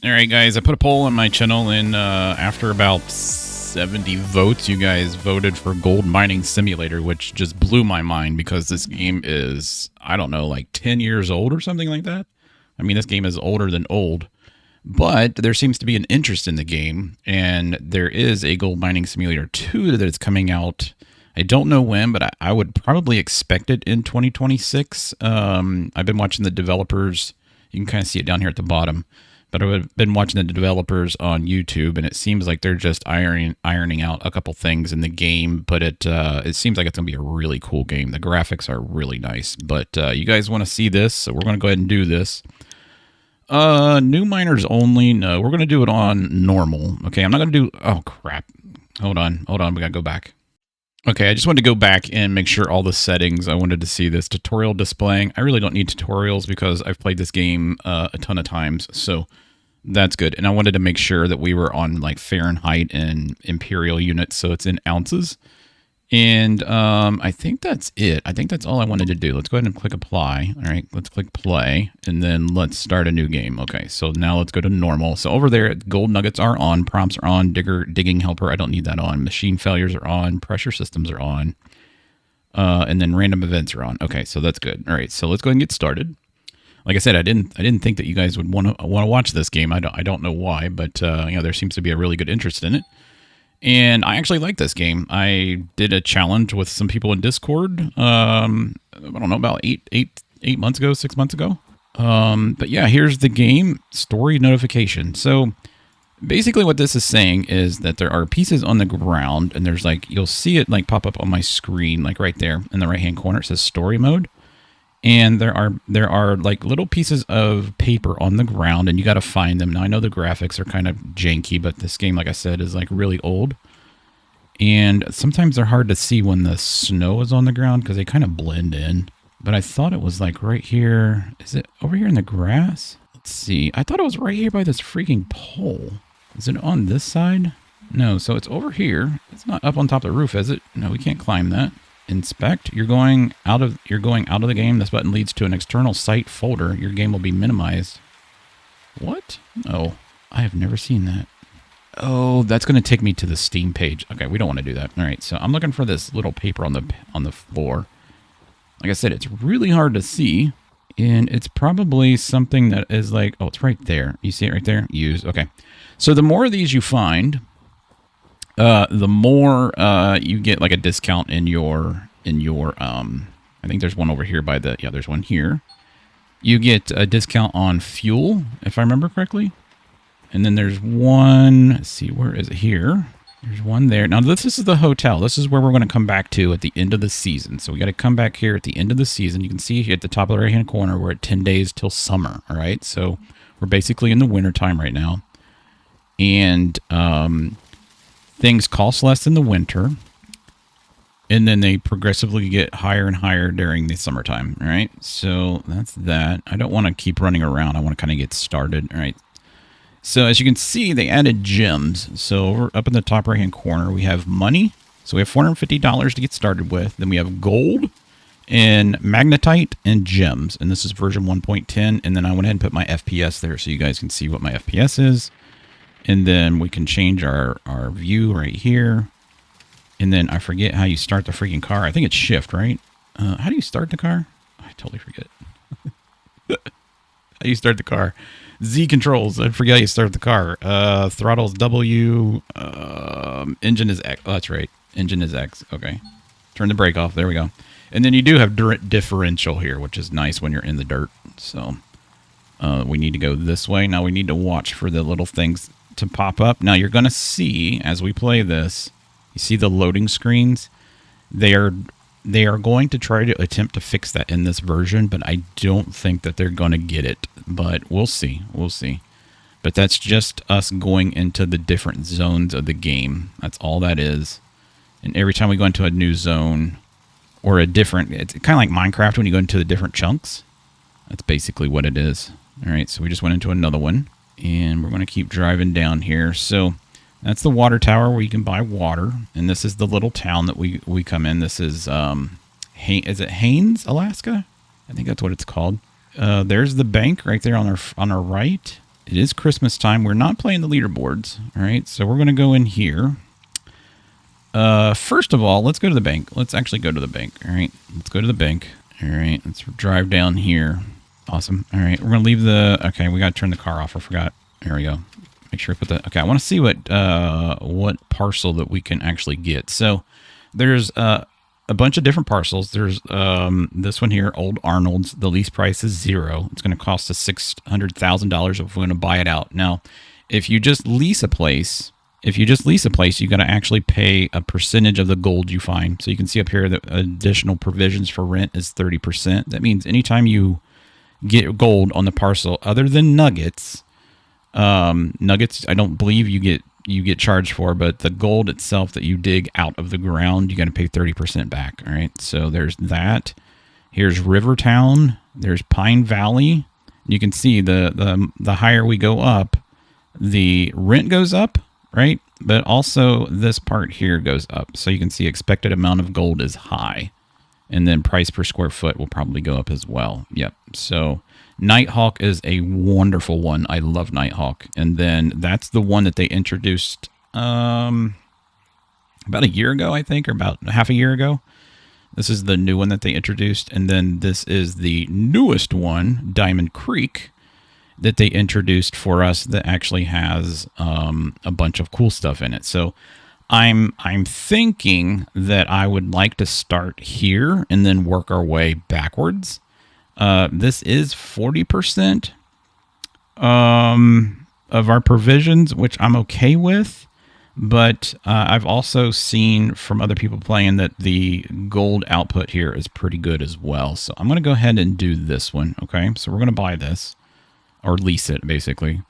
All right, guys, I put a poll on my channel, and after about 70 votes, you guys voted for Gold Mining Simulator, which just blew my mind because this game is, I don't know, like 10 years old or something like that. I mean, this game is older than old, but there seems to be an interest in the game, and there is a Gold Mining Simulator 2 that is coming out. I don't know when, but I would probably expect it in 2026. I've been watching the developers. You can kind of see it down here at the bottom. But I've been watching the developers on YouTube, and it seems like they're just ironing out a couple things in the game. But it seems like it's going to be a really cool game. The graphics are really nice. But you guys want to see this, so we're going to go ahead and do this. New miners only. No, we're going to do it on normal. Okay, I'm not going to do... Oh, crap. Hold on. We got to go back. Okay, I just wanted to go back and make sure all the settings. I wanted to see this tutorial displaying. I really don't need tutorials because I've played this game a ton of times, so that's good. And I wanted to make sure that we were on like Fahrenheit and imperial units, so it's in ounces. And I think that's it. I think that's all I wanted to do. Let's go ahead and click apply. All right, let's click play, and then let's start a new game. Okay, so now let's go to normal. So over there, gold nuggets are on, prompts are on, digging helper, I don't need that on. Machine failures are on, pressure systems are on, and then random events are on. Okay, so that's good. All right, so let's go ahead and get started. Like I said, I didn't think that you guys would want to watch this game. I don't know why, but you know, there seems to be a really good interest in it. And I actually like this game. I did a challenge with some people in Discord. I don't know, about 8 months ago, 6 months ago. But yeah, here's the game story notification. So basically what this is saying is that there are pieces on the ground, and there's like, you'll see it like pop up on my screen, like right there in the right hand corner. It says story mode. And there are like little pieces of paper on the ground, and you got to find them. Now I know the graphics are kind of janky, but this game, like I said, is like really old. And sometimes they're hard to see when the snow is on the ground because they kind of blend in. But I thought it was like right here. Is it over here in the grass? Let's see. I thought it was right here by this freaking pole. Is it on this side? No, so it's over here. It's not up on top of the roof, is it? No, we can't climb that. Inspect. You're going out of the game. This button leads to an external site folder. Your game will be minimized. What? Oh, I have never seen that. Oh, that's going to take me to the Steam page. Okay, we don't want to do that. All right, so I'm looking for this little paper on the floor. Like I said, it's really hard to see, and it's probably something that is like, oh, it's right there. You see it right there? Use. Okay. So the more of these you find, the more you get like a discount in your I think there's one over here by the, yeah, there's one here. You get a discount on fuel, if I remember correctly. And then there's one, let's see, where is it here? There's one there. Now this is the hotel. This is where we're going to come back to at the end of the season. So we got to come back here at the end of the season. You can see here at the top of the right hand corner, we're at 10 days till summer. All right. So we're basically in the winter time right now. And, things cost less in the winter, and then they progressively get higher and higher during the summertime. All right, so that's that. I don't want to keep running around. I want to kind of get started. All right, so as you can see, they added gems. So over up in the top right-hand corner, we have money. So we have $450 to get started with. Then we have gold and magnetite and gems, and this is version 1.10. And then I went ahead and put my FPS there so you guys can see what my FPS is. And then we can change our view right here. And then I forget how you start the freaking car. I think it's shift, right? How do you start the car? I totally forget. How do you start the car? Z controls. I forget how you start the car. Throttle's W. Engine is X. Oh, that's right. Engine is X. Okay. Turn the brake off. There we go. And then you do have differential here, which is nice when you're in the dirt. So we need to go this way. Now we need to watch for the little things to pop up. Now you're going to see as we play this, you see the loading screens. They are going to try to attempt to fix that in this version, but I don't think that they're going to get it. But we'll see. We'll see. But that's just us going into the different zones of the game. That's all that is. And every time we go into a new zone or a different, it's kind of like Minecraft when you go into the different chunks. That's basically what it is. All right, so we just went into another one. And we're going to keep driving down here. So that's the water tower where you can buy water. And this is the little town that we come in. This is it Haines, Alaska? I think that's what it's called. There's the bank right there on our right. It is Christmas time. We're not playing the leaderboards. All right, so we're going to go in here. First of all, let's go to the bank. Let's actually go to the bank. All right, let's go to the bank. All right, let's drive down here. Awesome. All right, we're going to leave the... Okay, we got to turn the car off. I forgot. There we go. Make sure I put that... Okay, I want to see what parcel that we can actually get. So there's a bunch of different parcels. There's this one here, Old Arnold's. The lease price is 0. It's going to cost us $600,000 if we're going to buy it out. Now, if you just lease a place... you got to actually pay a percentage of the gold you find. So you can see up here that additional provisions for rent is 30%. That means anytime you get gold on the parcel, other than nuggets, I don't believe you get charged for, but the gold itself that you dig out of the ground, you got to pay 30% back. All right, so there's that. Here's Rivertown. There's Pine Valley. You can see the higher we go up, the rent goes up. Right? But also this part here goes up. So you can see expected amount of gold is high. And then price per square foot will probably go up as well. Yep. So Nighthawk is a wonderful one. I love Nighthawk. And then that's the one that they introduced about a year ago, I think, or about half a year ago. This is the new one that they introduced. And then this is the newest one, Diamond Creek, that they introduced for us that actually has a bunch of cool stuff in it. So I'm thinking that I would like to start here and then work our way backwards. This is 40% of our provisions, which I'm okay with. But I've also seen from other people playing that the gold output here is pretty good as well. So I'm going to go ahead and do this one. Okay, so we're going to buy this. Or lease it, basically.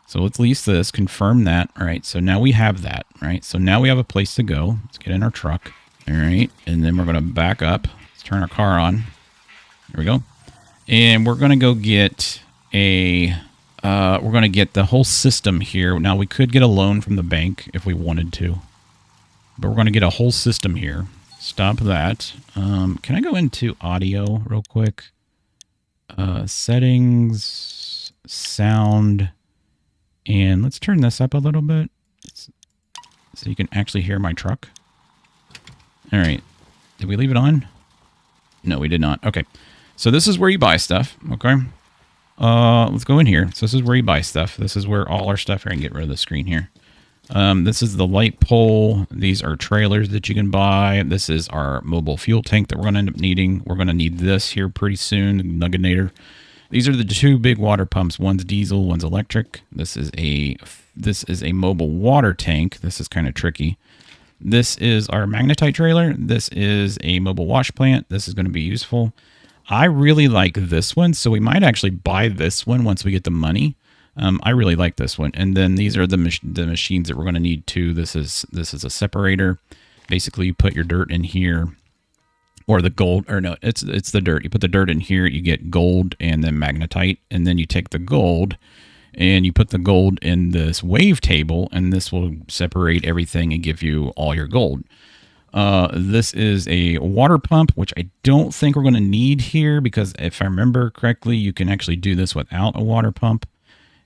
So let's lease this, confirm that. All right, so now we have that, right? So now we have a place to go. Let's get in our truck. All right, and then we're going to back up. Let's turn our car on. There we go. And we're going to go get we're going to get the whole system here. Now, we could get a loan from the bank if we wanted to. But we're going to get a whole system here. Stop that. Can I go into audio real quick? Settings... sound, and let's turn this up a little bit so you can actually hear my truck. All right, did we leave it on? No, we did not. Okay, so this is where you buy stuff. Okay, let's go in here. So this is where you buy stuff. This is where all our stuff here. I can get rid of the screen here. This is the light pole. These are trailers that you can buy. This is our mobile fuel tank that we're going to end up needing. We're going to need this here pretty soon, the Nugginator. These are the two big water pumps. One's diesel, one's electric. This is a mobile water tank. This is kind of tricky. This is our magnetite trailer. This is a mobile wash plant. This is going to be useful. I really like this one, so we might actually buy this one once we get the money. I really like this one. And then these are the machines that we're going to need too. This is a separator. Basically, you put your dirt in here. Or the gold, or no, it's the dirt. You put the dirt in here, you get gold and then magnetite, and then you take the gold and you put the gold in this wave table, and this will separate everything and give you all your gold. This is a water pump, which I don't think we're going to need here because if I remember correctly, you can actually do this without a water pump.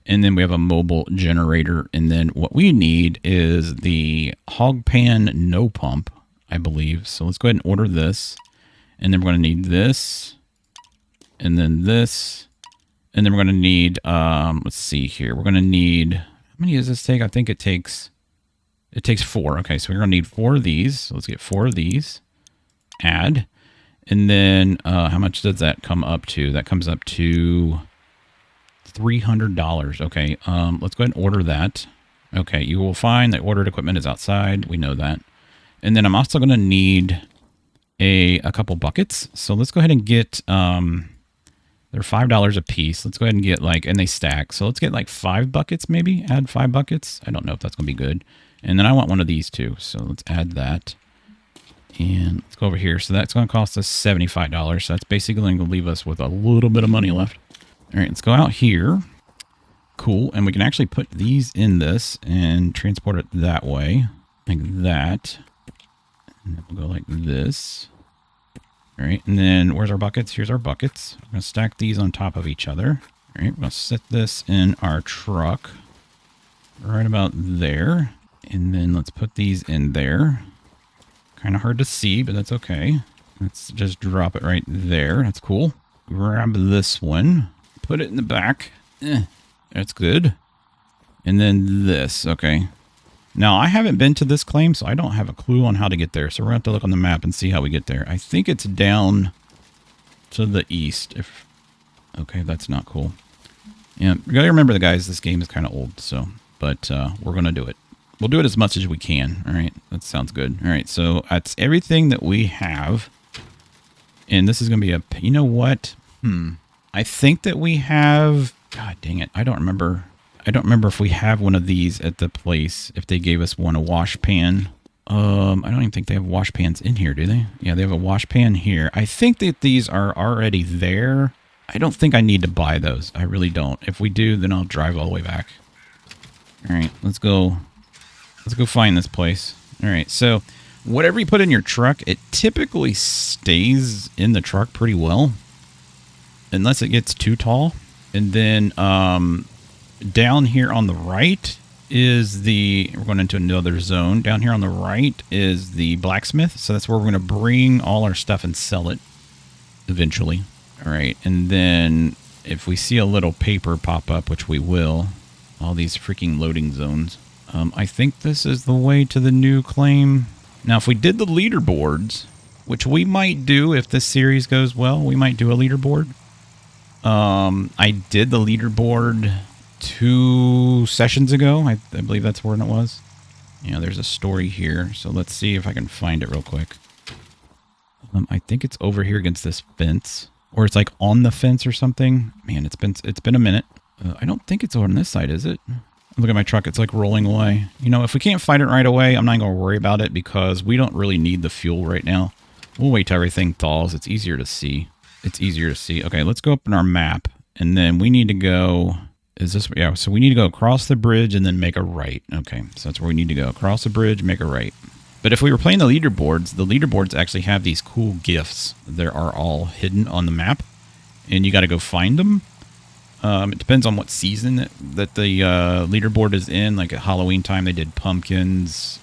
And then we have a mobile generator, and then what we need is the hog pan no pump, I believe. So let's go ahead and order this. And then we're going to need this, and then this, and then we're going to need, let's see here. We're going to need, how many does this take? I think it takes 4. Okay, so we're going to need 4 of these. So let's get 4 of these, add, and then how much does that come up to? That comes up to $300. Okay, let's go ahead and order that. Okay, you will find that ordered equipment is outside. We know that. And then I'm also going to need a couple buckets. So let's go ahead and get, they're $5 a piece. Let's go ahead and get and they stack. So let's get 5 buckets maybe. Add 5 buckets. I don't know if that's going to be good. And then I want one of these too. So let's add that. And let's go over here. So that's going to cost us $75. So that's basically going to leave us with a little bit of money left. All right, let's go out here. Cool. And we can actually put these in this and transport it that way. Like that. And then we'll go like this. All right, and then where's our buckets? Here's our buckets. We're going to stack these on top of each other. All right, we'll set this in our truck right about there. And then let's put these in there. Kind of hard to see, but that's okay. Let's just drop it right there. That's cool. Grab this one. Put it in the back. That's good. And then this. Okay. Now, I haven't been to this claim, so I don't have a clue on how to get there. So we're going to have to look on the map and see how we get there. I think it's down to the east. Okay, that's not cool. Yeah, you got to remember, the guys, this game is kind of old, so... But we're going to do it. We'll do it as much as we can. All right. That sounds good. All right. So that's everything that we have. And this is going to be a... You know what? I think that we have... God dang it. I don't remember. I don't remember if we have one of these at the place. If they gave us one, a wash pan. I don't even think they have wash pans in here, do they? Yeah, they have a wash pan here. I think that these are already there. I don't think I need to buy those. I really don't. If we do, then I'll drive all the way back. All right, let's go find this place. All right, so whatever you put in your truck, it typically stays in the truck pretty well, unless it gets too tall. And then down here on the right is we're going into another zone. Down here on the right is the blacksmith, so that's where we're going to bring all our stuff and sell it eventually. All right, and then if we see a little paper pop up, which we will... All these freaking loading zones. I think this is the way to the new claim. Now, if we did the leaderboards, which we might do if this series goes well, we might do a leaderboard. I did the leaderboard 2 sessions ago. I believe that's where it was. Yeah, there's a story here. So let's see if I can find it real quick. I think it's over here against this fence. Or it's like on the fence or something. Man, it's been a minute. I don't think it's on this side, is it? Look at my truck. It's like rolling away. You know, if we can't fight it right away, I'm not going to worry about it because we don't really need the fuel right now. We'll wait till everything thaws. It's easier to see. It's easier to see. Okay, let's go up in our map. And then we need to go... Is this... Yeah, so we need to go across the bridge and then make a right. Okay, so that's where we need to go. Across the bridge, make a right. But if we were playing the leaderboards actually have these cool gifts that are all hidden on the map. And you got to go find them. It depends on what season that the leaderboard is in. Like at Halloween time, they did pumpkins.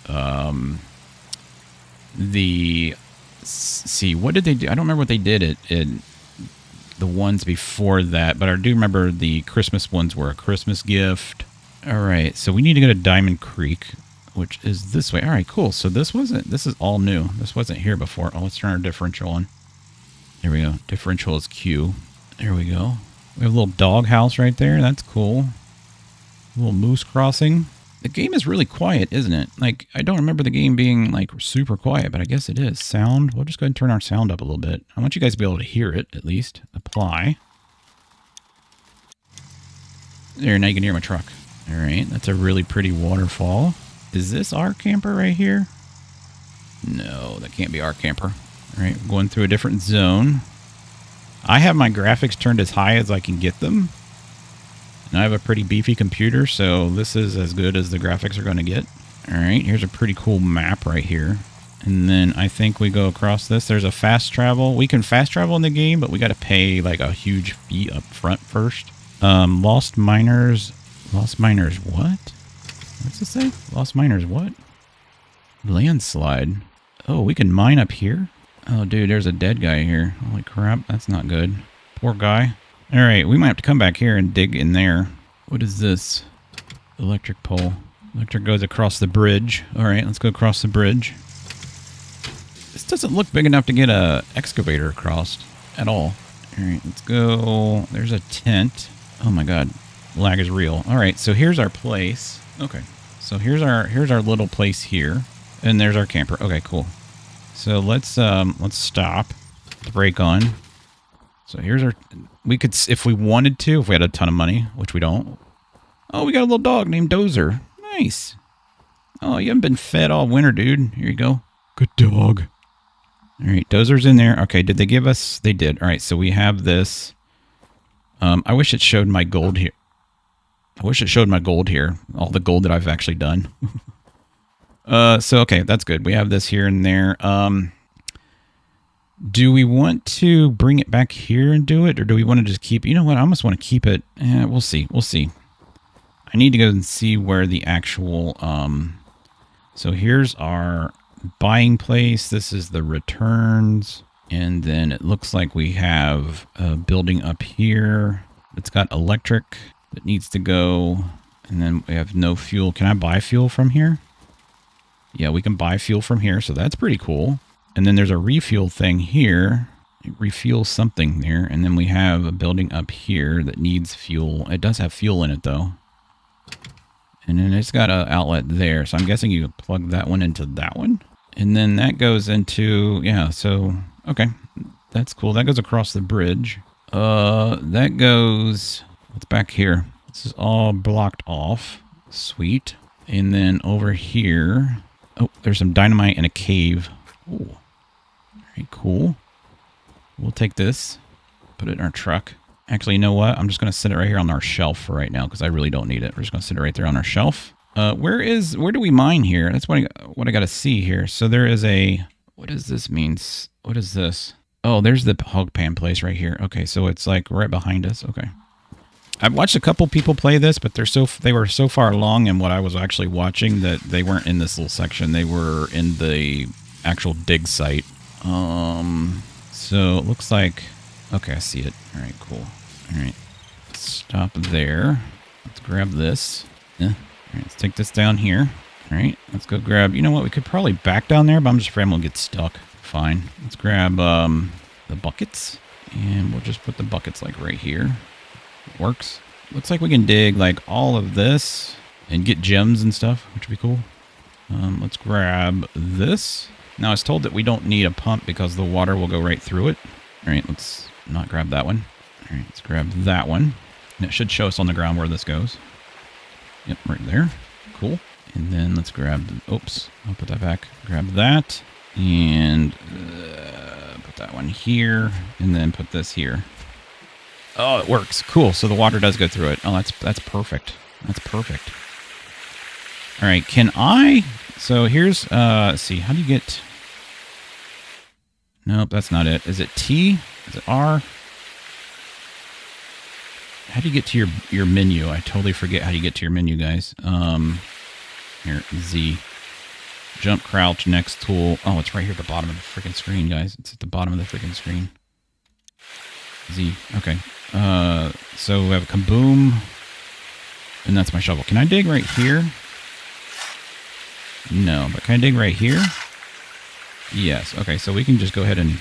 See, what did they do? I don't remember what they did in the ones before that, but I do remember the Christmas ones were a Christmas gift. All right, so we need to go to Diamond Creek, which is this way. All right, cool. So this is all new. This wasn't here before. Oh, let's turn our differential on. There we go. Differential is Q. There we go. We have a little dog house right there. That's cool. A little moose crossing. The game is really quiet, isn't it? Like, I don't remember the game being, like, super quiet, but I guess it is. Sound. We'll just go ahead and turn our sound up a little bit. I want you guys to be able to hear it, at least. Apply. There, now you can hear my truck. All right, that's a really pretty waterfall. Is this our camper right here? No, that can't be our camper. All right, we're going through a different zone. I have my graphics turned as high as I can get them. And I have a pretty beefy computer, so this is as good as the graphics are going to get. All right, here's a pretty cool map right here. And then I think we go across this. There's a fast travel. We can fast travel in the game, but we got to pay like a huge fee up front first. Lost miners. Lost miners what? What's it say? Lost miners what? Landslide. Oh, we can mine up here? Oh, dude, there's a dead guy here. Holy crap, that's not good. Poor guy. All right, we might have to come back here and dig in there. What is this? Electric pole. Electric goes across the bridge. All right, let's go across the bridge. This doesn't look big enough to get a excavator across at all. All right, let's go. There's a tent. Oh my God, lag is real. All right, so here's our place. Okay, so here's our little place here, and there's our camper. Okay, cool. So let's stop. The brake on. So here's our. We could, if we wanted to, if we had a ton of money, which we don't. Oh, we got a little dog named Dozer. Nice. Oh, you haven't been fed all winter, dude. Here you go. Good dog. All right, Dozer's in there. Okay, did they give us? They did. All right, so we have this. I wish it showed my gold here. I wish it showed my gold here. All the gold that I've actually done. So, okay, that's good. We have this here and there. Do we want to bring it back here and do it, or do we want to just keep? You know what? I almost want to keep it. We'll see. We'll see. I need to go and see where the actual. So here's our buying place. This is the returns, and then it looks like we have a building up here. It's got electric that needs to go, and then we have no fuel. Can I buy fuel from here? Yeah, we can buy fuel from here, so that's pretty cool. And then there's a refuel thing here. Refuel something there. And then we have a building up here that needs fuel. It does have fuel in it, though. And then it's got an outlet there. So I'm guessing you plug that one into that one. And then that goes into... Yeah, so... Okay. That's cool. That goes across the bridge. That goes... What's back here? This is all blocked off. Sweet. And then over here... Oh, there's some dynamite in a cave. Ooh. Very cool. We'll take this, put it in our truck. Actually, you know what? I'm just going to set it right here on our shelf for right now because I really don't need it. We're just going to sit it right there on our shelf. Where do we mine here? That's what I got to see here. So there is a, what does this mean? What is this? Oh, there's the hog pan place right here. Okay, so it's like right behind us. Okay. I've watched a couple people play this, but they were so far along in what I was actually watching that they weren't in this little section. They were in the actual dig site. So it looks like, okay, I see it. All right, cool. All right, stop there. Let's grab this. Yeah. All right, let's take this down here. All right, let's go grab, you know what? We could probably back down there, but I'm just afraid I'm gonna get stuck. Fine. Let's grab the buckets, and we'll just put the buckets like right here. Works. Looks like we can dig like all of this and get gems and stuff, which would be cool. Let's grab this. Now, I was told that we don't need a pump because the water will go right through it. All right, let's not grab that one. All right, let's grab that one. And it should show us on the ground where this goes. Yep, right there. Cool. And then let's grab, oops, I'll put that back. Grab that and put that one here and then put this here. Oh, it works. Cool. So the water does go through it. Oh, that's perfect. That's perfect. All right, can I... So here's, let's see, how do you get... Nope, that's not it. Is it T? Is it R? How do you get to your menu? I totally forget how you get to your menu, guys. Here, Z. Jump, crouch, next tool. Oh, it's right here at the bottom of the freaking screen, guys. It's at the bottom of the freaking screen. Z. Okay. So we have a kaboom. And that's my shovel. Can I dig right here? No, but can I dig right here? Yes. Okay, so we can just go ahead and...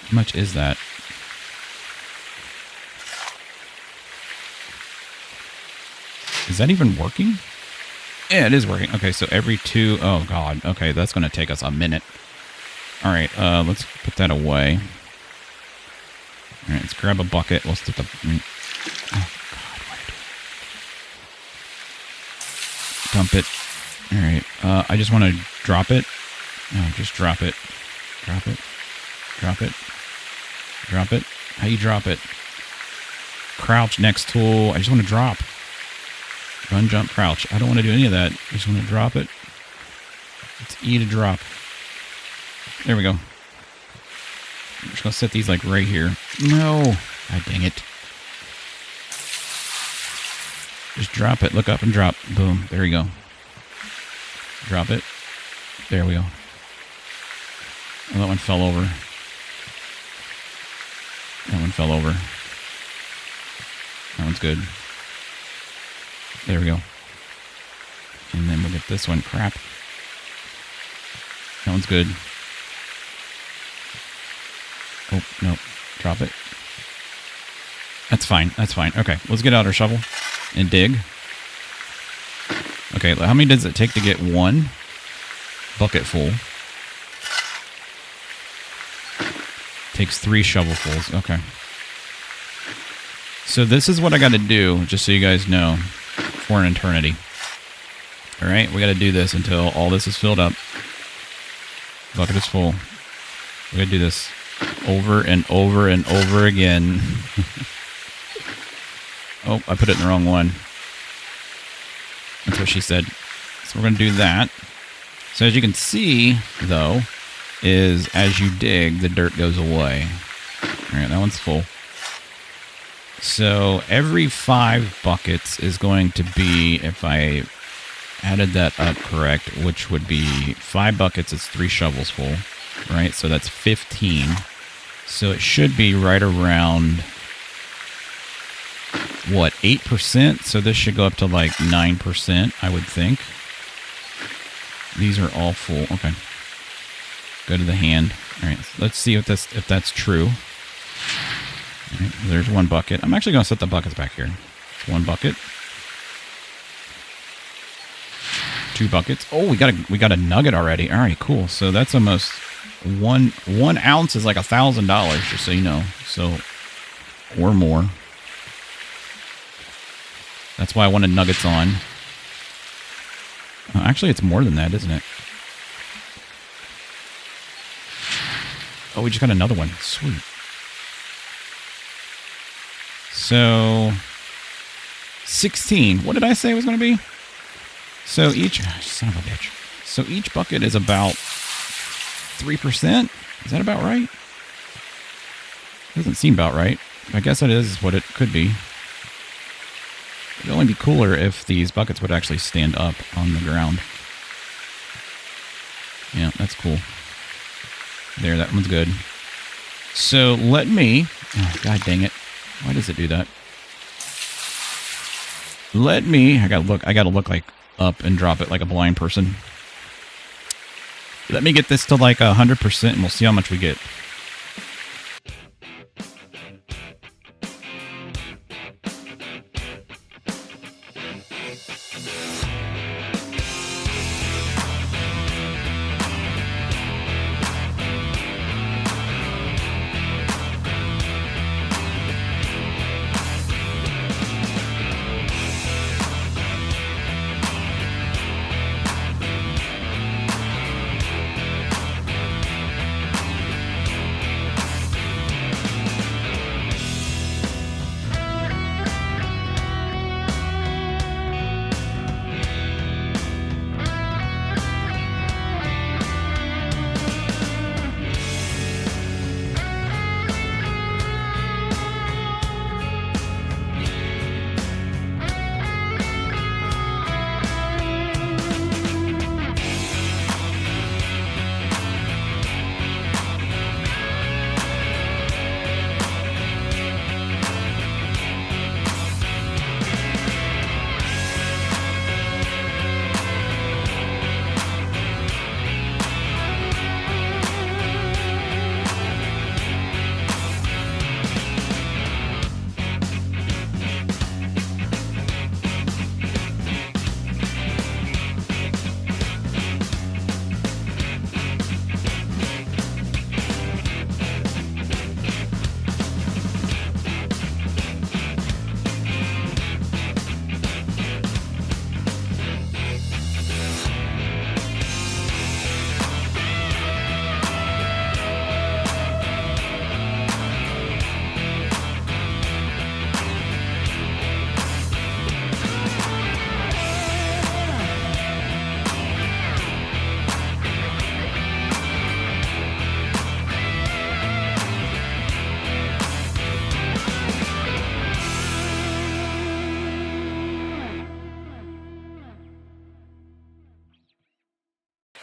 How much is that? Is that even working? Yeah, it is working. Okay, so every two... Oh, God. Okay, that's going to take us a minute. All right, let's put that away. All right, let's grab a bucket. Let's put the... Oh, God, what did I do? Dump it. All right, I just want to drop it. Oh, just drop it. Drop it. Drop it. Drop it. How you drop it? Crouch, next tool. I just want to drop. Run, jump, crouch. I don't want to do any of that. I just want to drop it. It's E to drop. There we go. I'm just going to set these like right here. No. God dang it. Just drop it. Look up and drop. Boom. There you go. Drop it. There we go. Oh, that one fell over. That one fell over. That one's good. There we go. And then we'll get this one. Crap. That one's good. Oh, no. Drop it. That's fine. That's fine. Okay, let's get out our shovel and dig. Okay, how many does it take to get one bucket full? Takes 3 shovelfuls. Okay. So this is what I got to do, just so you guys know, for an eternity. All right, we got to do this until all this is filled up. Bucket is full. We got to do this over and over and over again. Oh, I put it in the wrong one. That's what she said. So we're going to do that. So as you can see, though, is as you dig, the dirt goes away. All right, that one's full. So every 5 buckets is going to be, if I added that up correct, which would be 5 buckets is 3 shovels full, right? So that's 15. So it should be right around, what, 8%? So this should go up to like 9%, I would think. These are all full. Okay. Go to the hand. All right, let's see if that's true. All right, there's 1 bucket. I'm actually going to set the buckets back here. 1 bucket. 2 buckets. Oh, we got a nugget already. All right, cool. So that's almost one ounce is like $1,000, just so you know. So, or more. That's why I wanted nuggets on. Actually, it's more than that, isn't it? Oh, we just got another one. Sweet. So, 16. What did I say it was going to be? So each... Son of a bitch. So each bucket is about 3%? Is that about right? Doesn't seem about right. I guess that is what it could be. It would only be cooler if these buckets would actually stand up on the ground. Yeah, that's cool. There, that one's good. So let me... Oh, God dang it. Why does it do that? Let me... I gotta look like up and drop it like a blind person. Let me get this to like 100% and we'll see how much we get.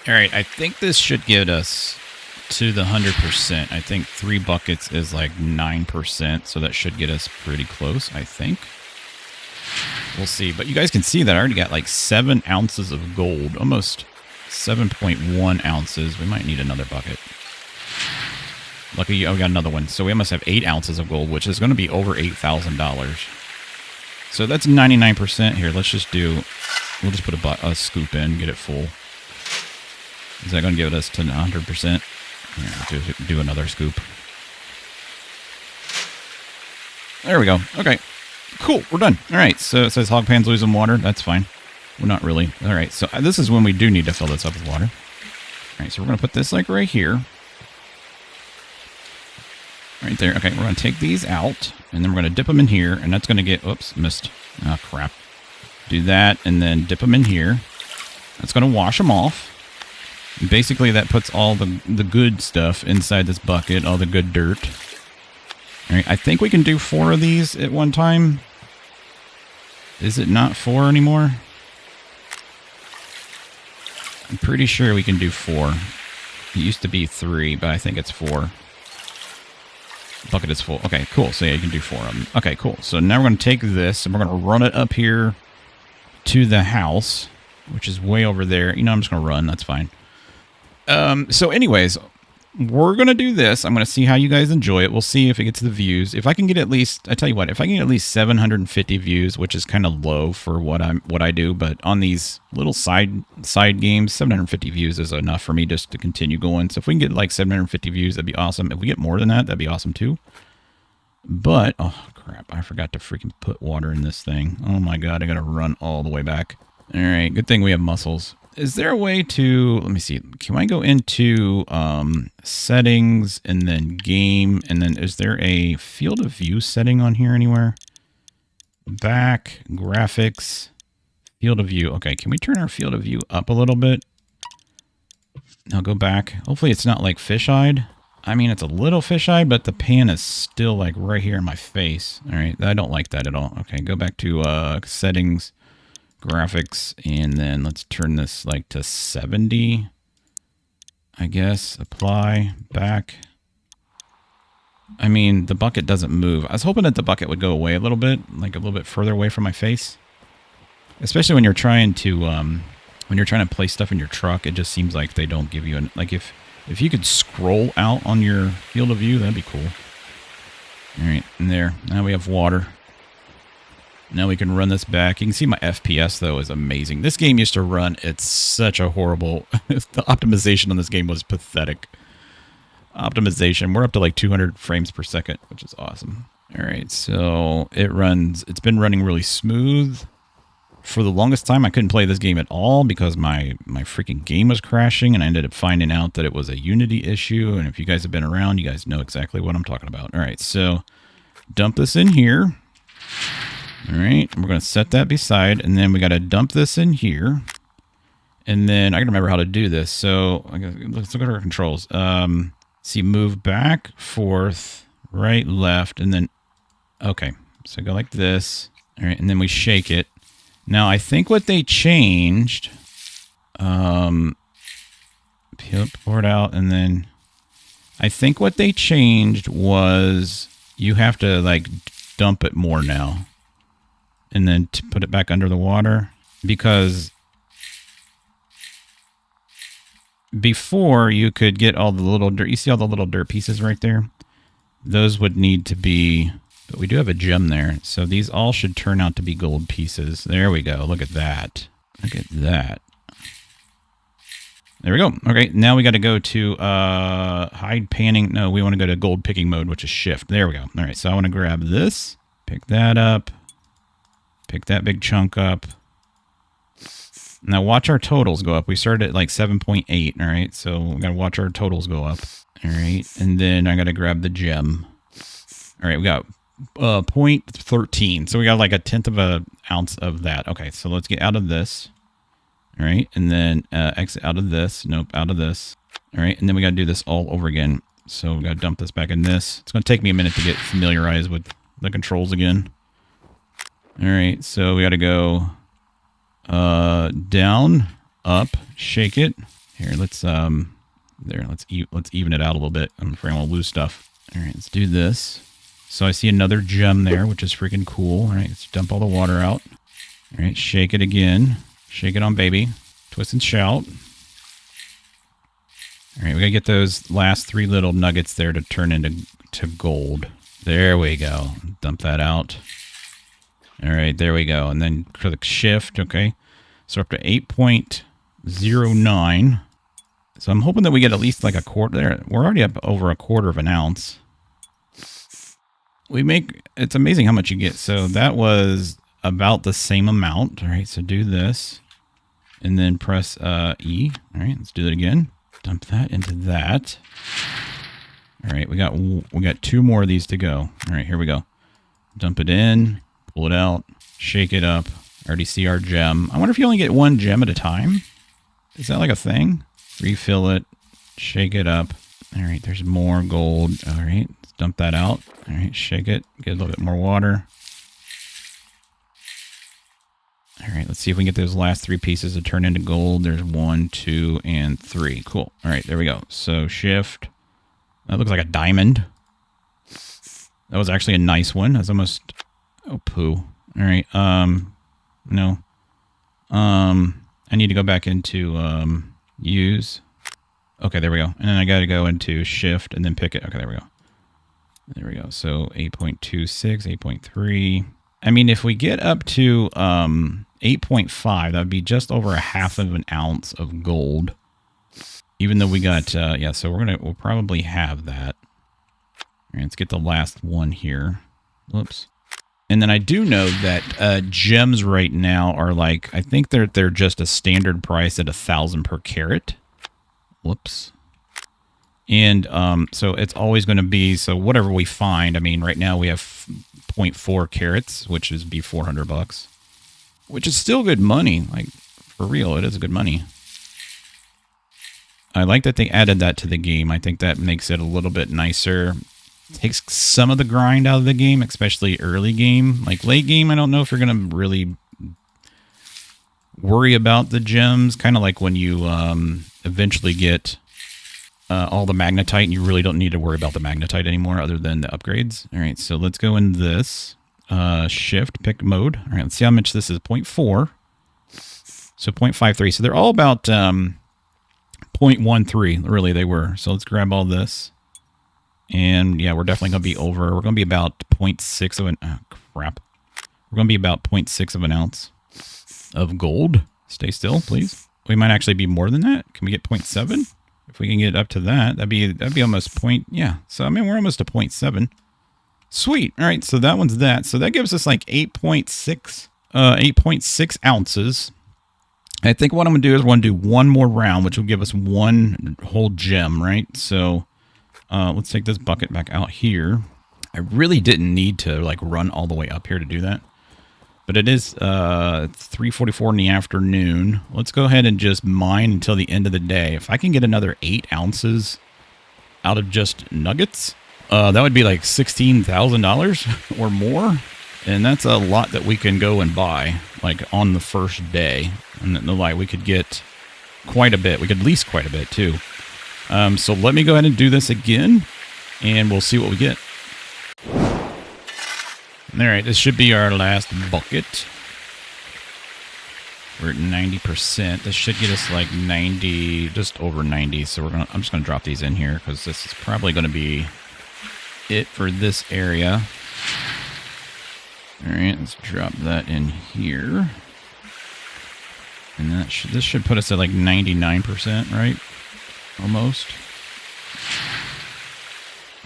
All right, I think this should get us to the 100%. I think 3 buckets is like 9%, so that should get us pretty close, I think. We'll see. But you guys can see that I already got like 7 ounces of gold, almost 7.1 ounces. We might need another bucket. Lucky we got another one. So we almost have 8 ounces of gold, which is going to be over $8,000. So that's 99% here. Let's just do, we'll just put a scoop in, get it full. Is that going to give us to 100%? Here, do another scoop. There we go. Okay. Cool. We're done. All right. So it says hog pan's losing water. That's fine. Well, not really. All right. So this is when we do need to fill this up with water. All right. So we're going to put this like right here. Right there. Okay. We're going to take these out and then we're going to dip them in here and that's going to get, oops, missed. Oh, crap. Do that and then dip them in here. That's going to wash them off. Basically, that puts all the good stuff inside this bucket, all the good dirt. All right, I think we can do 4 of these at one time. Is it not 4 anymore? I'm pretty sure we can do 4. It used to be 3, but I think it's 4. Bucket is full. Okay, cool. So yeah, you can do 4 of them. Okay, cool. So now we're going to take this and we're going to run it up here to the house, which is way over there. You know, I'm just going to run. That's fine. So anyways, we're going to do this. I'm going to see how you guys enjoy it. We'll see if it gets the views. If I can get at least, I tell you what, if I can get at least 750 views, which is kind of low for what I do, but on these little side games, 750 views is enough for me just to continue going. So if we can get like 750 views, that'd be awesome. If we get more than that, that'd be awesome too. But, oh crap, I forgot to freaking put water in this thing. Oh my god, I gotta run all the way back. Alright, good thing we have muscles. Is there a way to, let me see, can I go into settings and then game, and then is there a field of view setting on here anywhere? Back, graphics, field of view. Okay, can we turn our field of view up a little bit? Now go back. Hopefully it's not like fisheyed. I mean, it's a little fisheye, but the pan is still like right here in my face. All right, I don't like that at all. Okay, go back to settings, graphics, and then let's turn this like to 70. I guess apply back. I mean, the bucket doesn't move. I was hoping that the bucket would go away a little bit, like a little bit further away from my face. Especially when you're trying to place stuff in your truck, it just seems like they don't give you an, like if you could scroll out on your field of view, that'd be cool. All right, and there. Now we have water. Now we can run this back. You can see my FPS, though, is amazing. This game used to run at such a horrible... the optimization on this game was pathetic. Optimization. We're up to like 200 frames per second, which is awesome. All right, so it runs... It's been running really smooth. For the longest time, I couldn't play this game at all because my freaking game was crashing, and I ended up finding out that it was a Unity issue. And if you guys have been around, you guys know exactly what I'm talking about. All right, so dump this in here. All right, we're going to set that beside, and then we got to dump this in here. And then I got to remember how to do this. So let's look at our controls. See, move back, forth, right, left, and then, okay. So go like this. All right, and then we shake it. Now, I think what they changed, pour it out, and then I think what they changed was you have to, like, dump it more now and then put it back under the water, because before you could get all the little dirt. You see all the little dirt pieces right there? Those would need to be... But we do have a gem there, so these all should turn out to be gold pieces. There we go. Look at that. Look at that. There we go. Okay, now we got to go to hide panning. No, we want to go to gold picking mode, which is shift. There we go. All right, so I want to grab this, pick that up, pick that big chunk up. Now watch our totals go up. We started at like 7.8, all right? So we got to watch our totals go up. All right, and then I got to grab the gem. All right, we got 0.13. So we got like a tenth of an ounce of that. Okay, so let's get out of this. All right, and then exit out of this. Nope, out of this. All right, and then we got to do this all over again. So we got to dump this back in this. It's going to take me a minute to get familiarized with the controls again. All right, so we got to go down, up, shake it. Here, let's let's even it out a little bit. I'm afraid I won't lose stuff. All right, let's do this. So I see another gem there, which is freaking cool. All right, let's dump all the water out. All right, shake it again. Shake it on, baby. Twist and shout. All right, we got to get those last 3 little nuggets there to turn into gold. There we go. Dump that out. All right, there we go. And then click shift, okay. So up to 8.09. So I'm hoping that we get at least like a quarter there. We're already up over a quarter of an ounce. It's amazing how much you get. So that was about the same amount. All right, so do this. And then press E. All right, let's do it again. Dump that into that. All right, we got 2 more of these to go. All right, here we go. Dump it in, pull it out, shake it up. Already see our gem. I wonder if you only get 1 gem at a time. Is that like a thing? Refill it. Shake it up. All right, there's more gold. All right, let's dump that out. All right, shake it. Get a little bit more water. All right, let's see if we can get those last 3 pieces to turn into gold. There's 1, 2, and 3. Cool. All right, there we go. So shift. That looks like a diamond. That was actually a nice one. That's almost... Oh, poo. All right, no. I need to go back into, use. Okay, there we go. And then I got to go into shift and then pick it. Okay, there we go. There we go. So 8.26, 8.3. I mean, if we get up to 8.5, that would be just over a half of an ounce of gold. Even though we got, yeah, so we'll probably have that. All right, let's get the last one here. Whoops. And then I do know that gems right now are like, I think they're just a standard price at 1,000 per carat. Whoops. And so it's always going to be, so whatever we find, I mean, right now we have 0.4 carats, which is be $400, which is still good money. Like, for real, it is good money. I like that they added that to the game. I think that makes it a little bit nicer. Takes some of the grind out of the game, especially early game. Like late game, I don't know if you're going to really worry about the gems. Kind of like when you eventually get all the magnetite, and you really don't need to worry about the magnetite anymore other than the upgrades. All right, so let's go in this. Shift, pick mode. All right, let's see how much this is. 0.4. So 0.53. So they're all about 0.13. Really, they were. So let's grab all this. And yeah, we're definitely going to be over. We're going to be about 0.6 of an... Oh, crap. We're going to be about 0.6 of an ounce of gold. Stay still, please. We might actually be more than that. Can we get 0.7? If we can get up to that, that'd be almost point... Yeah, so I mean, we're almost to 0.7. Sweet. All right, so that one's that. So that gives us like 8.6 ounces. I think what I'm going to do is we're going to do one more round, which will give us one whole gem, right? So... let's take this bucket back out here. I really didn't need to like run all the way up here to do that. But it is 3:44 in the afternoon. Let's go ahead and just mine until the end of the day. If I can get another 8 ounces out of just nuggets, that would be like $16,000 or more. And that's a lot that we can go and buy like on the first day. And like we could get quite a bit. We could lease quite a bit too. So let me go ahead and do this again, and we'll see what we get. All right, this should be our last bucket. We're at 90%. This should get us like 90, just over 90. So I'm just gonna drop these in here because this is probably gonna be it for this area. All right, let's drop that in here, and this should put us at like 99%, right? Almost.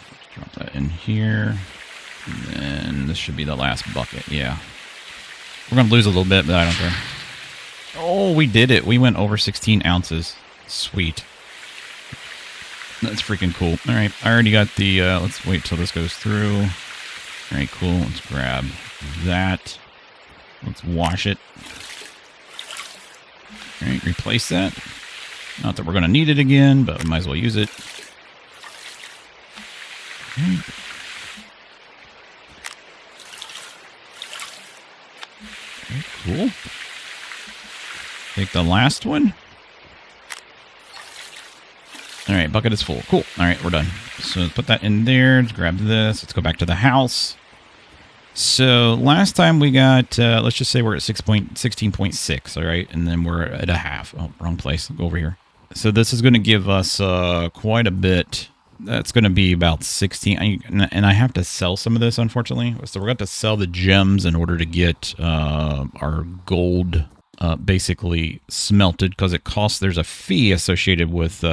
Let's drop that in here. And then this should be the last bucket. Yeah. We're going to lose a little bit, but I don't care. Oh, we did it. We went over 16 ounces. Sweet. That's freaking cool. All right. I already got the... let's wait till this goes through. All right, cool. Let's grab that. Let's wash it. All right, replace that. Not that we're going to need it again, but we might as well use it. Okay. Okay, cool. Take the last one. All right, bucket is full. Cool. All right, we're done. So let's put that in there. Let's grab this. Let's go back to the house. So last time we got, let's just say we're at 16.6, all right? And then we're at a half. Oh, wrong place. Go over here. So this is going to give us quite a bit. That's going to be about 16. And I have to sell some of this, unfortunately. So we're going to have to sell the gems in order to get our gold basically smelted, because it costs, there's a fee associated with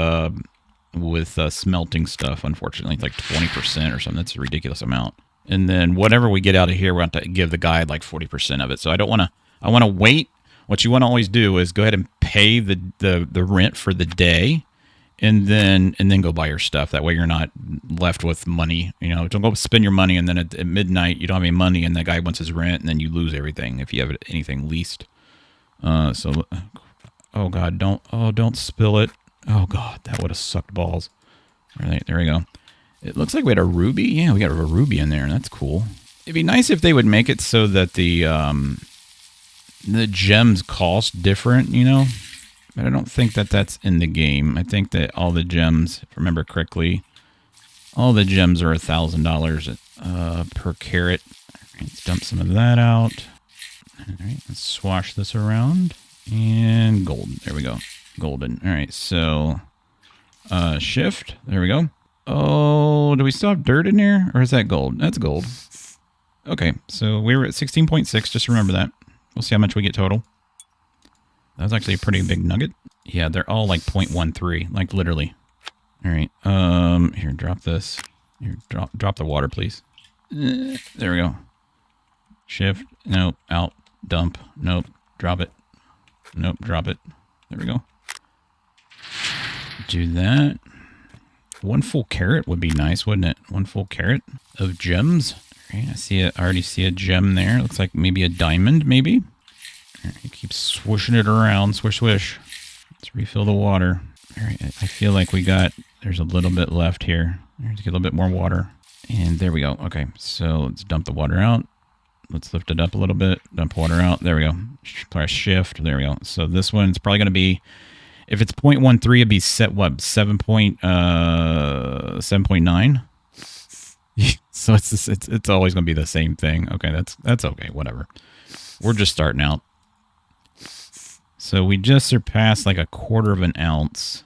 smelting stuff, unfortunately. It's like 20% or something. That's a ridiculous amount. And then whatever we get out of here, we have to give the guy like 40% of it. So I don't want to, I want to wait. What you want to always do is go ahead and pay the rent for the day, and then go buy your stuff. That way you're not left with money. You know, don't go spend your money, and then at midnight you don't have any money, and that guy wants his rent, and then you lose everything if you have anything leased. So, oh God, don't spill it. Oh, God, that would have sucked balls. All right, there we go. It looks like we had a ruby. Yeah, we got a ruby in there. That's cool. It'd be nice if they would make it so that the gems cost different, you know? But I don't think that that's in the game. I think that all the gems, if I remember correctly, all the gems are $1,000 per carat. All right, let's dump some of that out. All right, let's swash this around. And gold. There we go. Golden. All right, so shift. There we go. Oh, do we still have dirt in here? Or is that gold? That's gold. Okay, so we were at 16.6. Just remember that. We'll see how much we get total. That was actually a pretty big nugget. Yeah, they're all like 0.13, like literally. All right, here, drop this. Here, drop the water, please. There we go. Shift. Nope. Out. Dump. Nope. Drop it. Nope. Drop it. There we go. Do that. 1 full carat would be nice, wouldn't it? 1 full carat of gems. All right, I see it. I already see a gem there. Looks like maybe a diamond, maybe. All right, keep swishing it around. Swish, swish. Let's refill the water. All right, I feel like there's a little bit left here. Let's get a little bit more water. And there we go. Okay, so let's dump the water out. Let's lift it up a little bit. Dump water out. There we go. Press shift. There we go. So this one's probably going to be, if it's 0.13, it'd be set what? 7.9. So it's always going to be the same thing. Okay, that's okay. Whatever. We're just starting out. So we just surpassed like 1/4 of an ounce.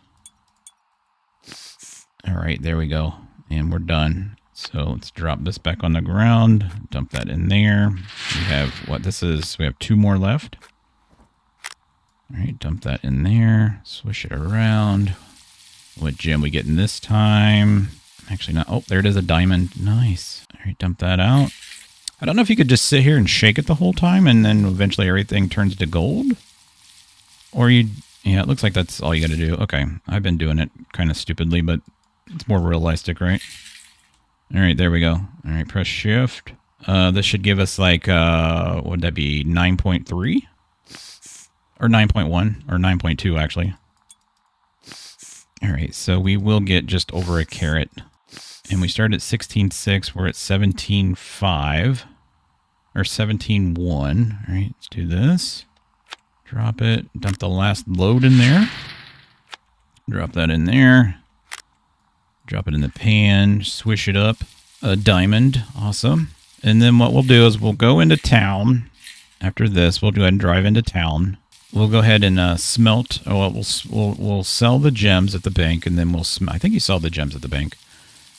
All right, there we go. And we're done. So let's drop this back on the ground. Dump that in there. We have what this is. We have 2 more left. All right, dump that in there. Swish it around. What gem we getting this time? Actually not. Oh, there it is, a diamond. Nice. All right, dump that out. I don't know if you could just sit here and shake it the whole time and then eventually everything turns to gold. Or yeah, it looks like that's all you got to do. Okay, I've been doing it kind of stupidly, but it's more realistic, right? All right, there we go. All right, press shift. This should give us like, what would that be, 9.3? Or 9.1, or 9.2 actually. All right, so we will get just over 1 carat. And we started at 16.6, we're at 17.5. Or 17.1. All right, let's do this. Drop it, dump the last load in there. Drop that in there. Drop it in the pan, swish it up. A diamond, awesome. And then what we'll do is we'll go into town. After this, we'll go ahead and drive into town. We'll go ahead and smelt. Oh, we'll sell the gems at the bank, and then I think you saw the gems at the bank.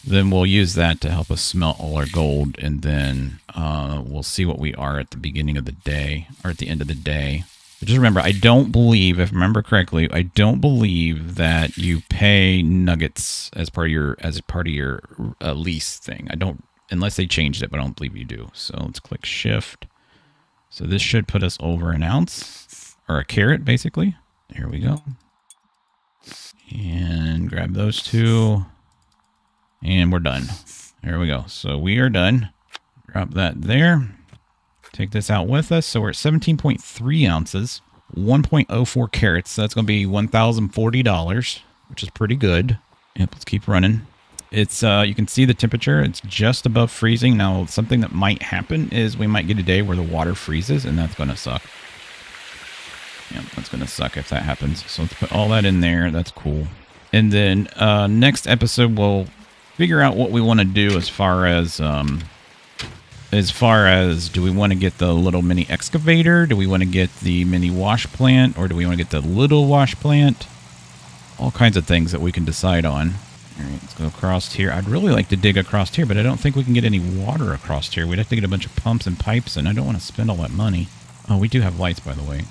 Then we'll use that to help us smelt all our gold, and then we'll see what we are at the beginning of the day, or at the end of the day. But just remember, I don't believe, if I remember correctly, I don't believe that you pay nuggets as part of your lease thing. I don't, unless they changed it, but I don't believe you do. So let's click shift. So this should put us over 1 ounce, or 1 carat, basically. There we go. And grab those 2. And we're done. There we go. So we are done. Drop that there. Take this out with us. So we're at 17.3 ounces, 1.04 carats. So that's going to be $1,040, which is pretty good. Yep, let's keep running. It's you can see the temperature. It's just above freezing. Now, something that might happen is we might get a day where the water freezes, and that's going to suck. Yep, that's going to suck if that happens. So let's put all that in there. That's cool. And then next episode, we'll figure out what we want to do as far as do we want to get the little mini excavator? Do we want to get the mini wash plant? Or do we want to get the little wash plant? All kinds of things that we can decide on. All right, let's go across here. I'd really like to dig across here, but I don't think we can get any water across here. We'd have to get a bunch of pumps and pipes, and I don't want to spend all that money. Oh, we do have lights, by the way.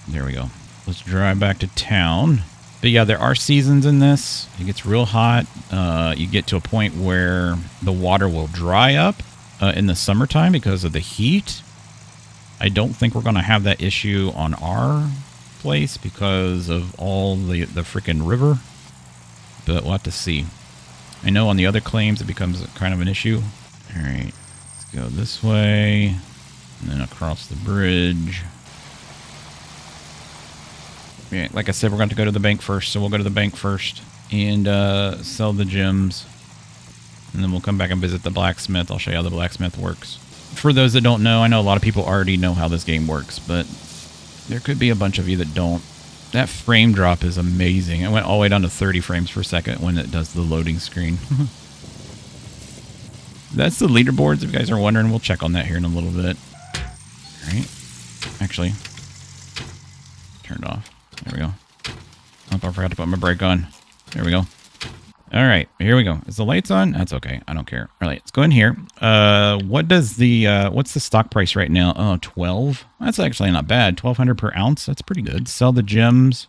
There we go. Let's drive back to town. But yeah, there are seasons in this. It gets real hot. You get to a point where the water will dry up in the summertime because of the heat. I don't think we're going to have that issue on our place because of all the freaking river. But we'll have to see. I know on the other claims it becomes kind of an issue. All right, let's go this way. And then across the bridge. Yeah, like I said, we're going to go to the bank first, so we'll go to the bank first and sell the gems. And then we'll come back and visit the blacksmith. I'll show you how the blacksmith works. For those that don't know, I know a lot of people already know how this game works, but there could be a bunch of you that don't. That frame drop is amazing. I went all the way down to 30 frames per second when it does the loading screen. That's the leaderboards. If you guys are wondering, we'll check on that here in a little bit. All right. Actually, turned off. There we go. Oh, I forgot to put my brake on. There we go. All right, here we go. Is the lights on? That's okay. I don't care. All right, let's go in here. What's the stock price right now? Oh, 12. That's actually not bad. 1,200 per ounce. That's pretty good. Sell the gems.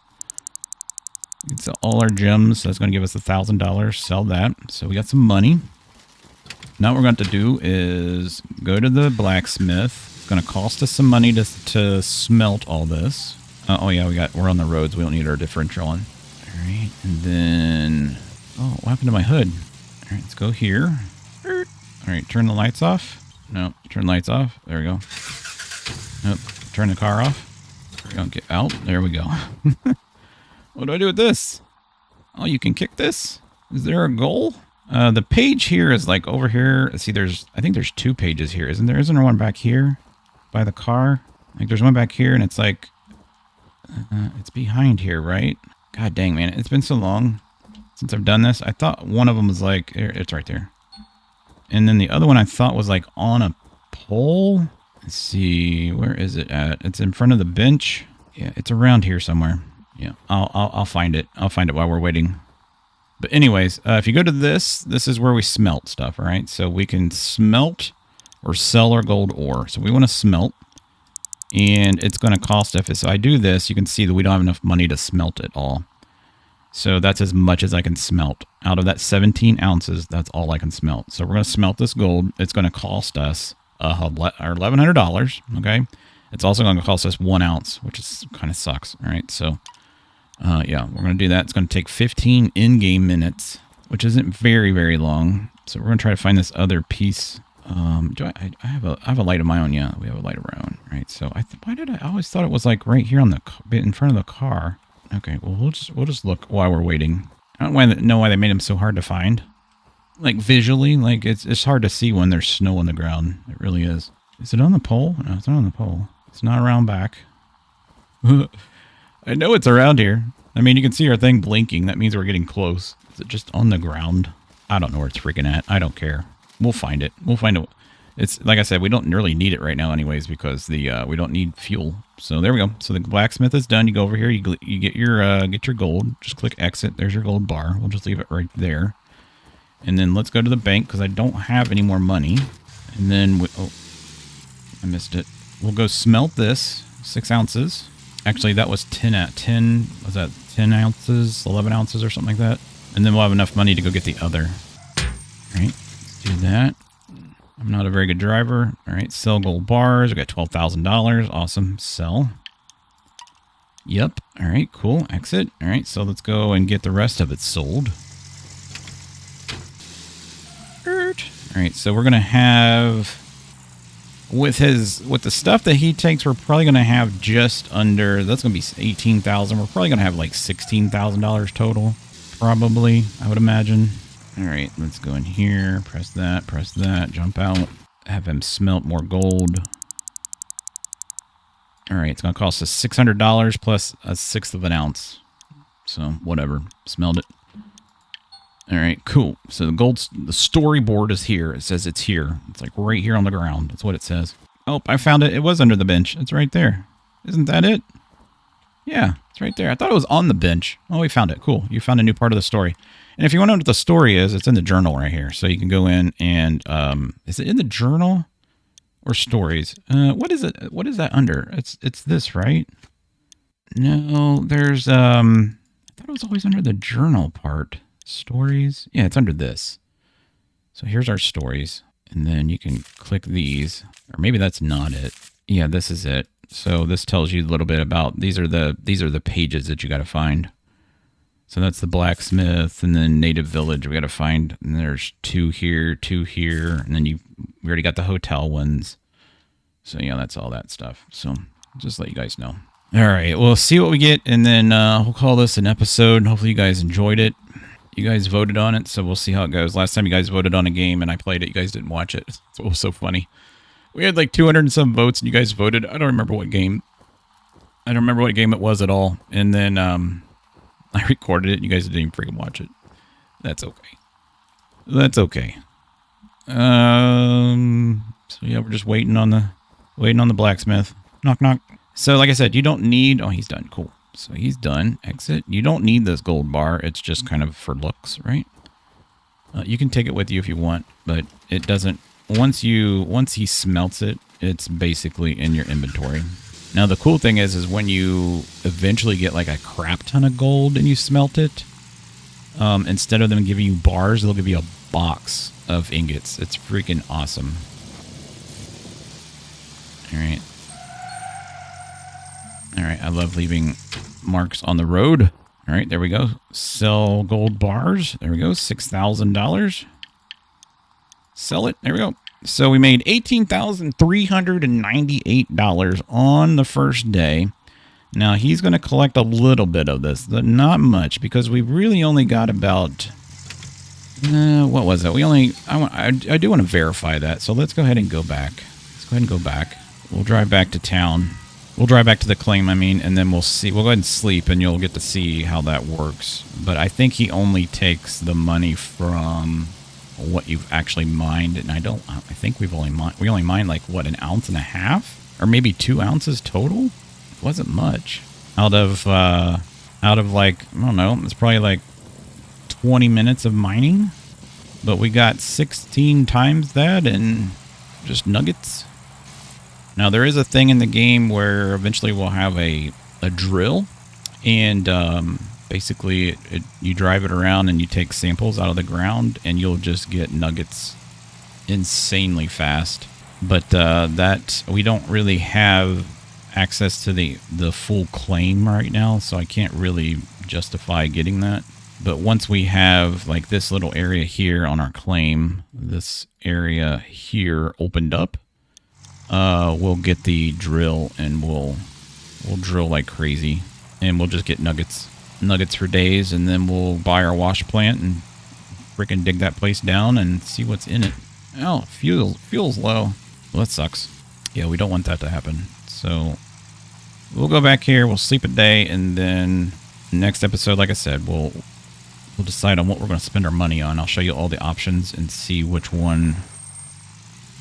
We can sell all our gems. That's going to give us $1,000. Sell that. So we got some money. Now what we're going to do is go to the blacksmith. It's going to cost us some money to smelt all this. Oh yeah, we're on the roads. We don't need our differential on. All right, and then oh, what happened to my hood? All right, let's go here. All right, turn the lights off. No, turn the lights off. There we go. Nope, turn the car off. There we go. Get out. There we go. What do I do with this? Oh, you can kick this? Is there a goal? The page here is like over here. See, I think there's 2 pages here. Isn't there one back here by the car? Like there's one back here and it's like, it's behind here, right? God dang, man. It's been so long since I've done this. I thought one of them was like, it's right there. And then the other one I thought was like on a pole. Let's see, where is it at? It's in front of the bench. Yeah, it's around here somewhere. Yeah, I'll find it. I'll find it while we're waiting. But anyways, if you go to this is where we smelt stuff, all right? So we can smelt or sell our gold ore. So we want to smelt, and it's going to cost us. If I do this, you can see that we don't have enough money to smelt it all. So that's as much as I can smelt. Out of that 17 ounces, that's all I can smelt. So we're going to smelt this gold. It's going to cost us our $1,100, okay? It's also going to cost us 1 ounce, which is kind of sucks, all right? So yeah, we're going to do that. It's going to take 15 in-game minutes, which isn't very, very long. So we're going to try to find this other piece. I have a light of my own? Yeah, we have a light of our own, right? So I always thought it was like right here on in front of the car. Okay, well we'll just look while we're waiting. I don't know why they made them so hard to find. Like visually, like it's hard to see when there's snow on the ground. It really is. Is it on the pole? No, it's not on the pole. It's not around back. I know it's around here. I mean, you can see our thing blinking. That means we're getting close. Is it just on the ground? I don't know where it's freaking at. I don't care. We'll find it. We'll find it. It's like I said, we don't really need it right now anyways because we don't need fuel. So there we go. So the blacksmith is done. You go over here. You get your gold. Just click exit. There's your gold bar. We'll just leave it right there. And then let's go to the bank because I don't have any more money. And then oh, I missed it. We'll go smelt this 6 ounces. Actually, that was 10 was that 10 ounces, 11 ounces or something like that? And then we'll have enough money to go get the other. All right, let's do that. I'm not a very good driver. All right, sell gold bars. We got $12,000. Awesome. Sell. Yep. All right, cool. Exit. All right, so let's go and get the rest of it sold. All right, so we're going to have... With the stuff that he takes, we're probably going to have just under, that's going to be 18,000. We're probably going to have like $16,000 total, probably, I would imagine. All right, let's go in here, press that, jump out, have him smelt more gold. All right, it's going to cost us $600 plus 1/6 of an ounce. So whatever, smelt it. All right, cool. So the storyboard is here. It says it's here. It's like right here on the ground. That's what it says. Oh, I found it. It was under the bench. It's right there. Isn't that it? Yeah, it's right there. I thought it was on the bench. Oh, we found it. Cool. You found a new part of the story. And if you want to know what the story is, it's in the journal right here. So you can go in and, is it in the journal or stories? What is it? What is that under? It's this, right? No, there's, I thought it was always under the journal part. Stories. Yeah, it's under this. So here's our stories. And then you can click these. Or maybe that's not it. Yeah, this is it. So this tells you a little bit about, these are the pages that you got to find. So that's the blacksmith and then native village we got to find. And there's 2 here, 2 here. And then we already got the hotel ones. So yeah, that's all that stuff. So just let you guys know. All right, we'll see what we get, and then we'll call this an episode. Hopefully you guys enjoyed it. You guys voted on it, so we'll see how it goes. Last time you guys voted on a game and I played it, you guys didn't watch it. It's what was so funny. We had like 200 and some votes, and you guys voted. I don't remember what game. I don't remember what game it was at all. And then I recorded it, and you guys didn't even freaking watch it. That's okay. That's okay. So yeah, we're just waiting on the blacksmith. Knock knock. So like I said, you don't need. Oh, he's done. Cool. So he's done. Exit. You don't need this gold bar. It's just kind of for looks, right? You can take it with you if you want, but it doesn't. Once he smelts it, it's basically in your inventory. Now the cool thing is when you eventually get like a crap ton of gold and you smelt it, instead of them giving you bars, they'll give you a box of ingots. It's freaking awesome. All right. All right, I love leaving marks on the road. All right, there we go. Sell gold bars. There we go, $6,000. Sell it. There we go. So we made $18,398 on the first day. Now he's going to collect a little bit of this, but not much, because we really only got about... what was it? I do want to verify that, so let's go ahead and go back. Let's go ahead and go back. We'll drive back to town. We'll drive back to the claim, and then we'll see. We'll go ahead and sleep, and you'll get to see how that works. But I think he only takes the money from what you've actually mined, and I think we only mined like, what, 1.5 ounces? Or maybe 2 ounces total? It wasn't much. Out of like, I don't know, it's probably like 20 minutes of mining. But we got 16 times that in just nuggets. Now, there is a thing in the game where eventually we'll have a drill, and basically you drive it around and you take samples out of the ground, and you'll just get nuggets insanely fast. But that we don't really have access to the full claim right now, so I can't really justify getting that. But once we have like this little area here on our claim, this area here opened up, we'll get the drill, and we'll drill like crazy, and we'll just get nuggets for days, and then we'll buy our wash plant and freaking dig that place down and see what's in it. Oh, fuel's low. Well, that sucks. Yeah, we don't want that to happen. So we'll go back here, we'll sleep a day, and then next episode, like I said, we'll decide on what we're going to spend our money on. I'll show you all the options and see which one.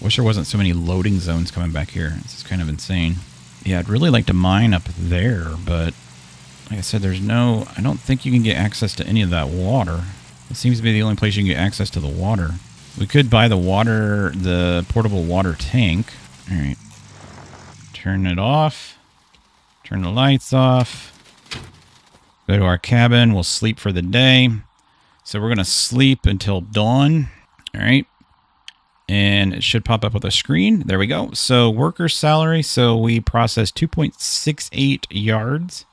Wish there wasn't so many loading zones coming back here. This is kind of insane. Yeah, I'd really like to mine up there, but like I said, I don't think you can get access to any of that water. It seems to be the only place you can get access to the water. We could buy the portable water tank. All right. Turn it off. Turn the lights off. Go to our cabin. We'll sleep for the day. So we're going to sleep until dawn. All right. And it should pop up with a screen. There we go. So worker salary. So we processed 2.68 yards.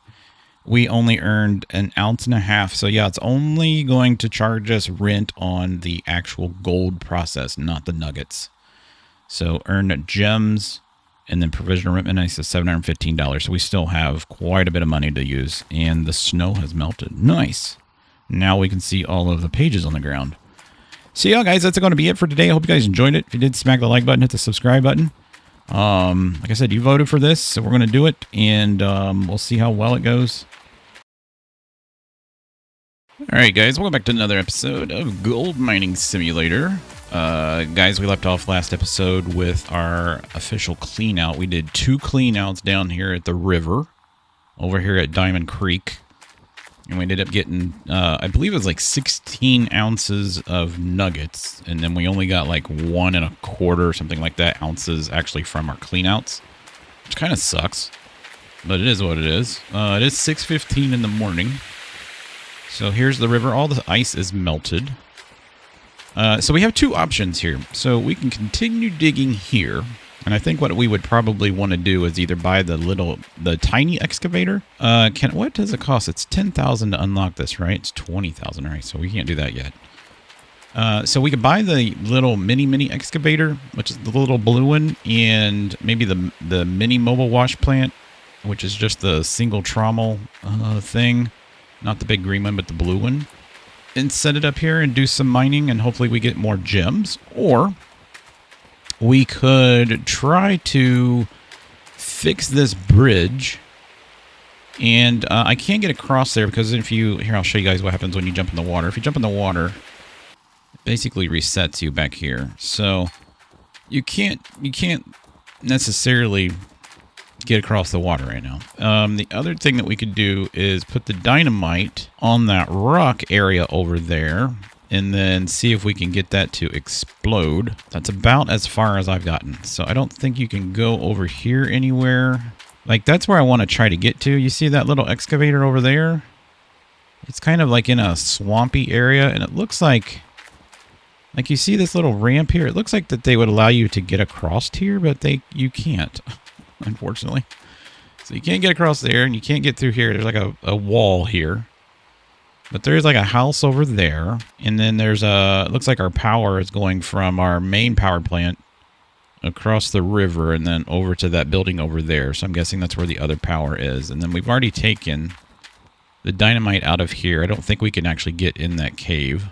We only earned 1.5 ounces. So yeah, it's only going to charge us rent on the actual gold process, not the nuggets. So earned gems and then provisional rent is $715. So we still have quite a bit of money to use. And the snow has melted. Nice. Now we can see all of the pages on the ground. So yeah, guys, that's going to be it for today. I hope you guys enjoyed it. If you did, smack the like button, hit the subscribe button. Like I said, you voted for this, so we're going to do it, and we'll see how well it goes. All right, guys, welcome back to another episode of Gold Mining Simulator. Guys, we left off last episode with our official clean out. We did 2 clean outs down here at the river, over here at Diamond Creek. And we ended up getting, I believe it was like 16 ounces of nuggets. And then we only got like 1.25 or something like that ounces actually from our clean outs. Which kind of sucks. But it is what it is. It is 6:15 in the morning. So here's the river. All the ice is melted. So we have 2 options here. So we can continue digging here. And I think what we would probably want to do is either buy the tiny excavator. What does it cost? It's 10,000 to unlock this, right? It's 20,000, right? So we can't do that yet. So we could buy the little mini excavator, which is the little blue one, and maybe the mini mobile wash plant, which is just the single trommel thing. Not the big green one, but the blue one. And set it up here and do some mining, and hopefully we get more gems. Or we could try to fix this bridge. And I can't get across there because if you... Here, I'll show you guys what happens when you jump in the water. If you jump in the water, it basically resets you back here. So you can't necessarily get across the water right now. The other thing that we could do is put the dynamite on that rock area over there and then see if we can get that to explode. That's about as far as I've gotten. So I don't think you can go over here anywhere. Like, that's where I want to try to get to. You see that little excavator over there? It's kind of like in a swampy area, and it looks like you see this little ramp here. It looks like that they would allow you to get across here, but you can't, unfortunately. So you can't get across there, and you can't get through here. There's like a wall here. But there's like a house over there, and then there's it looks like our power is going from our main power plant across the river and then over to that building over there. So I'm guessing that's where the other power is. And then we've already taken the dynamite out of here. I don't think we can actually get in that cave.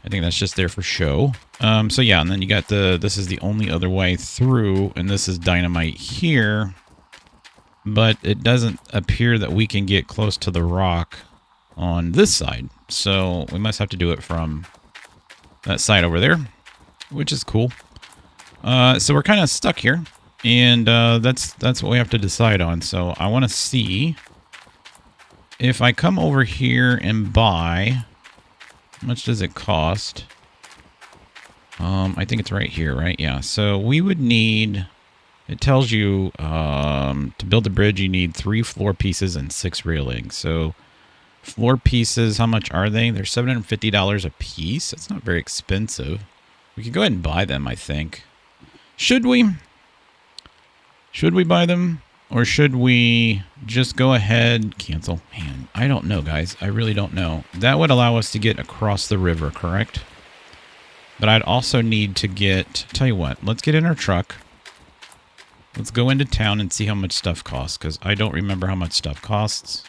I think that's just there for show. So yeah, and then you got this is the only other way through, and this is dynamite here. But it doesn't appear that we can get close to the rock on this side. So we must have to do it from that side over there, which is cool. So we're kind of stuck here, and that's what we have to decide on. So I want to see if I come over here and buy. How much does it cost? I think it's right here, right? Yeah. So we would need. It tells you to build the bridge, you need 3 floor pieces and 6 railings. So floor pieces, how much are they? They're $750 a piece. That's not very expensive. We could go ahead and buy them, I think. Should we? Should we buy them? Or should we just go ahead, cancel? Man, I don't know, guys. I really don't know. That would allow us to get across the river, correct? But I'd also need to get... Tell you what, let's get in our truck. Let's go into town and see how much stuff costs, because I don't remember how much stuff costs.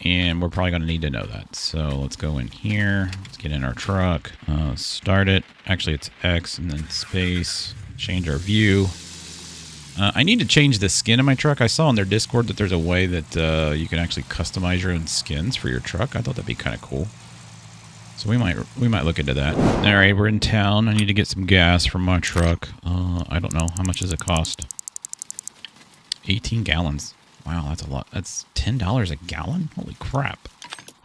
And we're probably going to need to know that. So let's go in here. Let's get in our truck. Start it. Actually, it's X and then space. Change our view. I need to change the skin of my truck. I saw on their Discord that there's a way that you can actually customize your own skins for your truck. I thought that'd be kind of cool. So we might look into that. All right, we're in town. I need to get some gas from my truck. I don't know. How much does it cost? 18 gallons. Wow, that's a lot. That's $10 a gallon? Holy crap.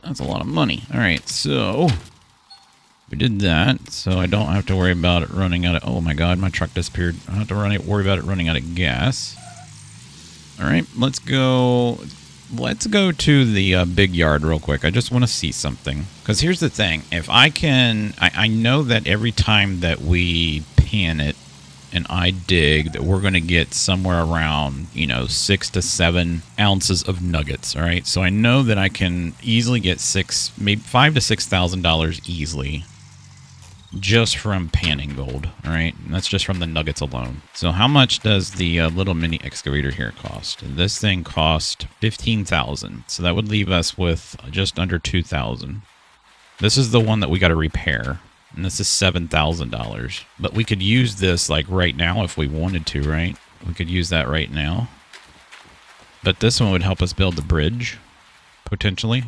That's a lot of money. All right, so we did that. So I don't have to worry about it running out of... Oh my god, my truck disappeared. I don't have to worry about it running out of gas. All right, let's go to the big yard real quick. I just want to see something. Because here's the thing. If I can... I know that every time that we pan it, and I dig that we're going to get somewhere around, 6 to 7 ounces of nuggets. All right. So I know that I can easily get maybe $5,000 to $6,000 easily just from panning gold. All right. And that's just from the nuggets alone. So how much does the little mini excavator here cost? This thing cost $15,000. So that would leave us with just under $2,000. This is the one that we got to repair. And this is $7,000. But we could use this like right now if we wanted to, right? We could use that right now. But this one would help us build the bridge, potentially.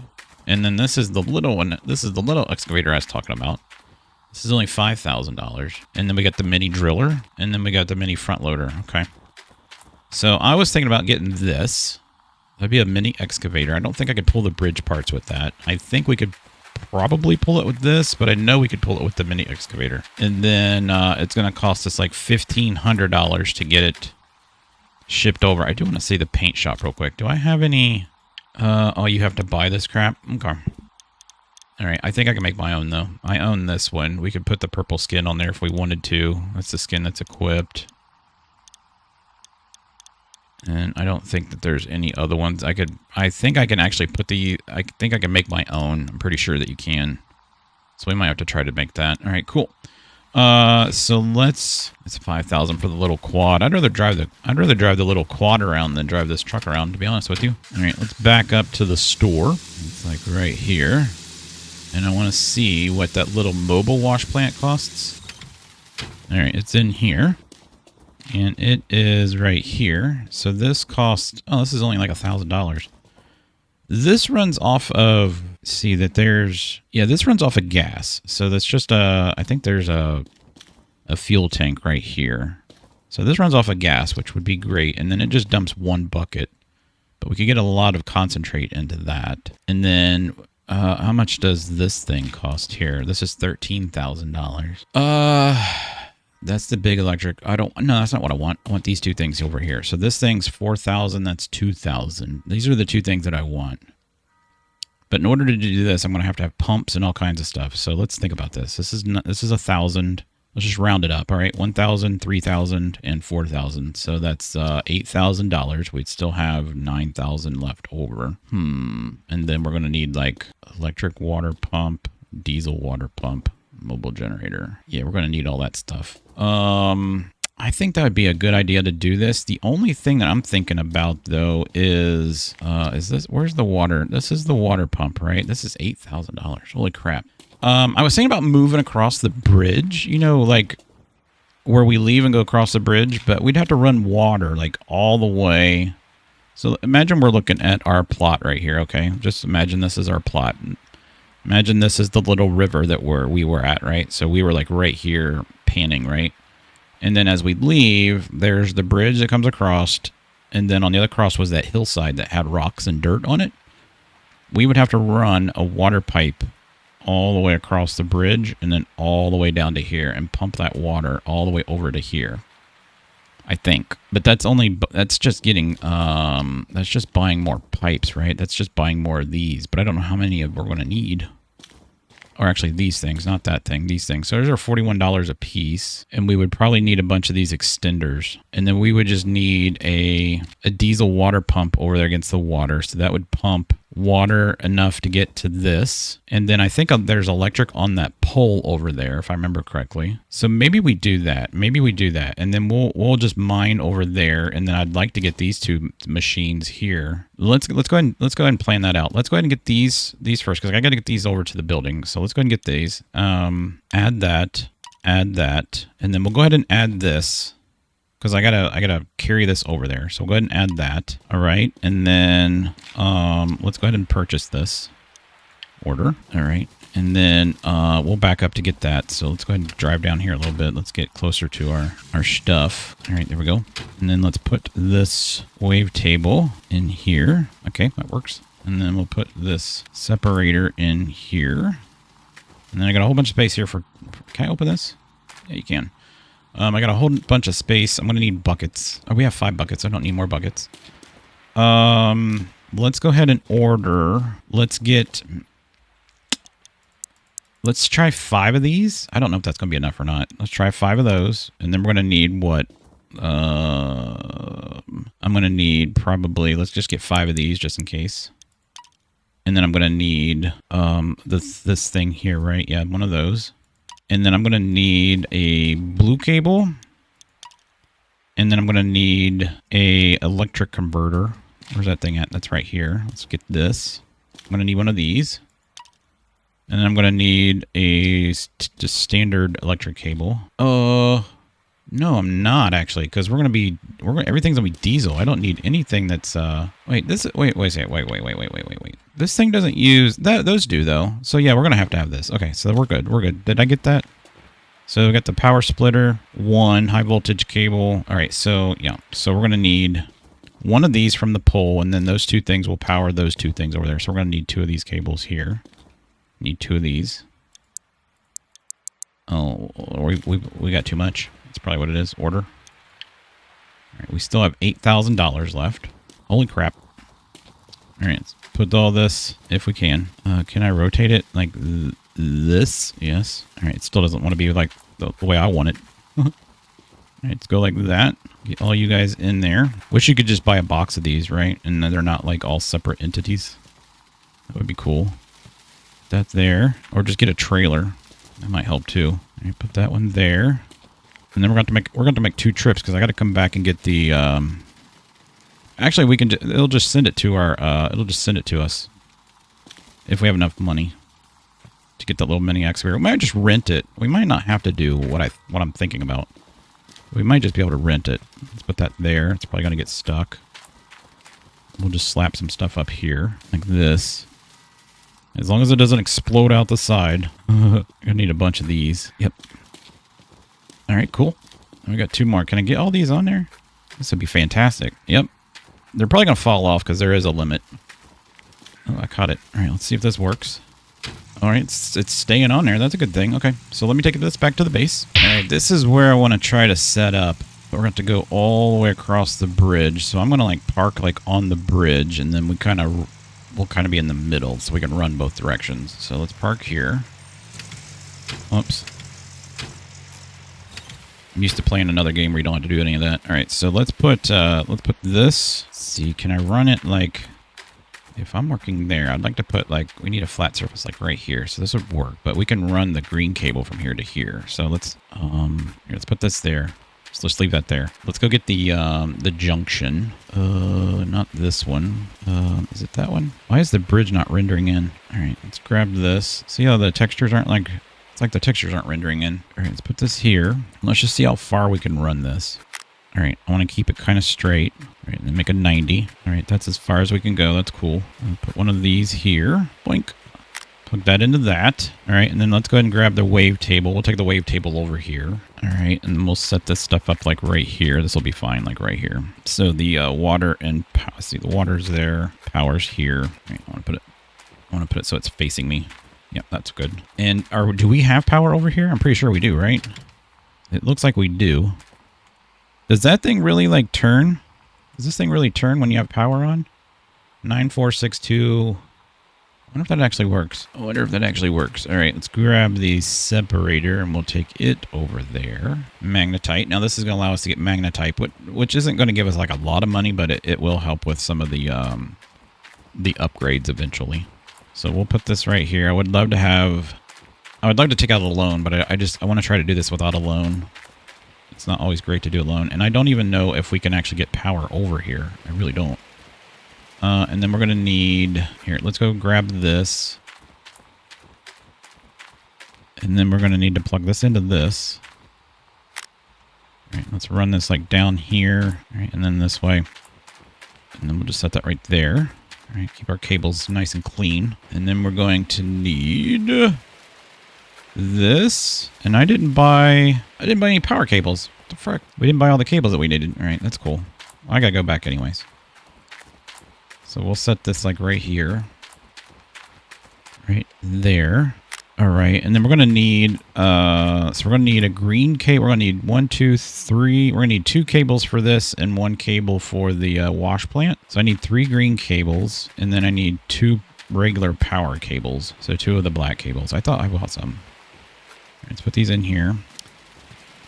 And then this is the little one. This is the little excavator I was talking about. This is only $5,000. And then we got the mini driller. And then we got the mini front loader. Okay. So I was thinking about getting this. That'd be a mini excavator. I don't think I could pull the bridge parts with that. I think we could probably pull it with this, but I know we could pull it with the mini excavator. And then it's going to cost us like $1,500 to get it shipped over. I do want to see the paint shop real quick. Do I have any... oh, you have to buy this crap? Okay. All right, I think I can make my own, though. I own this one. We could put the purple skin on there if we wanted to. That's the skin that's equipped. And I don't think that there's any other ones. I think I can actually put I think I can make my own. I'm pretty sure that you can. So we might have to try to make that. All right, cool. So it's 5,000 for the little quad. I'd rather drive the little quad around than drive this truck around, to be honest with you. All right, let's back up to the store. It's like right here. And I want to see what that little mobile wash plant costs. All right, it's in here. And it is right here. So this costs, oh, this is only like $1,000. This runs off of, see that there's, yeah, this runs off of gas. So that's just I think there's a fuel tank right here. So this runs off of gas, which would be great. And then it just dumps one bucket. But we could get a lot of concentrate into that. And then how much does this thing cost here? This is $13,000. That's the big electric. No, that's not what I want. I want these two things over here. So this thing's 4,000. That's 2,000. These are the two things that I want. But in order to do this, I'm going to have pumps and all kinds of stuff. So let's think about this. This is 1,000. Let's just round it up. All right, 1,000, 3,000, and 4,000. So that's $8,000. We'd still have 9,000 left over. And then we're going to need like electric water pump, diesel water pump, mobile generator. Yeah, we're going to need all that stuff. I think that would be a good idea to do this. The only thing that I'm thinking about though is this, where's the water? This is the water pump, right? This is $8,000. Holy crap. I was thinking about moving across the bridge, you know, like where we leave and go across the bridge, but we'd have to run water like all the way. So imagine we're looking at our plot right here. Okay. Just imagine this is our plot. Imagine this is the little river that we were at, right? So we were like right here panning, right? And then as we leave, there's the bridge that comes across. And then on the other cross was that hillside that had rocks and dirt on it. We would have to run a water pipe all the way across the bridge and then all the way down to here and pump that water all the way over to here. I think. But that's just getting, that's just buying more pipes, right? That's just buying more of these. But I don't know how many we're going to need. Or actually these things, not that thing, these things. So those are $41 a piece. And we would probably need a bunch of these extenders. And then we would just need a diesel water pump over there against the water. So that would pump water enough to get to this. And then I think there's electric on that pole over there, if I remember correctly. So maybe we do that. Maybe we do that. And then we'll just mine over there. And then I'd like to get these two machines here. Let's go ahead and plan that out. Let's go ahead and get these first, because I got to get these over to the building. So let's go ahead and get these. Add that, and then we'll go ahead and add this. Because I gotta carry this over there. So we'll go ahead and add that. All right. And then let's go ahead and purchase this. Order. All right. And then we'll back up to get that. So let's go ahead and drive down here a little bit. Let's get closer to our stuff. All right, there we go. And then let's put this wavetable in here. Okay, that works. And then we'll put this separator in here. And then I got a whole bunch of space here for can I open this? Yeah, you can. I got a whole bunch of space. I'm going to need buckets. Oh, we have 5 buckets. I don't need more buckets. Let's go ahead and order. Let's try 5 of these. I don't know if that's going to be enough or not. Let's try 5 of those. And then we're going to need what? I'm going to need probably, let's just get 5 of these just in case. And then I'm going to need this thing here, right? Yeah, one of those. And then I'm going to need a blue cable. And then I'm going to need a electric converter. Where's that thing at? That's right here. Let's get this. I'm going to need one of these. And then I'm going to need a just standard electric cable. No, I'm not actually, because everything's going to be diesel. I don't need anything that's, wait. This thing doesn't use, those do though. So yeah, we're going to have this. Okay, so we're good. Did I get that? So we got the power splitter, 1 high voltage cable. All right, so yeah, so we're going to need one of these from the pole, and then those 2 things will power those 2 things over there. So we're going to need 2 of these cables here. Need 2 of these. Oh, we got too much. That's probably what it is. Order. All right, we still have $8,000 left. Holy crap. All right, let's put all this if we can. Can I rotate it like this? Yes. All right, it still doesn't want to be like the way I want it. All right, let's go like that. Get all you guys in there. Wish you could just buy a box of these, right? And then they're not like all separate entities. That would be cool. That there. Or just get a trailer. That might help too. All All right, put that one there. And then we're going to make 2 trips because I got to come back and get the actually we can it'll just send it to our it'll just send it to us if we have enough money to get that little mini excavator. We might just rent it. We might not have to do what I'm thinking about. We might just be able to rent it. Let's put that there. It's probably going to get stuck. We'll just slap some stuff up here like this. As long as it doesn't explode out the side. You're gonna need a bunch of these. Yep. All right, cool. We got 2 more. Can I get all these on there? This would be fantastic. Yep. They're probably going to fall off because there is a limit. Oh, I caught it. All right, let's see if this works. All right, it's staying on there. That's a good thing. Okay, so let me take this back to the base. All right, this is where I want to try to set up. But we're going to have to go all the way across the bridge. So I'm going to like park like on the bridge, and then we'll kind of be in the middle so we can run both directions. So let's park here. Oops. I'm used to playing another game where you don't have to do any of that. All right, so let's put this. Let's see, can I run it like if I'm working there? I'd like to put like we need a flat surface like right here, so this would work. But we can run the green cable from here to here. So let's let's put this there. So let's leave that there. Let's go get the junction. Not this one. Is it that one? Why is the bridge not rendering in? All right, let's grab this. See how the textures aren't like. It's like the textures aren't rendering in. All right, let's put this here. Let's just see how far we can run this. All right, I want to keep it kind of straight. All right, and then make a 90. All right, that's as far as we can go. That's cool. I'll put one of these here. Boink. Plug that into that. All right, and then let's go ahead and grab the wave table. We'll take the wave table over here. All right, and then we'll set this stuff up like right here. This will be fine, like right here. So the water and power. See, the water's there. Power's here. All right, I want to put it so it's facing me. Yep, that's good. And do we have power over here? I'm pretty sure we do, right? It looks like we do. Does that thing really like turn? Does this thing really turn when you have power on? 9462. I wonder if that actually works. I wonder if that actually works. All right, let's grab the separator and we'll take it over there. Magnetite. Now this is going to allow us to get magnetite, which isn't going to give us like a lot of money, but it will help with some of the upgrades eventually. So we'll put this right here. I would love to take out a loan, but I want to try to do this without a loan. It's not always great to do a loan. And I don't even know if we can actually get power over here. I really don't. And then we're going to need... Here, let's go grab this. And then we're going to need to plug this into this. All right, let's run this like down here. All right, and then this way. And then we'll just set that right there. All right, keep our cables nice and clean. And then we're going to need this. And I didn't buy any power cables. What the frick? We didn't buy all the cables that we needed. All right, that's cool. I gotta go back anyways. So we'll set this like right here. Right there. All right, and then we're gonna need a green cable. We're gonna need 1, 2, 3. We're gonna need 2 cables for this and 1 cable for the wash plant. So I need 3 green cables, and then I need 2 regular power cables. So 2 of the black cables. I thought I bought some. All right, let's put these in here.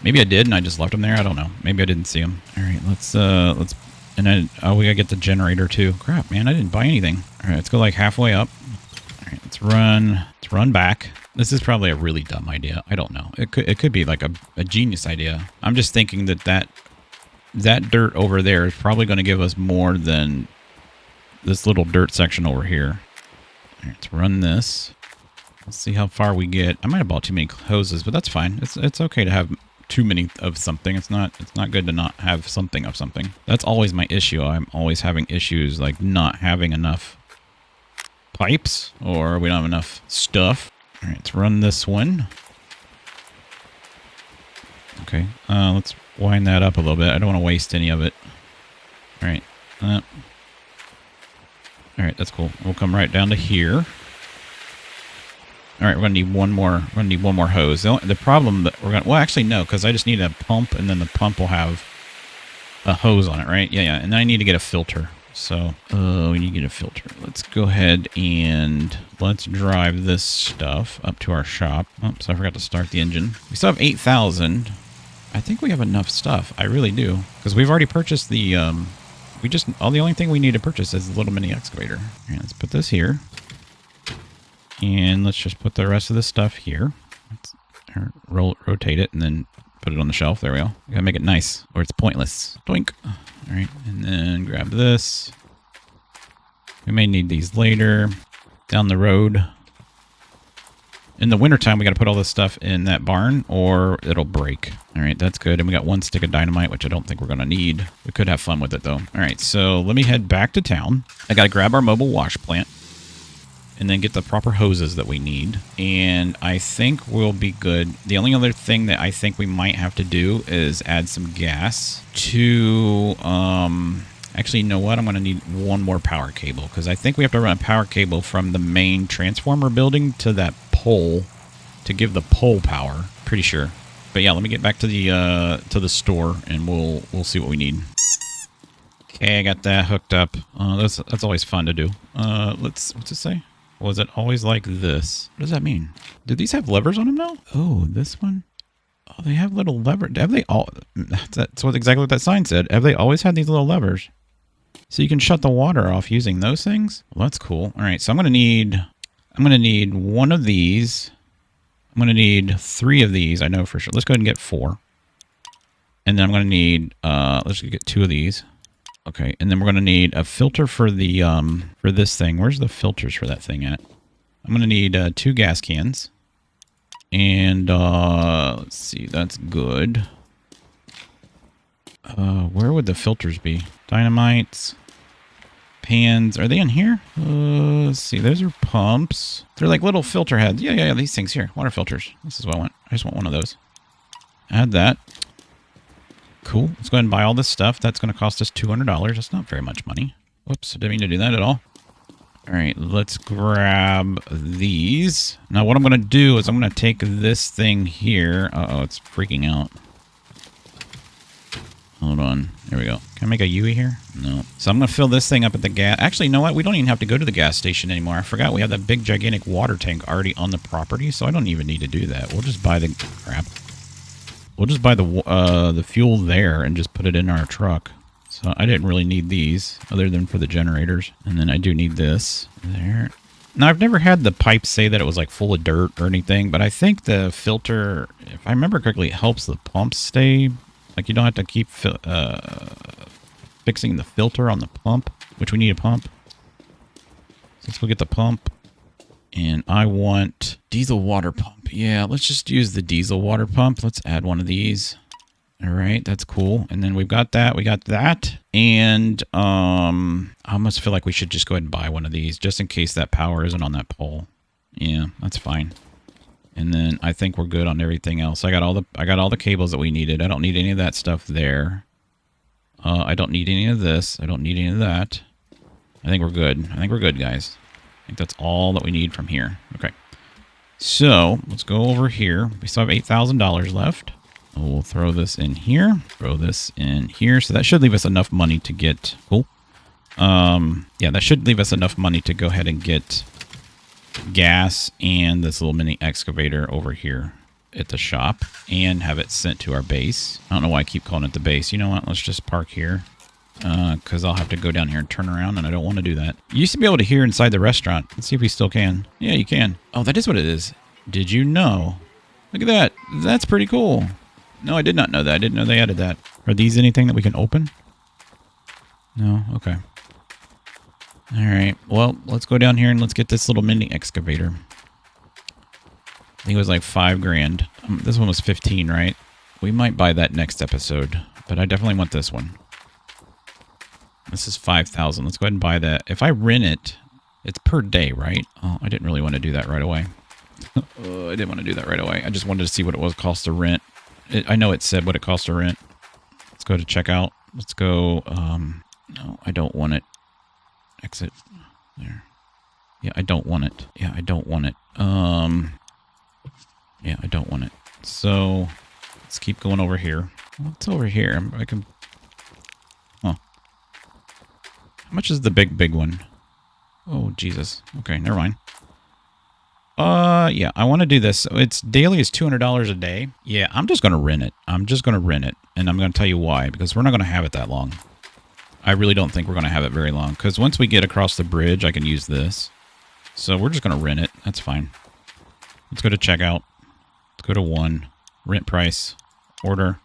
Maybe I did, and I just left them there. I don't know. Maybe I didn't see them. All right, let's. And then we gotta get the generator too. Crap, man, I didn't buy anything. All right, let's go like halfway up. All right, let's run back. This is probably a really dumb idea. I don't know. It could be like a genius idea. I'm just thinking that dirt over there is probably going to give us more than this little dirt section over here. All right, let's run this. Let's see how far we get. I might have bought too many hoses, but that's fine. It's okay to have too many of something. It's not good to not have something of something. That's always my issue. I'm always having issues like not having enough pipes, or we don't have enough stuff. All right, let's run this one. Okay, let's wind that up a little bit. I don't want to waste any of it. All right. All right, that's cool. We'll come right down to here. All right, we're gonna need one more. We're gonna need one more hose. The problem that we're gonna, well, actually no, because I just need a pump, and then the pump will have a hose on it, right? Yeah. And then I need to get a filter. So, we need to get a filter. Let's go ahead and let's drive this stuff up to our shop. Oops, I forgot to start the engine. We still have 8,000. I think we have enough stuff. I really do, because we've already purchased the. The only thing we need to purchase is the little mini excavator. All right, let's put this here. And let's just put the rest of this stuff here. All rotate it and then put it on the shelf. There we go. We gotta make it nice or it's pointless. Doink. All right, and then grab this. We may need these later down the road. In the wintertime, we got to put all this stuff in that barn or it'll break. All right, that's good. And we got 1 stick of dynamite, which I don't think we're going to need. We could have fun with it, though. All right, so let me head back to town. I got to grab our mobile wash plant and then get the proper hoses that we need. And I think we'll be good. The only other thing that I think we might have to do is add some gas to... Actually, you know what? I'm going to need one more power cable because I think we have to run a power cable from the main transformer building to that pole to give the pole power. Pretty sure. But yeah, let me get back to the store and we'll see what we need. Okay, I got that hooked up. That's always fun to do. What's it say? Was it always like this? What does that mean? Do these have levers on them now? Oh, this one. Oh, they have little levers. Have they all? That's exactly what that sign said. Have they always had these little levers? So you can shut the water off using those things? Well, that's cool. All right, so I'm going to need one of these. I'm going to need 3 of these, I know for sure. Let's go ahead and get 4. And then I'm going to need, let's get 2 of these. Okay, and then we're going to need a filter for the, for this thing. Where's the filters for that thing at? I'm going to need 2 gas cans. And, let's see, that's good. Where would the filters be? Dynamites, pans. Are they in here? Let's see. Those are pumps. They're like little filter heads. Yeah. These things here. Water filters. This is what I want. I just want one of those. Add that. Cool. Let's go ahead and buy all this stuff. That's going to cost us $200. That's not very much money. Whoops. Didn't mean to do that at all. All right. Let's grab these. Now what I'm going to do is I'm going to take this thing here. Uh-oh. It's freaking out. Hold on. There we go. Can I make a Yui here? No. So I'm going to fill this thing up at the gas. Actually, you know what? We don't even have to go to the gas station anymore. I forgot we have that big, gigantic water tank already on the property, so I don't even need to do that. We'll just buy the... Crap. We'll just buy the fuel there and just put it in our truck. So I didn't really need these other than for the generators. And then I do need this there. Now, I've never had the pipe say that it was like full of dirt or anything, but I think the filter, if I remember correctly, it helps the pumps stay... Like, you don't have to keep fixing the filter on the pump, which we need a pump. So let's go get the pump. And I want diesel water pump. Yeah, let's just use the diesel water pump. Let's add one of these. All right, that's cool. And then we've got that. We got that. And I almost feel like we should just go ahead and buy one of these just in case that power isn't on that pole. Yeah, that's fine. And then I think we're good on everything else. I got all the cables that we needed. I don't need any of that stuff there. I don't need any of this. I don't need any of that. I think we're good. I think we're good, guys. I think that's all that we need from here. Okay. So let's go over here. We still have $8,000 left. We'll throw this in here. Throw this in here. So that should leave us enough money to get... Cool. Yeah, that should leave us enough money to go ahead and get... gas and this little mini excavator over here at the shop and have it sent to our base. I don't know why I keep calling it the base. You know what? Let's just park here because I'll have to go down here and turn around and I don't want to do that. You used to be able to hear inside the restaurant. Let's see if we still can. Yeah, you can. Oh, that is what it is. Did you know? Look at that. That's pretty cool. No, I did not know that. I didn't know they added that. Are these anything that we can open? No? Okay. All right, well, let's go down here and let's get this little mini excavator. I think it was like $5,000. This one was 15, right? We might buy that next episode, but I definitely want this one. This is 5,000. Let's go ahead and buy that. If I rent it, it's per day, right? Oh, I didn't really want to do that right away. I didn't want to do that right away. I just wanted to see what it was cost to rent. I know it said what it cost to rent. Let's go to checkout. Let's go. No, I don't want it. Exit there. Yeah, I don't want it. Yeah, I don't want it. Yeah, I don't want it. So let's keep going over here. What's over here? I can. Oh, how much is the big one? Oh Jesus. Okay, never mind. Yeah, I want to do this. So it's daily is $200 a day. Yeah, I'm just gonna rent it. I'm just gonna rent it, and I'm gonna tell you why. Because we're not gonna have it that long. I really don't think we're going to have it very long. Because once we get across the bridge, I can use this. So we're just going to rent it. That's fine. Let's go to checkout. Let's Go to 1. Rent price. Order.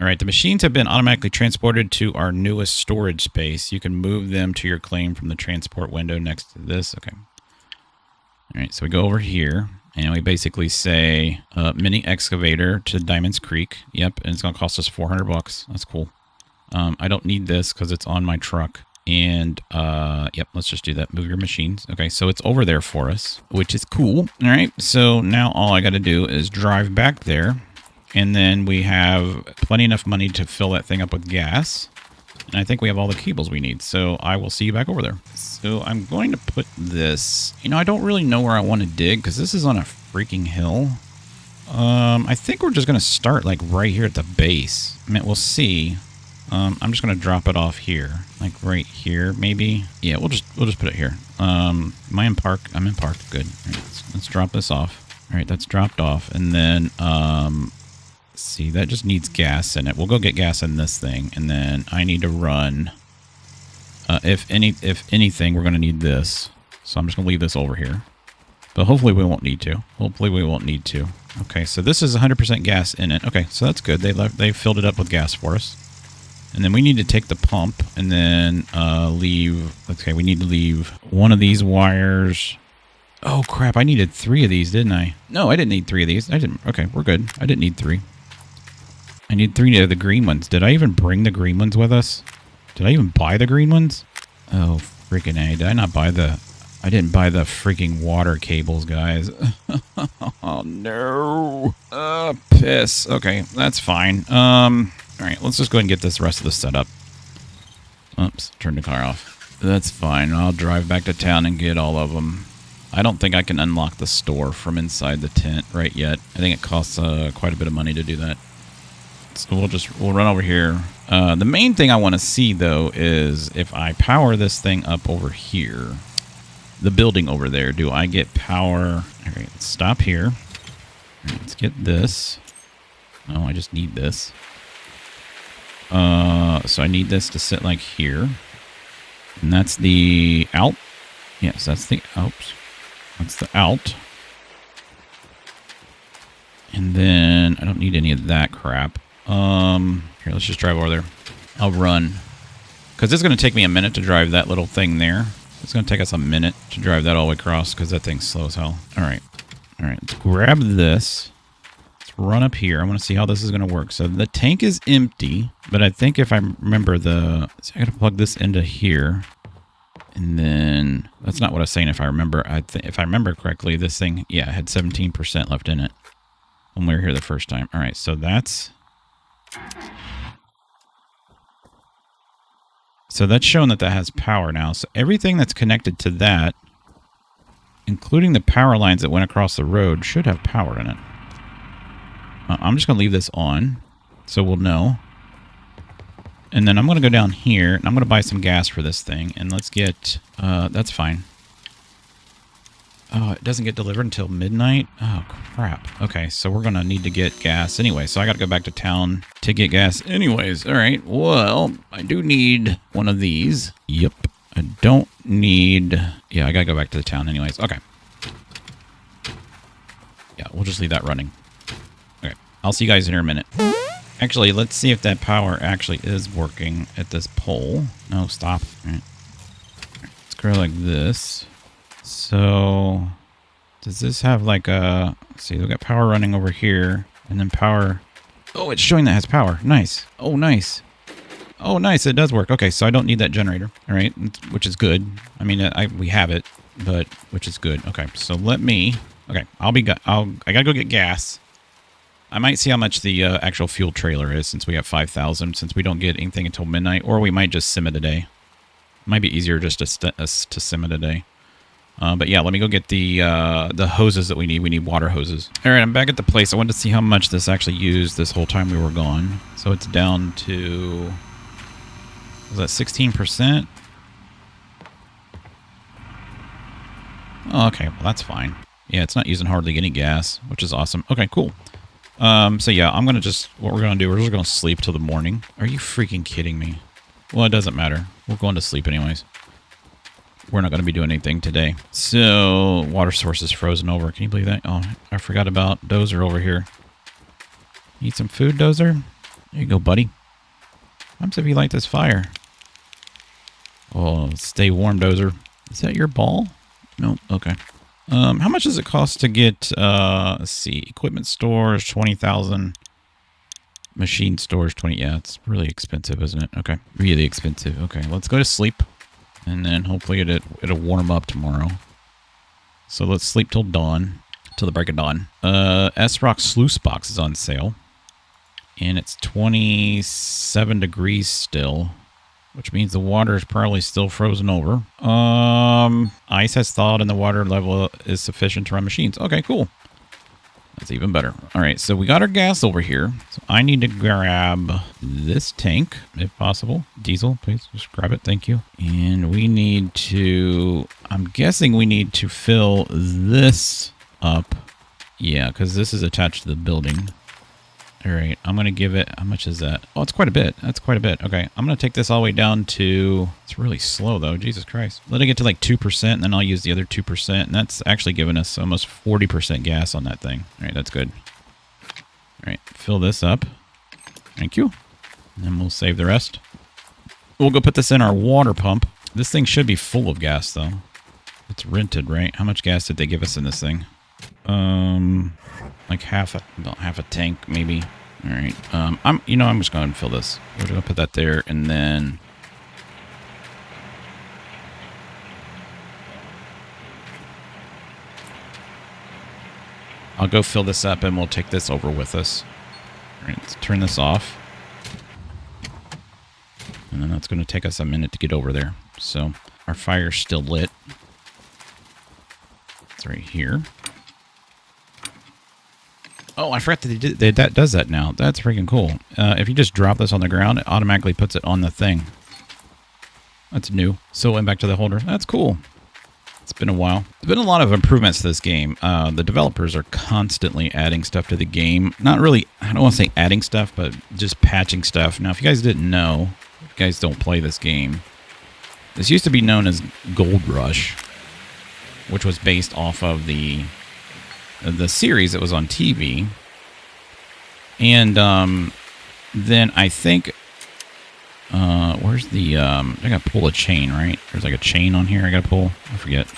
All right, the machines have been automatically transported to our newest storage space. You can move them to your claim from the transport window next to this. Okay. All right, so we go over here, and we basically say mini excavator to Diamonds Creek. Yep, and it's going to cost us 400 bucks. That's cool. I don't need this because it's on my truck. And, yep, let's just do that. Move your machines. Okay, so it's over there for us, which is cool. All right, so now all I got to do is drive back there. And then we have plenty enough money to fill that thing up with gas. And I think we have all the cables we need. So I will see you back over there. So I'm going to put this... You know, I don't really know where I want to dig because this is on a freaking hill. I think we're just going to start like right here at the base. I mean, we'll see. I'm just going to drop it off here. Like right here, maybe. Yeah, we'll just put it here. Am I in park? I'm in park. Good. All right, let's drop this off. All right, that's dropped off. And then... see, that just needs gas in it. We'll go get gas in this thing, and then I need to run. If anything, we're going to need this. So I'm just going to leave this over here. But hopefully we won't need to. Hopefully we won't need to. Okay, so this is 100% gas in it. Okay, so that's good. They filled it up with gas for us. And then we need to take the pump and then leave. Okay, we need to leave one of these wires. Oh, crap. I needed 3 of these, didn't I? No, I didn't need 3 of these. I didn't. Okay, we're good. I didn't need 3. I need 3 of the green ones. Did I even bring the green ones with us? Did I even buy the green ones? Oh, freaking A. Did I not buy the... I didn't buy the freaking water cables, guys. Oh, no. Piss. Okay, that's fine. All right, let's just go ahead and get this rest of the setup. Oops, turn the car off. That's fine. I'll drive back to town and get all of them. I don't think I can unlock the store from inside the tent right yet. I think it costs quite a bit of money to do that. So we'll run over here. The main thing I want to see, though, is if I power this thing up over here, the building over there, do I get power? All right, let's stop here. All right, let's get this. Oh, I just need this. So I need this to sit like here. And that's the out. Yes, that's the out. That's the out. And then I don't need any of that crap. Here, let's just drive over there. I'll run. Because it's going to take me a minute to drive that little thing there. It's going to take us a minute to drive that all the way across because that thing's slow as hell. All right. All right, let's grab this. Let's run up here. I want to see how this is going to work. So the tank is empty, but I think if I remember so I got to plug this into here. And then, that's not what I was saying if I remember. If I remember correctly, this thing, yeah, had 17% left in it when we were here the first time. All right, so that's... So that's showing that has power now. So everything that's connected to that, including the power lines that went across the road, should have power in it. I'm just going to leave this on so we'll know. And then I'm going to go down here, and I'm going to buy some gas for this thing. And let's get... that's fine. Oh, it doesn't get delivered until midnight? Oh, crap. Okay, so we're going to need to get gas anyway. So I got to go back to town to get gas anyways. All right, well, I do need one of these. Yep. I don't need... Yeah, I got to go back to the town anyways. Okay. Yeah, we'll just leave that running. Okay, I'll see you guys in a minute. Actually, let's see if that power actually is working at this pole. No, stop. All right. Let's go like this. So, does this have like a... Let's see, we've got power running over here. And then power... Oh, it's showing that has power. Nice. Oh, nice. Oh, nice. It does work. Okay, so I don't need that generator. All right, which is good. I mean, we have it, but which is good. Okay, so let me... Okay, I gotta go get gas. I might see how much the actual fuel trailer is since we have 5,000, since we don't get anything until midnight, or we might just sim it a day. It might be easier just to sim it a day. But yeah, let me go get the hoses that we need. We need water hoses. All right, I'm back at the place. I wanted to see how much this actually used this whole time we were gone. So it's down to... Was that 16%? Oh, okay, well that's fine. Yeah, it's not using hardly any gas, which is awesome. Okay, cool. So yeah, I'm gonna what we're gonna do, we're just gonna sleep till the morning. Are you freaking kidding me? Well, it doesn't matter. We're going to sleep anyways. we're not going to be doing anything today. So, water source is frozen over. Can you believe that? Oh, I forgot about Dozer over here. Eat some food, Dozer? There you go, buddy. What if you light this fire? Oh, stay warm, Dozer. Is that your ball? Nope. Okay. How much does it cost to get, let's see, equipment stores, 20,000. Machine stores, 20. Yeah, it's really expensive, isn't it? Okay. Really expensive. Okay, let's go to sleep. And then hopefully it'll warm up tomorrow. So let's sleep till dawn. Till the break of dawn. S-Rock Sluice Box is on sale. And it's 27 degrees still. Which means the water is probably still frozen over. Ice has thawed and the water level is sufficient to run machines. Okay, cool. That's even better. All right, so we got our gas over here. So I need to grab this tank, if possible. Diesel, please, just grab it. Thank you. And we need to, I'm guessing we need to fill this up. Yeah, because this is attached to the building. All right, I'm going to give it, how much is that? Oh, it's quite a bit. That's quite a bit. Okay, I'm going to take this all the way down to, it's really slow though, Jesus Christ. Let it get to like 2%, and then I'll use the other 2%, and that's actually giving us almost 40% gas on that thing. All right, that's good. All right, fill this up. Thank you. And then we'll save the rest. We'll go put this in our water pump. This thing should be full of gas though. It's rented, right? How much gas did they give us in this thing? Like about half a tank, maybe. All right. I'm just going to fill this. We're going to put that there, and then I'll go fill this up, and we'll take this over with us. All right, let's turn this off, and then that's going to take us a minute to get over there. So our fire's still lit. It's right here. Oh, I forgot that that does that now. That's freaking cool. If you just drop this on the ground, it automatically puts it on the thing. That's new. So went back to the holder. That's cool. It's been a while. There's been a lot of improvements to this game. The developers are constantly adding stuff to the game. Not really, I don't want to say adding stuff, but just patching stuff. Now, if you guys didn't know, if you guys don't play this game, this used to be known as Gold Rush, which was based off of the series that was on TV. And then I think where's the I gotta pull a chain, right? There's like a chain on here I gotta pull. I forget.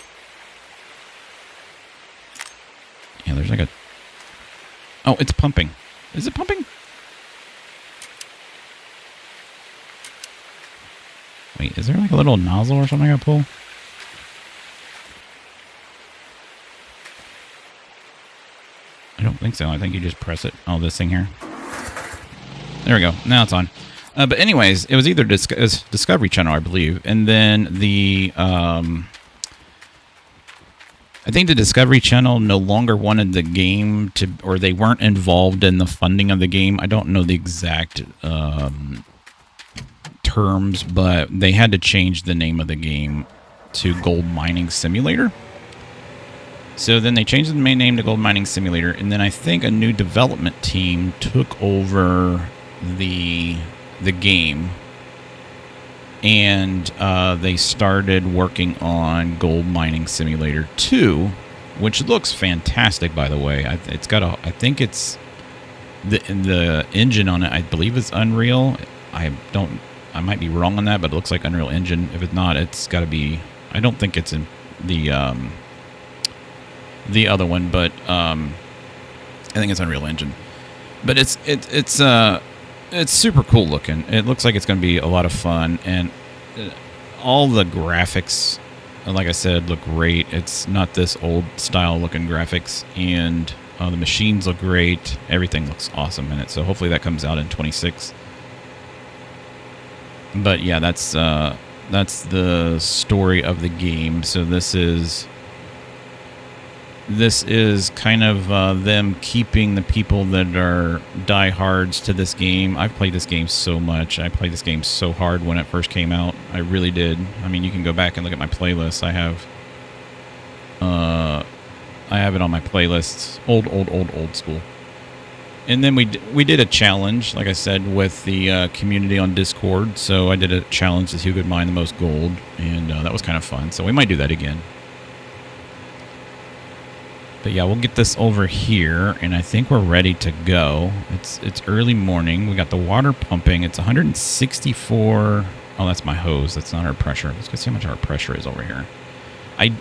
Yeah, there's like a, oh, it's pumping. Is it pumping? Wait, is there like a little nozzle or something I gotta pull? I don't think so. I think you just press it. Oh, this thing here. There we go. Now it's on. But anyways, it was either Discovery Channel, I believe. And then the, I think the Discovery Channel no longer wanted the game to, or they weren't involved in the funding of the game. I don't know the exact terms, but they had to change the name of the game to Gold Mining Simulator. So then they changed the main name to Gold Mining Simulator, and then I think a new development team took over the game, and they started working on Gold Mining Simulator 2, which looks fantastic, by the way. It's got a, I think it's the engine on it, I believe is Unreal. I might be wrong on that, but it looks like Unreal Engine. If it's not, it's got to be, I don't think it's in the other one, but I think it's Unreal Engine. But it's super cool looking. It looks like it's going to be a lot of fun, and all the graphics, like I said, look great. It's not this old style looking graphics, and the machines look great. Everything looks awesome in it. So hopefully that comes out in 26. But yeah, that's the story of the game. So this is kind of them keeping the people that are diehards to this game. I've played this game so much. I played this game so hard when it first came out. I really did. I mean, you can go back and look at my playlists. I have it on my playlists. Old school. And then we did a challenge, like I said, with the community on Discord. So I did a challenge to see who could mine the most gold, and that was kind of fun. So we might do that again. But yeah, we'll get this over here, and I think we're ready to go. It's early morning. We got the water pumping. It's 164. Oh, that's my hose. That's not our pressure. Let's go see how much our pressure is over here.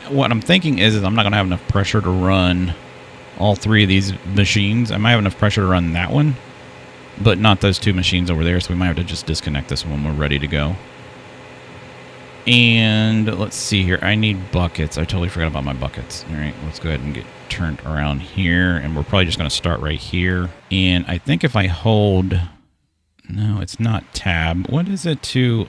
What I'm thinking is I'm not going to have enough pressure to run all three of these machines. I might have enough pressure to run that one, but not those two machines over there, so we might have to just disconnect this one when we're ready to go. And let's see here. I need buckets. I totally forgot about my buckets. All right, let's go ahead and get turned around here, and we're probably just going to start right here. And I think if I hold... No, it's not tab. What is it to...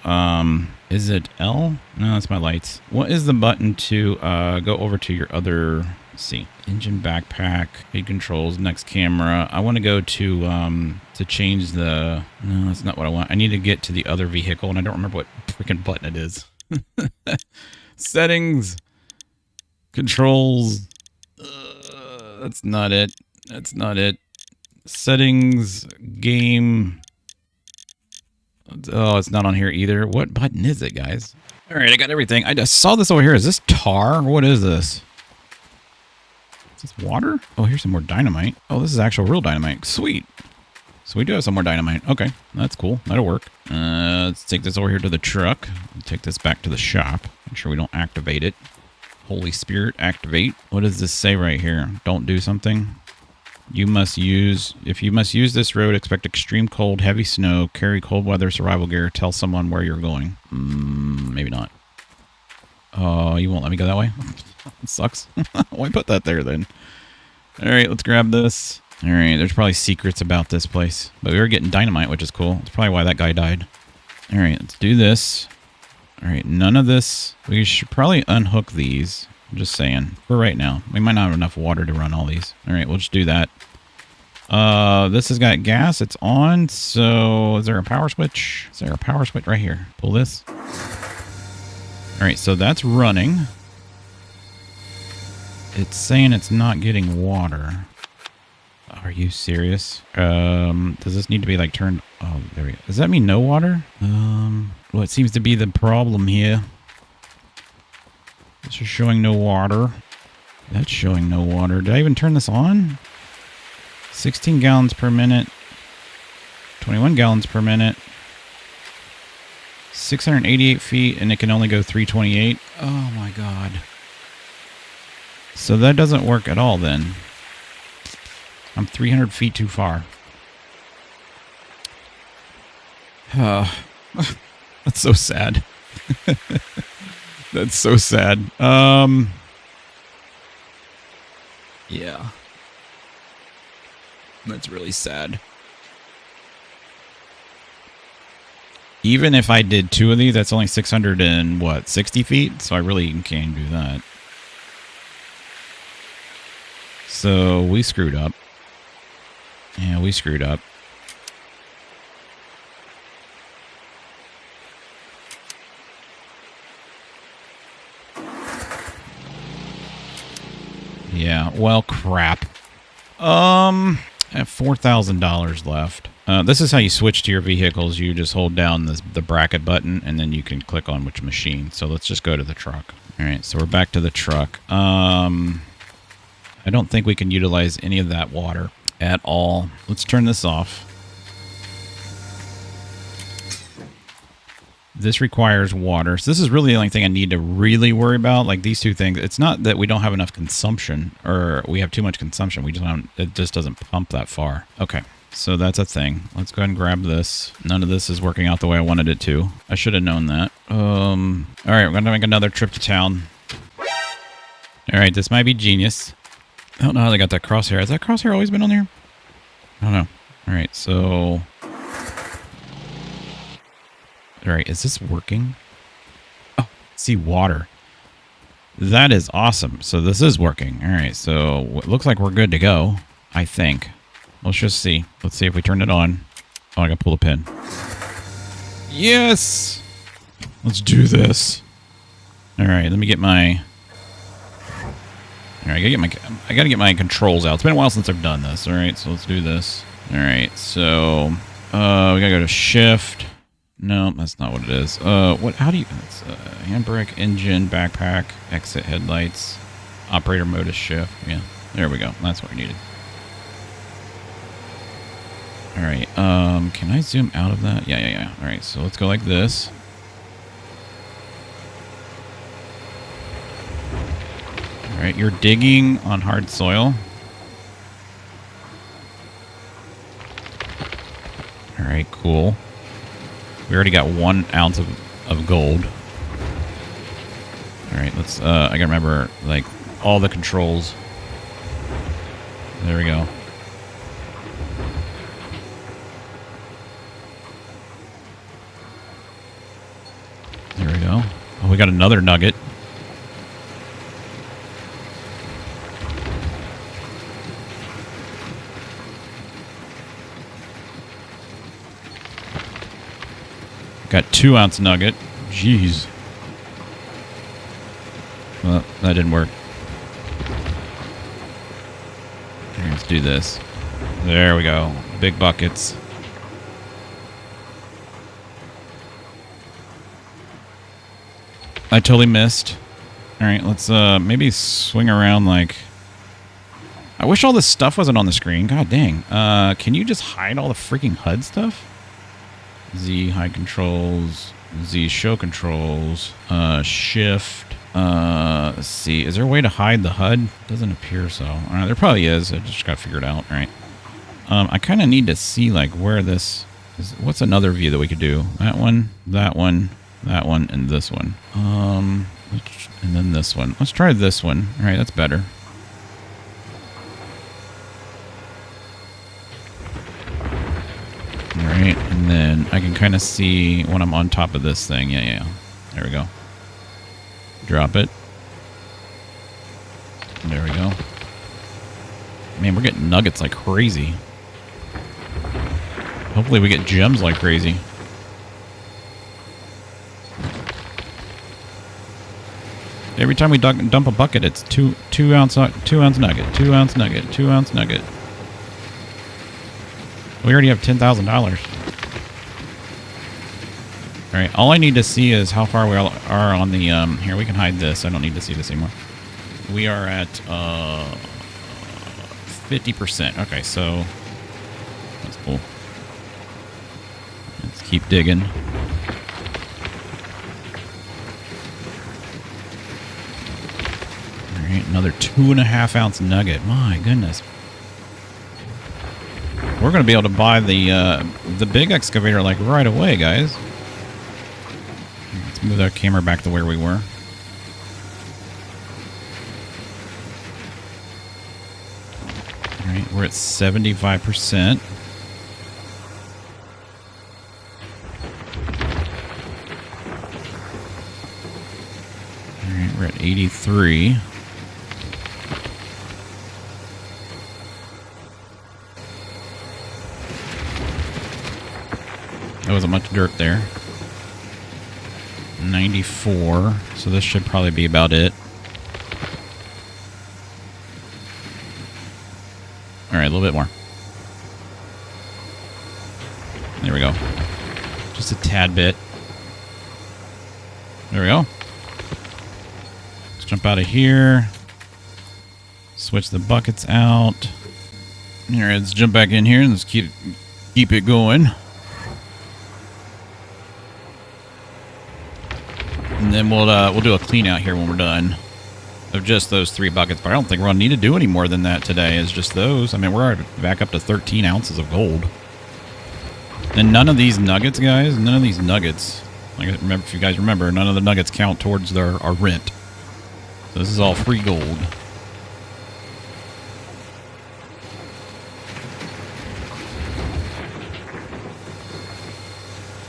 Is it L? No, that's my lights. What is the button to go over to your other... Let's see. Engine backpack, head controls, next camera. I want to go to change the... No, that's not what I want. I need to get to the other vehicle, and I don't remember what freaking button it is. Settings. Controls. That's not it. That's not it. Settings. Game. Oh, it's not on here either. What button is it, guys? All right, I got everything. I just saw this over here. Is this tar? What is this? Is this water? Oh, here's some more dynamite. Oh, this is actual real dynamite. Sweet. So we do have some more dynamite. Okay, that's cool. That'll work. Let's take this over here to the truck. Take this back to the shop. Make sure we don't activate it. Holy Spirit, activate. What does this say right here? Don't do something. You must use... If you must use this road, expect extreme cold, heavy snow, carry cold weather survival gear, tell someone where you're going. Maybe not. Oh, you won't let me go that way? It sucks. Why put that there then? All right, let's grab this. All right, there's probably secrets about this place. But we were getting dynamite, which is cool. That's probably why that guy died. All right, let's do this. All right, none of this. We should probably unhook these. I'm just saying. For right now. We might not have enough water to run all these. All right, we'll just do that. This has got gas. It's on. So is there a power switch? Is there a power switch right here? Pull this. All right, so that's running. It's saying it's not getting water. Are you serious? Does this need to be like turned? Oh, there we go. Does that mean no water? Well, it seems to be the problem here. This is showing no water. That's showing no water. Did I even turn this on? 16 gallons per minute. 21 gallons per minute. 688 feet, and it can only go 328. Oh my God. So that doesn't work at all then. I'm 300 feet too far. That's so sad. That's so sad. Yeah. That's really sad. Even if I did two of these, that's only 600 and what, 60 feet? So I really can't do that. So we screwed up. Yeah, we screwed up. Yeah, well, crap. I have $4,000 left. This is how you switch to your vehicles. You just hold down the bracket button, and then you can click on which machine. So let's just go to the truck. All right, so we're back to the truck. I don't think we can utilize any of that water at all. Let's turn this off. This requires water. So this is really the only thing I need to really worry about. Like these two things. It's not that we don't have enough consumption or we have too much consumption. We just don't, it just doesn't pump that far. Okay. So that's a thing. Let's go ahead and grab this. None of this is working out the way I wanted it to. I should have known that. All right. We're going to make another trip to town. All right. This might be genius. I don't know how they got that crosshair. Has that crosshair always been on there? I don't know. All right. So... All right, is this working? Oh, see water. That is awesome. So this is working. All right, so it looks like we're good to go, I think. Let's just see. Let's see if we turn it on. Oh, I gotta pull the pin. Yes! Let's do this. All right, let me get my... All right, I gotta get my controls out. It's been a while since I've done this. All right, so let's do this. All right, so we gotta go to shift. No, that's not what it is. What? How do you? It's handbrake, engine, backpack, exit, headlights, operator mode is shift. Yeah, there we go. That's what we needed. All right. Can I zoom out of that? Yeah. All right, so let's go like this. All right, you're digging on hard soil. All right, cool. We already got 1 ounce of gold. All right, let's, I gotta remember, like, all the controls. There we go. There we go. Oh, we got another nugget. Got 2 ounce nugget. Jeez. Well, that didn't work. Okay, let's do this. There we go. Big buckets. I totally missed. All right, let's maybe swing around like... I wish all this stuff wasn't on the screen. God dang. Can you just hide all the freaking HUD stuff? Z hide controls, Z show controls, shift. Let's see. Is there a way to hide the HUD? Doesn't appear so. There probably is. I just got to figure it out. All right. I kind of need to see like where this is. What's another view that we could do? That one, that one, that one, and this one. And then this one. Let's try this one. All right, that's better. Alright, and then I can kind of see when I'm on top of this thing. Yeah. There we go. Drop it. There we go. Man, we're getting nuggets like crazy. Hopefully we get gems like crazy. Every time we dump a bucket, it's two ounce nugget, 2 ounce nugget, 2 ounce nugget. We already have $10,000. All right, all I need to see is how far we are on the, here, we can hide this. I don't need to see this anymore. We are at 50%. Okay, so that's cool. Let's keep digging. All right, another 2.5 ounce nugget. My goodness. We're going to be able to buy the big excavator like right away, guys. Let's move our camera back to where we were. All right, we're at 75%. All right, we're at 83. There wasn't much dirt there. 94. So this should probably be about it. All right, a little bit more. There we go. Just a tad bit. There we go. Let's jump out of here. Switch the buckets out. All right, let's jump back in here and let's keep it going. And then we'll do a clean out here when we're done of just those 3 buckets. But I don't think we're gonna need to do any more than that today. It's just those. I mean, we're back up to 13 ounces of gold. And none of these nuggets, guys. None of these nuggets. Like, remember, if you guys remember, none of the nuggets count towards our rent. So this is all free gold.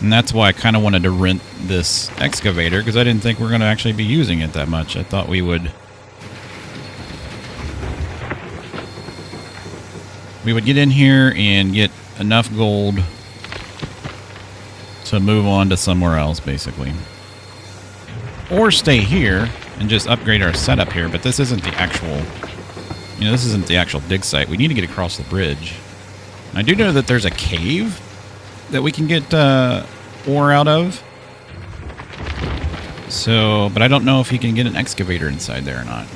And that's why I kind of wanted to rent this excavator, because I didn't think we're going to actually be using it that much. I thought we would get in here and get enough gold to move on to somewhere else, basically. Or stay here and just upgrade our setup here, but this isn't the actual, this isn't the actual dig site. We need to get across the bridge. I do know that there's a cave that we can get ore out of. So, but I don't know if you can get an excavator inside there or not.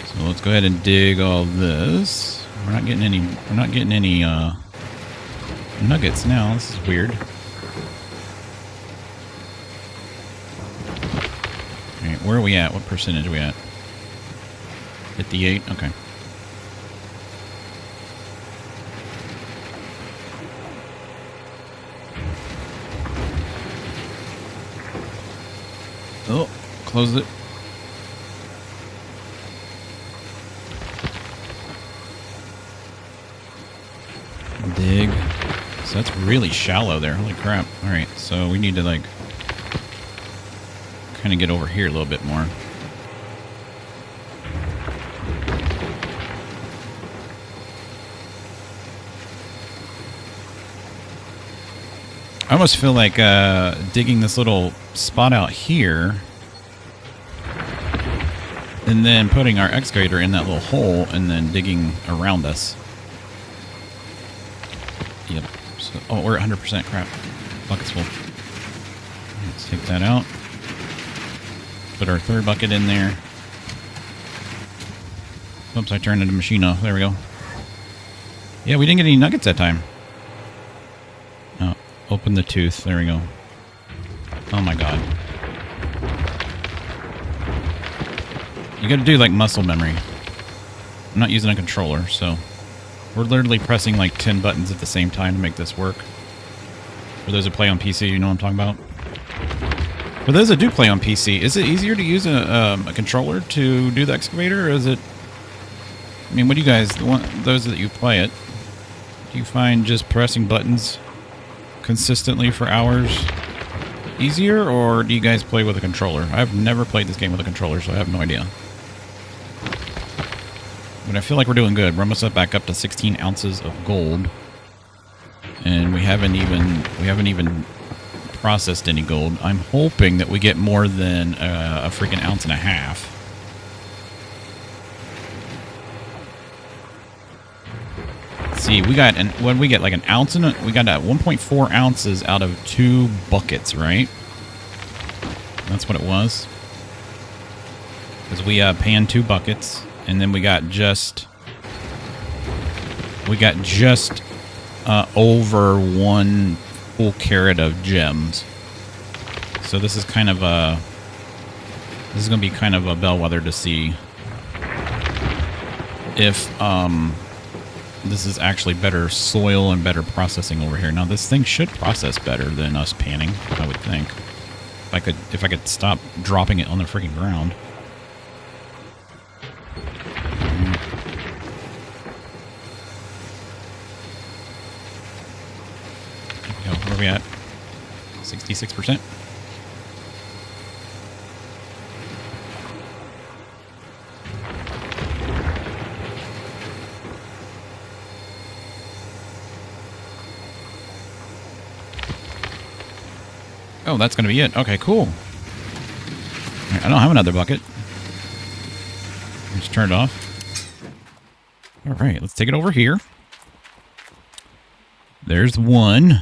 So let's go ahead and dig all this. We're not getting any. We're not getting any nuggets now. This is weird. All right, where are we at? What percentage are we at? 58. Okay. Oh, close it. Dig. So that's really shallow there. Holy crap. Alright, so we need to, like, kind of get over here a little bit more. I almost feel like digging this little spot out here and then putting our excavator in that little hole and then digging around us. Yep. So, oh, we're at 100%. Crap. Bucket's full. Let's take that out. Put our third bucket in there. Oops, I turned the machine off. There we go. Yeah, we didn't get any nuggets that time. Oh, open the tooth. There we go. Oh my god. You gotta do like muscle memory. I'm not using a controller, so we're literally pressing like 10 buttons at the same time to make this work. For those that play on PC, you know what I'm talking about. For those that do play on PC, is it easier to use a controller to do the excavator, or is it... I mean, what do you guys... those that you play it, do you find just pressing buttons consistently for hours easier, or do you guys play with a controller? I've never played this game with a controller, so I have no idea. But I feel like we're doing good. We're almost back up to 16 ounces of gold, and we haven't even processed any gold. I'm hoping that we get more than a freaking ounce and a half. Let's see, we got when we get like an ounce and we got 1.4 ounces out of 2 buckets, right? That's what it was. Because we panned 2 buckets, and then we got just over 1 full carat of gems. So this is kind of a... This is going to be kind of a bellwether to see if this is actually better soil and better processing over here. Now this thing should process better than us panning, I would think. If I could stop dropping it on the freaking ground. Where are we at? 66%. Oh, that's going to be it. Okay, cool. Right, I don't have another bucket. Just turn it off. All right, let's take it over here. There's 1.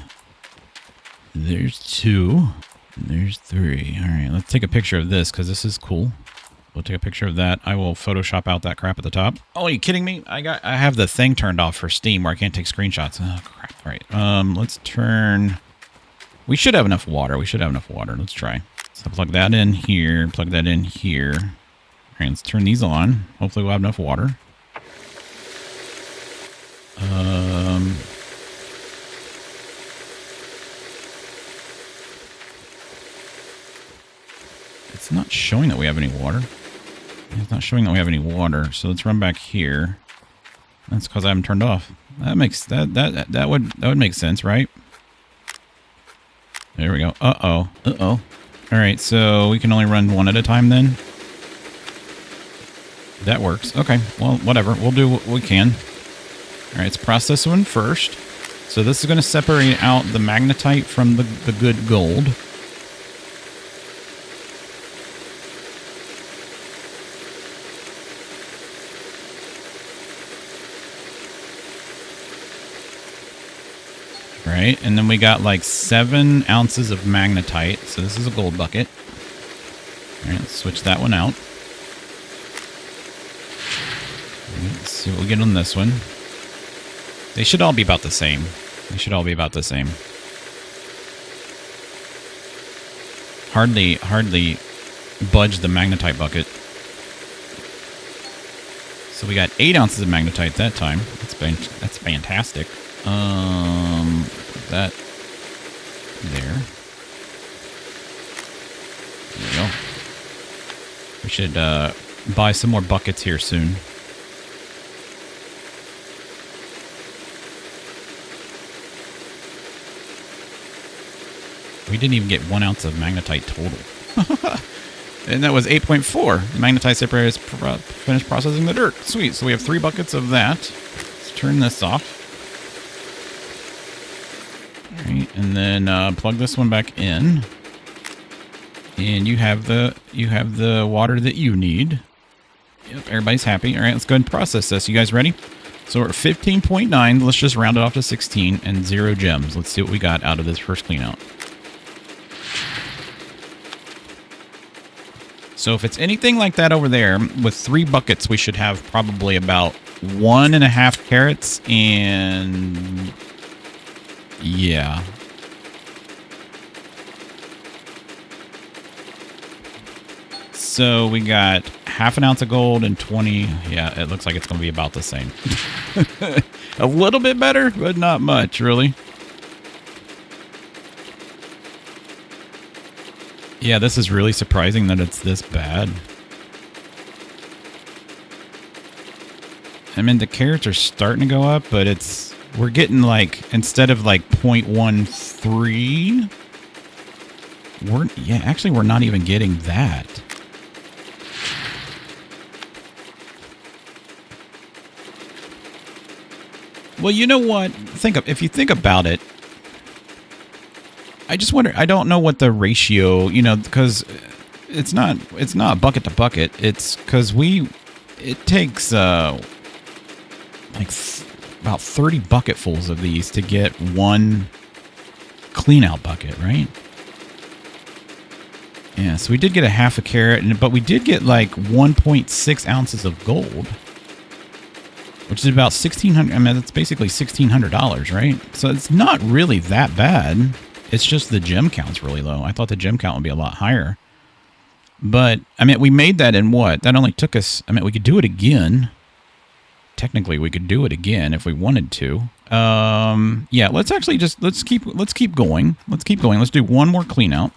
There's 2. There's 3. All right, let's take a picture of this because this is cool. We'll take a picture of that. I will Photoshop out that crap at the top. Oh, are you kidding me? I have the thing turned off for Steam where I can't take screenshots. Oh, crap. All right. Let's turn... We should have enough water. Let's try. So plug that in here. Plug that in here. All right, let's turn these on. Hopefully we'll have enough water. It's not showing that we have any water. It's not showing that we have any water. So let's run back here. That's because I haven't turned off. That makes that would make sense, right? There we go. Uh-oh. Uh-oh. All right, so we can only run 1 at a time then. That works. Okay, well, whatever. We'll do what we can. All right, let's process 1 first. So this is going to separate out the magnetite from the good gold. right, and then we got like 7 ounces of magnetite. So this is a gold bucket. All right, let's switch that one out. Let's see what we get on this one. They should all be about the same. They should all be about the same. Hardly budge the magnetite bucket. So we got 8 ounces of magnetite that time. That's fantastic. That there. There we go. We should buy some more buckets here soon. We didn't even get 1 ounce of magnetite total. And that was 8.4. The magnetite separator is finished processing the dirt. Sweet. So we have 3 buckets of that. Let's turn this off. All right, and then plug this one back in. And you have the water that you need. Yep, everybody's happy. All right, let's go ahead and process this. You guys ready? So we're at 15.9. Let's just round it off to 16 and 0 gems. Let's see what we got out of this first clean out. So if it's anything like that over there, with 3 buckets, we should have probably about 1.5 carats and... yeah. So we got half an ounce of gold and 20... yeah, it looks like it's going to be about the same. A little bit better, but not much, really. Yeah, this is really surprising that it's this bad. I mean, the carats are starting to go up, but we're getting like, instead of like 0.13, actually we're not even getting that. Well, you know what? If you think about it, I just wonder, I don't know what the ratio, because it's not bucket to bucket. It's because it takes like about 30 bucketfuls of these to get 1 clean out bucket, right? Yeah, so we did get a half a carat, but we did get like 1.6 ounces of gold, which is about $1,600. I mean, that's basically $1,600, right? So it's not really that bad. It's just the gem count's really low. I thought the gem count would be a lot higher. But, I mean, we made that in what? That only took us... I mean, we could do it again. Technically, we could do it again if we wanted to. Yeah, let's actually just... Let's keep going. Let's keep going. Let's do one more clean out.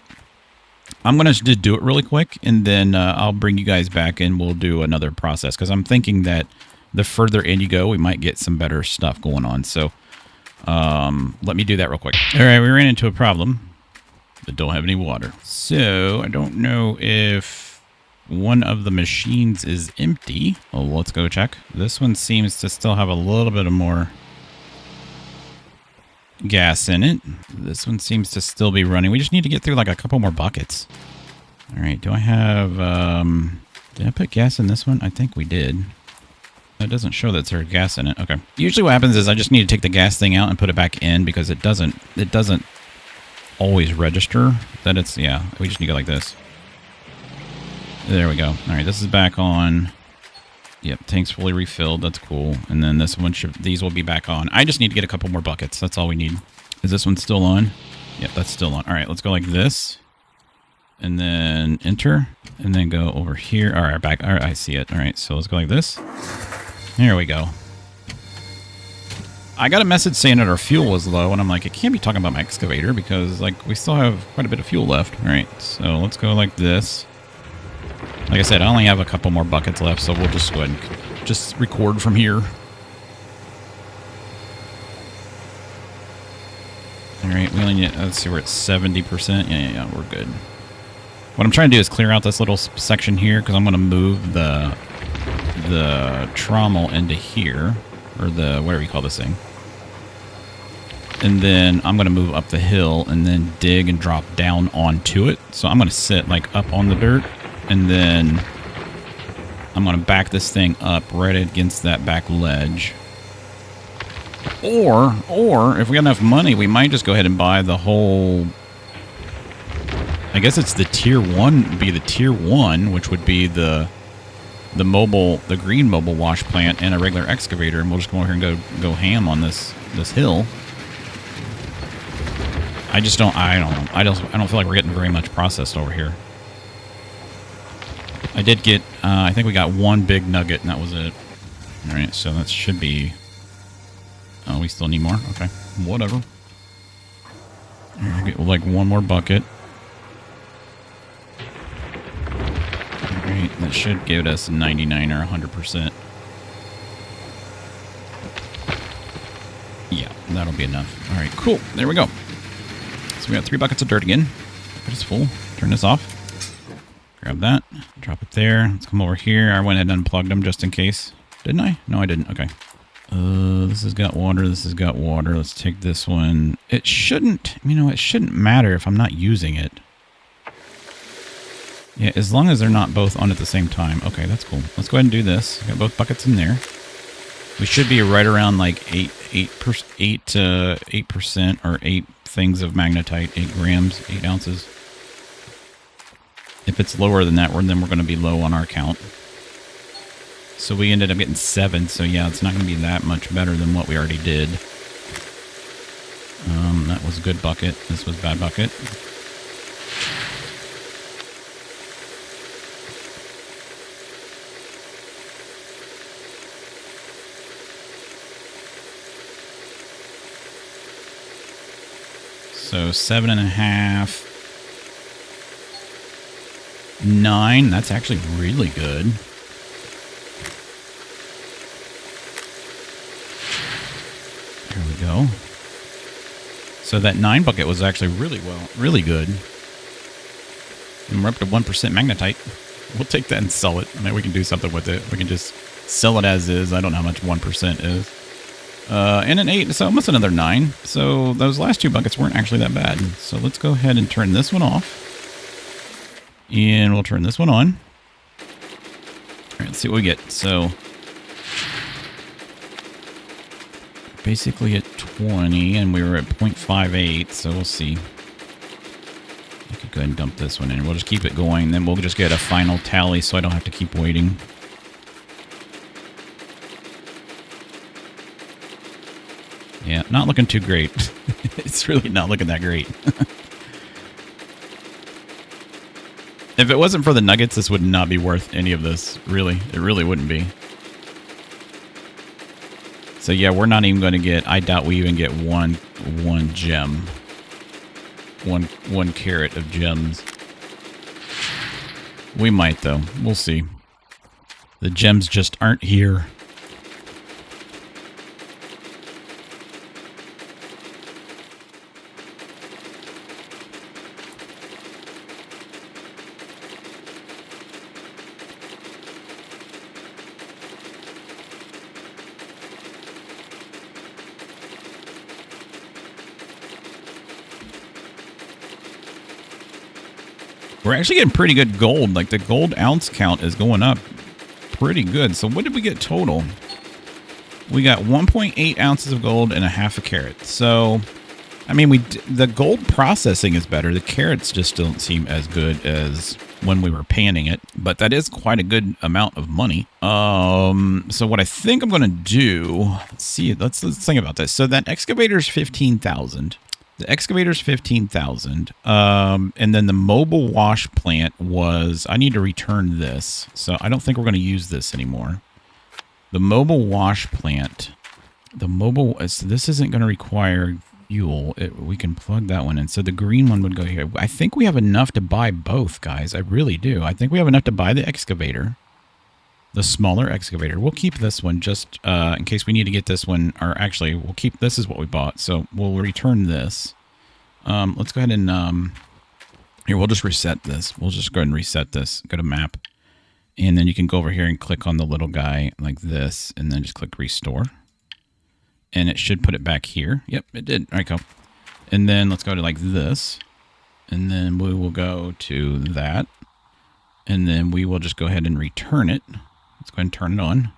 I'm going to just do it really quick, and then I'll bring you guys back, and we'll do another process. Because I'm thinking that the further in you go, we might get some better stuff going on. So... let me do that real quick. All right, we ran into a problem, but don't have any water. So I don't know if one of the machines is empty. Oh, let's go check. This one seems to still have a little bit of more gas in it. This one seems to still be running. We just need to get through like a couple more buckets. All right, do I have, did I put gas in this one? I think we did. It doesn't show that there's gas in it. Okay. Usually what happens is I just need to take the gas thing out and put it back in because it doesn't always register that it's, yeah, we just need to go like this. There we go. All right, this is back on. Yep, tank's fully refilled. That's cool. And then this one, these will be back on. I just need to get a couple more buckets. That's all we need. Is this one still on? Yep, that's still on. All right, let's go like this. And then enter. And then go over here. All right, back. All right, I see it. All right, so let's go like this. There we go. I got a message saying that our fuel was low, and I'm like, it can't be talking about my excavator because, like, we still have quite a bit of fuel left. All right, so let's go like this. Like I said, I only have a couple more buckets left, so we'll just go ahead and just record from here. All right, we only need, let's see, we're at 70%. Yeah, we're good. What I'm trying to do is clear out this little section here because I'm going to move the trommel into here, or the, whatever you call this thing. And then I'm going to move up the hill and then dig and drop down onto it. So I'm going to sit like up on the dirt, and then I'm going to back this thing up right against that back ledge. Or if we got enough money, we might just go ahead and buy the whole. I guess it's the tier 1, be the tier 1, which would be the green mobile wash plant and a regular excavator, and we'll just go over here and go ham on this hill. I don't know. I don't feel like we're getting very much processed over here. I did get, I think we got one big nugget, and that was it. All right, so that should be. Oh, we still need more. Okay, whatever. We'll get like one more bucket. Alright, that should give us 99 or 100%. Yeah, that'll be enough. Alright, cool. There we go. So we got 3 buckets of dirt again. Bucket is full. Turn this off. Grab that. Drop it there. Let's come over here. I went ahead and unplugged them just in case. Didn't I? No, I didn't. Okay. This has got water. This has got water. Let's take this one. It shouldn't, it shouldn't matter if I'm not using it. Yeah, as long as they're not both on at the same time. Okay, that's cool. Let's go ahead and do this. Got both buckets in there. We should be right around like 8% or 8 things of magnetite, 8 grams, 8 ounces. If it's lower than that, then we're going to be low on our count. So we ended up getting 7. So yeah, it's not going to be that much better than what we already did. That was a good bucket. This was a bad bucket. So 7.5, 9. That's actually really good. There we go. So that 9 bucket was actually really good. And we're up to 1% magnetite. We'll take that and sell it. Maybe we can do something with it. We can just sell it as is. I don't know how much 1% is. And an 8, so almost another 9. So those last 2 buckets weren't actually that bad. So let's go ahead and turn this one off. And we'll turn this one on. All right, let's see what we get. So basically at 20, and we were at 0.58, so we'll see. I could go ahead and dump this one in. We'll just keep it going, then we'll just get a final tally so I don't have to keep waiting. Yeah, not looking too great. It's really not looking that great. If it wasn't for the nuggets, this would not be worth any of this, really. It really wouldn't be. So yeah, we're not even going to get, I doubt we even get one gem. One carat of gems. We might, though. We'll see. The gems just aren't here. We're actually getting pretty good gold. Like, the gold ounce count is going up pretty good. So what did we get total? We got 1.8 ounces of gold and a half a carat. So, I mean, the gold processing is better. The carats just don't seem as good as when we were panning it. But that is quite a good amount of money. So what I think I'm going to do... Let's see. Let's think about this. So that excavator's 15,000. The excavator's 15,000. And then the mobile wash plant was, I need to return this. So I don't think we're going to use this anymore. The mobile wash plant, so this isn't going to require fuel. We can plug that one in. So the green one would go here. I think we have enough to buy both, guys. I really do. I think we have enough to buy the excavator. The smaller excavator. We'll keep this one just in case we need to get this one. Or actually, we'll keep, this is what we bought. So we'll return this. Let's go ahead and, here, we'll just reset this. We'll just go ahead and reset this. Go to map. And then you can go over here and click on the little guy like this. And then just click restore. And it should put it back here. Yep, it did. All right, go. And then let's go to like this. And then we will go to that. And then we will just go ahead and return it. Let's go ahead and turn it on.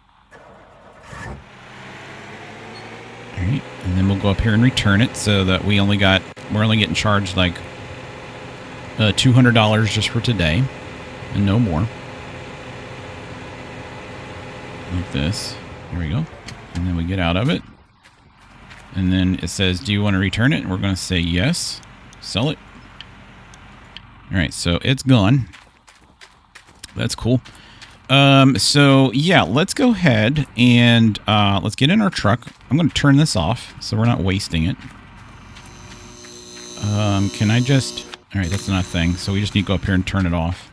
All right, and then we'll go up here and return it so that we're only getting charged like $200 just for today and no more. Like this. There we go. And then we get out of it. And then it says, do you want to return it? And we're going to say yes. Sell it. All right, so it's gone. That's cool. So yeah, let's go ahead and let's get in our truck. I'm going to turn this off so we're not wasting it. Can I just... All right, that's not a thing. So we just need to go up here and turn it off.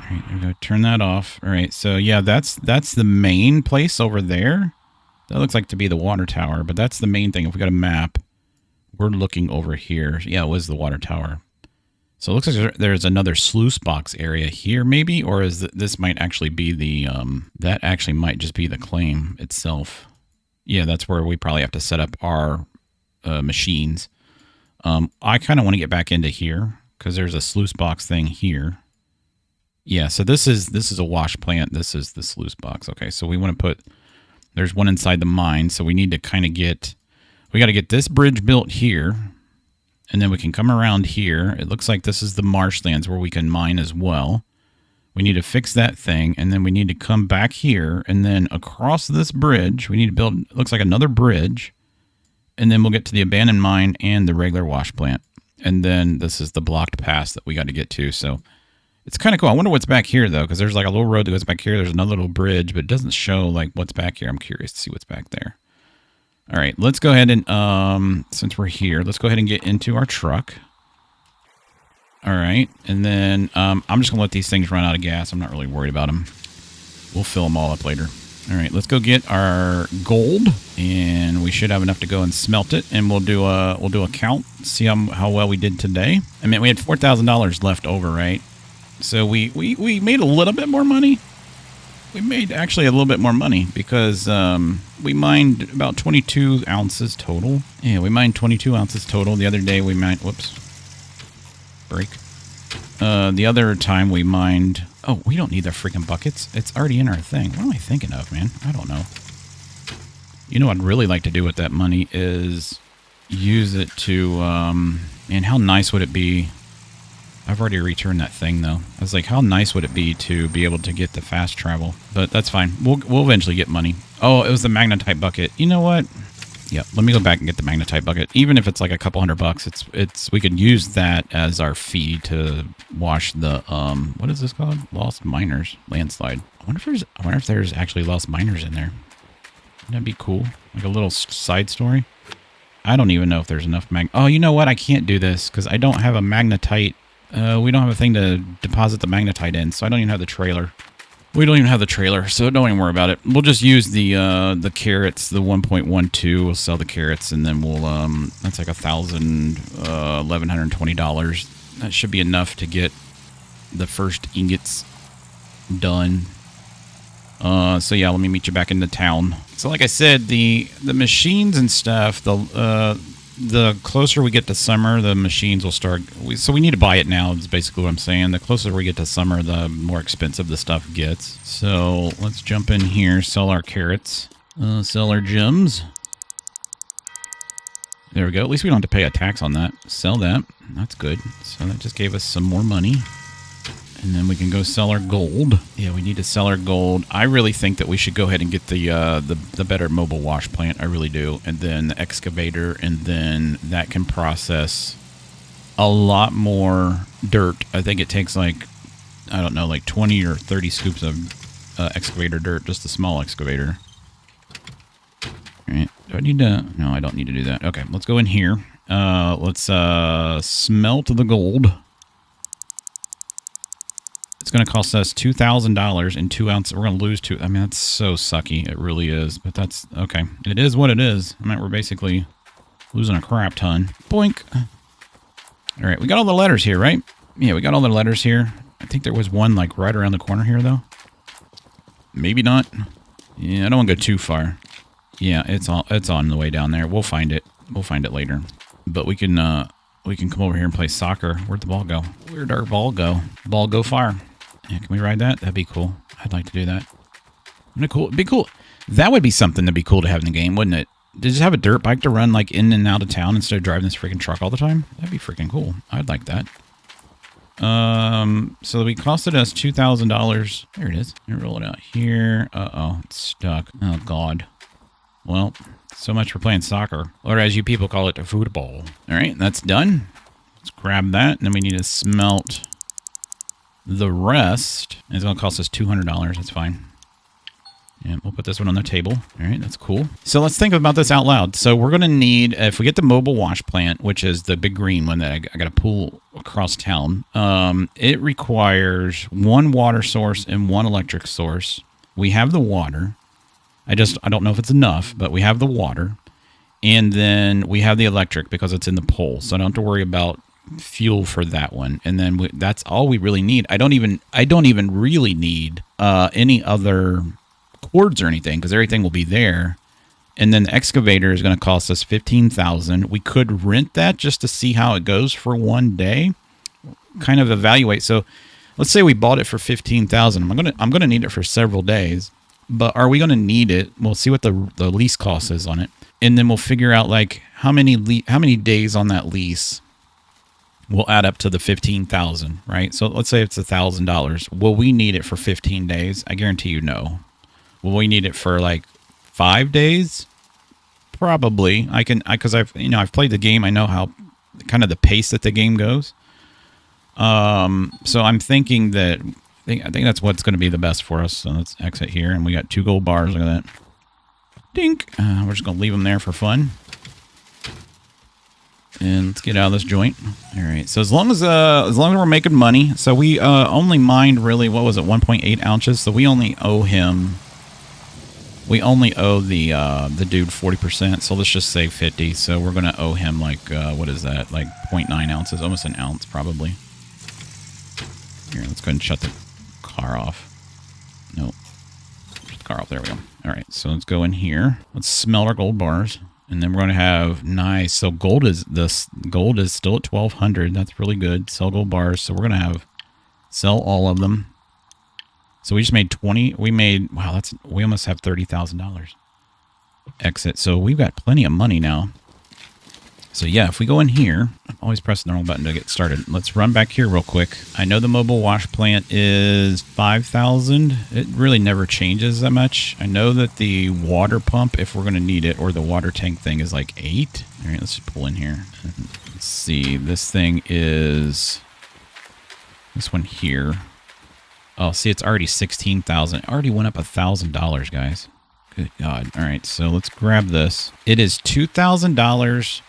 All right, there we go. Turn that off. All right, so yeah, that's the main place over there. That looks like to be the water tower, but that's the main thing. If we got a map, we're looking over here. Yeah, it was the water tower. So it looks like there's another sluice box area here, maybe, or is this might actually be the that actually might just be the claim itself. Yeah, that's where we probably have to set up our machines. I kind of want to get back into here because there's a sluice box thing here. Yeah, so this is a wash plant. This is the sluice box. Okay, so we want to put, there's one inside the mine, so we need to kind of we got to get this bridge built here, and then we can come around here. It looks like this is the marshlands where we can mine as well. We need to fix that thing, and then we need to come back here, and then across this bridge, we need to build, it looks like another bridge, and then we'll get to the abandoned mine and the regular wash plant. And then this is the blocked pass that we got to get to, so... It's kind of cool. I wonder what's back here, though, because there's like a little road that goes back here. There's another little bridge, but it doesn't show like what's back here. I'm curious to see what's back there. All right, let's go ahead and, since we're here, let's go ahead and get into our truck. All right, and then I'm just going to let these things run out of gas. I'm not really worried about them. We'll fill them all up later. All right, let's go get our gold, and we should have enough to go and smelt it, and we'll do a count, see how well we did today. I mean, we had $4,000 left over, right? So we made a little bit more money. We made actually a little bit more money because we mined about 22 ounces total. Yeah, we mined 22 ounces total. The other day we mined, whoops, break. The other time we mined, oh, we don't need the freaking buckets. It's already in our thing. What am I thinking of, man? I don't know. You know what I'd really like to do with that money is use it to, man, how nice would it be? I've already returned that thing, though. I was like, how nice would it be to be able to get the fast travel? But that's fine. We'll eventually get money. Oh, it was the magnetite bucket. You know what? Yep, let me go back and get the magnetite bucket. Even if it's like a couple $100, we could use that as our fee to wash the, what is this called? Lost Miners landslide. I wonder if there's actually lost miners in there. That'd be cool. Like a little side story. I don't even know if there's enough oh, you know what? I can't do this because I don't have a magnetite. We don't have a thing to deposit the magnetite in, so I don't even have the trailer. We don't even have the trailer, so don't even worry about it. We'll just use the carrots, the 1.12. We'll sell the carrots, and then we'll that's like $1,120. That should be enough to get the first ingots done. So yeah, let me meet you back in the town. So like I said, the machines and stuff, the closer we get to summer, the machines will start. So we need to buy it now, is basically what I'm saying. The closer we get to summer, the more expensive the stuff gets. So let's jump in here, sell our carrots, sell our gems. There we go. At least we don't have to pay a tax on that. Sell that. That's good. So that just gave us some more money. And then we can go sell our gold. Yeah, we need to sell our gold. I really think that we should go ahead and get the better mobile wash plant. I really do. And then the excavator, and then that can process a lot more dirt. I think it takes like, I don't know, like 20 or 30 scoops of excavator dirt, just a small excavator. All right. Do I need to? No, I don't need to do that. Okay, let's go in here. Let's smelt the gold. It's going to cost us $2,000 in 2 ounces. We're going to lose two. I mean, that's so sucky. It really is. But that's okay. It is what it is. I mean, we're basically losing a crap ton. Boink. All right. We got all the letters here, right? Yeah, we got all the letters here. I think there was one like right around the corner here, though. Maybe not. Yeah, I don't want to go too far. Yeah, it's on the way down there. We'll find it. We'll find it later. But we can come over here and play soccer. Where'd the ball go? Where'd our ball go? Ball go far. Yeah, can we ride that? That'd be cool. I'd like to do that. It'd be cool. That would be something to be cool to have in the game, wouldn't it? To just have a dirt bike to run like in and out of town instead of driving this freaking truck all the time. That'd be freaking cool. I'd like that. So it costed us $2,000. There it is. Let me roll it out here. Uh-oh, it's stuck. Oh, God. Well, so much for playing soccer. Or as you people call it, football. All right, that's done. Let's grab that. And then we need to smelt the rest. It's going to cost us $200. That's fine. And we'll put this one on the table. All right, that's cool. So let's think about this out loud. So we're going to need, if we get the mobile wash plant, which is the big green one that I got to pull across town, it requires one water source and one electric source. We have the water. I don't know if it's enough, but we have the water. And then we have the electric because it's in the pole. So I don't have to worry about fuel for that one. And then that's all we really need. I don't even really need any other cords or anything because everything will be there. And then the excavator is going to cost us $15,000. We could rent that just to see how it goes for one day, kind of evaluate. So let's say we bought it for $15,000. I'm gonna need it for several days, but are we going to need it? We'll see what the lease cost is on it, and then we'll figure out like how many days on that lease will add up to the $15,000, right? So let's say it's $1,000. Will we need it for 15 days? I guarantee you no. Will we need it for like 5 days? Probably. Because I've played the game. I know how kind of the pace that the game goes. So I'm thinking that I think that's what's going to be the best for us. So let's exit here, and we got 2 gold bars. Look at that. Dink. We're just going to leave them there for fun. And let's get out of this joint. All right. So as long as we're making money, so we only mined really, what was it, 1.8 ounces. So we only owe him. We only owe the dude 40%, so let's just say 50. So we're going to owe him like, what is that? Like 0.9 ounces, almost an ounce probably. Here, let's go ahead and shut the car off. Nope. Shut the car off, there we go. All right, so let's go in here. Let's smelt our gold bars, and then we're going to have, nice. So gold is still at 1,200. That's really good. Sell gold bars, so we're going to sell all of them. So we just made 20. Wow, we almost have $30,000. Exit. So we've got plenty of money now. So yeah, if we go in here, I'm always pressing the wrong button to get started. Let's run back here real quick. I know the mobile wash plant is 5,000. It really never changes that much. I know that the water pump, if we're going to need it, or the water tank thing is like 8. All right, let's just pull in here. Let's see. This thing is this one here. Oh, see, it's already 16,000. It already went up $1,000, guys. Good God. All right, so let's grab this. It is $2,000.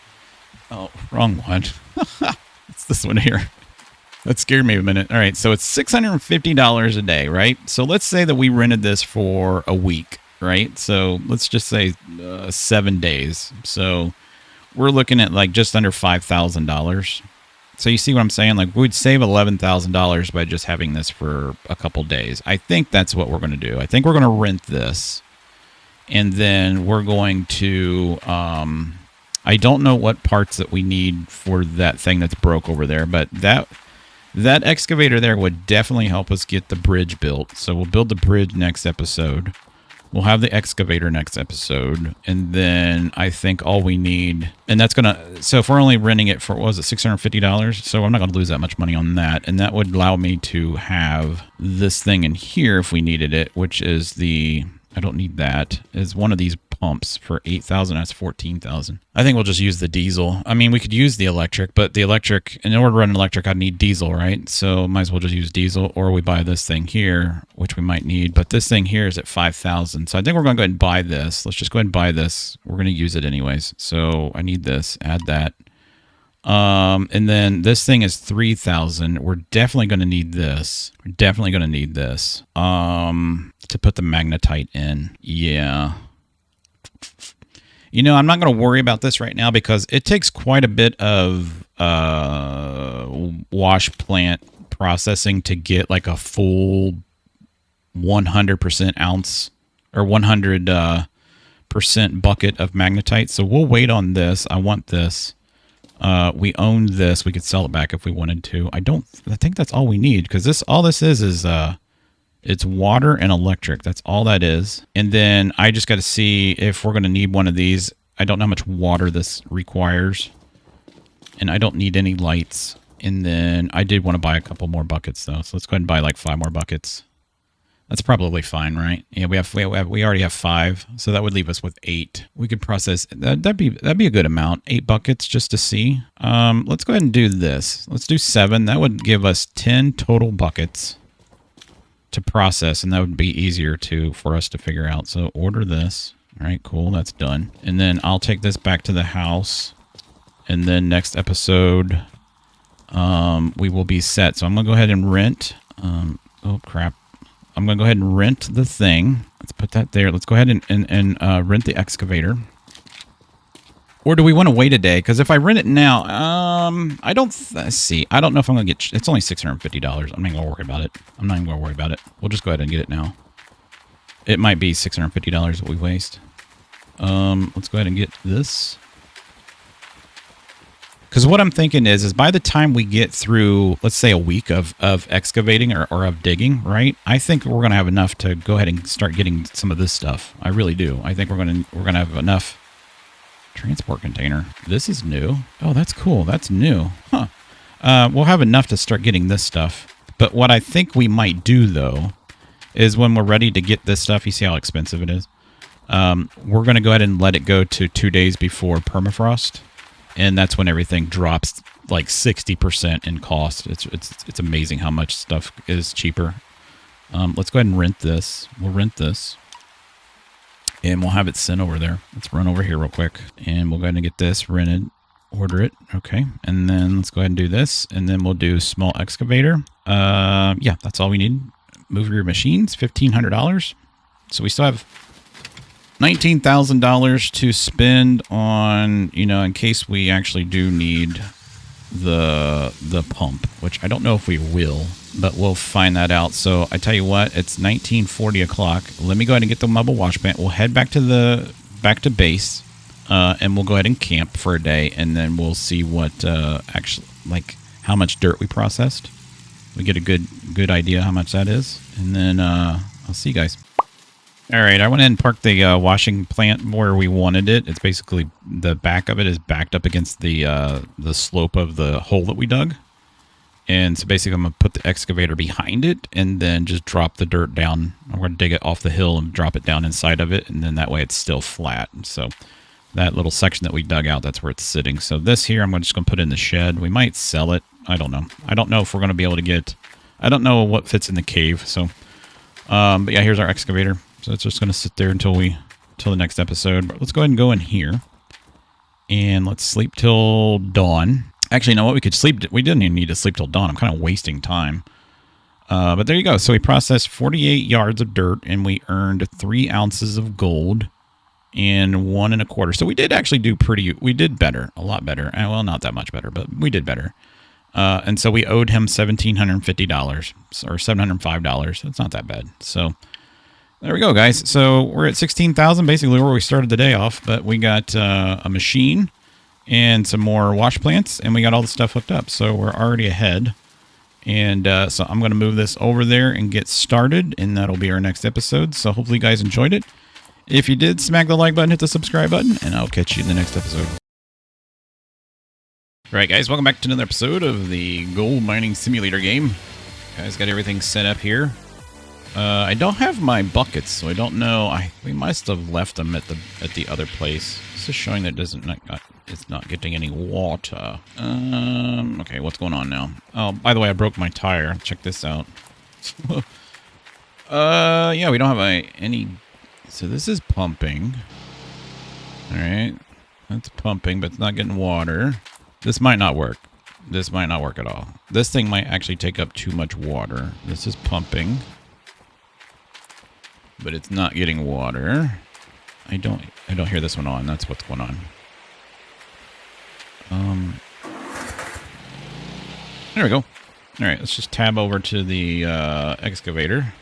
Oh, wrong one. It's this one here. That scared me a minute. All right, so it's $650 a day, right? So let's say that we rented this for a week, right? So let's just say 7 days. So we're looking at like just under $5,000. So you see what I'm saying? Like we'd save $11,000 by just having this for a couple days. I think that's what we're going to do. I think we're going to rent this, and then we're going to. I don't know what parts that we need for that thing that's broke over there, but that excavator there would definitely help us get the bridge built. So we'll build the bridge next episode. We'll have the excavator next episode, and then I think all we need, and that's going to, so if we're only renting it for, what was it, $650? So I'm not going to lose that much money on that, and that would allow me to have this thing in here if we needed it, which is the, I don't need that, is one of these pumps for 8,000. That's 14,000. I think we'll just use the diesel. I mean, we could use the electric, but the electric, in order to run an electric, I'd need diesel, right? So might as well just use diesel, or we buy this thing here, which we might need. But this thing here is at 5,000. So I think we're going to go ahead and buy this. Let's just go ahead and buy this. We're going to use it anyways. So I need this. Add that. And then this thing is 3,000. We're definitely going to need this. We're definitely going to need this. To put the magnetite in. Yeah. You know, I'm not going to worry about this right now because it takes quite a bit of wash plant processing to get like a full 100% ounce or 100% bucket of magnetite. So we'll wait on this. I want this. We own this. We could sell it back if we wanted to. I think that's all we need because all this is It's water and electric. That's all that is. And then I just got to see if we're going to need one of these. I don't know how much water this requires. And I don't need any lights. And then I did want to buy a couple more buckets, though. So let's go ahead and buy like 5 more buckets. That's probably fine, right? Yeah, we already have 5, so that would leave us with 8. We could process that'd be a good amount. 8 buckets just to see. Let's go ahead and do this. Let's do 7. That would give us 10 total buckets to process, and that would be easier for us to figure out. So order this. All right, cool. That's done. And then I'll take this back to the house, and then next episode, we will be set. So I'm gonna go ahead and rent. Oh crap. I'm going to go ahead and rent the thing. Let's put that there. Let's go ahead and rent the excavator. Or do we want to wait a day? Because if I rent it now, let's see. I don't know if I'm going to get... It's only $650. I'm not going to worry about it. I'm not even going to worry about it. We'll just go ahead and get it now. It might be $650 that we waste. Let's go ahead and get this. Because what I'm thinking is by the time we get through, let's say, a week of excavating or of digging, right? I think we're going to have enough to go ahead and start getting some of this stuff. I really do. I think we're going to have enough. Transport container. This is new. Oh, that's cool. That's new. Huh. We'll have enough to start getting this stuff. But what I think we might do, though, is when we're ready to get this stuff, you see how expensive it is? We're going to go ahead and let it go to 2 days before permafrost. And that's when everything drops like 60% in cost. It's amazing how much stuff is cheaper. Let's go ahead and rent this. We'll rent this. And we'll have it sent over there. Let's run over here real quick. And we'll go ahead and get this rented. Order it. Okay. And then let's go ahead and do this. And then we'll do small excavator. Yeah, that's all we need. Move your machines. $1,500. So we still have $19,000 to spend on, in case we actually do need the pump, which I don't know if we will, but we'll find that out. So I tell you what, it's 19:40 o'clock. Let me go ahead and get the mobile wash plant. We'll head back to base, and we'll go ahead and camp for a day, and then we'll see what actually, like, how much dirt we processed. We get a good idea how much that is, and then I'll see you guys. All right, I went in and parked the washing plant where we wanted it. It's basically the back of it is backed up against the slope of the hole that we dug. And so basically I'm going to put the excavator behind it and then just drop the dirt down. I'm going to dig it off the hill and drop it down inside of it. And then that way it's still flat. So that little section that we dug out, that's where it's sitting. So this here, I'm just going to put in the shed. We might sell it. I don't know. I don't know if we're going to be able to get... I don't know what fits in the cave. So, but yeah, here's our excavator. So it's just going to sit there until the next episode. But let's go ahead and go in here. And let's sleep till dawn. Actually, you know what? We could sleep. We didn't even need to sleep till dawn. I'm kind of wasting time. But there you go. So we processed 48 yards of dirt, and we earned 3 ounces of gold and 1 1/4. So we did actually do we did better. A lot better. Well, not that much better, but we did better. And so we owed him $1,750 or $705. That's not that bad. So... there we go, guys. So we're at 16,000, basically where we started the day off. But we got a machine and some more wash plants, and we got all the stuff hooked up. So we're already ahead. And so I'm going to move this over there and get started, and that'll be our next episode. So hopefully you guys enjoyed it. If you did, smack the like button, hit the subscribe button, and I'll catch you in the next episode. All right, guys, welcome back to another episode of the Gold Mining Simulator game. Guys, got everything set up here. I don't have my buckets, so I don't know. We must have left them at the other place. This is showing that it's not getting any water. Okay, what's going on now? Oh, by the way, I broke my tire. Check this out. Yeah, we don't have any. So this is pumping. All right, that's pumping, but it's not getting water. This might not work. This might not work at all. This thing might actually take up too much water. This is pumping. But it's not getting water. I don't hear this one on. That's what's going on. There we go. All right, let's just tab over to the excavator.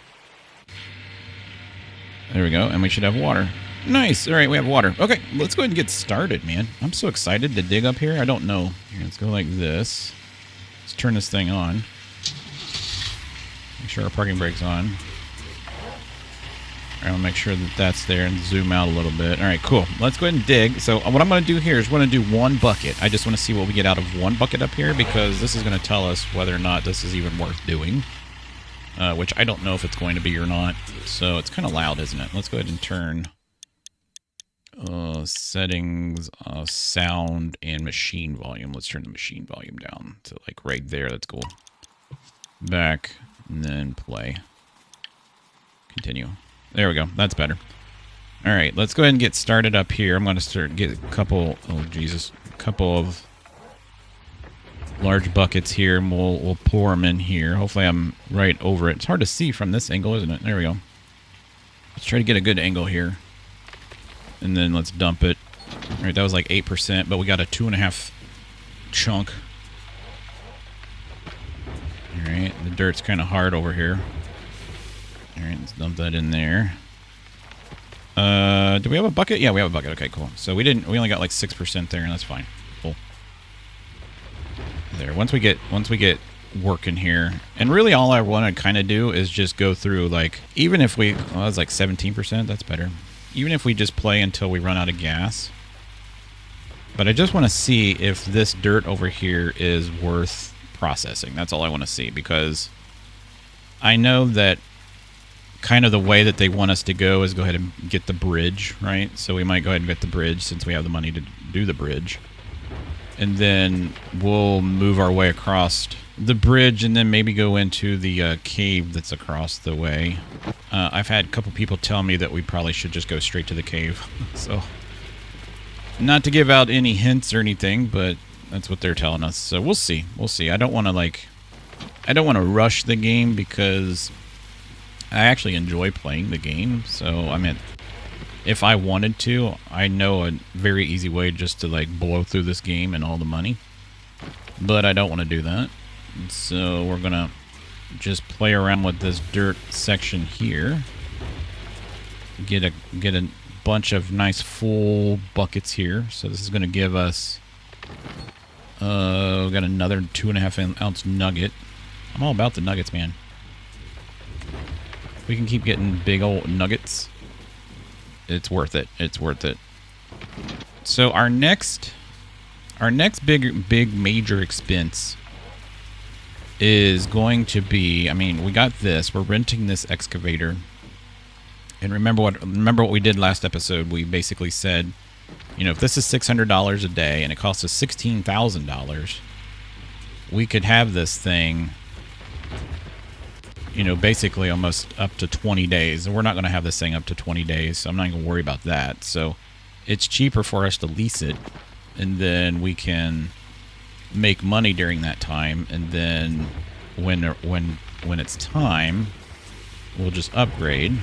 There we go, and we should have water. Nice. All right, we have water. Okay, let's go ahead and get started, man. I'm so excited to dig up here. I don't know. Here, let's go like this. Let's turn this thing on. Make sure our parking brake's on. I'll make sure that that's there and zoom out a little bit. All right, cool. Let's go ahead and dig. So what I'm going to do here is we're going to do one bucket. I just want to see what we get out of one bucket up here, because this is going to tell us whether or not this is even worth doing, which I don't know if it's going to be or not. So it's kind of loud, isn't it? Let's go ahead and turn settings, sound, and machine volume. Let's turn the machine volume down to like right there. That's cool. Back, and then play. Continue. There we go. That's better. All right, let's go ahead and get started up here. I'm going to get a couple. Oh Jesus, a couple of large buckets here, and we'll pour them in here. Hopefully, I'm right over it. It's hard to see from this angle, isn't it? There we go. Let's try to get a good angle here, and then let's dump it. All right, that was like 8%, but we got a 2.5 chunk. All right, the dirt's kind of hard over here. All right, let's dump that in there. Do we have a bucket? Yeah, we have a bucket. Okay, cool. So we only got like 6% there, and that's fine. Cool. There. Once we get working here, and really all I want to kind of do is just go through, like, even if we, well, that's like 17%. That's better. Even if we just play until we run out of gas. But I just want to see if this dirt over here is worth processing. That's all I want to see, because I know that kind of the way that they want us to go is go ahead and get the bridge, right? So we might go ahead and get the bridge since we have the money to do the bridge. And then we'll move our way across the bridge and then maybe go into the cave that's across the way. I've had a couple people tell me that we probably should just go straight to the cave. So, not to give out any hints or anything, but that's what they're telling us. So we'll see. We'll see. I don't want to rush the game, because I actually enjoy playing the game. So, I mean, if I wanted to, I know a very easy way just to, like, blow through this game and all the money. But I don't want to do that. So, we're going to just play around with this dirt section here. Get a bunch of nice full buckets here. So, this is going to give us... we got another 2.5 ounce nugget. I'm all about the nuggets, man. We can keep getting big old nuggets. It's worth it. It's worth it. So our next big major expense is going to be, I mean, we got this. We're renting this excavator. And remember what we did last episode? We basically said, you know, if this is $600 a day and it costs us $16,000, we could have this thing, you know, basically almost up to 20 days. And we're not going to have this thing up to 20 days, so I'm not going to worry about that. So it's cheaper for us to lease it, and then we can make money during that time. And then when it's time, we'll just upgrade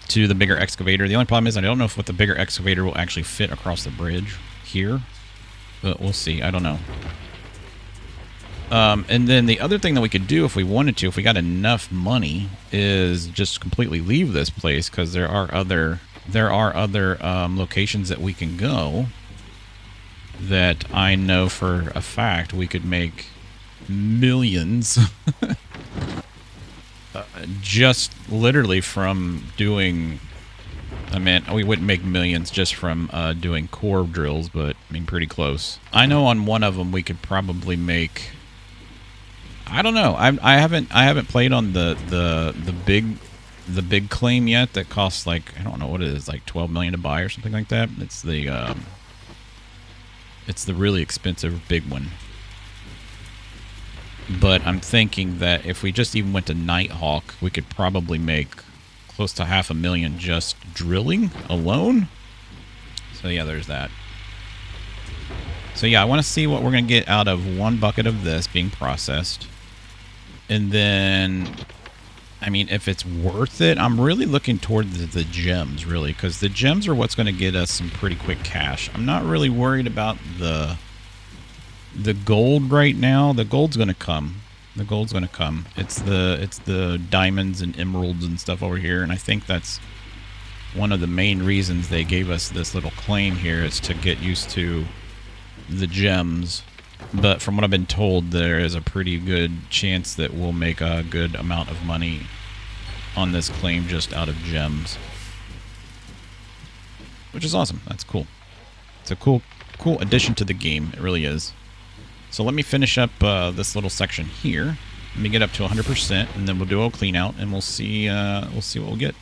to the bigger excavator. The only problem is I don't know if the bigger excavator will actually fit across the bridge here, but we'll see. I don't know. And then the other thing that we could do if we wanted to, if we got enough money, is just completely leave this place, because there are other locations that we can go that I know for a fact we could make millions just literally from doing... I mean, we wouldn't make millions just from doing core drills, but I mean, pretty close. I know on one of them we could probably make... I don't know. I haven't played on the big claim yet that costs, like, I don't know what it is, like 12 million to buy or something like that. It's the really expensive big one. But I'm thinking that if we just even went to Nighthawk, we could probably make close to $500,000 just drilling alone. So yeah, there's that. So yeah, I want to see what we're going to get out of one bucket of this being processed. And then, I mean, if it's worth it, I'm really looking toward the gems, really, because the gems are what's going to get us some pretty quick cash. I'm not really worried about the gold right now. The gold's going to come. The gold's going to come. It's the diamonds and emeralds and stuff over here, and I think that's one of the main reasons they gave us this little claim here, is to get used to the gems. But from what I've been told, there is a pretty good chance that we'll make a good amount of money on this claim just out of gems. Which is awesome. That's cool. It's a cool addition to the game. It really is. So let me finish up this little section here. Let me get up to 100%, and then we'll do a clean out, and we'll see what we'll get.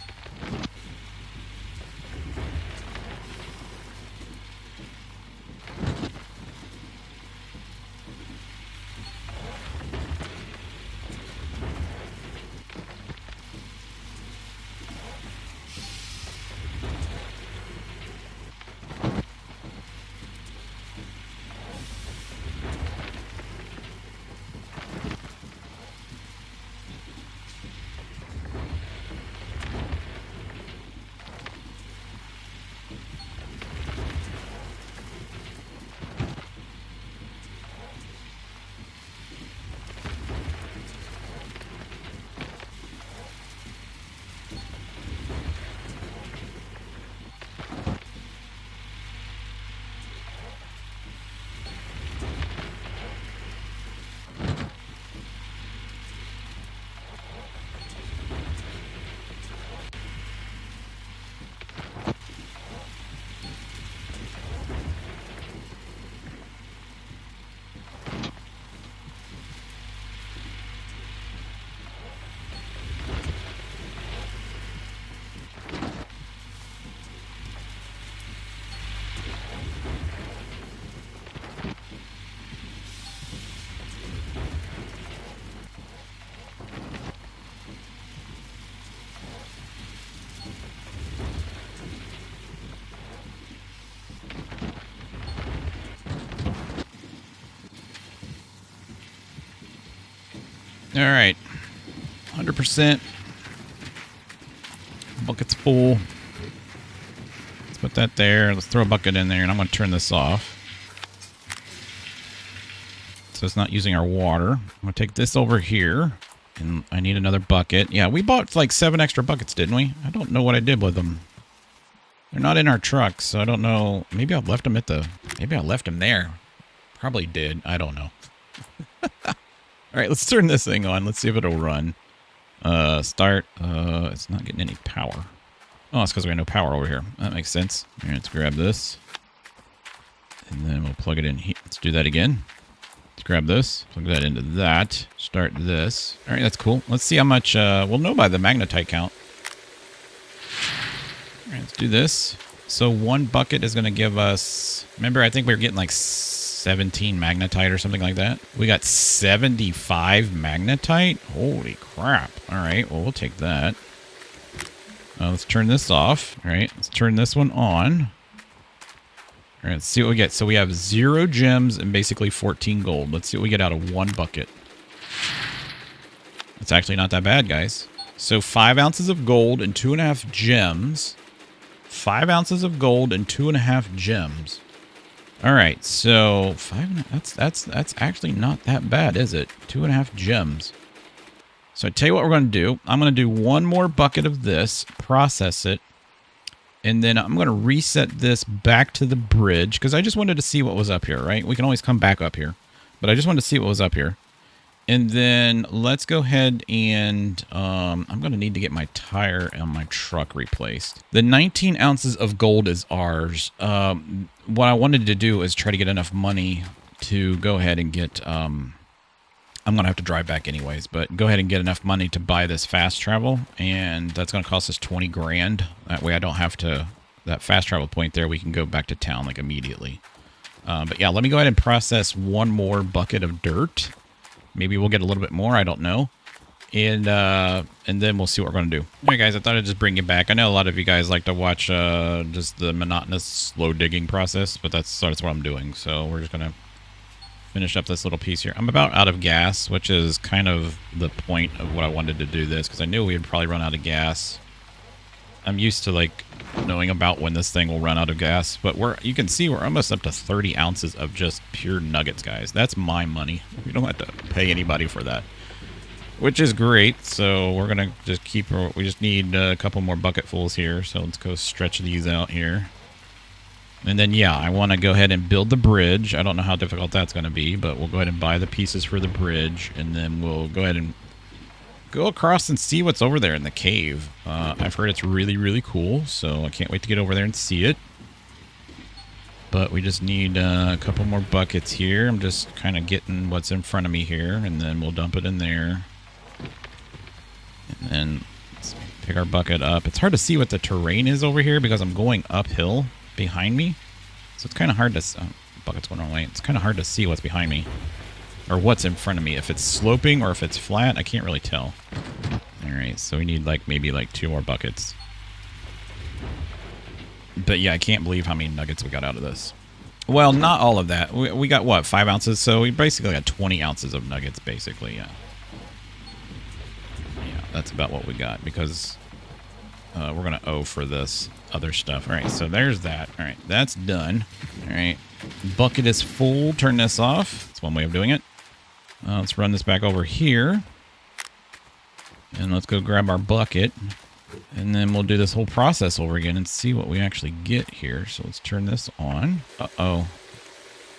All right, 100%. Bucket's full. Let's put that there. Let's throw a bucket in there, and I'm going to turn this off. So it's not using our water. I'm going to take this over here, and I need another bucket. Yeah, we bought like 7 extra buckets, didn't we? I don't know what I did with them. They're not in our truck, so I don't know. Maybe I left them maybe I left them there. Probably did. I don't know. All right, let's turn this thing on. Let's see if it'll run. Start. It's not getting any power. Oh, it's because we have no power over here. That makes sense. All right, let's grab this. And then we'll plug it in here. Let's do that again. Let's grab this. Plug that into that. Start this. All right, that's cool. Let's see how much... we'll know by the magnetite count. All right, let's do this. So 1 bucket is going to give us... Remember, I think we were getting like 17 magnetite or something like that. We got 75 magnetite? Holy crap. All right, well, we'll take that. Let's turn this off. All right, let's turn this one on. All right, let's see what we get. So we have 0 gems and basically 14 gold. Let's see what we get out of 1 bucket. It's actually not that bad, guys. So 5 ounces of gold and 2.5 gems. 5 ounces of gold and 2.5 gems. All right, so 5. That's actually not that bad, is it? 2.5 gems. So I tell you what we're going to do. I'm going to do 1 more bucket of this, process it, and then I'm going to reset this back to the bridge because I just wanted to see what was up here, right? We can always come back up here, but I just wanted to see what was up here. And then let's go ahead and I'm going to need to get my tire on my truck replaced. The 19 ounces of gold is ours. What I wanted to do is try to get enough money to go ahead and get... I'm going to have to drive back anyways, but go ahead and get enough money to buy this fast travel. And that's going to cost us 20 grand. That way I don't have to... That fast travel point there, we can go back to town like immediately. But yeah, let me go ahead and process 1 more bucket of dirt. Maybe we'll get a little bit more. I don't know. And then we'll see what we're going to do. All right, guys, I thought I'd just bring you back. I know a lot of you guys like to watch just the monotonous, slow digging process, but that's what I'm doing. So we're just going to finish up this little piece here. I'm about out of gas, which is kind of the point of what I wanted to do this, because I knew we would probably run out of gas. I'm used to, like, knowing about when this thing will run out of gas, but you can see we're almost up to 30 ounces of just pure nuggets, guys. That's my money. We don't have to pay anybody for that, which is great. So we're gonna just keep. We just need a couple more bucketfuls here. So let's go stretch these out here, and then yeah, I want to go ahead and build the bridge. I don't know how difficult that's going to be, but we'll go ahead and buy the pieces for the bridge, and then we'll go ahead and go across and see what's over there in the cave. I've heard it's really, really cool, so I can't wait to get over there and see it. But we just need a couple more buckets here. I'm just kind of getting what's in front of me here, and then we'll dump it in there. And then let's pick our bucket up. It's hard to see what the terrain is over here because I'm going uphill behind me. So it's kind of hard to... bucket's going the wrong way. It's kind of hard to see what's behind me. Or what's in front of me. If it's sloping or if it's flat, I can't really tell. Alright, so we need maybe 2 more buckets. But yeah, I can't believe how many nuggets we got out of this. Well, not all of that. We got, what, 5 ounces? So we basically got 20 ounces of nuggets, basically, yeah. Yeah, that's about what we got, because we're going to owe for this other stuff. All right, so there's that. All right, that's done. All right, bucket is full. Turn this off. That's one way of doing it. Let's run this back over here. And let's go grab our bucket. And then we'll do this whole process over again and see what we actually get here. So let's turn this on. Uh-oh.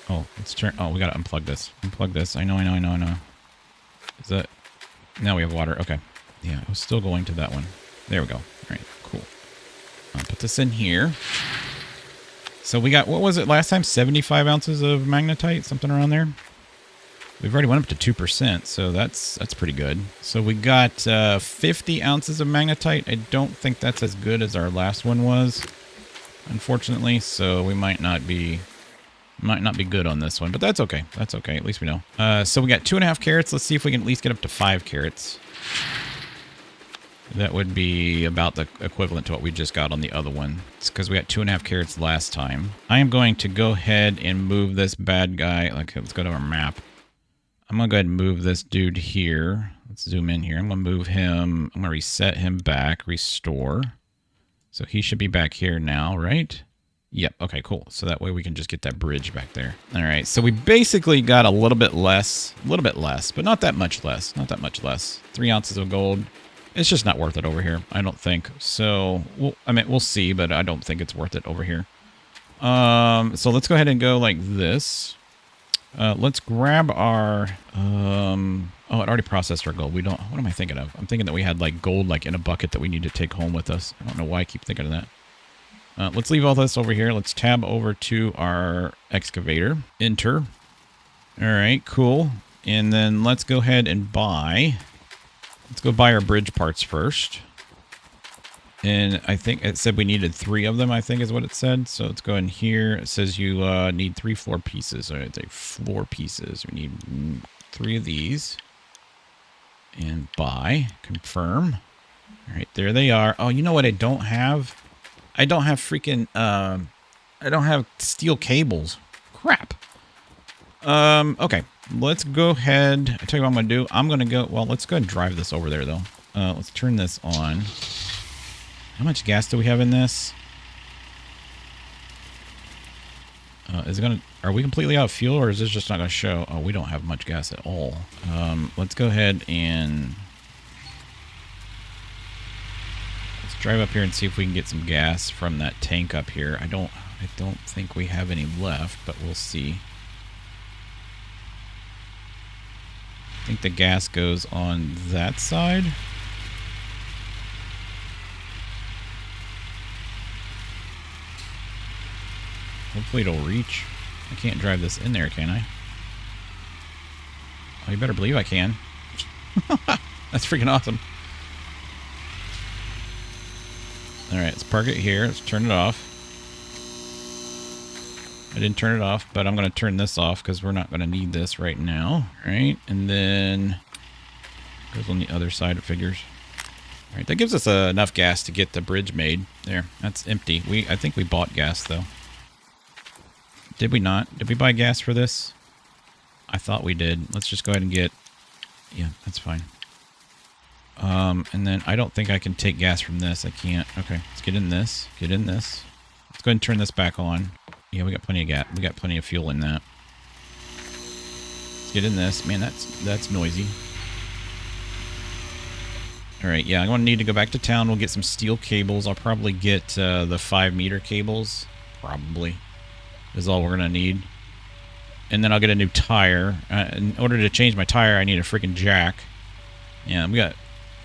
Oh, let's turn... Oh, we got to unplug this. Unplug this. I know. Is that... Now we have water. Okay. Yeah, I was still going to that one. There we go. All right, cool. I'll put this in here. So we got... What was it last time? 75 ounces of magnetite? Something around there? We've already went up to 2%, so that's pretty good. So we got 50 ounces of magnetite. I don't think that's as good as our last one was, unfortunately. So we might not be good on this one, but that's okay. That's okay. At least we know. So we got 2.5 carats. Let's see if we can at least get up to 5 carats. That would be about the equivalent to what we just got on the other one. It's because we got 2.5 carats last time. I am going to go ahead and move this bad guy. Okay, let's go to our map. I'm going to go ahead and move this dude here. Let's zoom in here. I'm going to move him. I'm going to reset him back. Restore. So he should be back here now, right? Yep. Okay, cool. So that way we can just get that bridge back there. All right. So we basically got a little bit less, but not that much less. Not that much less. 3 ounces of gold. It's just not worth it over here, I don't think. So, we'll see, but I don't think it's worth it over here. So let's go ahead and go like this. Let's grab our, oh, it already processed our gold. We don't, what am I thinking of? I'm thinking that we had gold in a bucket that we need to take home with us. I don't know why I keep thinking of that. Let's leave all this over here. Let's tab over to our excavator. Enter. All right, cool. And then let's go ahead and let's go buy our bridge parts first. And I think it said we needed 3 of them, I think is what it said. So let's go in here. It says you need 3 floor pieces. All right, it's 4 pieces. We need 3 of these. And buy. Confirm. All right, there they are. Oh, you know what I don't have? I don't have freaking... I don't have steel cables. Crap. Okay. Let's go ahead. I tell you what I'm going to do. I'm going to go... Well, let's go ahead and drive this over there, though. Let's turn this on. How much gas do we have in this? Is it gonna? Are we completely out of fuel, or is this just not gonna show? Oh, we don't have much gas at all. Let's go ahead and let's drive up here and see if we can get some gas from that tank up here. I don't think we have any left, but we'll see. I think the gas goes on that side. Hopefully it'll reach. I can't drive this in there, can I? Oh, you better believe I can. That's freaking awesome. Alright, let's park it here. Let's turn it off. I didn't turn it off, but I'm going to turn this off because we're not going to need this right now. Alright, and then goes on the other side, it figures. Alright, that gives us enough gas to get the bridge made. There, that's empty. I think we bought gas, though. Did we not? Did we buy gas for this? I thought we did. Let's just go ahead and get... Yeah, that's fine. And then I don't think I can take gas from this. I can't. Okay, let's get in this. Get in this. Let's go ahead and turn this back on. Yeah, we got plenty of gas. We got plenty of fuel in that. Let's get in this. Man, that's noisy. Alright, yeah, I'm going to need to go back to town. We'll get some steel cables. I'll probably get the 5-meter cables. Probably. Is all we're going to need. And then I'll get a new tire. In order to change my tire, I need a freaking jack. Yeah, we got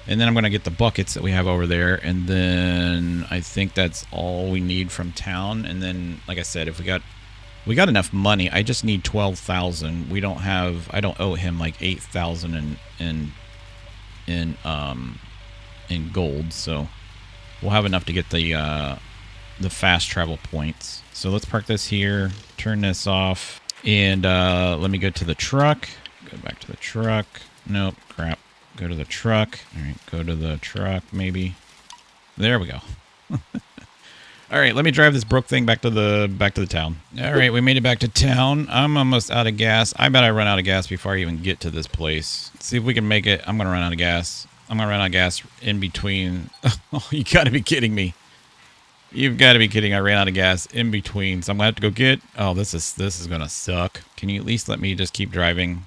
And then I'm going to get the buckets that we have over there. And then I think that's all we need from town. And then, like I said, if we got enough money. I just need 12,000. We don't have, I don't owe him like 8,000 in gold. So we'll have enough to get the fast travel points. So let's park this here, turn this off, and let me go to the truck. Go back to the truck. Nope, crap. Go to the truck. All right, go to the truck, maybe. There we go. All right, let me drive this broke thing back to the town. All right, we made it back to town. I'm almost out of gas. I bet I run out of gas before I even get to this place. Let's see if we can make it. I'm gonna run out of gas. I'm gonna run out of gas in between. Oh, you gotta be kidding me. You've got to be kidding. I ran out of gas in between, so I'm gonna have to go get. Oh, this is gonna suck. Can you at least let me just keep driving?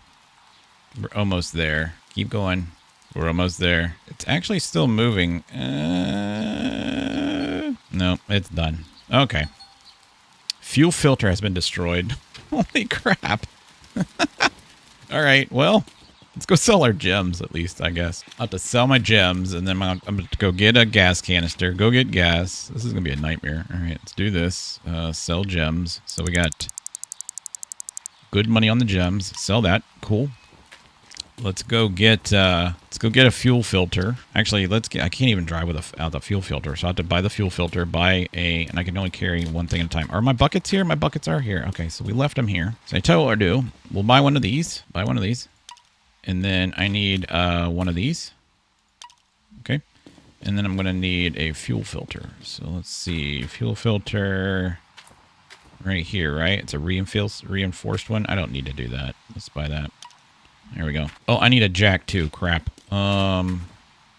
We're almost there. Keep going. We're almost there. It's actually still moving. No, it's done. Okay. Fuel filter has been destroyed. Holy crap. All right, well, let's go sell our gems at least, I guess. I'll have to sell my gems, and then I'm going to go get a gas canister. Go get gas. This is going to be a nightmare. All right, let's do this. Sell gems. So we got good money on the gems. Sell that. Cool. Let's go get a fuel filter. Actually, I can't even drive without the fuel filter, so I have to buy the fuel filter, and I can only carry one thing at a time. Are my buckets here? My buckets are here. Okay, so we left them here. So I tell you what I'll do. We'll buy one of these. Buy one of these. And then I need one of these. Okay. And then I'm going to need a fuel filter. So let's see. Fuel filter right here, right? It's a reinforced one. I don't need to do that. Let's buy that. There we go. Oh, I need a jack too. Crap. Yeah, I'm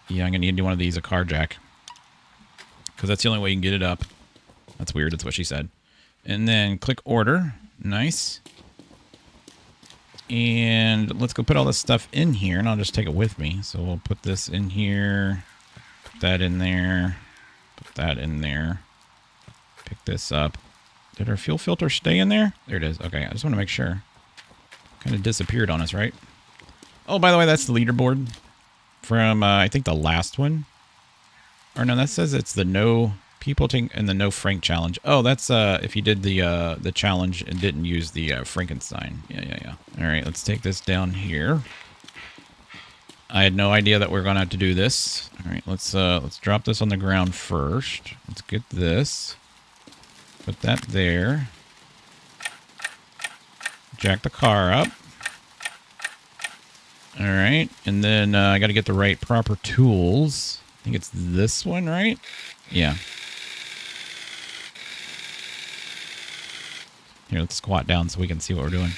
going to need one of these, a car jack. Because that's the only way you can get it up. That's weird. That's what she said. And then click order. Nice. And let's go put all this stuff in here, and I'll just take it with me. So we'll put this in here, put that in there, put that in there, pick this up. Did our fuel filter stay in there? There it is. Okay, I just want to make sure. Kind of disappeared on us, right? Oh, by the way, that's the leaderboard from, I think, the last one. Or no, that says it's the no people and the no Frank challenge. Oh, that's if you did the challenge and didn't use the Frankenstein. Yeah. All right, let's take this down here. I had no idea that we are gonna have to do this. All right, let's drop this on the ground first. Let's get this. Put that there. Jack the car up. All right, and then I got to get the right proper tools. I think it's this one, right? Yeah. Here, let's squat down so we can see what we're doing.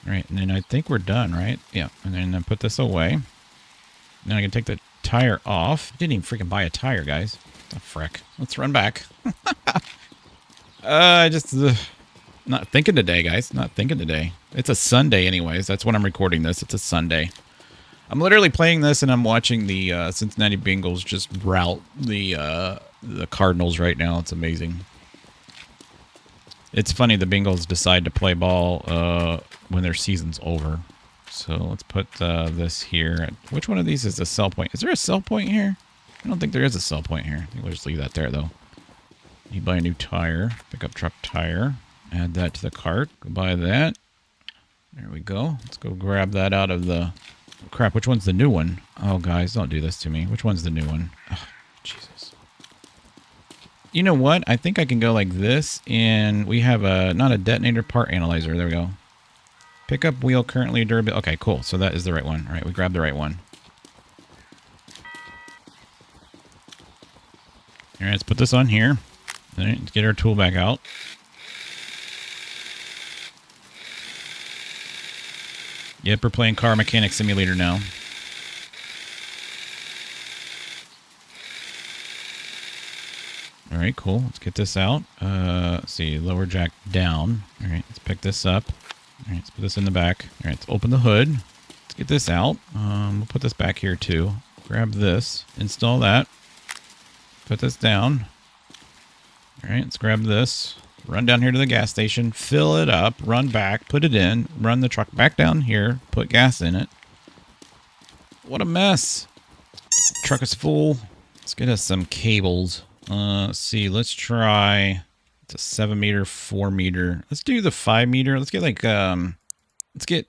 All right, and then I think we're done, right? Yeah, and then I put this away. Then I can take the tire off. Didn't even freaking buy a tire, guys. What the frick? Let's run back. Just not thinking today, guys. Not thinking today. It's a Sunday anyways. That's when I'm recording this. It's a Sunday. I'm literally playing this and I'm watching the Cincinnati Bengals just rout the Cardinals right now. It's amazing. It's funny the Bengals decide to play ball when their season's over. So let's put this here. Which one of these is a sell point? Is there a sell point here? I don't think there is a sell point here. I think we'll just leave that there, though. You buy a new tire. Pick up truck tire. Add that to the cart. Go buy that. There we go. Let's go grab that out of the... Crap, which one's the new one? Oh, guys, don't do this to me. Which one's the new one? Oh, Jesus. You know what? I think I can go like this, and we have not a detonator part analyzer. There we go. Pick up wheel currently durable. Okay, cool. So that is the right one. All right, we grabbed the right one. All right, let's put this on here. All right, let's get our tool back out. Yep, we're playing Car Mechanic Simulator now. All right, cool. Let's get this out. Let's see, lower jack down. All right, let's pick this up. All right, let's put this in the back. All right, let's open the hood. Let's get this out. We'll put this back here too. Grab this, install that. Put this down. All right, let's grab this. run down here to the gas station, fill it up, run back, put it in, run the truck back down here, put gas in it. What a mess. Truck is full. Let's get us some cables. Let's see. Let's try. It's a 7 meter, 4 meter. Let's do the 5 meter. Let's get like let's get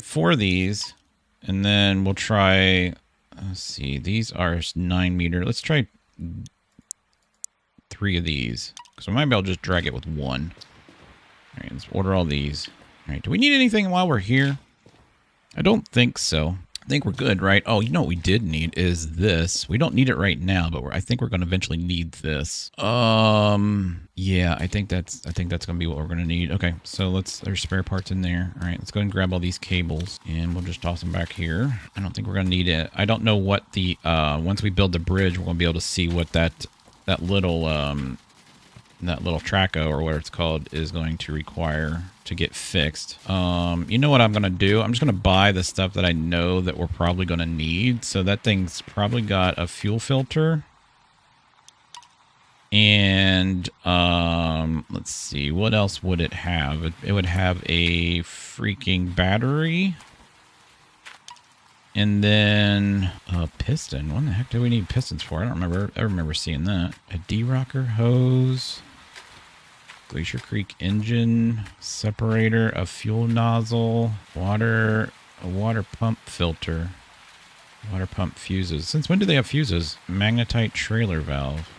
4 of these, and then we'll try. Let's see. These are 9 meter. Let's try 3 of these, because we might be able to just drag it with 1. All right. Let's order all these. All right. Do we need anything while we're here? I don't think so. I think we're good, right? Oh, you know what we did need is this. We don't need it right now, but I think we're going to eventually need this. Yeah, I think that's going to be what we're going to need. Okay, so there's spare parts in there. All right, let's go ahead and grab all these cables, and we'll just toss them back here. I don't think we're going to need it. I don't know what the, once we build the bridge, we're going to be able to see what that little traco, or what it's called, is going to require to get fixed. You know what I'm going to do? I'm just going to buy the stuff that I know that we're probably going to need. So that thing's probably got a fuel filter. And let's see, what else would it have? It would have a freaking battery. And then a piston. What the heck do we need pistons for? I don't remember. I remember seeing that. A D-rocker hose. Glacier Creek engine. Separator. A fuel nozzle. A water pump filter. Water pump fuses. Since when do they have fuses? Magnetite trailer valve.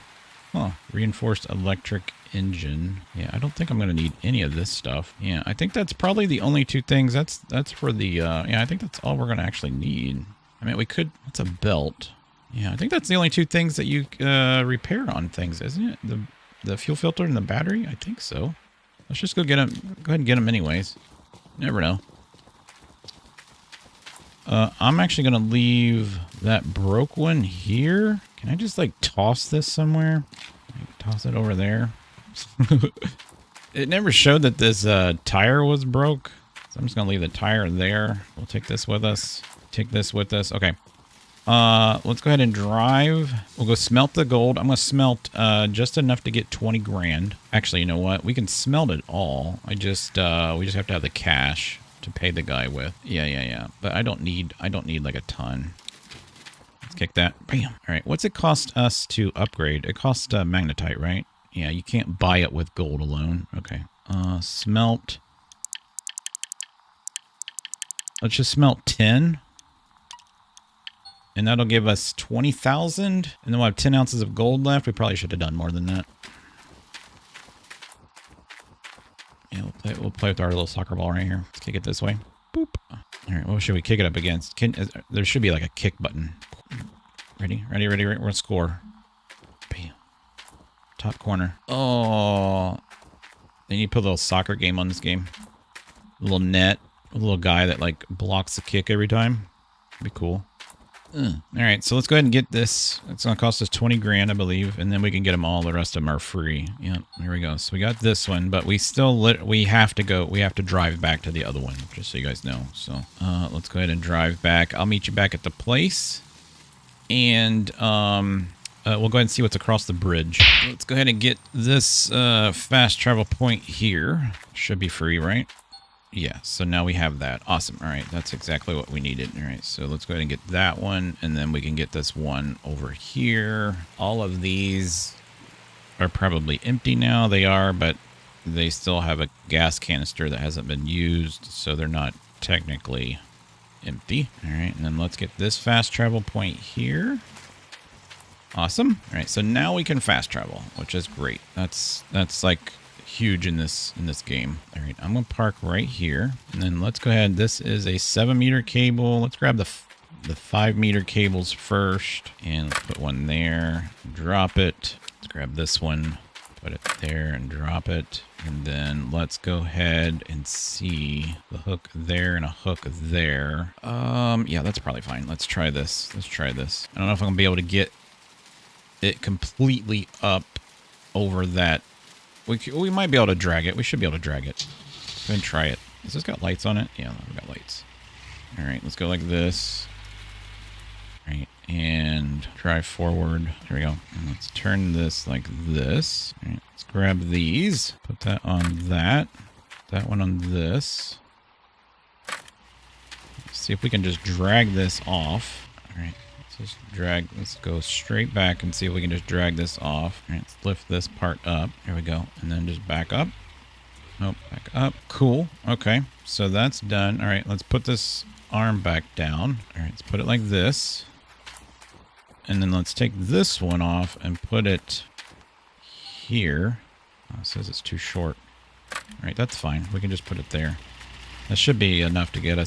Huh. Reinforced electric engine. Yeah, I don't think I'm going to need any of this stuff. Yeah, I think that's probably the only 2 things. That's for the, yeah, I think that's all we're going to actually need. I mean, we could, that's a belt. Yeah, I think that's the only 2 things that you repair on things, isn't it? The fuel filter and the battery? I think so. Let's just go get them. Go ahead and get them anyways. Never know. I'm actually going to leave that broke one here. Can I just, like, toss this somewhere? Toss it over there. It never showed that this tire was broke. So I'm just going to leave the tire there. We'll take this with us. Take this with us. Okay. Let's go ahead and drive. We'll go smelt the gold. I'm going to smelt just enough to get 20 grand. Actually, you know what? We can smelt it all. We just have to have the cash to pay the guy with. Yeah. But I don't need like a ton. Let's kick that. Bam. All right. What's it cost us to upgrade? It costs magnetite, right? Yeah, you can't buy it with gold alone. Okay. Smelt. Let's just smelt 10. And that'll give us 20,000. And then we'll have 10 ounces of gold left. We probably should have done more than that. Yeah, we'll play with our little soccer ball right here. Let's kick it this way. Boop. All right, what should we kick it up against? There should be like a kick button. Ready? We're going to score. Bam. Top corner. Oh. They need to put a little soccer game on this game. A little net. A little guy that like blocks the kick every time. Be cool. All right, so let's go ahead and get this. It's going to cost us 20 grand, I believe, and then we can get them all. The rest of them are free. Yep, here we go. So we got this one, but we still we have to drive back to the other one, just so you guys know. So let's go ahead and drive back. I'll meet you back at the place, and we'll go ahead and see what's across the bridge. Let's go ahead and get this fast travel point here. Should be free, right? Yeah, so now we have that. Awesome. All right, that's exactly what we needed. All right, so let's go ahead and get that one, and then we can get this one over here. All of these are probably empty now. They are, but they still have a gas canister that hasn't been used, so they're not technically empty. All right, and then let's get this fast travel point here. Awesome. All right, so now we can fast travel, which is great. That's like huge in this game. All right, I'm gonna park right here, and then let's go ahead. This is a 7-meter cable. Let's grab the 5-meter cables first, and let's put one there. Drop it. Let's grab this one, put it there, and drop it. And then let's go ahead and see the hook there and a hook there. Yeah, that's probably fine. Let's try this. I don't know if I'm gonna be able to get it completely up over that. We might be able to drag it. We should be able to drag it. Go ahead and try it. Has this got lights on it? Yeah, we've got lights. All right, let's go like this. All right, and drive forward. There we go. And let's turn this like this. All right, let's grab these, put that on that one on this. Let's see if we can just drag this off. All right, let's go straight back and see if we can just drag this off. All right, let's lift this part up. There we go. And then just back up. Oh, back up. Cool. Okay, so that's done. All right, let's put this arm back down. All right, let's put it like this. And then let's take this one off and put it here. Oh, it says it's too short. All right, that's fine. We can just put it there. That should be enough to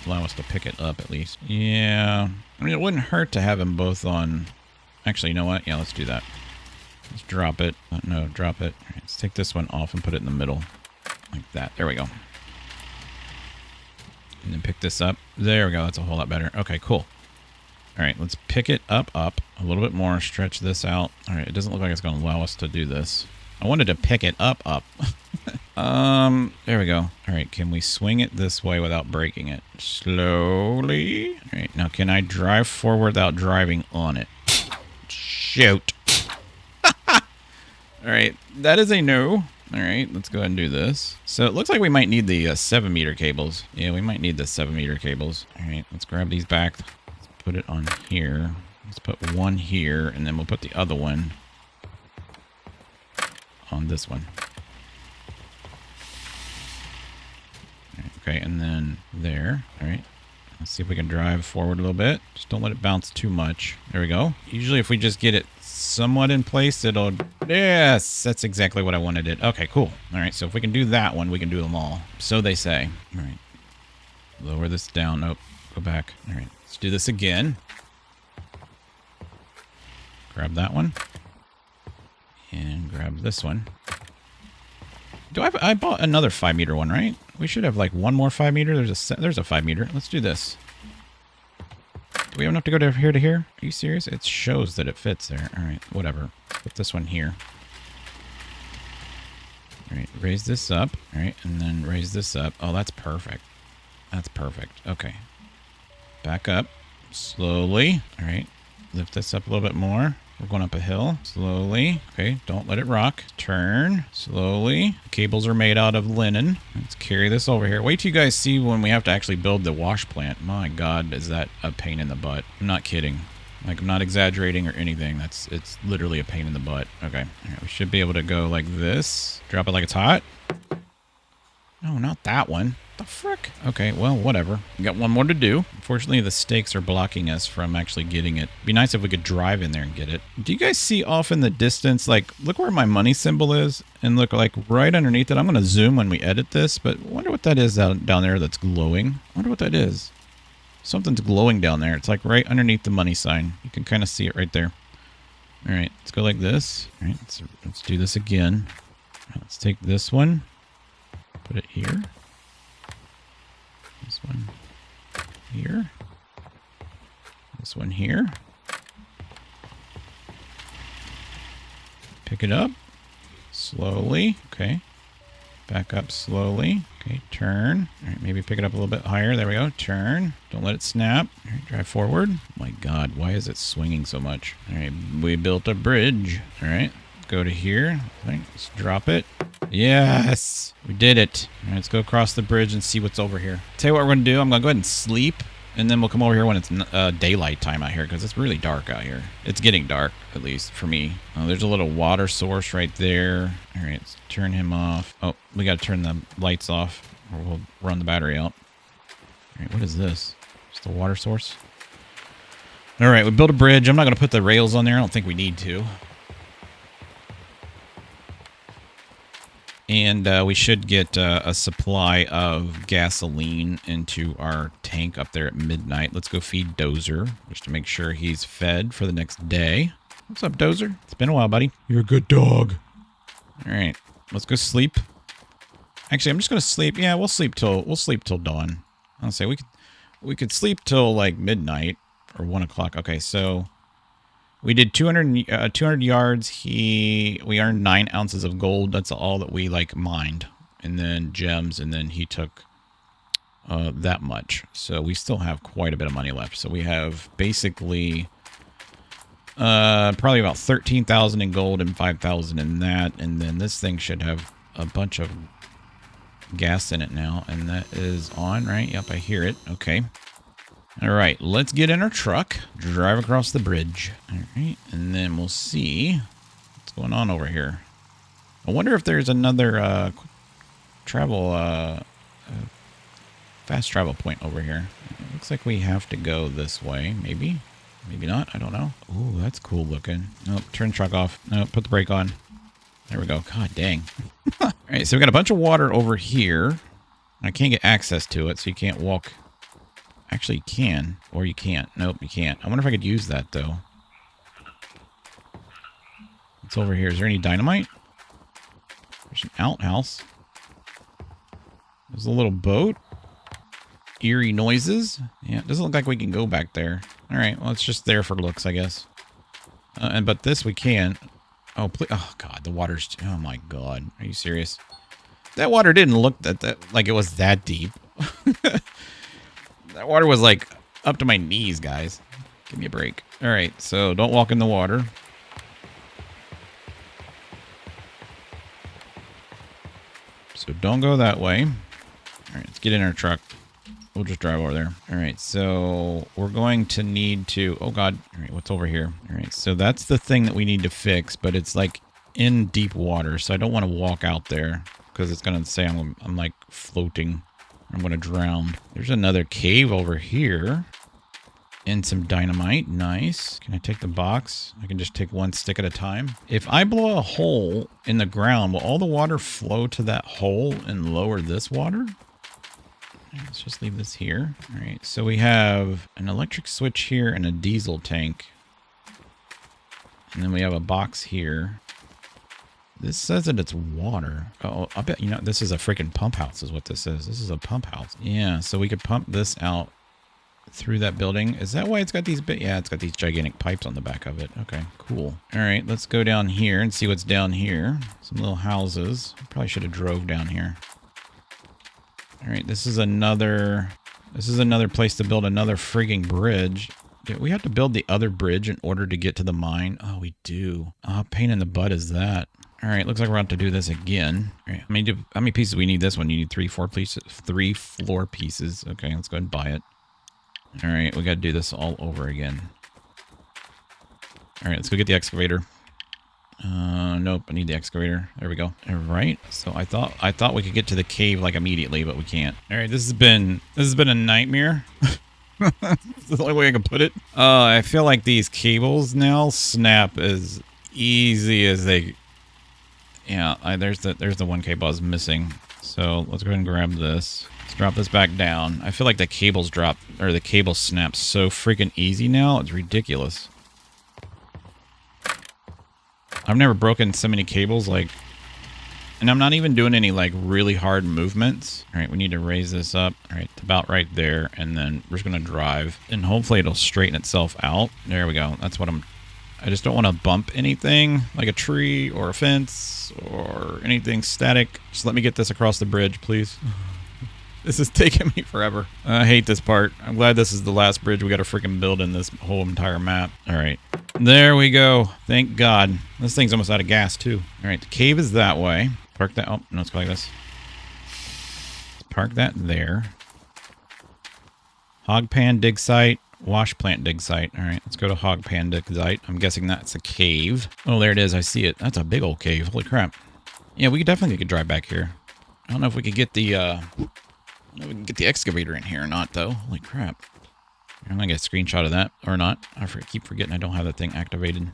allow us to pick it up at least. Yeah. I mean, it wouldn't hurt to have them both on. Actually, you know what? Yeah, let's do that. Let's drop it. No, drop it. All right, let's take this one off and put it in the middle. Like that. There we go. And then pick this up. There we go. That's a whole lot better. Okay, cool. All right, let's pick it up a little bit more. Stretch this out. All right, it doesn't look like it's going to allow us to do this. I wanted to pick it up. There we go. All right, can we swing it this way without breaking it? Slowly. All right, now can I drive forward without driving on it? Shoot. All right, that is a no. All right, let's go ahead and do this. So it looks like we might need the 7-meter cables. Yeah, we might need the 7-meter cables. All right, let's grab these back. Let's put it on here. Let's put one here, and then we'll put the other one on this one. Okay, and then there. All right. Let's see if we can drive forward a little bit. Just don't let it bounce too much. There we go. Usually if we just get it somewhat in place, it'll... Yes, that's exactly what I wanted it. Okay, cool. All right, so if we can do that one, we can do them all. So they say. All right. Lower this down. Nope. Go back. All right. Let's do this again. Grab that one. And grab this one. I bought another 5-meter one, right? We should have like one more 5-meter. There's a 5-meter. Let's do this. Do we have enough to go to here to here? Are you serious? It shows that it fits there. All right, whatever. Put this one here. All right, raise this up. All right, and then raise this up. Oh, that's perfect. That's perfect. Okay. Back up. Slowly. All right. Lift this up a little bit more. We're going up a hill. Slowly. Okay, don't let it rock. Turn. Slowly. The cables are made out of linen. Let's carry this over here. Wait till you guys see when we have to actually build the wash plant. My God, is that a pain in the butt. I'm not kidding. Like, I'm not exaggerating or anything. It's literally a pain in the butt. Okay. All right, we should be able to go like this. Drop it like it's hot. No, not that one. The frick? Okay, well, whatever. We got one more to do. Unfortunately, the stakes are blocking us from actually getting it. It'd be nice if we could drive in there and get it. Do you guys see off in the distance, like, look where my money symbol is? And look, like, right underneath it. I'm going to zoom when we edit this, but I wonder what that is down there that's glowing. I wonder what that is. Something's glowing down there. It's like right underneath the money sign. You can kind of see it right there. All right, let's go like this. All right, let's do this again. Let's take this one. Put it here. This one here. This one here. Pick it up. Slowly. Okay. Back up slowly. Okay, turn. All right, maybe pick it up a little bit higher. There we go. Turn. Don't let it snap. All right, drive forward. My God, why is it swinging so much? All right, we built a bridge. All right, go to here. All right, let's drop it. Yes, we did it. All right, let's go across the bridge and see what's over here. Tell you what we're going to do. I'm going to go ahead and sleep, and then we'll come over here when it's daylight time out here because it's really dark out here. It's getting dark, at least for me. There's a little water source right there. All right, let's turn him off. Oh, we got to turn the lights off or we'll run the battery out. All right, what is this? Just a water source? All right, we built a bridge. I'm not going to put the rails on there. I don't think we need to. And we should get a supply of gasoline into our tank up there at midnight. Let's go feed Dozer, just to make sure he's fed for the next day. What's up, Dozer? It's been a while, buddy. You're a good dog. All right, let's go sleep. Actually, I'm just gonna sleep. Yeah, we'll sleep till dawn. I'll say we could sleep till like midnight or 1 o'clock. Okay, so. We did 200 yards. We earned 9 ounces of gold. That's all that we like mined, and then gems. And then he took that much. So we still have quite a bit of money left. So we have basically probably about 13,000 in gold and 5,000 in that. And then this thing should have a bunch of gas in it now. And that is on, right? Yep, I hear it. Okay. All right, let's get in our truck, drive across the bridge. All right, and then we'll see what's going on over here. I wonder if there's another fast travel point over here. It looks like we have to go this way, maybe. Maybe not, I don't know. Ooh, that's cool looking. Nope, turn the truck off. Nope, put the brake on. There we go. God dang. All right, so we got a bunch of water over here. I can't get access to it, so you can't walk. Actually, you can, or you can't. Nope, you can't. I wonder if I could use that, though. What's over here? Is there any dynamite? There's an outhouse. There's a little boat. Eerie noises. Yeah, it doesn't look like we can go back there. All right, well, it's just there for looks, I guess. But this we can. Oh, please. Oh, God, the water's... Oh, my God. Are you serious? That water didn't look like it was that deep. That water was like up to my knees, guys. Give me a break. All right, so don't walk in the water. So don't go that way. All right, let's get in our truck. We'll just drive over there. All right, so we're going to need to... Oh, God. All right, what's over here? All right, so that's the thing that we need to fix, but it's like in deep water, so I don't want to walk out there because it's going to say I'm like floating. I'm going to drown. There's another cave over here. And some dynamite. Nice. Can I take the box? I can just take one stick at a time. If I blow a hole in the ground, will all the water flow to that hole and lower this water? Let's just leave this here. All right. So we have an electric switch here and a diesel tank. And then we have a box here. This says that it's water. Oh, I bet, you know, this is a freaking pump house is what this is. This is a pump house. Yeah, so we could pump this out through that building. Is that why it's got these yeah, it's got these gigantic pipes on the back of it. Okay, cool. All right, let's go down here and see what's down here. Some little houses. Probably should have drove down here. All right, this is another place to build another frigging bridge. Do we have to build the other bridge in order to get to the mine? Oh, we do. Oh, pain in the butt is that. All right, looks like we're about to do this again. All right, how many pieces we need this one? You need 3 floor pieces. Okay, let's go ahead and buy it. All right, we got to do this all over again. All right, let's go get the excavator. Nope, I need the excavator. There we go. All right, so I thought we could get to the cave like immediately, but we can't. All right, this has been a nightmare. That's the only way I can put it. I feel like these cables now snap as easy as they... Yeah, there's the one cable I was missing. So let's go ahead and grab this. Let's drop this back down. I feel like the cables drop, or the cable snaps so freaking easy now. It's ridiculous. I've never broken so many cables, like... And I'm not even doing any, like, really hard movements. All right, we need to raise this up. All right, about right there. And then we're just going to drive. And hopefully it'll straighten itself out. There we go. That's what I just don't want to bump anything, like a tree or a fence or anything static. Just let me get this across the bridge, please. This is taking me forever. I hate this part. I'm glad this is the last bridge we got to freaking build in this whole entire map. All right. There we go. Thank God. This thing's almost out of gas, too. All right, the cave is that way. Park that. Oh, no, let's go like this. Let's park that there. Hog pan dig site. Wash plant dig site. All right, let's go to hog pan dig site. I'm guessing that's a cave. Oh, there it is. I see it. That's a big old cave. Holy crap. Yeah, we could drive back here. I don't know if we could get the excavator in here or not, though. Holy crap. I'm gonna get a screenshot of that or not. I keep forgetting I don't have that thing activated.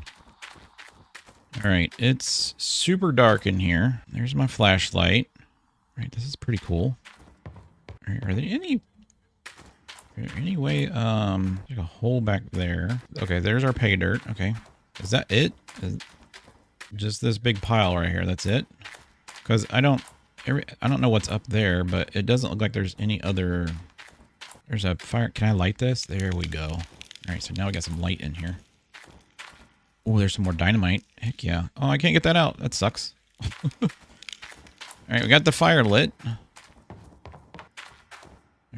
All right, it's super dark in here. There's my flashlight. All right, this is pretty cool. All right, are there any way, there's a hole back there. Okay, there's our pay dirt. Okay, is that it? Just this big pile right here, that's it? Because I don't know what's up there, but it doesn't look like there's any other... There's a fire. Can I light this? There we go. All right, so now we got some light in here. Oh, there's some more dynamite. Heck yeah. Oh, I can't get that out. That sucks. All right, we got the fire lit. All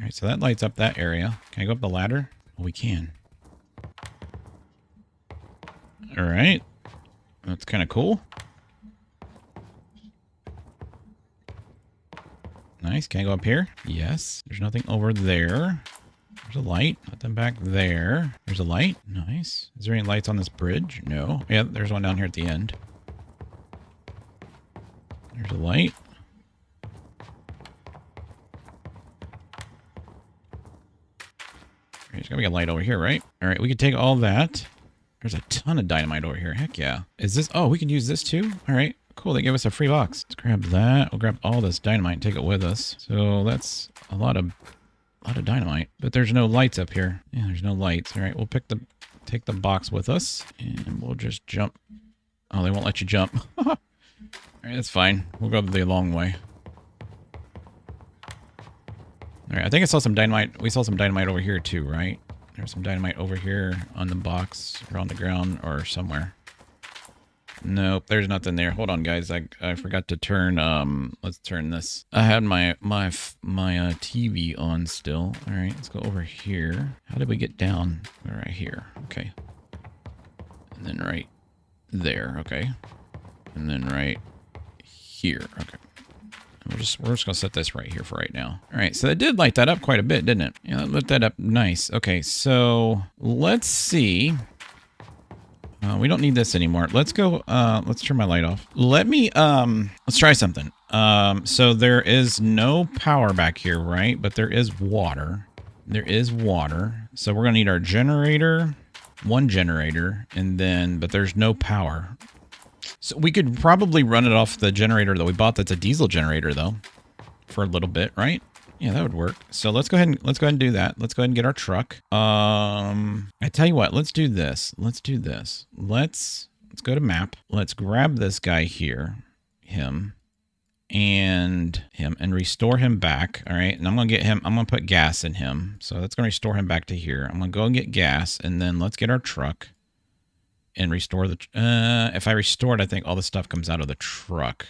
right, so that lights up that area. Can I go up the ladder? Well, we can. All right. That's kind of cool. Nice. Can I go up here? Yes. There's nothing over there. There's a light. Nothing back there. There's a light. Nice. Is there any lights on this bridge? No. Yeah, there's one down here at the end. There's a light. There's gotta be a light over here, right? All right, we can take all that. There's a ton of dynamite over here. Heck yeah. Is this... Oh, we can use this too? All right. Cool, they gave us a free box. Let's grab that. We'll grab all this dynamite and take it with us. So that's a lot of dynamite. But there's no lights up here. Yeah, there's no lights. All right, we'll take the box with us, and we'll just jump. Oh, they won't let you jump. All right, that's fine. We'll go the long way. All right, I think I saw some dynamite. We saw some dynamite over here too, right? There's some dynamite over here on the box or on the ground or somewhere. Nope, there's nothing there. Hold on, guys. I forgot to turn. Let's turn this. I had my TV on still. All right, let's go over here. How did we get down? Right here. Okay. And then right there. Okay. And then right here. Okay. We're just gonna set this right here for right now. All right, so it did light that up quite a bit, didn't it? Yeah, it lit that up nice. Okay, so let's see. We don't need this anymore. Let's go, let's turn my light off. Let's try something. So there is no power back here, right? But there is water. There is water. So we're gonna need our generator, one generator, and then, but there's no power. So we could probably run it off the generator that we bought. That's a diesel generator though, for a little bit, right? Yeah, that would work. So let's go ahead and do that. Let's go ahead and get our truck. I tell you what, let's do this. Let's do this. Let's go to map. Let's grab this guy here, him, and restore him back. All right. And I'm going to get him. I'm going to put gas in him. So that's going to restore him back to here. I'm going to go and get gas, and then let's get our truck and restore the, if I restore it, I think all the stuff comes out of the truck.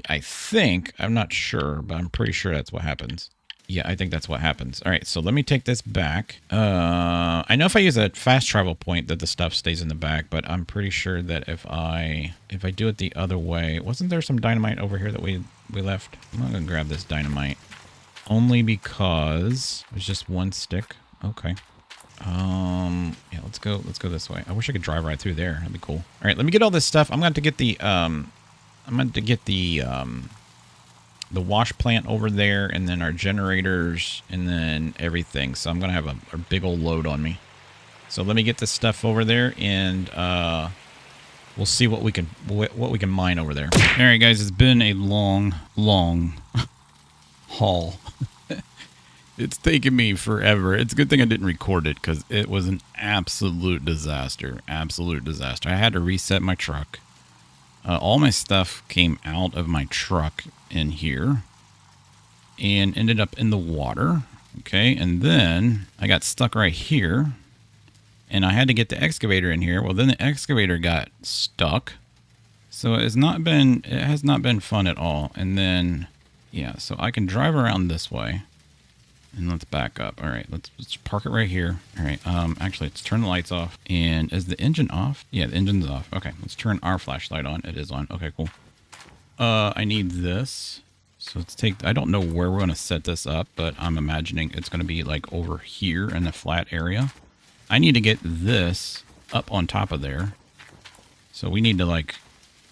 I think, I'm not sure, but I'm pretty sure that's what happens. Yeah, I think that's what happens. All right, so let me take this back. I know if I use a fast travel point that the stuff stays in the back, but I'm pretty sure that if I do it the other way, wasn't there some dynamite over here that we left? I'm not gonna grab this dynamite only because there's just one stick. Okay. Yeah, let's go this way. I wish I could drive right through there. That'd be cool. All right, let me get all this stuff. I'm going to get the the wash plant over there, and then our generators, and then everything. So I'm going to have a big old load on me. So let me get this stuff over there, and we'll see what we can mine over there. All right, guys, it's been a long haul. It's taken me forever. It's a good thing I didn't record it because it was an absolute disaster. Absolute disaster. I had to reset my truck. All my stuff came out of my truck in here and ended up in the water. Okay, and then I got stuck right here, and I had to get the excavator in here. Well, then the excavator got stuck. So it has not been fun at all. And then, yeah, so I can drive around this way. And let's back up. All right, let's park it right here. All right, actually, let's turn the lights off. And is the engine off? Yeah, the engine's off. Okay, let's turn our flashlight on. It is on. Okay, cool. I need this. So let's take, I don't know where we're going to set this up, but I'm imagining it's going to be like over here in the flat area. I need to get this up on top of there. So we need to like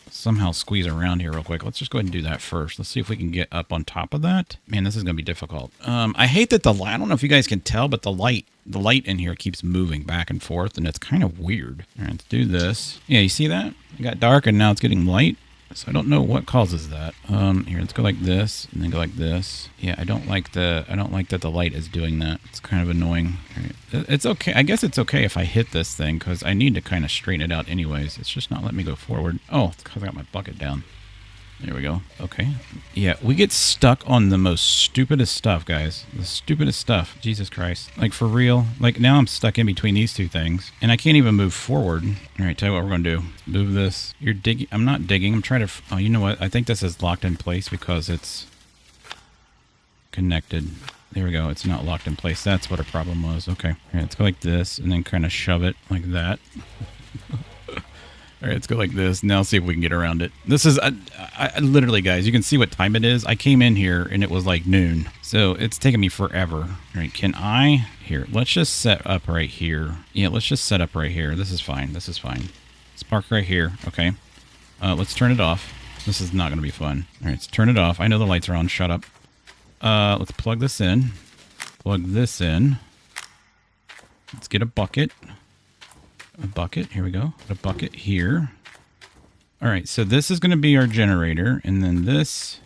somehow squeeze around here real quick. Let's just go ahead and do that first. Let's see if we can get up on top of that. Man, this is going to be difficult. I hate that the light, I don't know if you guys can tell, but the light in here keeps moving back and forth, and it's kind of weird. All right, let's do this. Yeah, you see that? It got dark and now it's getting light. So I don't know what causes that. Here, let's go like this and then go like this. Yeah, I don't like that the light is doing that. It's kind of annoying. Right. It's okay. I guess it's okay if I hit this thing because I need to kind of straighten it out anyways. It's just not letting me go forward. Oh, it's because I got my bucket down. There we go. Okay. Yeah, we get stuck on the most stupidest stuff, guys. The stupidest stuff. Jesus Christ. Like, for real. Like, now I'm stuck in between these two things, and I can't even move forward. All right, tell you what we're going to do. Let's move this. You're digging. I'm not digging. I'm trying to... Oh, you know what? I think this is locked in place because it's connected. There we go. It's not locked in place. That's what our problem was. Okay. All right, let's go like this and then kind of shove it like that. All right, let's go like this. Now see if we can get around it. This is, I literally, guys, you can see what time it is. I came in here and it was like noon. So it's taken me forever. All right, can I, here, let's just set up right here. Yeah, let's just set up right here. This is fine. This is fine. Let's park right here. Okay. Let's turn it off. This is not going to be fun. All right, let's turn it off. I know the lights are on. Shut up. Let's plug this in. Plug this in. Let's get a bucket. A bucket. Here we go. Put a bucket here. All right, so this is going to be our generator, and then this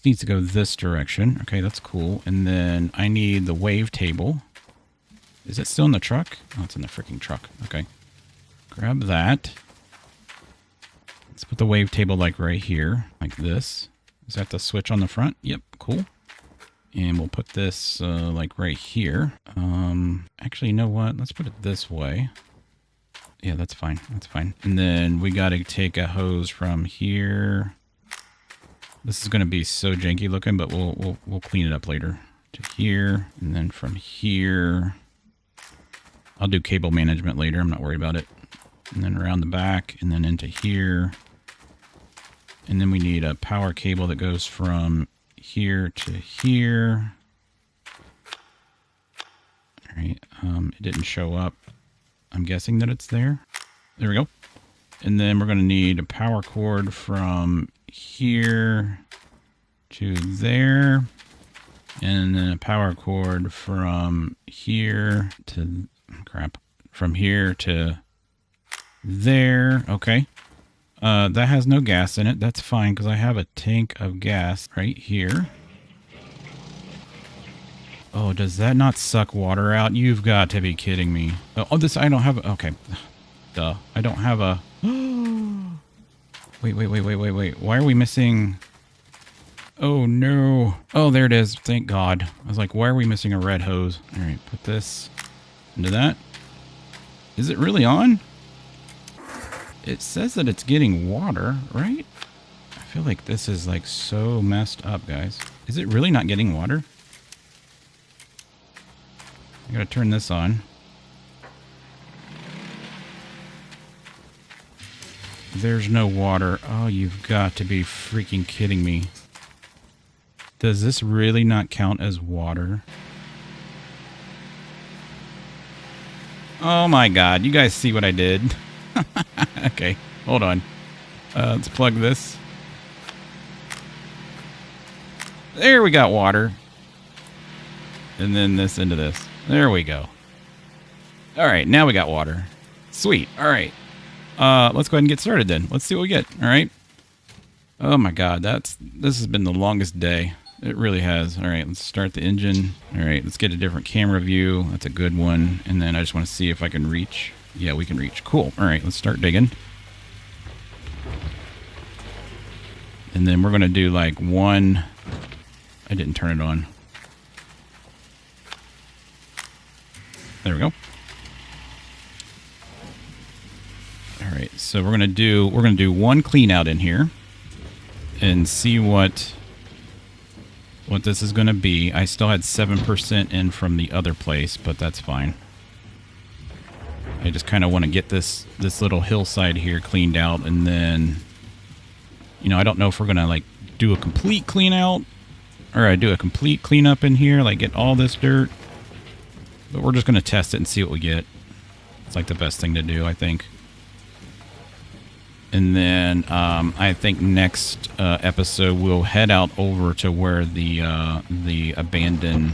needs to go this direction. Okay, that's cool. And then I need the wave table. Is it still in the truck? Oh, it's in the freaking truck. Okay. Grab that. Let's put the wave table like right here, like this. Is that the switch on the front? Yep, cool. And we'll put this like right here. Actually, you know what? Let's put it this way. Yeah, that's fine. That's fine. And then we got to take a hose from here. This is going to be so janky looking, but we'll clean it up later. To here, and then from here. I'll do cable management later. I'm not worried about it. And then around the back, and then into here. And then we need a power cable that goes from here to here. All right, it didn't show up. I'm guessing that it's there. There we go. And then we're going to need a power cord from here to there. And then a power cord from here to, crap, from here to there. Okay. That has no gas in it. That's fine because I have a tank of gas right here. Oh, does that not suck water out? You've got to be kidding me. Oh, this, I don't have a, okay. Duh. I don't have a, wait. Why are we missing? Oh, no. Oh, there it is. Thank God. I was like, why are we missing a red hose? All right, put this into that. Is it really on? It says that it's getting water, right? I feel like this is like so messed up, guys. Is it really not getting water? I gotta turn this on. There's no water. Oh, you've got to be freaking kidding me. Does this really not count as water? Oh my God, you guys see what I did? Okay, hold on. Let's plug this. There we got water. And then this into this. There we go. All right, now we got water. Sweet. All right. Let's go ahead and get started then. Let's see what we get. All right. Oh my God, this has been the longest day. It really has. All right, let's start the engine. All right, let's get a different camera view. That's a good one. And then I just want to see if I can reach. Yeah, we can reach. Cool. All right, let's start digging. And then we're going to do like one. I didn't turn it on. There we go. All right, so we're going to do one clean out in here and see what this is going to be. I still had 7% in from the other place, but that's fine. I just kind of want to get this little hillside here cleaned out, and then, you know, I don't know if we're going to like do a complete clean out or I do a complete cleanup in here, like get all this dirt, but we're just going to test it and see what we get. It's like the best thing to do, I think. And then I think next episode we'll head out over to where the abandoned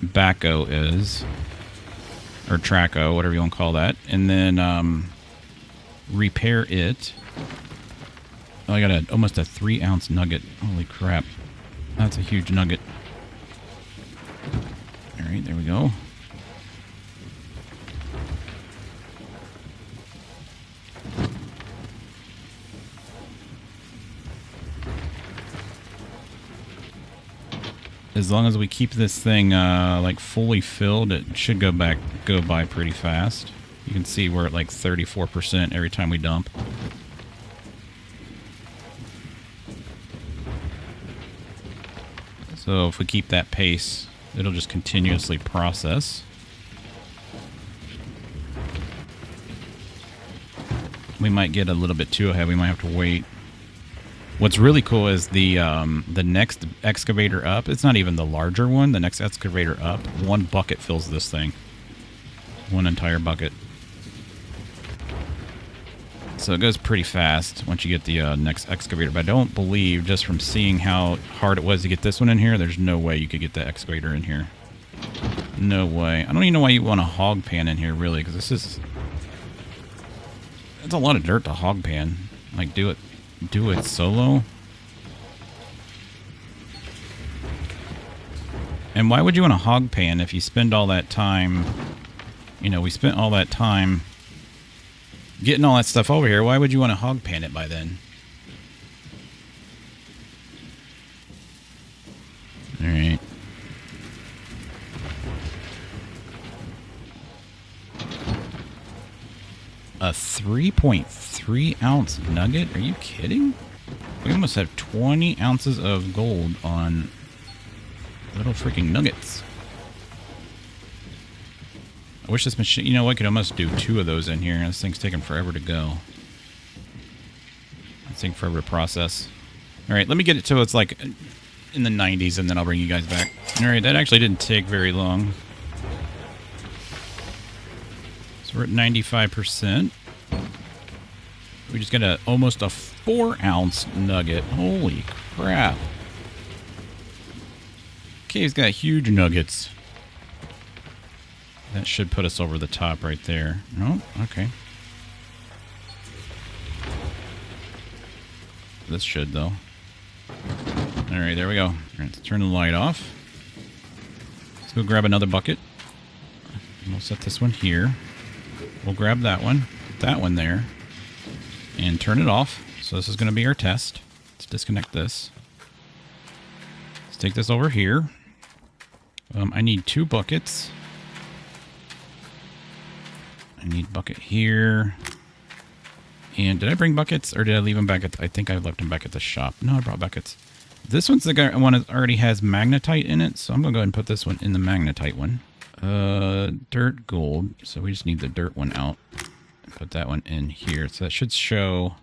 backhoe is, or trackhoe, whatever you want to call that, and then repair it. Oh, I got almost a 3-ounce nugget. Holy crap, that's a huge nugget. All right, there we go. As long as we keep this thing like fully filled, it should go by pretty fast. You can see we're at like 34% every time we dump. So if we keep that pace, it'll just continuously process. We might get a little bit too ahead. We might have to wait. What's really cool is the next excavator up. It's not even the larger one. The next excavator up, one bucket fills this thing. One entire bucket. So it goes pretty fast once you get the next excavator. But I don't believe, just from seeing how hard it was to get this one in here, there's no way you could get the excavator in here. No way. I don't even know why you want a hog pan in here, really, because this is... It's a lot of dirt to hog pan. Like, do it solo. And why would you want a hog pan if you spend all that time... You know, we spent all that time getting all that stuff over here. Why would you want to hog pan it by then? Alright. A 3.3 ounce nugget? Are you kidding? We almost have 20 ounces of gold on little freaking nuggets. I wish this machine, you know, I could almost do 2 of those in here. This thing's taking forever to go. This thing forever to process. Alright, let me get it till it's like in the 90s and then I'll bring you guys back. Alright, that actually didn't take very long. So we're at 95%. We just got almost a 4 ounce nugget. Holy crap. Cave's got huge nuggets. That should put us over the top right there. Oh, okay. This should, though. Alright, there we go. Alright, let's turn the light off. Let's go grab another bucket. We'll set this one here. We'll grab that one. Put that one there. And turn it off. So this is going to be our test. Let's disconnect this. Let's take this over here. I need 2 buckets. I need bucket here. And did I bring buckets or did I leave them back at... I think I left them back at the shop. No, I brought buckets. This one's the one that already has magnetite in it. So I'm going to go ahead and put this one in the magnetite one. Dirt gold. So we just need the dirt one out. Put that one in here. So that should show...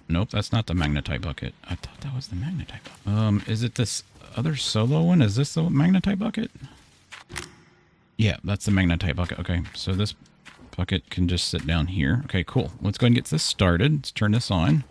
Nope, that's not the magnetite bucket. I thought that was the magnetite bucket. Is it this other solo one? Is this the magnetite bucket? Yeah, that's the magnetite bucket. Okay, so this bucket can just sit down here. Okay, cool. Let's go ahead and get this started. Let's turn this on.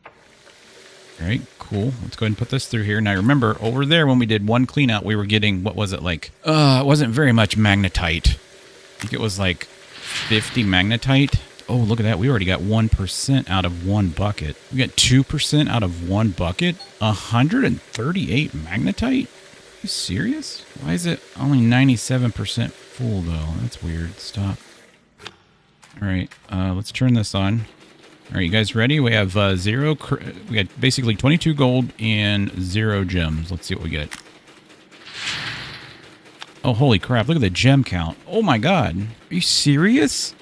All right, cool. Let's go ahead and put this through here. Now remember, over there when we did one clean out, we were getting, what was it like? It wasn't very much magnetite. I think it was like 50 magnetite. Oh, look at that. We already got 1% out of one bucket. We got 2% out of one bucket? 138 magnetite? Are you serious? Why is it only 97% full, though? That's weird. Stop. All right, let's turn this on. All right, you guys ready? We have we got basically 22 gold and 0 gems. Let's see what we get. Oh, holy crap. Look at the gem count. Oh, my God. Are you serious?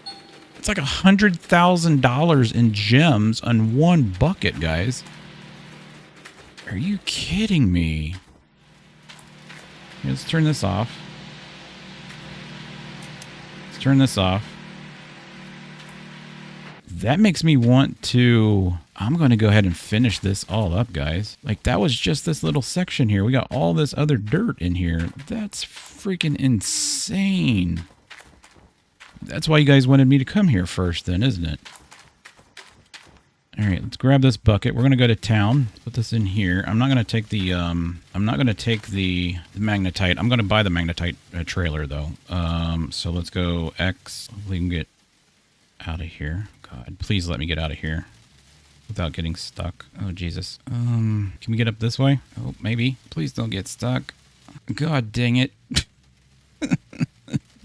It's like $100,000 in gems on one bucket, guys. Are you kidding me? Let's turn this off. Let's turn this off. That makes me want to... I'm going to go ahead and finish this all up, guys. Like, that was just this little section here. We got all this other dirt in here. That's freaking insane. That's why you guys wanted me to come here first then, isn't it? All right, let's grab this bucket. We're going to go to town. Put this in here. I'm not going to take the I'm not going to take the magnetite. I'm going to buy the magnetite trailer though. So let's go X. We can get out of here. God, please let me get out of here without getting stuck. Oh, Jesus. Can we get up this way? Oh, maybe. Please don't get stuck. God dang it.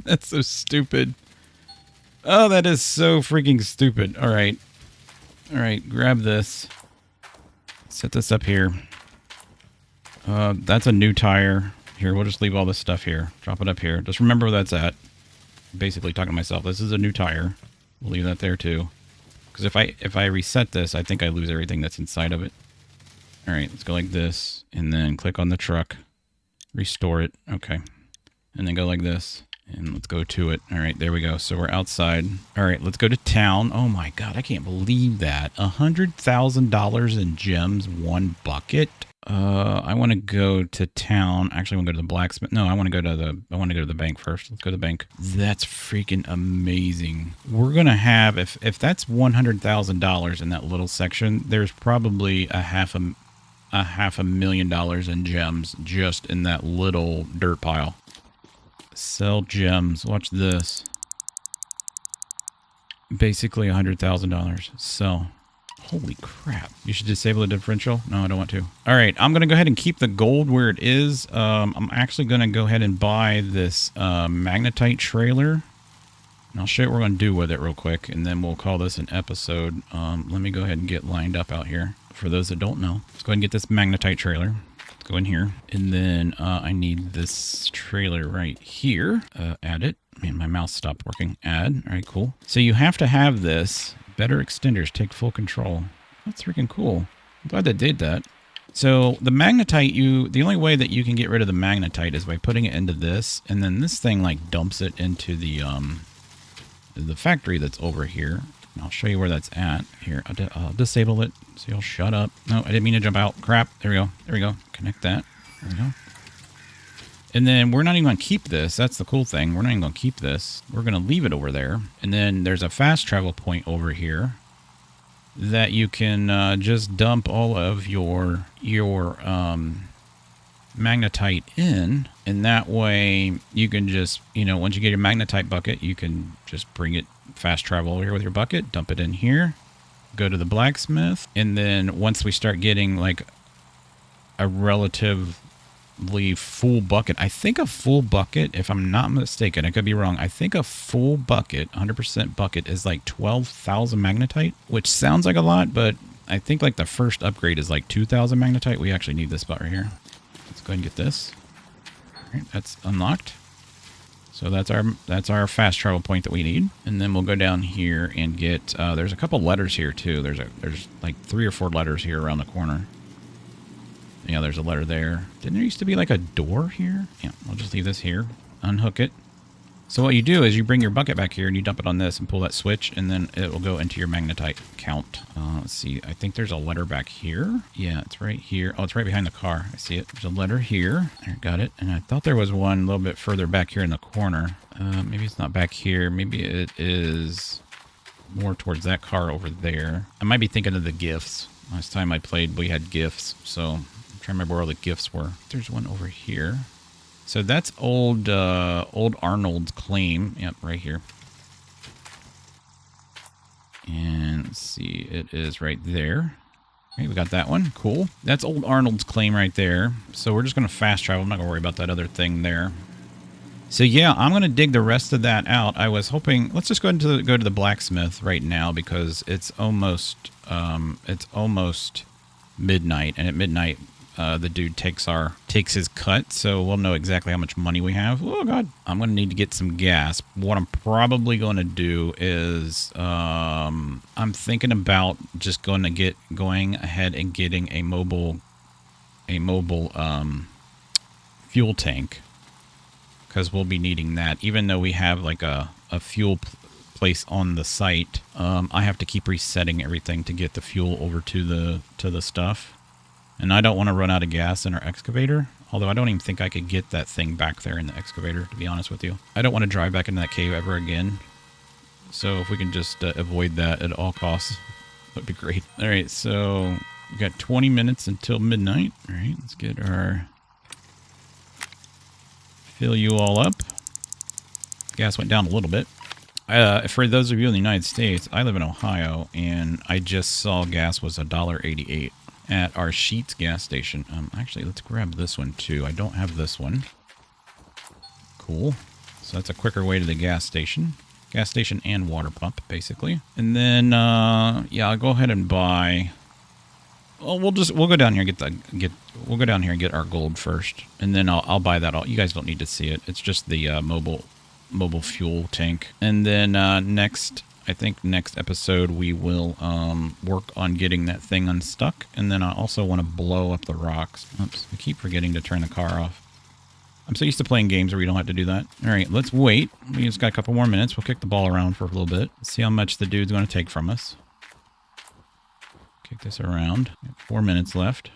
That's so stupid. Oh, that is so freaking stupid. All right. All right, grab this. Set this up here. That's a new tire. Here, we'll just leave all this stuff here. Drop it up here. Just remember where that's at. Basically talking to myself. This is a new tire. We'll leave that there too. Because if I reset this, I think I lose everything that's inside of it. All right, let's go like this. And then click on the truck. Restore it. Okay. And then go like this. And let's go to it. All right, there we go. So we're outside. All right, let's go to town. Oh my God, I can't believe that. $100,000 in gems, 1 bucket. I want to go to town. Actually, I want to go to the blacksmith. No, I want to go to the bank first. Let's go to the bank. That's freaking amazing. We're gonna have if that's $100,000 in that little section. There's probably a half a $1,000,000 in gems just in that little dirt pile. Sell gems. Watch this. Basically $100,000. Sell. Holy crap. You should disable the differential. No, I don't want to. All right. I'm going to go ahead and keep the gold where it is. I'm actually going to go ahead and buy this magnetite trailer. And I'll show you what we're going to do with it real quick. And then we'll call this an episode. Let me go ahead and get lined up out here. For those that don't know, let's go ahead and get this magnetite trailer. Go in here, and then I need this trailer right here. Add it. Man, my mouse stopped working. Add. All right, cool. So you have to have this. Better extenders. Take full control. That's freaking cool. I'm glad they did that. So the magnetite, the only way that you can get rid of the magnetite is by putting it into this, and then this thing like dumps it into the factory that's over here. And I'll show you where that's at. Here, I'll disable it so you'll shut up. No, I didn't mean to jump out. Crap. There we go. There we go. Connect that. There we go. And then we're not even going to keep this. That's the cool thing. We're not even going to keep this. We're going to leave it over there. And then there's a fast travel point over here that you can just dump all of your magnetite in. And that way you can just, once you get your magnetite bucket, you can just bring it fast travel over here with your bucket, dump it in here, go to the blacksmith, and then once we start getting like a relatively full bucket, I think a full bucket, if I'm not mistaken, I could be wrong, I think a full bucket, 100% bucket is like 12,000 magnetite, which sounds like a lot, but I think like the first upgrade is like 2,000 magnetite. We actually need this spot right here. Let's go ahead and get this. All right, that's unlocked. So that's our fast travel point that we need. And then we'll go down here and get, there's a couple letters here too. There's like 3 or 4 letters here around the corner. Yeah, there's a letter there. Didn't there used to be like a door here? Yeah, I'll just leave this here. Unhook it. So what you do is you bring your bucket back here and you dump it on this and pull that switch, and then it will go into your magnetite count. Let's see. I think there's a letter back here. Yeah, it's right here. Oh, it's right behind the car. I see it. There's a letter here. There, got it. And I thought there was one a little bit further back here in the corner. Maybe it's not back here. Maybe it is more towards that car over there. I might be thinking of the gifts. Last time I played, we had gifts. So I'm trying to remember where all the gifts were. There's one over here. So that's old Arnold's claim. Yep, right here. And let's see, it is right there. Okay, we got that one. Cool. That's old Arnold's claim right there. So we're just going to fast travel. I'm not going to worry about that other thing there. So yeah, I'm going to dig the rest of that out. I was hoping, let's just go ahead and go to the blacksmith right now because it's almost midnight, and at midnight the dude takes his cut, so we'll know exactly how much money we have. Oh god, I'm gonna need to get some gas. What I'm probably going to do is I'm thinking about just going ahead and getting a mobile fuel tank, because we'll be needing that. Even though we have like a fuel place on the site, I have to keep resetting everything to get the fuel over to the stuff. And I don't want to run out of gas in our excavator. Although I don't even think I could get that thing back there in the excavator, to be honest with you. I don't want to drive back into that cave ever again. So if we can just avoid that at all costs, that would be great. All right, so we got 20 minutes until midnight. All right, let's get our... fill you all up. Gas went down a little bit. For those of you in the United States, I live in Ohio, and I just saw gas was $1.88 at our Sheets gas station. Actually, let's grab this one too. I don't have this one. Cool. So that's a quicker way to the gas station. Gas station and water pump, basically. And then, yeah, I'll go ahead and buy... Well, we'll go down here and we'll go down here and get our gold first, and then I'll buy that all. You guys don't need to see it. It's just the mobile fuel tank. And then I think next episode we will work on getting that thing unstuck, and then I also want to blow up the rocks. Oops, I keep forgetting to turn the car off. I'm so used to playing games where we don't have to do that. All right, let's wait. We just got a couple more minutes. We'll kick the ball around for a little bit. See how much the dude's going to take from us. Kick this around. 4 minutes left.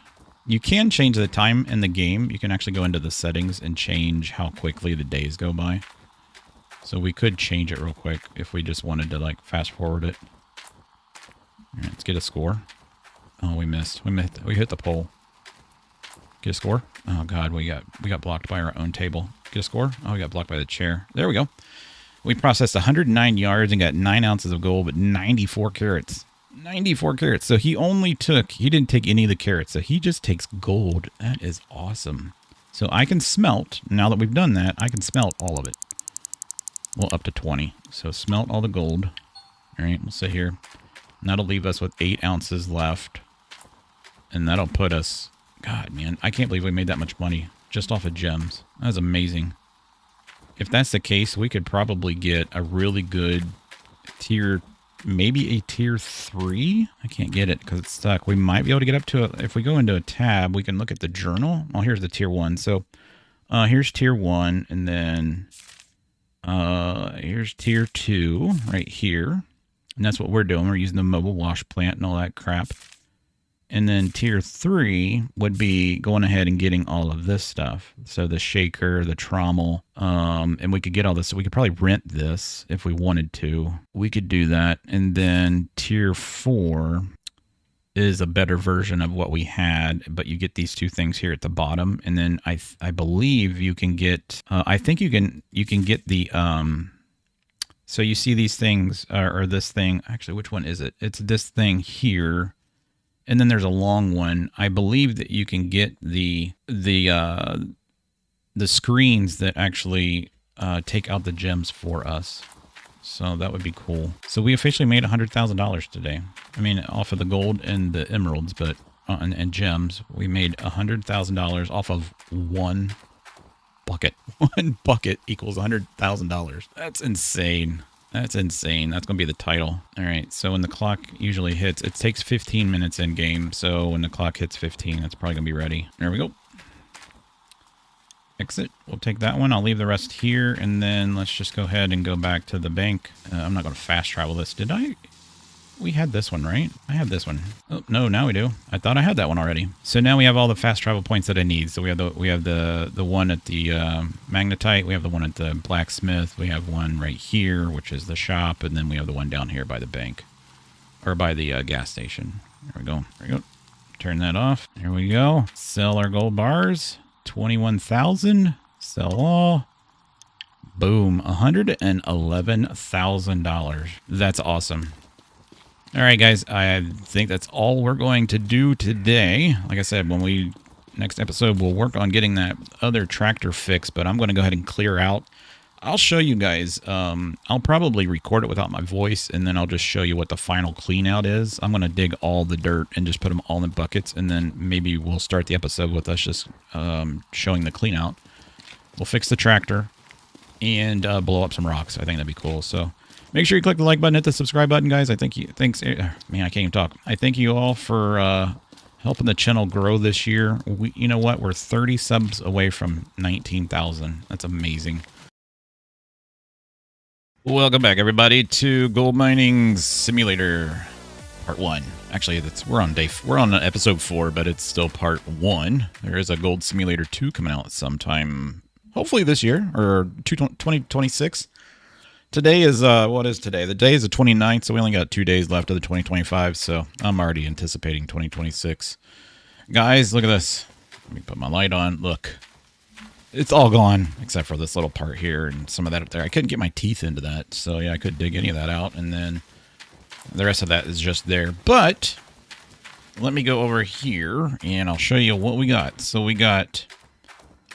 You can change the time in the game. You can actually go into the settings and change how quickly the days go by. So we could change it real quick if we just wanted to like fast forward it. All right, let's get a score. Oh, we missed. We hit the pole. Get a score. Oh God, we got blocked by our own table. Get a score. Oh, we got blocked by the chair. There we go. We processed 109 yards and got 9 ounces of gold, but 94 carats. 94 carats. So he didn't take any of the carats. So he just takes gold. That is awesome. So I can smelt, now that we've done that, I can smelt all of it. Well, up to 20. So smelt all the gold. All right, we'll sit here. And that'll leave us with 8 ounces left. And that'll put us, God, man, I can't believe we made that much money just off of gems. That was amazing. If that's the case, we could probably get a really good tier, maybe a tier 3. I can't get it because it's stuck. We might be able to get up to it. If we go into a tab, we can look at the journal. Oh, here's the tier 1. So here's tier 1, and then here's tier 2 right here. And that's what we're doing. We're using the mobile wash plant and all that crap. And then tier 3 would be going ahead and getting all of this stuff. So the shaker, the trommel, and we could get all this. So we could probably rent this if we wanted to. We could do that. And then tier 4 is a better version of what we had, but you get these 2 things here at the bottom. And then I believe you can get, I think you can get the, so you see these things, or this thing, actually, which one is it? It's this thing here. And then there's a long one. I believe that you can get the screens that actually take out the gems for us. So that would be cool. So we officially made $100,000 today. I mean, off of the gold and the emeralds, but and gems, we made $100,000 off of one bucket. One bucket equals $100,000. That's insane. That's insane. That's going to be the title. All right, so when the clock usually hits, it takes 15 minutes in game. So when the clock hits 15, it's probably going to be ready. There we go. Exit. We'll take that one. I'll leave the rest here, and then let's just go ahead and go back to the bank. I'm not going to fast travel this. Did I? We had this one, right? I have this one. Oh, no, now we do. I thought I had that one already. So now we have all the fast travel points that I need. So we have the one at the magnetite. We have the one at the blacksmith. We have one right here, which is the shop, and then we have the one down here by the bank, or by the gas station. There we go. There we go. Turn that off. There we go. Sell our gold bars. 21,000. Sell all. Boom. $111,000. That's awesome. All right, guys, I think that's all we're going to do today. Like I said, next episode, we'll work on getting that other tractor fixed, but I'm going to go ahead and clear out. I'll show you guys. I'll probably record it without my voice, and then I'll just show you what the final clean out is. I'm going to dig all the dirt and just put them all in buckets, and then maybe we'll start the episode with us just showing the clean out. We'll fix the tractor and blow up some rocks. I think that'd be cool. So make sure you click the like button, hit the subscribe button, guys. Man, I can't even talk. I thank you all for helping the channel grow this year. You know what? We're 30 subs away from 19,000. That's amazing. Welcome back, everybody, to Gold Mining Simulator Part 1. Actually, we're on episode 4, but it's still Part 1. There is a Gold Simulator 2 coming out sometime, hopefully this year, or 2026. Today is, what is today? The day is the 29th, so we only got 2 days left of the 2025, so I'm already anticipating 2026. Guys, look at this. Let me put my light on. Look. It's all gone, except for this little part here and some of that up there. I couldn't get my teeth into that, so yeah, I couldn't dig any of that out, and then the rest of that is just there. But let me go over here, and I'll show you what we got. So we got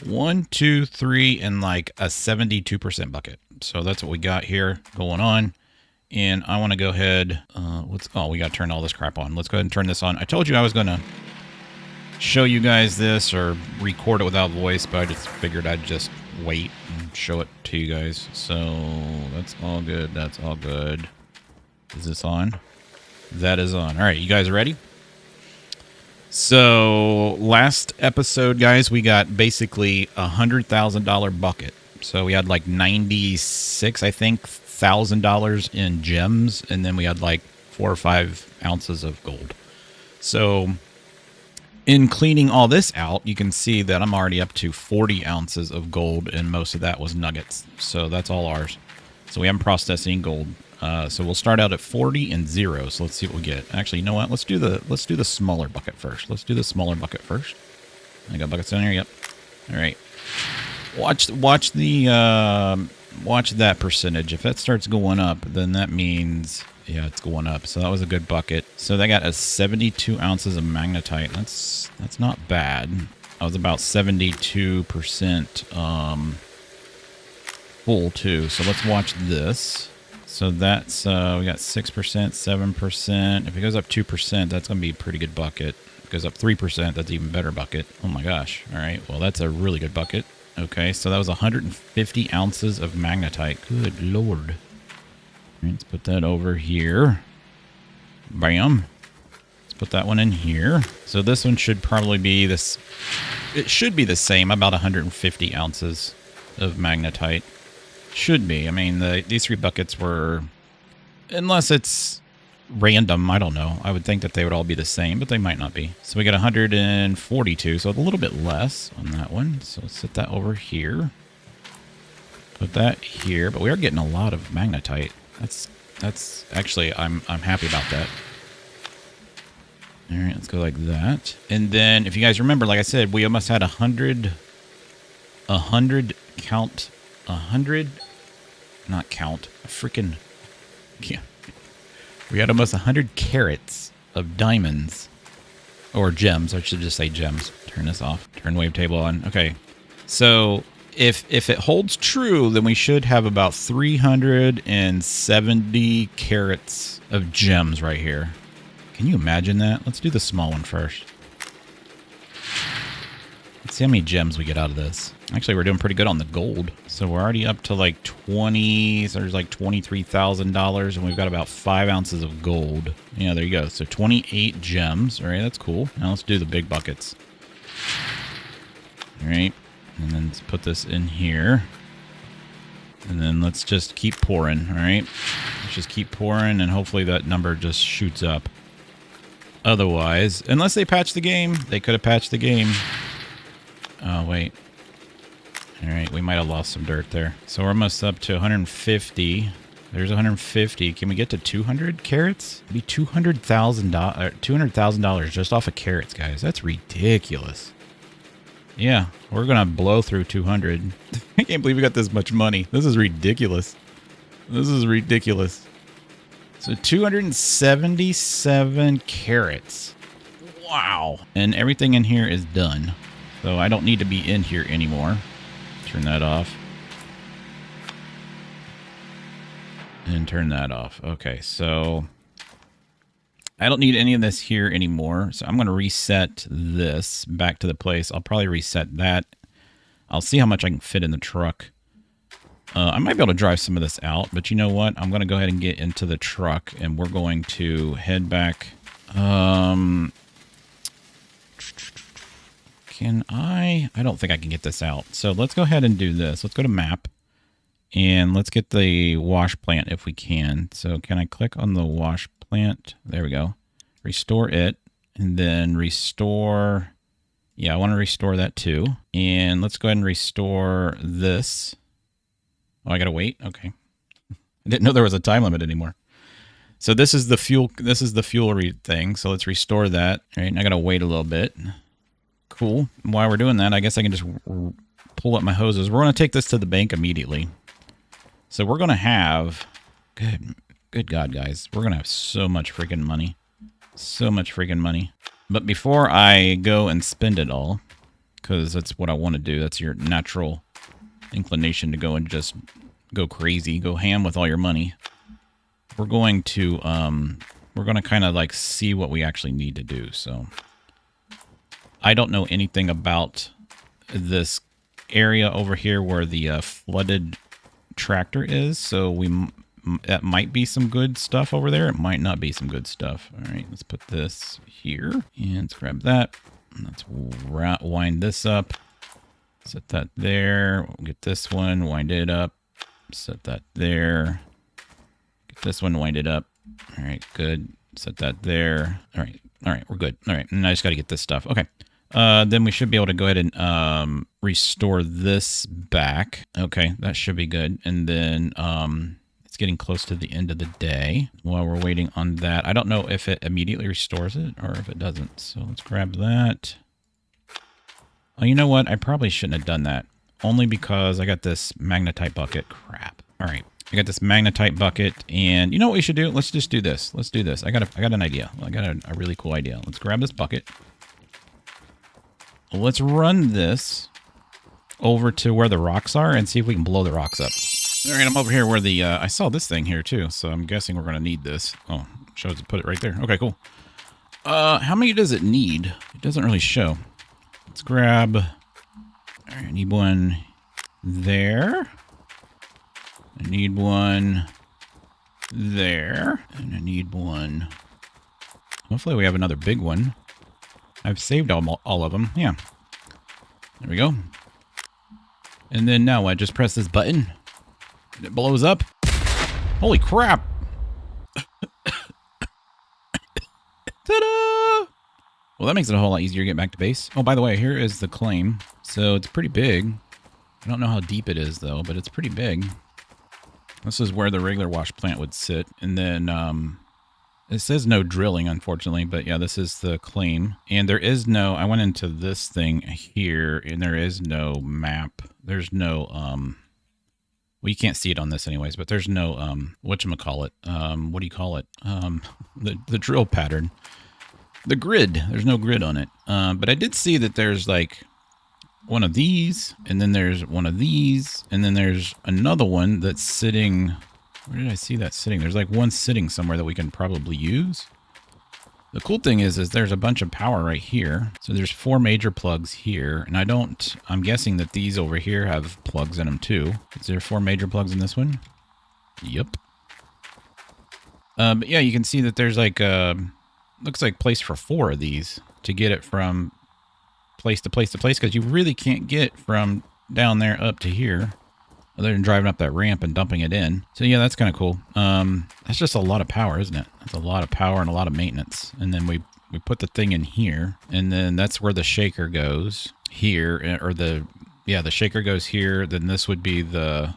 1, 2, 3, and like a 72% bucket. So that's what we got here going on. And I want to go ahead, we got to turn all this crap on. Let's go ahead and turn this on. I told you I was going to show you guys this or record it without voice, but I just figured I'd just wait and show it to you guys. So that's all good. That's all good. Is this on? That is on. All right, you guys ready? So last episode, guys, we got basically $100,000 bucket. So we had like 96, I think, $1,000 in gems, and then we had like 4 or 5 ounces of gold. So in cleaning all this out, you can see that I'm already up to 40 ounces of gold, and most of that was nuggets. So that's all ours. So we haven't processed any gold. So we'll start out at 40 and 0. So let's see what we get. Actually, you know what? Let's do the smaller bucket first. Let's do the smaller bucket first. I got buckets in here. Yep. All right. Watch that percentage. If that starts going up, then that means yeah, it's going up. So that was a good bucket. So they got a 72 ounces of magnetite. That's not bad. I was about 72% full too. So let's watch this. So that's, we got 6%, 7%. If it goes up 2%, that's going to be a pretty good bucket. If it goes up 3%, that's even better bucket. Oh my gosh. All right. Well, that's a really good bucket. Okay. So that was 150 ounces of magnetite. Good Lord. Let's put that over here. Bam. Let's put that one in here. So this one should probably be this. It should be the same, about 150 ounces of magnetite. Should be. I mean, these 3 buckets were, unless it's random, I don't know. I would think that they would all be the same, but they might not be. So we got 142, so a little bit less on that one. So let's set that over here. Put that here, but we are getting a lot of magnetite. That's actually, I'm happy about that. All right, let's go like that. And then, if you guys remember, like I said, we almost had 100 count. 100, not count, a freaking, yeah. We had almost 100 carats of diamonds, or gems. I should just say gems. Turn this off. Turn wavetable on. Okay. So if it holds true, then we should have about 370 carats of gems right here. Can you imagine that? Let's do the small one first. Let's see how many gems we get out of this. Actually, we're doing pretty good on the gold. So we're already up to like 20, so there's like $23,000, and we've got about 5 ounces of gold. Yeah, there you go. So 28 gems. All right, that's cool. Now let's do the big buckets. All right, and then let's put this in here. And then let's just keep pouring, all right? Let's just keep pouring, and hopefully that number just shoots up. Otherwise, unless they patch the game, they could have patched the game. Oh, wait. All right, we might have lost some dirt there. So we're almost up to 150. There's 150. Can we get to 200 carats? It'd be $200,000 just off of carats, guys. That's ridiculous. Yeah, we're going to blow through 200. I can't believe we got this much money. This is ridiculous. This is ridiculous. So 277 carats. Wow. And everything in here is done. So I don't need to be in here anymore. Turn that off. And turn that off. Okay, so I don't need any of this here anymore. So I'm going to reset this back to the place. I'll probably reset that. I'll see how much I can fit in the truck. I might be able to drive some of this out, but you know what? I'm going to go ahead and get into the truck, and we're going to head back. Can I don't think I can get this out. So let's go ahead and do this. Let's go to map, and let's get the wash plant if we can. So can I click on the wash plant? There we go. Restore it, and then restore. Yeah, I want to restore that too. And let's go ahead and restore this. Oh, I got to wait. Okay. I didn't know there was a time limit anymore. So this is the fuel. This is the fuel thing. So let's restore that. All right. And I got to wait a little bit. Cool. While we're doing that, I guess I can just pull up my hoses. We're going to take this to the bank immediately. So we're going to have, good God, guys, we're going to have so much freaking money. So much freaking money. But before I go and spend it all, because that's what I want to do, that's your natural inclination to go and just go crazy, go ham with all your money. We're going to kind of like see what we actually need to do. So I don't know anything about this area over here where the flooded tractor is, so we that might be some good stuff over there. It might not be some good stuff. All right, let's put this here and let's grab that. Let's wind this up. Set that there. We'll get this one, wind it up. Set that there. Get this one, wind it up. All right, good. Set that there. All right, we're good. All right, and I just got to get this stuff. Okay. Then we should be able to go ahead and restore this back. Okay, that should be good. And then it's getting close to the end of the day. While we're waiting on that, I don't know if it immediately restores it or if it doesn't. So let's grab that. Oh, you know what? I probably shouldn't have done that. Only because I got this magnetite bucket. Crap. All right. I got this magnetite bucket, and you know what we should do? Let's just do this. Let's do this. I got an idea. I got a really cool idea. Let's grab this bucket. Let's run this over to where the rocks are and see if we can blow the rocks up. All right, I'm over here where the, I saw this thing here too, so I'm guessing we're going to need this. Oh, shows to put it right there. Okay, cool. How many does it need? It doesn't really show. Let's grab, all right, I need one there. I need one there. And I need one. Hopefully we have another big one. I've saved all of them. Yeah. There we go. And then now I just press this button. And it blows up. Holy crap. Ta-da! Well, that makes it a whole lot easier to get back to base. Oh, by the way, here is the claim. So it's pretty big. I don't know how deep it is, though, but it's pretty big. This is where the regular wash plant would sit. And then it says no drilling, unfortunately. But yeah, this is the claim. And there is no, I went into this thing here, and there is no map. There's no, well, you can't see it on this anyways, but there's no, whatchamacallit, what do you call it? The drill pattern. The grid. There's no grid on it. But I did see that there's like one of these, and then there's one of these, and then there's another one that's sitting. Where did I see that sitting? There's like one sitting somewhere that we can probably use. The cool thing is there's a bunch of power right here. So there's 4 major plugs here, and I'm guessing that these over here have plugs in them too. Is there 4 major plugs in this one? Yep. But yeah, you can see that there's like looks like place for 4 of these to get it from place to place to place, because you really can't get from down there up to here other than driving up that ramp and dumping it in. So yeah, that's kind of cool. That's just a lot of power, isn't it? That's a lot of power and a lot of maintenance. And then we put the thing in here, and then that's where the shaker goes here, or the shaker goes here. Then this would be the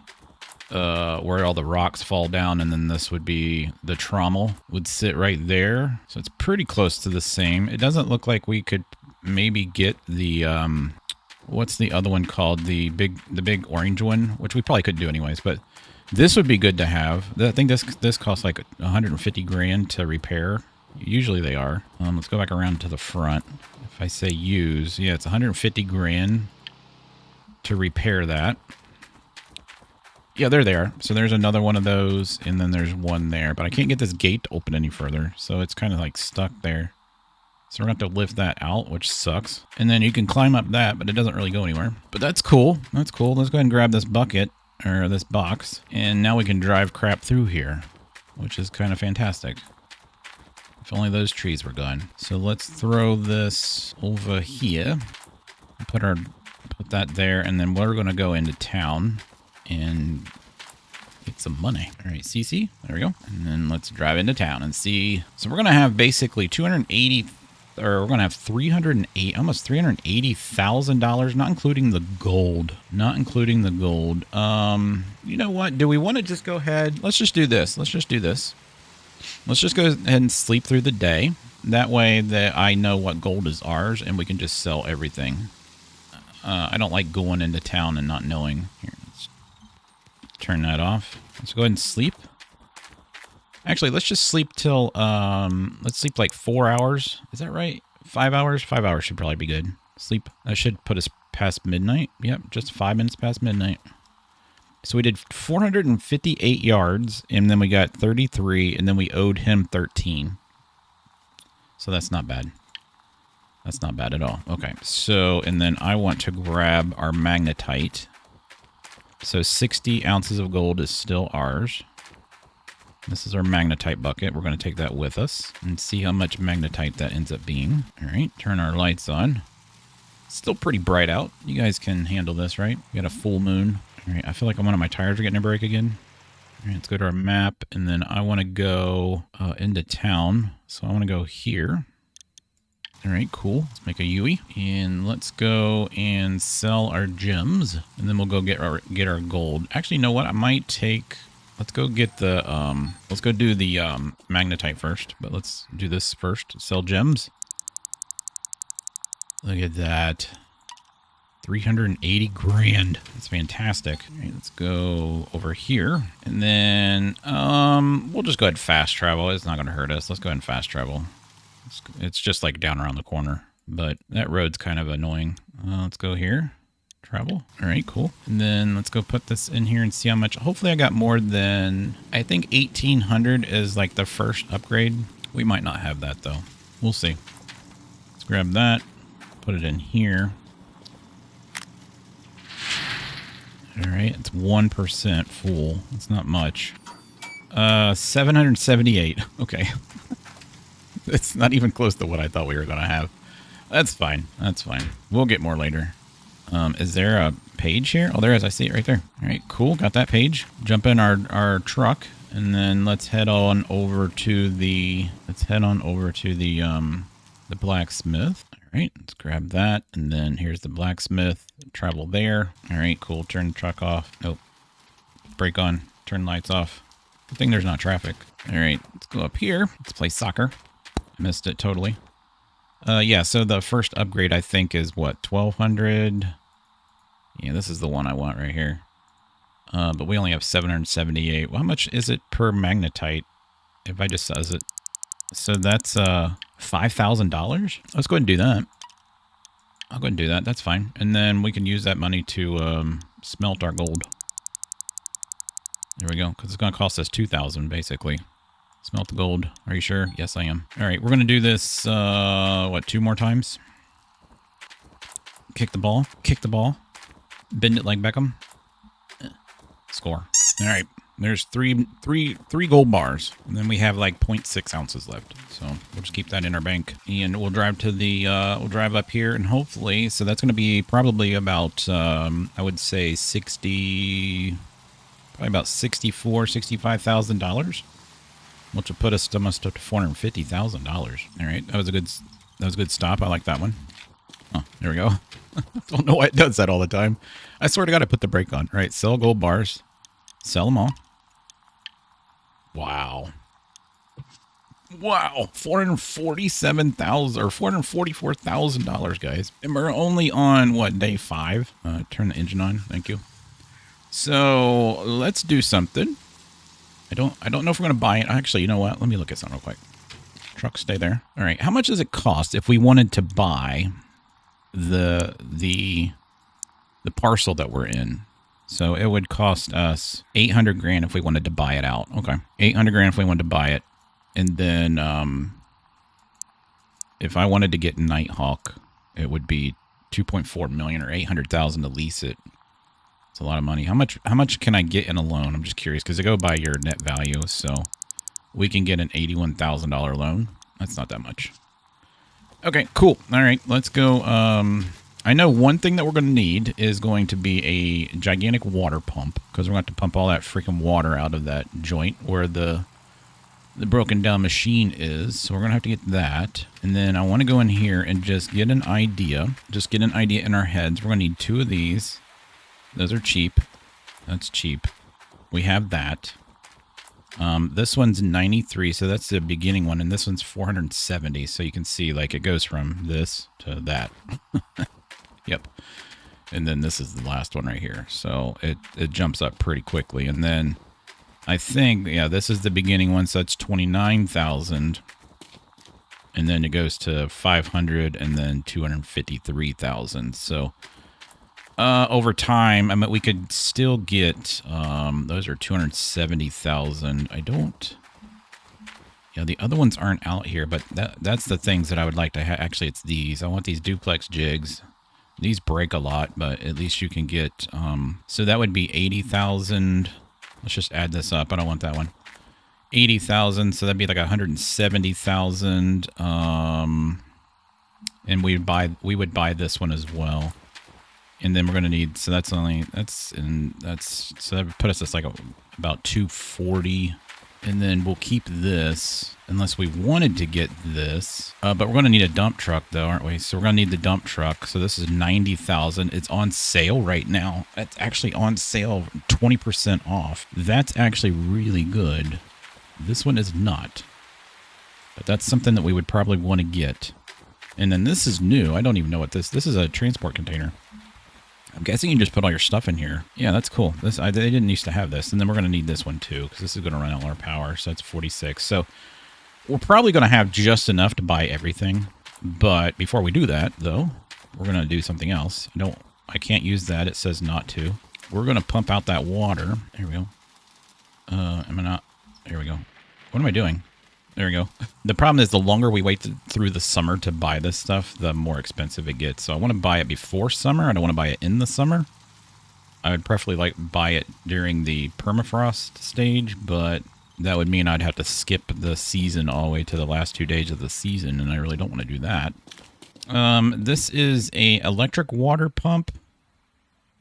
where all the rocks fall down, and then this would be the trommel would sit right there. So it's pretty close to the same. It doesn't look like we could maybe get the what's the other one called, the big orange one, which we probably couldn't do anyways, but this would be good to have. I think this costs like 150 grand to repair. Usually they are. Let's go back around to the front. If I say use, yeah, it's 150 grand to repair that. Yeah, there they are. So there's another one of those, and then there's one there. But I can't get this gate to open any further, so it's kind of like stuck there. So we're going to have to lift that out, which sucks. And then you can climb up that, but it doesn't really go anywhere. But that's cool. That's cool. Let's go ahead and grab this bucket, or this box, and now we can drive crap through here, which is kind of fantastic. If only those trees were gone. So let's throw this over here. Put that there, and then we're going to go into town and get some money. All right, CC, there we go. And then let's drive into town and see. So we're going to have basically 280, or we're going to have 308, almost $380,000, not including the gold. Not including the gold. You know what? Do we want to just go ahead? Let's just do this. Let's just do this. Let's just go ahead and sleep through the day. That way that I know what gold is ours, and we can just sell everything. I don't like going into town and not knowing. Here, let's turn that off. Let's go ahead and sleep. Actually, let's just sleep till, let's sleep like 4 hours. Is that right? 5 hours? 5 hours should probably be good. Sleep. That should put us past midnight. Yep, just 5 minutes past midnight. So we did 458 yards, and then we got 33, and then we owed him 13. So that's not bad. That's not bad at all. Okay, so, and then I want to grab our magnetite. So 60 ounces of gold is still ours. This is our magnetite bucket. We're going to take that with us and see how much magnetite that ends up being. All right, turn our lights on. Still pretty bright out. You guys can handle this, right? We got a full moon. All right, I feel like one of my tires are getting a break again. All right, let's go to our map, and then I want to go into town. So I want to go here. All right, cool. Let's make a Yui, and let's go and sell our gems, and then we'll go get our gold. Actually, you know what? I might take. Let's go get the. Let's go do the magnetite first, but let's do this first. Sell gems. Look at that. 380 grand. That's fantastic. All right, let's go over here. And then we'll just go ahead and fast travel. It's not going to hurt us. Let's go ahead and fast travel. It's just like down around the corner. But that road's kind of annoying. Let's go here. Travel. All right, cool. And then let's go put this in here and see how much. Hopefully I got more than, I think 1,800 is like the first upgrade. We might not have that though. We'll see. Let's grab that. Put it in here. All right, it's 1% full. It's not much. 778. Okay. It's not even close to what I thought we were going to have. That's fine. That's fine. We'll get more later. Is there a page here? Oh, there is. I see it right there. All right, cool. Got that page. Jump in our truck, and then let's head on over to the the blacksmith. All right, let's grab that, and then here's the blacksmith. Travel there. All right, cool. Turn the truck off. Nope. Brake on. Turn lights off. Good thing there's not traffic. All right, let's go up here. Let's play soccer. Missed it totally. Yeah, so the first upgrade I think is what, 1,200? Yeah, this is the one I want right here. But we only have 778. Well, how much is it per magnetite? If I just says it. So that's $5,000. Let's go ahead and do that. I'll go ahead and do that. That's fine. And then we can use that money to smelt our gold. There we go. Because it's going to cost us 2,000 basically. Smelt the gold. Are you sure? Yes, I am. All right, we're going to do this, what, 2 more times? Kick the ball. Kick the ball. Bend it like Beckham. Score. All right. There's three gold bars. And then we have like 0.6 ounces left. So we'll just keep that in our bank. And we'll drive to the, we'll drive up here and hopefully, so that's going to be probably about, I would say probably about $65,000. Which will put us almost up to $450,000. All right, that was a good stop. I like that one. Oh, there we go. Don't know why it does that all the time. I swear to God, I put the brake on. All right, sell gold bars. Sell them all. Wow. Wow, $447,000 or $444,000, guys. And we're only on what, day 5? Turn the engine on. Thank you. So let's do something. I don't know if we're going to buy it. Actually, you know what? Let me look at something real quick. Truck, stay there. All right. How much does it cost if we wanted to buy the parcel that we're in? So it would cost us 800 grand if we wanted to buy it out. Okay. 800 grand if we wanted to buy it. And then if I wanted to get Nighthawk, it would be 2.4 million or 800,000 to lease it. It's a lot of money. How much can I get in a loan? I'm just curious because they go by your net value. So we can get an $81,000 loan. That's not that much. Okay, cool. All right, let's go. I know one thing that we're going to need is going to be a gigantic water pump because we're going to have to pump all that freaking water out of that joint where the broken down machine is. So we're going to have to get that. And then I want to go in here and just get an idea. Just get an idea in our heads. We're going to need 2 of these. Those are cheap. That's cheap. We have that. This one's 93, so that's the beginning one, and this one's 470. So you can see, like, it goes from this to that. Yep. And then this is the last one right here. So it jumps up pretty quickly. And then I think, yeah, this is the beginning one, so that's 29,000. And then it goes to 500 and then 253,000. So over time, I mean, we could still get, those are 270,000. I don't, yeah, the other ones aren't out here, but that's the things that I would like to have. Actually, it's these. I want these duplex jigs. These break a lot, but at least you can get, so that would be 80,000. Let's just add this up. I don't want that one. 80,000, so that'd be like 170,000. And we would buy this one as well. And then we're gonna need, so that put us at like about 240. And then we'll keep this unless we wanted to get this. But we're gonna need a dump truck though, aren't we? So we're gonna need the dump truck. So this is 90,000. It's on sale right now. It's actually on sale, 20% off. That's actually really good. This one is not. But that's something that we would probably want to get. And then this is new. I don't even know what this is a transport container. I'm guessing you just put all your stuff in here. Yeah, that's cool. They didn't used to have this. And then we're going to need this one too, because this is going to run out our power. So that's 46. So we're probably going to have just enough to buy everything. But before we do that, though, we're going to do something else. I can't use that. It says not to. We're going to pump out that water. There we go. Am I not? There we go. What am I doing? There we go. The problem is the longer we wait through the summer to buy this stuff, the more expensive it gets. So I want to buy it before summer. I don't want to buy it in the summer. I would preferably buy it during the permafrost stage, but that would mean I'd have to skip the season all the way to the last 2 days of the season, and I really don't want to do that. This is a electric water pump.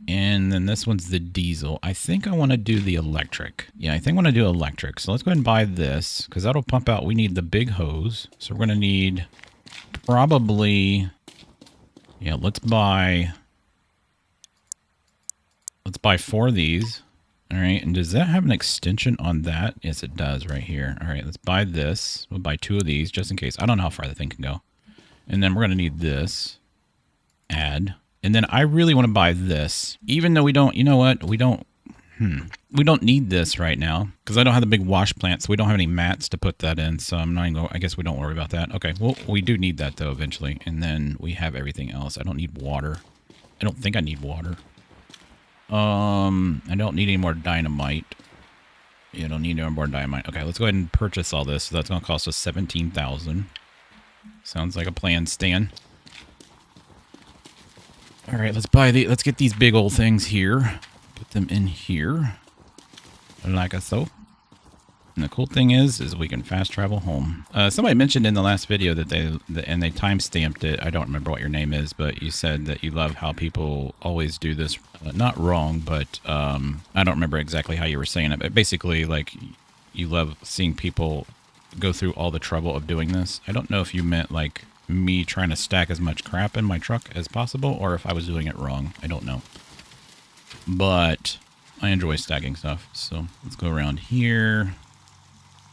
And then this one's the diesel. I think I want to do the electric. Yeah, I think I want to do electric. So let's go ahead and buy this, because that'll pump out. We need the big hose. So we're going to need probably... Yeah, let's buy 4 of these. All right, and does that have an extension on that? Yes, it does right here. All right, let's buy this. We'll buy 2 of these just in case. I don't know how far the thing can go. And then we're going to need this. Add. And then I really want to buy this, even though we don't, you know what? We don't need this right now because I don't have the big wash plant, so we don't have any mats to put that in. So I'm not even going, I guess we don't worry about that. Okay, well, we do need that though eventually. And then we have everything else. I don't need water. I don't think I need water. I don't need any more dynamite. Yeah, I don't need any more dynamite. Okay, let's go ahead and purchase all this. So that's going to cost us 17,000. Sounds like a plan, Stan. All right, let's get these big old things here. Put them in here. Like so. And the cool thing is we can fast travel home. Somebody mentioned in the last video that they time-stamped it. I don't remember what your name is, but you said that you love how people always do this. Not wrong, but I don't remember exactly how you were saying it. But basically, like, you love seeing people go through all the trouble of doing this. I don't know if you meant, like, me trying to stack as much crap in my truck as possible, or if I was doing it wrong. I don't know. But I enjoy stacking stuff. So let's go around here.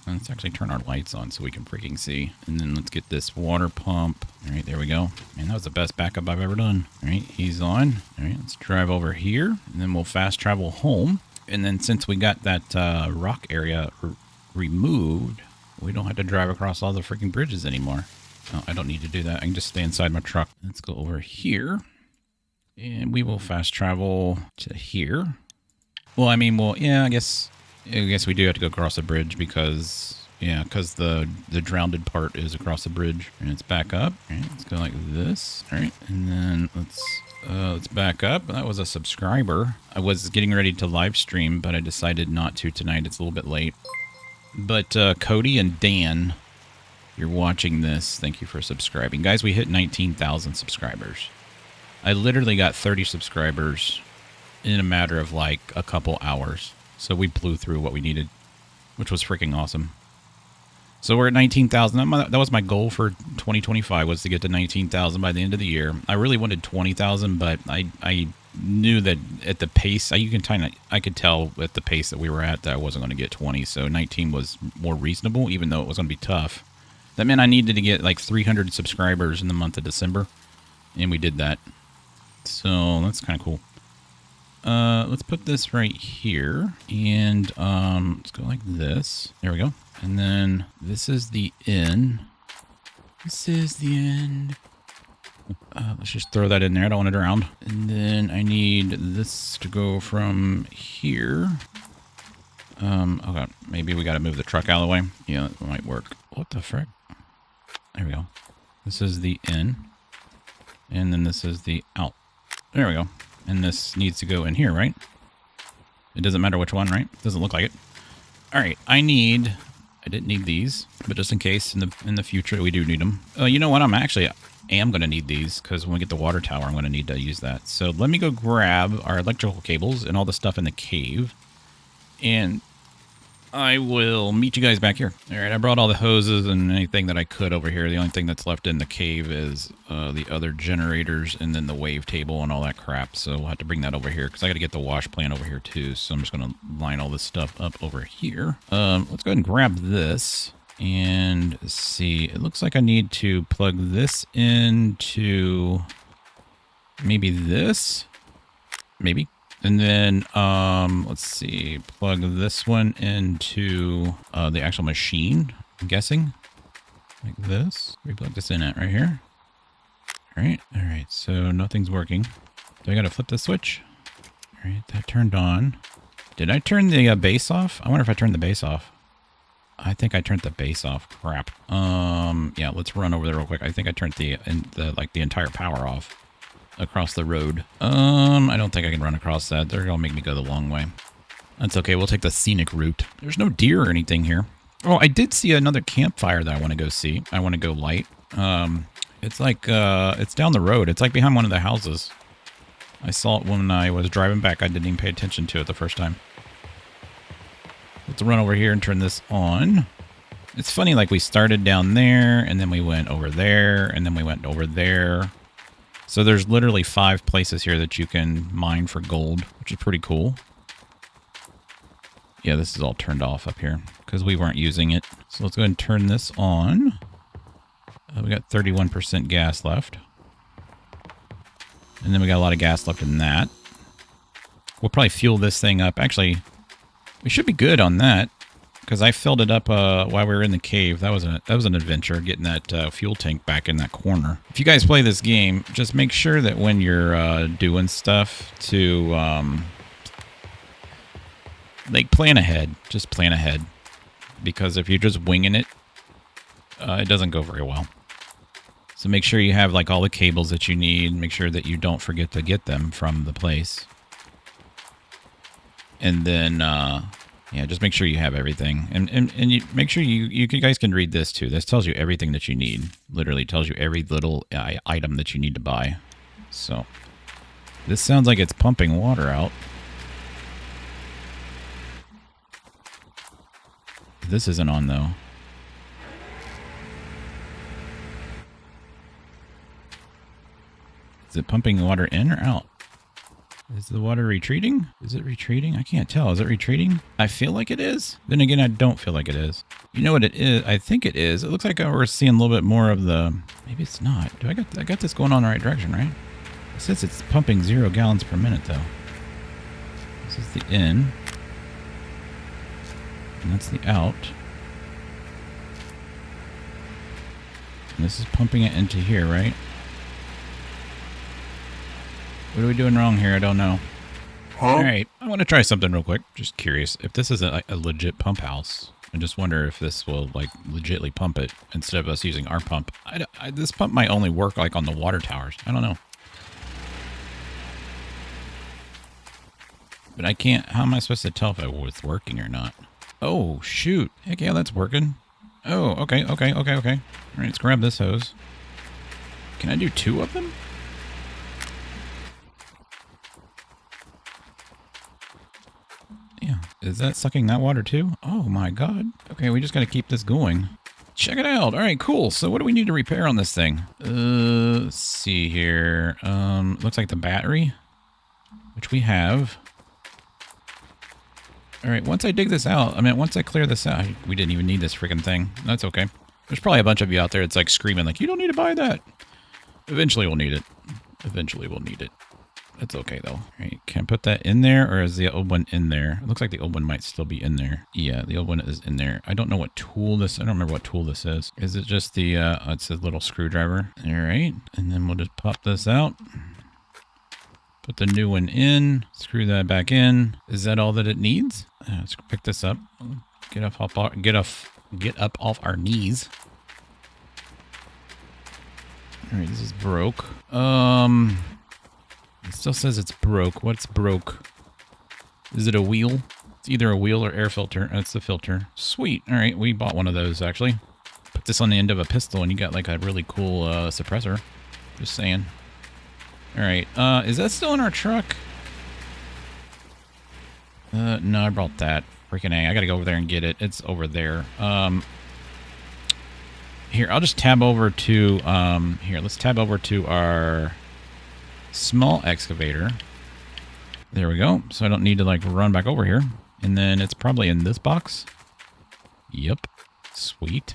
Let's actually turn our lights on so we can freaking see. And then let's get this water pump. All right, there we go. Man, that was the best backup I've ever done. All right, he's on. All right, let's drive over here. And then we'll fast travel home. And then since we got that rock area removed, we don't have to drive across all the freaking bridges anymore. No, I don't need to do that. I can just stay inside my truck. Let's go over here. And we will fast travel to here. Well, I mean, yeah, I guess we do have to go across the bridge because the drowned part is across the bridge. And it's back up. All right, let's go like this. All right, and then let's back up. That was a subscriber. I was getting ready to live stream, but I decided not to tonight. It's a little bit late. But Cody and Dan, you're watching this. Thank you for subscribing. Guys, we hit 19,000 subscribers. I literally got 30 subscribers in a matter of like a couple hours. So we blew through what we needed, which was freaking awesome. So we're at 19,000. That was my goal for 2025, was to get to 19,000 by the end of the year. I really wanted 20,000, but I knew that at the pace, I could tell at the pace that we were at that I wasn't going to get 20. So 19 was more reasonable, even though it was going to be tough. That meant I needed to get like 300 subscribers in the month of December, and we did that. So that's kind of cool. Let's put this right here, and let's go like this. There we go. And then this is the end. This is the end. Let's just throw that in there. I don't want it around. And then I need this to go from here. Okay, maybe we got to move the truck out of the way. Yeah, that might work. What the frick? There we go. This is the in. And then this is the out. There we go. And this needs to go in here, right? It doesn't matter which one, right? Doesn't look like it. All right, I need I didn't need these, but just in case in the future we do need them. You know what? I am going to need these because when we get the water tower, I'm going to need to use that. So let me go grab our electrical cables and all the stuff in the cave, and I will meet you guys back here. All right, I brought all the hoses and anything that I could over here. The only thing that's left in the cave is the other generators and then the wave table and all that crap. So we'll have to bring that over here because I got to get the wash plant over here too. So I'm just going to line all this stuff up over here. Let's go ahead and grab this and see. It looks like I need to plug this into maybe this, maybe. And then, let's see, plug this one into the actual machine, I'm guessing. Like this. We plug this in at right here. All right, so nothing's working. Do I gotta flip the switch? All right, that turned on. Did I turn the base off? I wonder if I turned the base off. I think I turned the base off. Crap. Yeah, let's run over there real quick. I think I turned the entire power off. Across the road. I don't think I can run across that. They're gonna make me go the long way. That's okay. We'll take the scenic route. There's no deer or anything here. Oh, I did see another campfire that I want to go see. I want to go light. It's like, it's down the road. It's like behind one of the houses. I saw it when I was driving back. I didn't even pay attention to it the first time. Let's run over here and turn this on. It's funny, like we started down there, and then we went over there, and then we went over there. So there's literally 5 places here that you can mine for gold, which is pretty cool. Yeah, this is all turned off up here because we weren't using it. So let's go ahead and turn this on. We got 31% gas left. And then we got a lot of gas left in that. We'll probably fuel this thing up. Actually, we should be good on that because I filled it up while we were in the cave. That was an adventure, getting that fuel tank back in that corner. If you guys play this game, just make sure that when you're doing stuff to like plan ahead. Just plan ahead, because if you're just winging it, it doesn't go very well. So make sure you have like all the cables that you need. Make sure that you don't forget to get them from the place, and then. Yeah, just make sure you have everything. And you make sure you guys can read this too. This tells you everything that you need. Literally tells you every little item that you need to buy. So, this sounds like it's pumping water out. This isn't on though. Is it pumping water in or out? Is the water retreating? Is it retreating? I can't tell. Is it retreating? I feel like it is. Then again, I don't feel like it is. You know what it is? I think it is. It looks like we're seeing a little bit more of the... Maybe it's not. I got this going on the right direction, right? It says it's pumping 0 gallons per minute, though. This is the in. And that's the out. And this is pumping it into here, right? What are we doing wrong here? I don't know. Huh? All right, I want to try something real quick. Just curious if this is a legit pump house. I just wonder if this will like legitly pump it instead of us using our pump. This pump might only work like on the water towers. I don't know. But I can't. How am I supposed to tell if it's working or not? Oh shoot! Heck yeah, that's working. Oh, okay. All right, let's grab this hose. Can I do 2 of them? Yeah. Is that sucking that water too? Oh my god. Okay, we just gotta keep this going. Check it out. All right, cool. So what do we need to repair on this thing? Let's see here. Looks like the battery, which we have. All right, once I dig this out, once I clear this out, we didn't even need this freaking thing. That's okay. There's probably a bunch of you out there that's like screaming like, you don't need to buy that. Eventually we'll need it. That's okay though. All right, can I put that in there, or is the old one in there? It looks like the old one might still be in there. Yeah, the old one is in there. I don't know what tool this, I don't remember what tool this is. Is it just the, it's a little screwdriver. All right, and then we'll just pop this out. Put the new one in, screw that back in. Is that all that it needs? Let's pick this up. Get up off our knees. All right, this is broke. It still says it's broke. What's broke? Is it a wheel? It's either a wheel or air filter. That's the filter. Sweet. All right, we bought one of those, actually. Put this on the end of a pistol, and you got, like, a really cool suppressor. Just saying. All right. Is that still in our truck? No, I brought that. Freaking A. I gotta go over there and get it. It's over there. Here, I'll just tab over to, here, let's tab over to our small excavator. There we go. So I don't need to, like, run back over here. And then it's probably in this box. Yep. Sweet.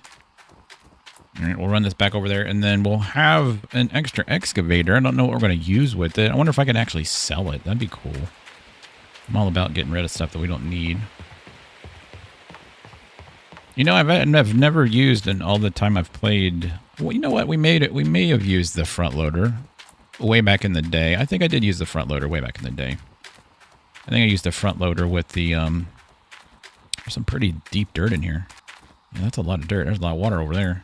All right, we'll run this back over there, and then we'll have an extra excavator. I don't know what we're going to use with it. I wonder if I can actually sell it. That'd be cool. I'm all about getting rid of stuff that we don't need. You know, I've never used in all the time I've played. Well, you know what? We may have used the front loader way back in the day. I think I did use the front loader way back in the day. I think I used the front loader with the, there's some pretty deep dirt in here. Yeah, that's a lot of dirt. There's a lot of water over there.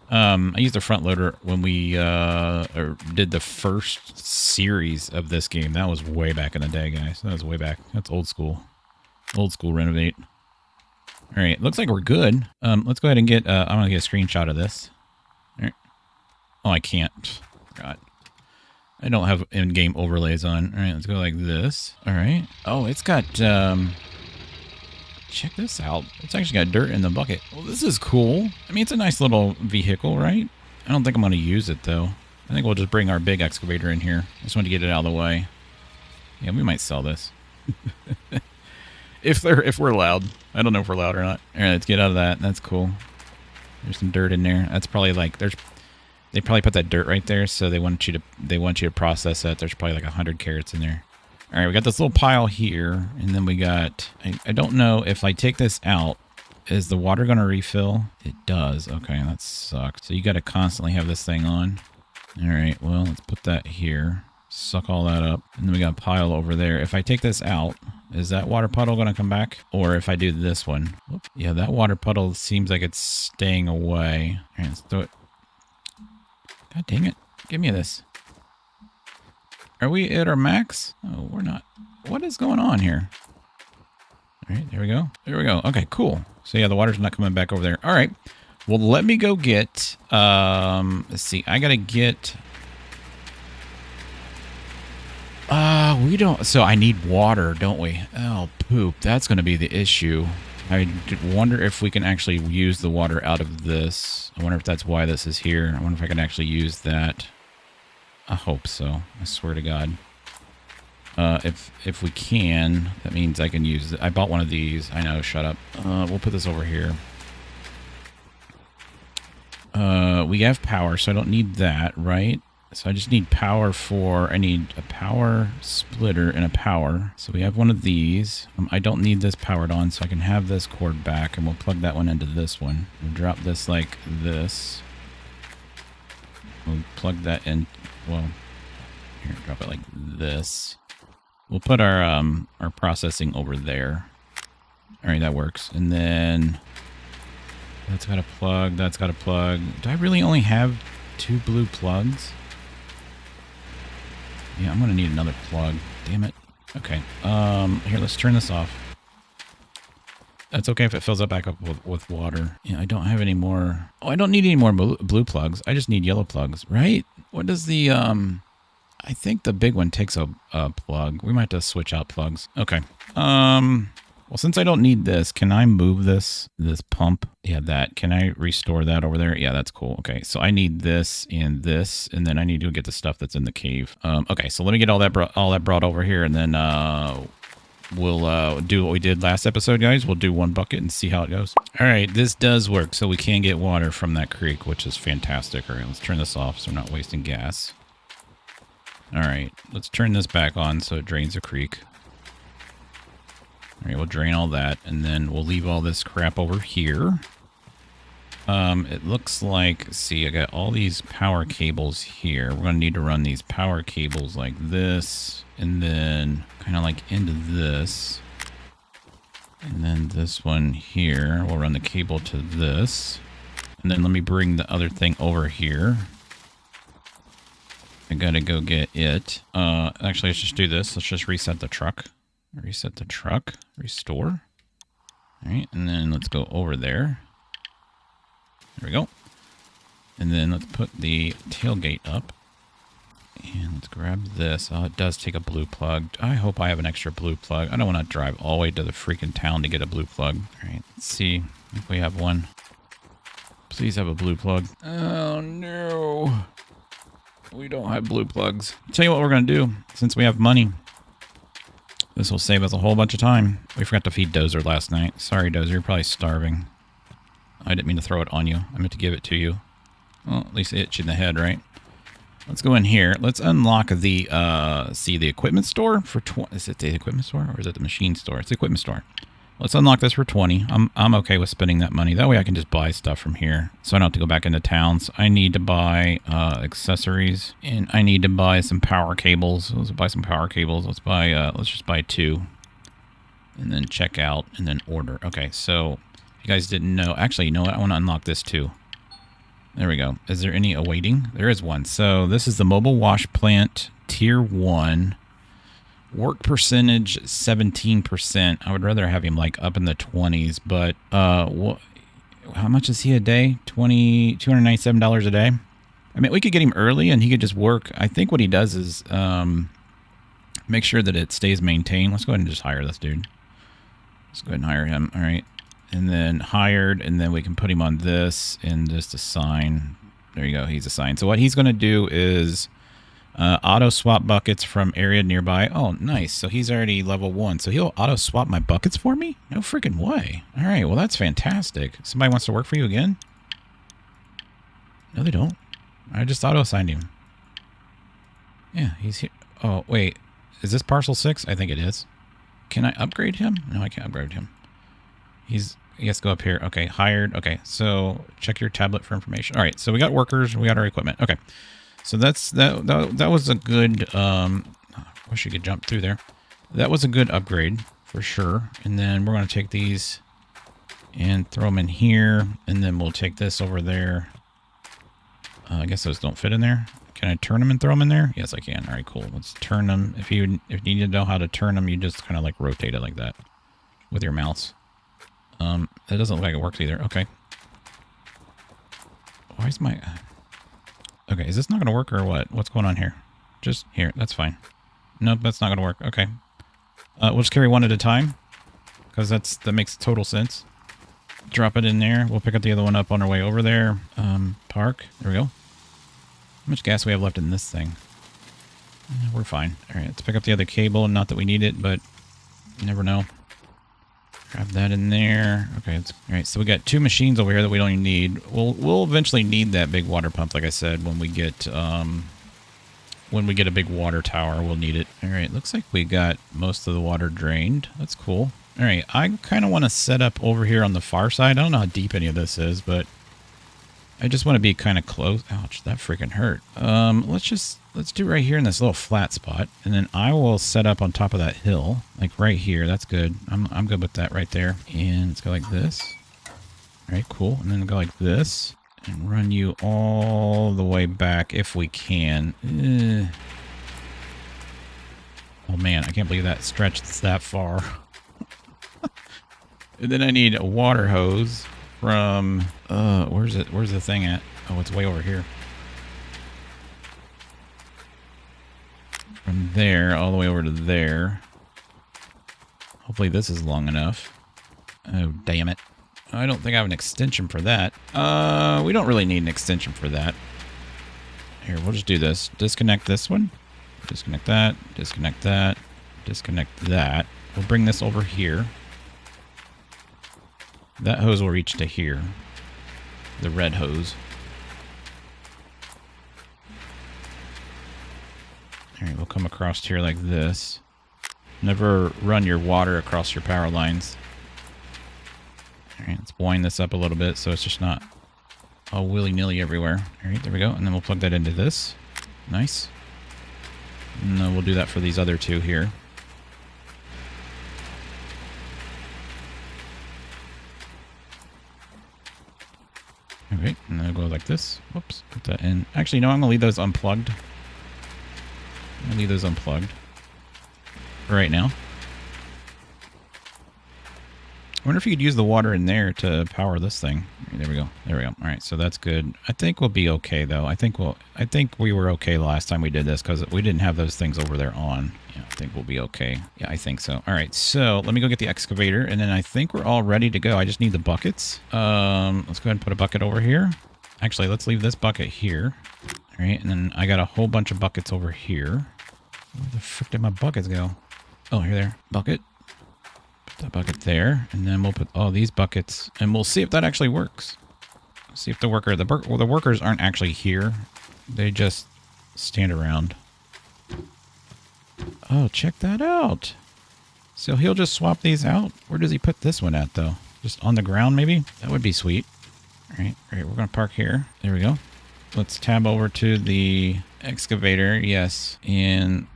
I used the front loader when we did the first series of this game. That was way back in the day, guys. That was way back. That's old school. Old school renovate. All right, looks like we're good. Let's go ahead and get, I'm going to get a screenshot of this. All right. Oh, I can't. God. I don't have in-game overlays on. All right, let's go like this. All right. Oh, it's got, check this out. It's actually got dirt in the bucket. Well, this is cool. I mean, it's a nice little vehicle, right? I don't think I'm going to use it, though. I think we'll just bring our big excavator in here. I just want to get it out of the way. Yeah, we might sell this. if we're allowed. I don't know if we're allowed or not. All right, let's get out of that. That's cool. There's some dirt in there. That's probably like they probably put that dirt right there, so they want you to process that. There's probably like 100 carrots in there. All right, we got this little pile here, and then we got, I don't know if I take this out, is the water going to refill? It does. Okay, that sucks. So you got to constantly have this thing on. All right, well, let's put that here. Suck all that up. And then we got a pile over there. If I take this out, is that water puddle going to come back? Or if I do this one? Whoop. Yeah, that water puddle seems like it's staying away. All right, let's throw it. God dang it. Give me this. Are we at our max? Oh, we're not. What is going on here? All right, there we go. There we go. Okay, cool. So yeah, the water's not coming back over there. All right. Well, let me go get, let's see. I got to get, we don't, so I need water, don't we? Oh, poop. That's going to be the issue. I wonder if we can actually use the water out of this. I wonder if that's why this is here. I wonder if I can actually use that. I hope so. I swear to God. If we can, that means I can use it. I bought one of these. I know, shut up. We'll put this over here. We have power, so I don't need that, right? So I just need power for, I need a power splitter and a power. So we have one of these. I don't need this powered on, so I can have this cord back, and we'll plug that one into this one. We'll drop this like this. We'll plug that in, well, here, drop it like this. We'll put our processing over there. All right, that works. And then that's got a plug, that's got a plug. Do I really only have 2 blue plugs? Yeah, I'm gonna need another plug. Damn it. Okay. Here, let's turn this off. That's okay if it fills up back up with water. Yeah, I don't have any more. Oh, I don't need any more blue plugs. I just need yellow plugs, right? What does the, I think the big one takes a plug. We might have to switch out plugs. Okay. Well, since I don't need this, can I move this pump? Yeah, that. Can I restore that over there? Yeah, that's cool. Okay, so I need this, and then I need to get the stuff that's in the cave. Okay, so let me get all that brought over here, and then we'll do what we did last episode, guys. We'll do 1 bucket and see how it goes. All right, this does work, so we can get water from that creek, which is fantastic. All right, let's turn this off so we're not wasting gas. All right, let's turn this back on so it drains the creek. All right, we'll drain all that, and then we'll leave all this crap over here. It looks like, see, I got all these power cables here. We're going to need to run these power cables like this, and then kind of like into this. And then this one here, we'll run the cable to this. And then let me bring the other thing over here. I gotta go get it. Actually, let's just do this. Let's just reset the truck. Reset the truck. Restore. All right, and then let's go over there. There we go. And then let's put the tailgate up. And let's grab this. Oh, it does take a blue plug. I hope I have an extra blue plug. I don't want to drive all the way to the freaking town to get a blue plug. All right, let's see if we have one. Please have a blue plug. Oh, no. We don't have blue plugs. I'll tell you what we're going to do. Since we have money, this will save us a whole bunch of time. We forgot to feed Dozer last night. Sorry, Dozer. You're probably starving. I didn't mean to throw it on you. I meant to give it to you. Well, at least itch in the head, right? Let's go in here. Let's unlock the, the equipment store for 20. Is it the equipment store or is it the machine store? It's the equipment store. Let's unlock this for 20. I'm okay with spending that money. That way I can just buy stuff from here. So I don't have to go back into towns. I need to buy accessories and I need to buy some power cables. Let's buy some power cables. Let's just buy 2 and then check out and then order. Okay, so if you guys didn't know, actually, you know what? I want to unlock this too. There we go. Is there any awaiting? There is one. So this is the mobile wash plant tier 1. Work percentage 17%. I would rather have him like up in the 20s, but how much is he a day? $297 a day. I mean, we could get him early and he could just work. I think what he does is make sure that it stays maintained. Let's go ahead and just hire this dude. Let's go ahead and hire him. All right. And then hired, and then we can put him on this and just assign. There you go. He's assigned. So what he's going to do is auto swap buckets from area nearby. Oh, nice. So he's already level 1. So he'll auto swap my buckets for me? No freaking way. All right. Well, that's fantastic. Somebody wants to work for you again? No, they don't. I just auto assigned him. Yeah, he's here. Oh, wait. Is this parcel 6? I think it is. Can I upgrade him? No, I can't upgrade him. He has to go up here. Okay, hired. Okay, so check your tablet for information. All right, so we got workers, we got our equipment. Okay, so that was a good. I wish you could jump through there. That was a good upgrade for sure. And then we're going to take these and throw them in here, and then we'll take this over there. I guess those don't fit in there. Can I turn them and throw them in there? Yes, I can. All right, cool. Let's turn them. If you need to know how to turn them, you just kind of like rotate it like that with your mouse. That doesn't look like it works either. Okay. Why is my... Okay, is this not going to work or what? What's going on here? Just here. That's fine. Nope, that's not going to work. Okay. We'll just carry one at a time because that makes total sense. Drop it in there. We'll pick up the other one up on our way over there. Park. There we go. How much gas we have left in this thing? We're fine. All right, let's pick up the other cable. Not that we need it, but you never know. Grab that in there. Okay, all right. So we got 2 machines over here that we don't even need. We'll eventually need that big water pump, like I said, when we get a big water tower. We'll need it. All right, looks like we got most of the water drained. That's cool. All right, I kind of want to set up over here on the far side. I don't know how deep any of this is, but I just want to be kind of close. Ouch, that freaking hurt. Let's do right here in this little flat spot, and then I will set up on top of that hill, like right here. That's good. I'm good with that right there. And let's go like this. All right, cool. And then go like this, and run you all the way back if we can. Oh man, I can't believe that stretched that far. And then I need a water hose from where's the thing at? Oh, it's way over here. From there all the way over to there. Hopefully this is long enough. Oh, damn it. I don't think I have an extension for that. We don't really need an extension for that. Here, we'll just do this. Disconnect this one. Disconnect that. Disconnect that. Disconnect that. We'll bring this over here. That hose will reach to here. The red hose. Alright, we'll come across here like this. Never run your water across your power lines. Alright, let's wind this up a little bit so it's just not all willy-nilly everywhere. Alright, there we go. And then we'll plug that into this. Nice. And then we'll do that for these other 2 here. Okay, and then I'll go like this. Whoops, put that in. Actually, no, I'm going to leave those unplugged. I'm going to leave those unplugged for right now. wonder if you could use the water in there to power this thing. There we go. There we go. All right, so that's good. I think we'll be okay though. I think we were okay the last time we did this because we didn't have those things over there on. Yeah, I think we'll be okay. Yeah, I think so. All right, so let me go get the excavator, and then I think we're all ready to go. I just need the buckets. Let's go ahead and put a bucket over here. Actually, let's leave this bucket here. All right, and then I got a whole bunch of buckets over here. Where the frick did my buckets go? Oh, here there. Bucket. Put that bucket there, and then we'll put all these buckets, and we'll see if that actually works. See if the workers aren't actually here. They just stand around. Oh, check that out. So he'll just swap these out. Where does he put this one at, though? Just on the ground, maybe? That would be sweet. All right, we're going to park here. There we go. Let's tab over to the excavator. Yes, and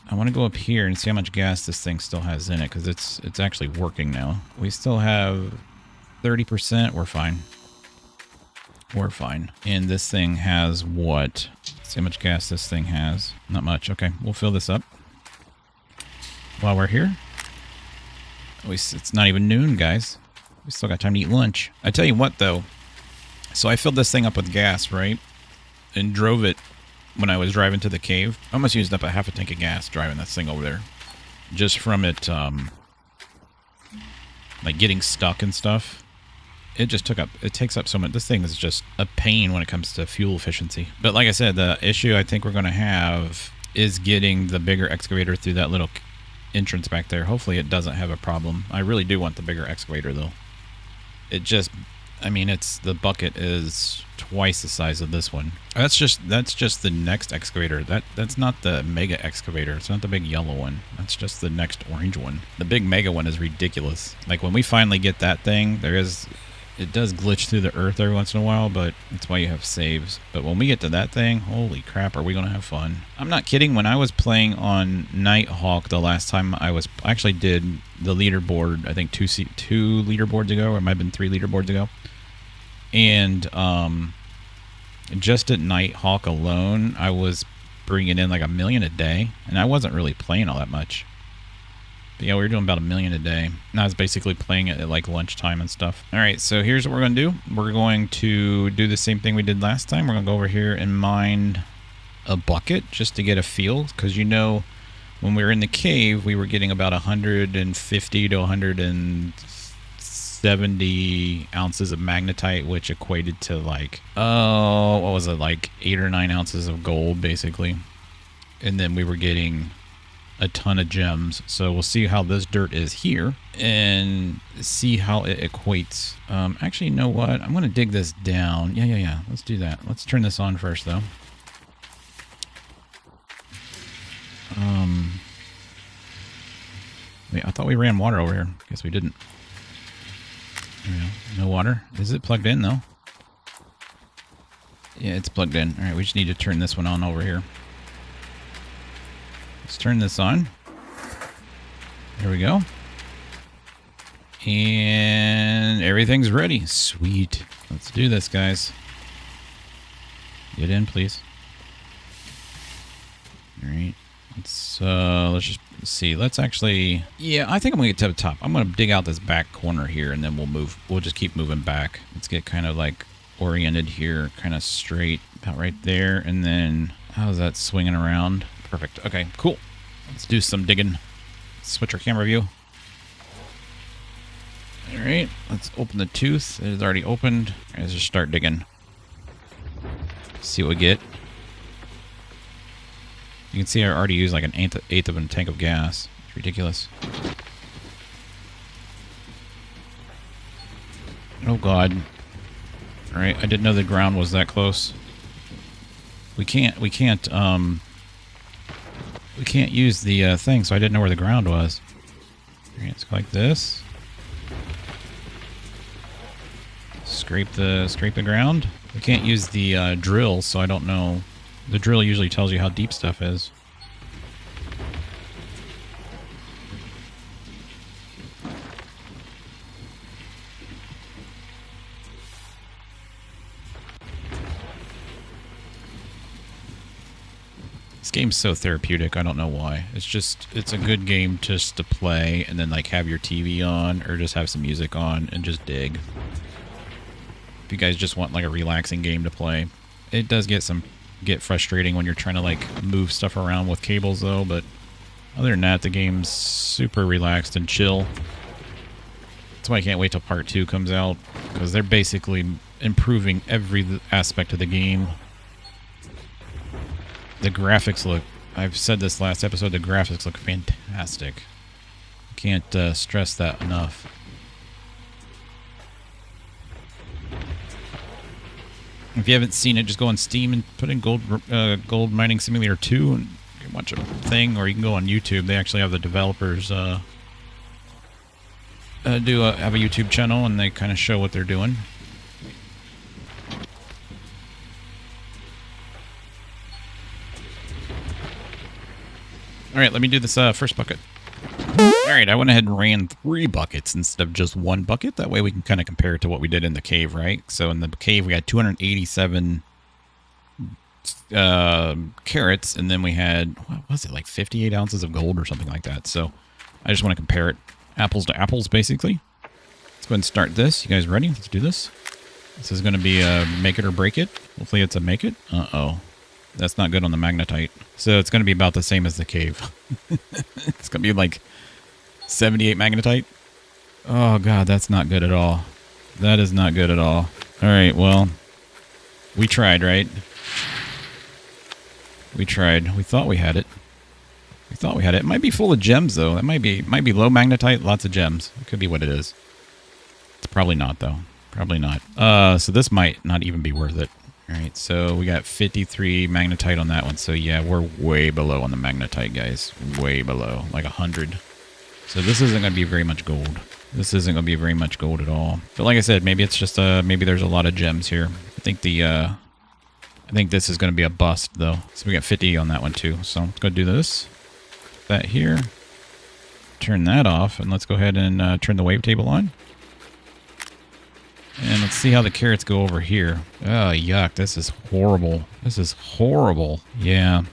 I want to go up here and see how much gas this thing still has in it, because it's actually working now. We still have 30%. We're fine. We're fine. And this thing has what? Let's see how much gas this thing has. Not much. Okay, we'll fill this up while we're here. It's not even noon, guys. We still got time to eat lunch. I tell you what, though. So I filled this thing up with gas, right? And drove it when I was driving to the cave. I almost used up a half a tank of gas driving this thing over there. Just from it, like getting stuck and stuff. It just takes up so much. This thing is just a pain when it comes to fuel efficiency. But like I said, the issue I think we're going to have is getting the bigger excavator through that little entrance back there. Hopefully it doesn't have a problem. I really do want the bigger excavator, though. It just, I mean, the bucket is twice the size of this one. That's just the next excavator. That's not the mega excavator. It's not the big yellow one. That's just the next orange one. The big mega one is ridiculous. Like when we finally get that thing, it does glitch through the earth every once in a while, but that's why you have saves. But when we get to that thing, holy crap, are we going to have fun. I'm not kidding. When I was playing on Nighthawk the last time I actually did the leaderboard, I think two leaderboards ago, or it might have been 3 leaderboards ago. And just at Nighthawk alone, I was bringing in like 1 million a day, and I wasn't really playing all that much. But yeah, we were doing about 1 million a day. And I was basically playing it at like lunchtime and stuff. All right, so here's what we're going to do. We're going to do the same thing we did last time. We're going to go over here and mine a bucket just to get a feel, because you know, when we were in the cave, we were getting about 150 to 170 ounces of magnetite, which equated to like, what was it, like 8 or 9 ounces of gold, basically. And then we were getting a ton of gems. So we'll see how this dirt is here and see how it equates. Actually, you know what? I'm going to dig this down. Yeah. Let's do that. Let's turn this on first, though. Wait, I thought we ran water over here. Guess we didn't. There we go. No water. Is it plugged in, though? Yeah, it's plugged in. All right, we just need to turn this one on over here. Let's turn this on. There we go. And everything's ready. Sweet. Let's do this, guys. Get in, please. All right. Let's just see. Let's actually... Yeah, I think I'm going to get to the top. I'm going to dig out this back corner here, and then we'll move. We'll just keep moving back. Let's get kind of like oriented here, kind of straight, about right there. And then, how's that swinging around? Perfect. Okay, cool. Let's do some digging. Switch our camera view. All right, let's open the tooth. It is already opened. Let's just start digging. See what we get. You can see I already used like an eighth of a tank of gas. It's ridiculous. Oh God. All right, I didn't know the ground was that close. We can't use the thing, so I didn't know where the ground was. All right, let's go like this. Scrape the ground. We can't use the drill, so I don't know. The drill usually tells you how deep stuff is. This game's so therapeutic, I don't know why. It's a good game just to play and then like have your TV on or just have some music on and just dig. If you guys just want like a relaxing game to play. It does get frustrating when you're trying to like move stuff around with cables though, but other than that, the game's super relaxed and chill. That's why I can't wait till part 2 comes out, because they're basically improving every aspect of the game. The graphics look, I've said this last episode, the graphics look fantastic. Can't stress that enough. If you haven't seen it, just go on Steam and put in Gold Mining Simulator 2 and you can watch a thing, or you can go on YouTube. They actually have the developers have a YouTube channel and they kind of show what they're doing. Alright, let me do this first bucket. Alright, I went ahead and ran 3 buckets instead of just 1 bucket. That way we can kind of compare it to what we did in the cave, right? So in the cave we had 287 carats, and then we had, what was it, like 58 ounces of gold or something like that. So I just want to compare it apples to apples, basically. Let's go ahead and start this. You guys ready? Let's do this. This is going to be a make it or break it. Hopefully it's a make it. Uh-oh. That's not good on the magnetite. So it's going to be about the same as the cave. It's going to be like 78 magnetite. Oh, God, that's not good at all. That is not good at all. All right, well, we tried, right? We tried. We thought we had it. We thought we had it. It might be full of gems, though. It might be low magnetite, lots of gems. It could be what it is. It's probably not, though. Probably not. So this might not even be worth it. All right, so we got 53 magnetite on that one. So yeah, we're way below on the magnetite, guys. Way below, like 100. So this isn't going to be very much gold. This isn't going to be very much gold at all. But like I said, maybe it's just maybe there's a lot of gems here. I think this is going to be a bust though. So we got 50 on that one too. So let's go do this. That here. Turn that off, and let's go ahead and turn the wavetable on. And let's see how the carrots go over here. Oh, yuck. This is horrible. This is horrible. Yeah.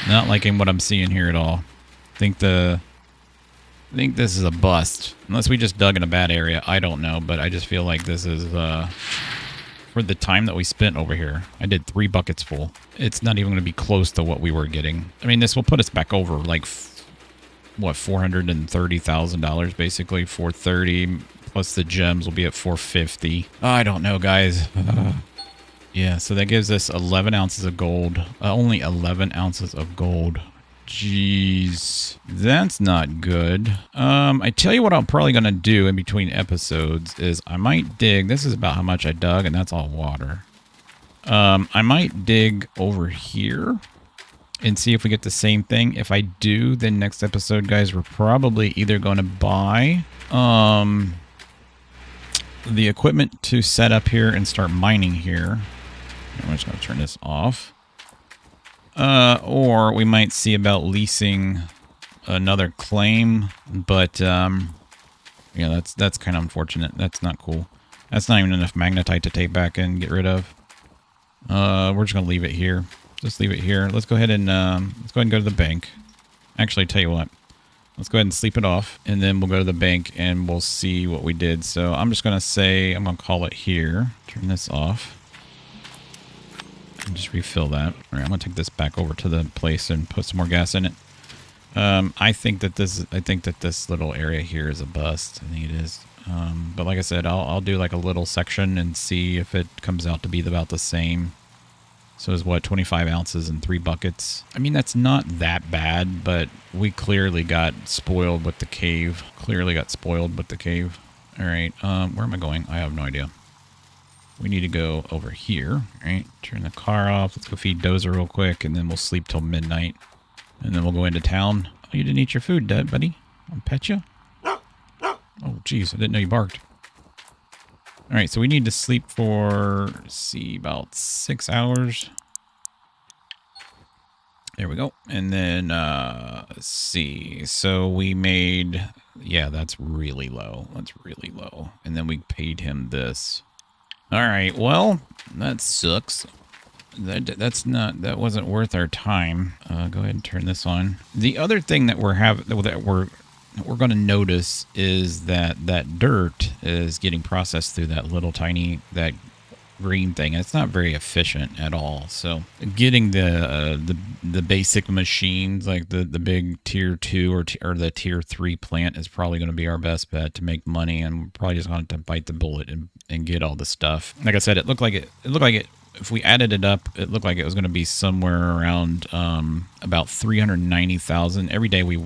Not liking what I'm seeing here at all. I think this is a bust. Unless we just dug in a bad area. I don't know, but I just feel like this is, for the time that we spent over here. I did 3 buckets full. It's not even going to be close to what we were getting. I mean, this will put us back over, like, what, $430,000, basically. 430 plus the gems will be at 450. I don't know, guys. Yeah, so that gives us 11 ounces of gold. Only 11 ounces of gold. Jeez. That's not good. I tell you what I'm probably going to do in between episodes is I might dig. This is about how much I dug, and that's all water. I might dig over here and see if we get the same thing. If I do, then next episode, guys, we're probably either going to buy the equipment to set up here and start mining here. I'm just going to turn this off. Or we might see about leasing another claim, but yeah, that's kind of unfortunate. That's not cool. That's not even enough magnetite to take back and get rid of. We're just going to leave it here. Just leave it here. Let's go ahead and go to the bank. Actually, tell you what. Let's go ahead and sleep it off, and then we'll go to the bank, and we'll see what we did. So I'm just going to say, I'm going to call it here. Turn this off. And just refill that. All right, I'm going to take this back over to the place and put some more gas in it. I think that this little area here is a bust. I think it is. But like I said, I'll do like a little section and see if it comes out to be about the same. So it's what, 25 ounces and 3 buckets. I mean, that's not that bad, but we clearly got spoiled with the cave. All right, where am I going? I have no idea. We need to go over here, all right? Turn the car off. Let's go feed Dozer real quick, and then we'll sleep till midnight. And then we'll go into town. Oh, you didn't eat your food, buddy. I'll pet you. Oh, geez, I didn't know you barked. All right, so we need to sleep for, let's see, about 6 hours. There we go. And then, let's see. So we made, yeah, that's really low. That's really low. And then we paid him this. All right, well, that sucks. That wasn't worth our time. Go ahead and turn this on. The other thing that we're going to notice is that dirt is getting processed through that little tiny that green thing. It's not very efficient at all. So getting the basic machines like the big tier 2 or the tier 3 plant is probably going to be our best bet to make money, and we're probably just going to bite the bullet and get all the stuff. Like I said, it looked like it if we added it up, it looked like it was going to be somewhere around about 390,000 every day we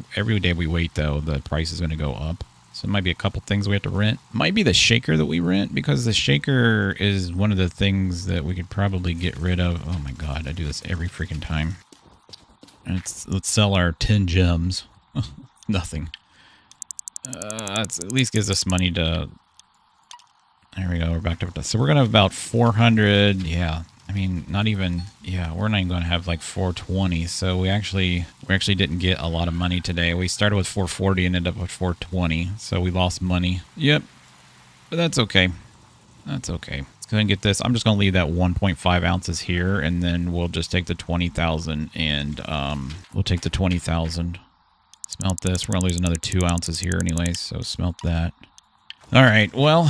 wait, though the price is going to go up. So it might be a couple things we have to rent. Might be the shaker that we rent, because the shaker is one of the things that we could probably get rid of. Oh my god, I do this every freaking time. Let's sell our 10 gems. Nothing. It at least gives us money to... There we go, we're back to... So we're going to have about 400, yeah. I mean, not even... Yeah, we're not even going to have like 420. So we actually didn't get a lot of money today. We started with 440 and ended up with 420. So we lost money. Yep. But that's okay. That's okay. Let's go ahead and get this. I'm just going to leave that 1.5 ounces here, and then we'll just take the 20,000 and we'll take the 20,000. Smelt this. We're going to lose another 2 ounces here anyways, so smelt that. All right, well,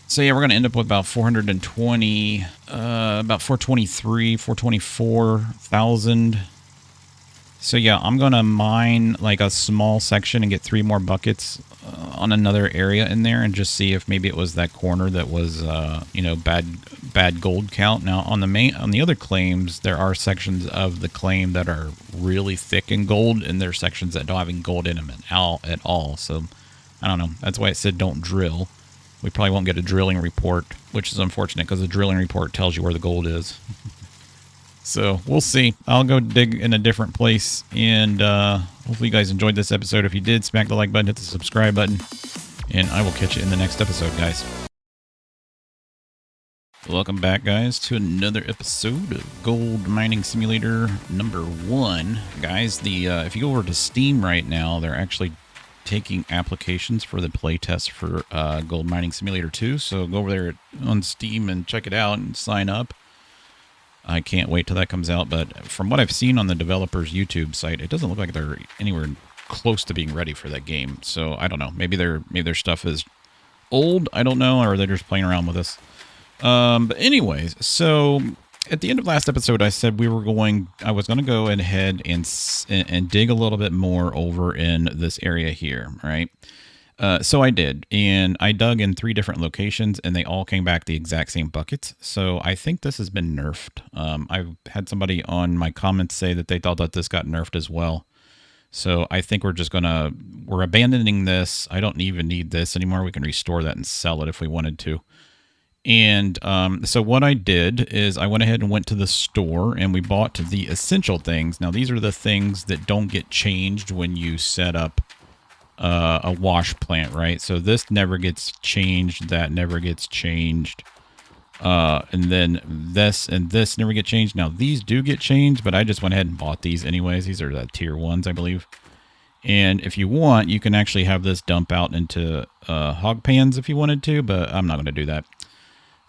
so yeah, we're going to end up with about 420, about 423, 424,000. So yeah, I'm going to mine like a small section and get 3 more buckets on another area in there, and just see if maybe it was that corner that was, you know, bad gold count. Now on the other claims, there are sections of the claim that are really thick in gold, and there are sections that don't have any gold in them at all. So I don't know. That's why it said don't drill. We probably won't get a drilling report, which is unfortunate because the drilling report tells you where the gold is. So we'll see. I'll go dig in a different place, and hopefully you guys enjoyed this episode. If you did, smack the like button, hit the subscribe button, and I will catch you in the next episode, guys. Welcome back, guys, to another episode of Gold Mining Simulator number 1. Guys, if you go over to Steam right now, they're actually taking applications for the playtest for Gold Mining Simulator 2. So go over there on Steam and check it out and sign up. I can't wait till that comes out, but from what I've seen on the developer's YouTube site, it doesn't look like they're anywhere close to being ready for that game. So I don't know. Maybe their stuff is old. I don't know, or they're just playing around with us. But anyways, so at the end of last episode, I said I was going to go ahead and dig a little bit more over in this area here, right? So I did, and I dug in 3 different locations, and they all came back the exact same buckets. So I think this has been nerfed. I've had somebody on my comments say that they thought that this got nerfed as well. So I think we're abandoning this. I don't even need this anymore. We can restore that and sell it if we wanted to. And so what I did is I went ahead and went to the store, and we bought the essential things. Now, these are the things that don't get changed when you set up a wash plant, right? So this never gets changed. That never gets changed. And then this and this never get changed. Now, these do get changed, but I just went ahead and bought these anyways. These are the tier 1s, I believe. And if you want, you can actually have this dump out into hog pans if you wanted to, but I'm not going to do that.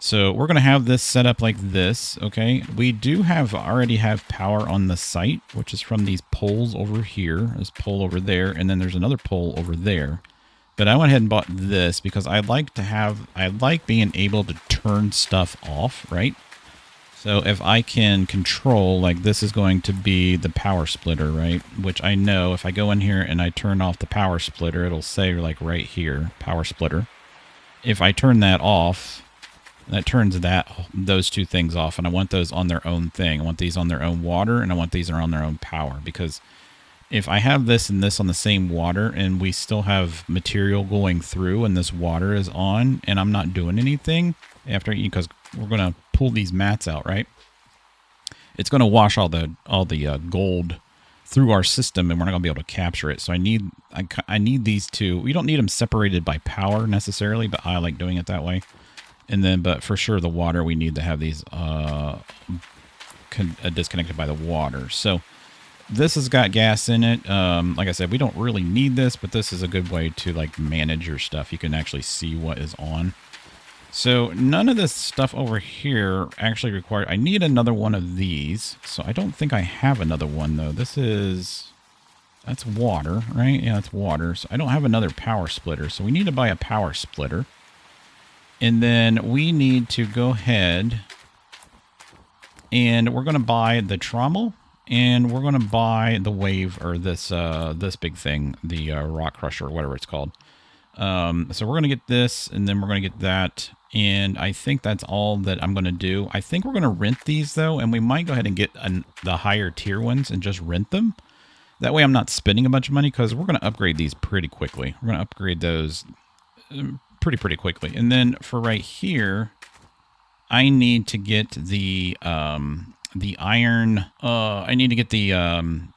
So we're going to have this set up like this, okay? We do already have power on the site, which is from these poles over here, this pole over there, and then there's another pole over there. But I went ahead and bought this because I like being able to turn stuff off, right? So if I can control, like this is going to be the power splitter, right? Which I know if I go in here and I turn off the power splitter, it'll say like right here, power splitter. If I turn that off, that turns those 2 things off, and I want those on their own thing. I want these on their own water, and I want these on their own power, because if I have this and this on the same water, and we still have material going through, and this water is on, and I'm not doing anything because we're going to pull these mats out, right? It's going to wash all the gold through our system, and we're not going to be able to capture it. So I need these 2. We don't need them separated by power necessarily, but I like doing it that way. And then, but for sure, the water, we need to have these disconnected by the water. So this has got gas in it. Like I said, we don't really need this, but this is a good way to like manage your stuff. You can actually see what is on. So none of this stuff over here actually required. I need another one of these. So I don't think I have another one though. That's water, right? Yeah, that's water. So I don't have another power splitter. So we need to buy a power splitter. And then we need to go ahead and we're going to buy the trommel and we're going to buy the wave or this big thing, the rock crusher or whatever it's called. So we're going to get this and then we're going to get that. And I think that's all that I'm going to do. I think we're going to rent these though. And we might go ahead and get the higher tier ones and just rent them. That way I'm not spending a bunch of money because we're going to upgrade these pretty quickly. We're going to upgrade those pretty quickly. And then for right here, I need to get the iron. I need to get the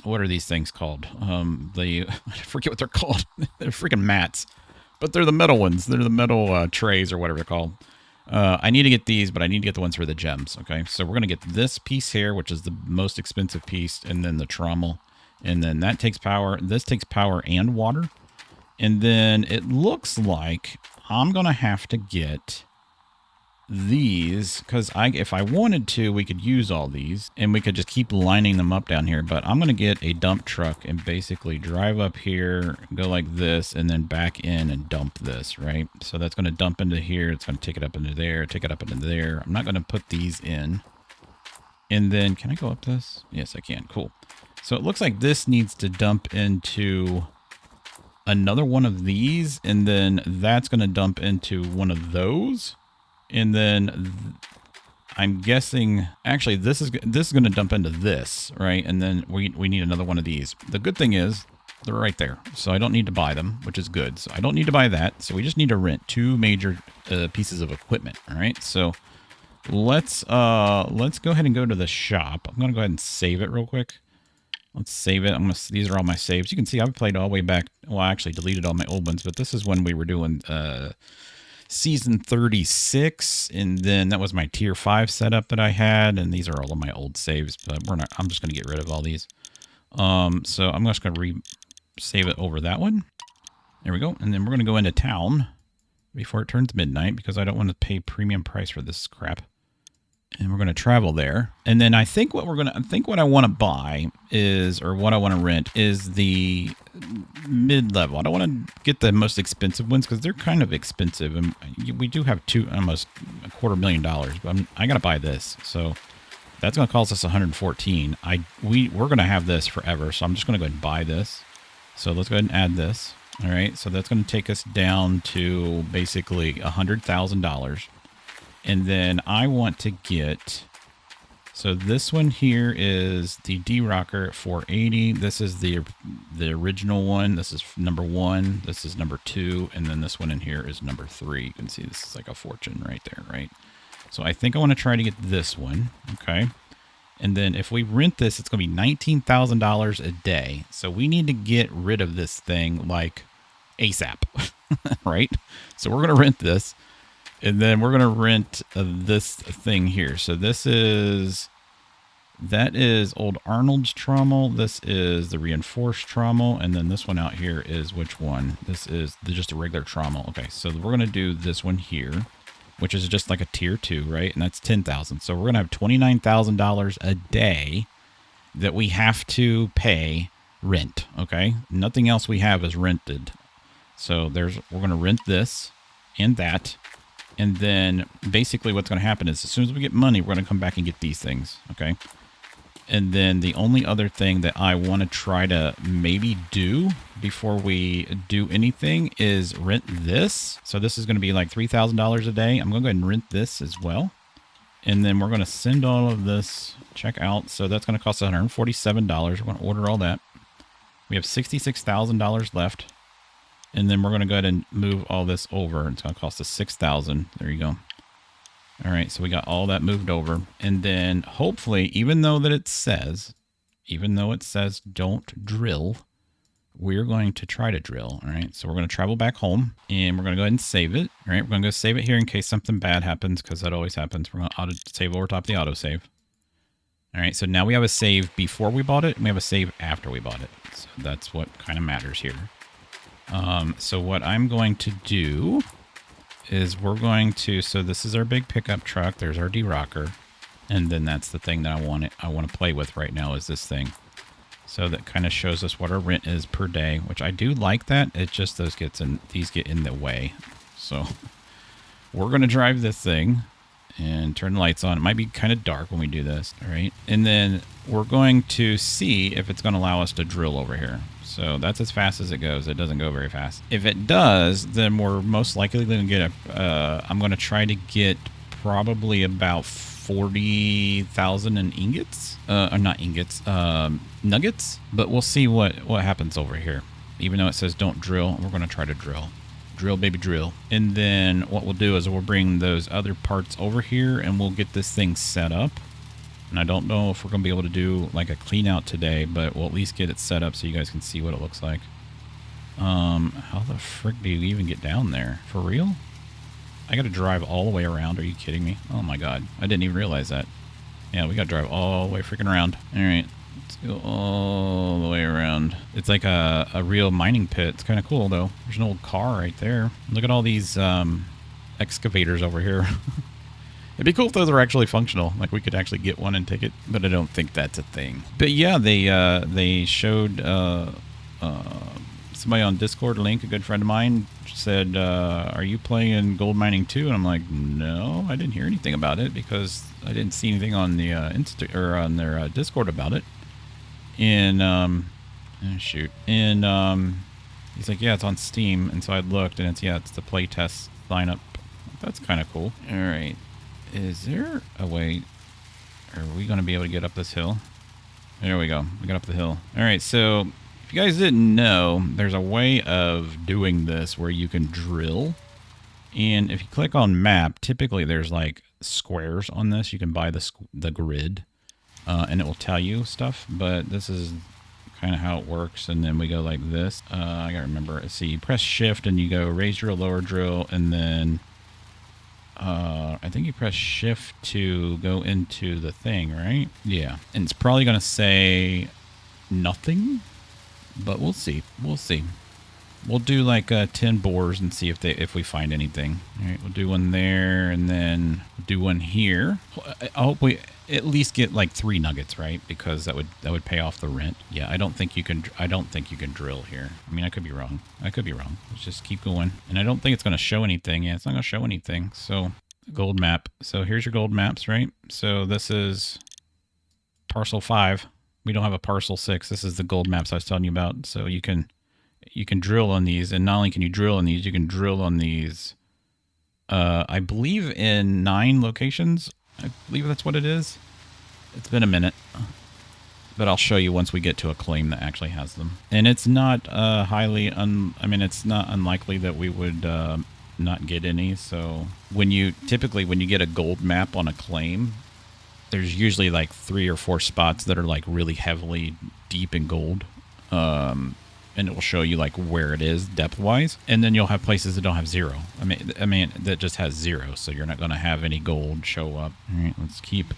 what are these things called? I forget what they're called. They're freaking mats, but they're the metal ones. They're the metal trays or whatever they're called. I need to get these, but I need to get the ones for the gems. Okay, so we're gonna get this piece here, which is the most expensive piece, and then the trommel, and then that takes power. This takes power and water, and then it looks like I'm gonna have to get these because if I wanted to, we could use all these and we could just keep lining them up down here. But I'm going to get a dump truck and basically drive up here, go like this, and then back in and dump this, right? So that's going to dump into here. It's going to take it up into there, take it up into there. I'm not going to put these in. And then, can I go up this? Yes, I can. Cool. So it looks like this needs to dump into another one of these, and then that's going to dump into one of those. And then I'm guessing, actually, this is going to dump into this, right? And then we need another one of these. The good thing is they're right there, so I don't need to buy them, which is good. So I don't need to buy that. So we just need to rent two major pieces of equipment. All right. So let's go ahead and go to the shop. I'm going to go ahead and save it real quick. Let's save it. These are all my saves. You can see I've played all the way back. Well, I actually deleted all my old ones, but this is when we were doing season 36, and then that was my tier 5 setup that I had, and these are all of my old saves, but I'm just going to get rid of all these. So I'm just going to save it over that one. There we go. And then we're going to go into town before it turns midnight because I don't want to pay premium price for this crap. And we're going to travel there. And then I think what I want to buy is, or what I want to rent is the mid-level. I don't want to get the most expensive ones because they're kind of expensive. And we do have almost $250,000, but I got to buy this. So that's going to cost us 114. We're going to have this forever. So I'm just going to go ahead and buy this. So let's go ahead and add this. All right. So that's going to take us down to basically $100,000. And then I want to get, so this one here is the D-Rocker 480. This is the original one. This is number 1. This is number 2. And then this one in here is number 3. You can see this is like a fortune right there, right? So I think I want to try to get this one. Okay. And then if we rent this, it's going to be $19,000 a day. So we need to get rid of this thing like ASAP, right? So we're going to rent this. And then we're going to rent this thing here. So that is old Arnold's trommel. This is the reinforced trommel. And then this one out here is which one? This is just a regular trommel. Okay, so we're going to do this one here, which is just like a tier 2, right? And that's 10,000. So we're going to have $29,000 a day that we have to pay rent, okay? Nothing else we have is rented. So we're going to rent this and that. And then basically what's going to happen is as soon as we get money, we're going to come back and get these things. Okay. And then the only other thing that I want to try to maybe do before we do anything is rent this. So this is going to be like $3,000 a day. I'm going to go ahead and rent this as well. And then we're going to send all of this check out. So that's going to cost $147. We're going to order all that. We have $66,000 left. And then we're going to go ahead and move all this over. It's going to cost us $6,000. There you go. All right, so we got all that moved over. And then hopefully, even though it says don't drill, we're going to try to drill. All right, so we're going to travel back home and we're going to go ahead and save it. All right, we're going to go save it here in case something bad happens because that always happens. We're going to auto save over top of the autosave. All right, so now we have a save before we bought it and we have a save after we bought it. So that's what kind of matters here. So what I'm going to do is we're going to, so this is our big pickup truck. There's our de-rocker. And then that's the thing that I want to play with right now is this thing. So that kind of shows us what our rent is per day, which I do like that. It just these get in the way. So we're going to drive this thing and turn the lights on. It might be kind of dark when we do this. All right. And then we're going to see if it's going to allow us to drill over here. So that's as fast as it goes. It doesn't go very fast. If it does, then we're most likely going to get I'm going to try to get probably about 40,000 in ingots. Or not ingots, nuggets. But we'll see what happens over here. Even though it says don't drill, we're going to try to drill. Drill, baby, drill. And then what we'll do is we'll bring those other parts over here and we'll get this thing set up. And I don't know if we're going to be able to do like a clean out today, but we'll at least get it set up so you guys can see what it looks like. How the frick do you even get down there? For real? I got to drive all the way around. Are you kidding me? Oh my god. I didn't even realize that. Yeah, we got to drive all the way freaking around. All right. Let's go all the way around. It's like a real mining pit. It's kind of cool, though. There's an old car right there. Look at all these excavators over here. It'd be cool if those are actually functional. Like, we could actually get one and take it, but I don't think that's a thing. But yeah, they showed somebody on Discord, Link, a good friend of mine, said, are you playing gold mining too? And I'm like, no, I didn't hear anything about it because I didn't see anything on the on their Discord about it. And shoot. And he's like, yeah, it's on Steam. And so I looked, and it's the playtest lineup. That's kind of cool. All right. Is there a way? Are we going to be able to get up this hill? There we go. We got up the hill. All right. So if you guys didn't know, there's a way of doing this where you can drill. And if you click on map, typically there's like squares on this. You can buy the grid. And it will tell you stuff, but this is kind of how it works. And then we go like this. I gotta remember. Let's see. You press shift and you go raise drill, lower drill, and then I think you press shift to go into the thing, right? Yeah. And it's probably gonna say nothing, but we'll see. We'll see. We'll do like 10 bores and see if we find anything. All right, we'll do one there, and then we'll do one here. I hope we at least get like 3 nuggets, right? Because that would pay off the rent. Yeah, I don't think you can drill here. I mean, I could be wrong. Let's just keep going. And I don't think it's going to show anything. Yeah, it's not going to show anything. So gold map. So here's your gold maps, right? So this is parcel 5. We don't have a parcel 6. This is the gold maps I was telling you about. So you can drill on these, and not only can you drill on these, you can drill on these, I believe in 9 locations. I believe that's what it is. It's been a minute, but I'll show you once we get to a claim that actually has them. And it's not it's not unlikely that we would not get any. So typically when you get a gold map on a claim, there's usually like 3 or 4 spots that are like really heavily deep in gold. And it will show you like where it is depth wise, and then you'll have places that don't have 0. I mean that just has 0, so you're not going to have any gold show up. All right, let's keep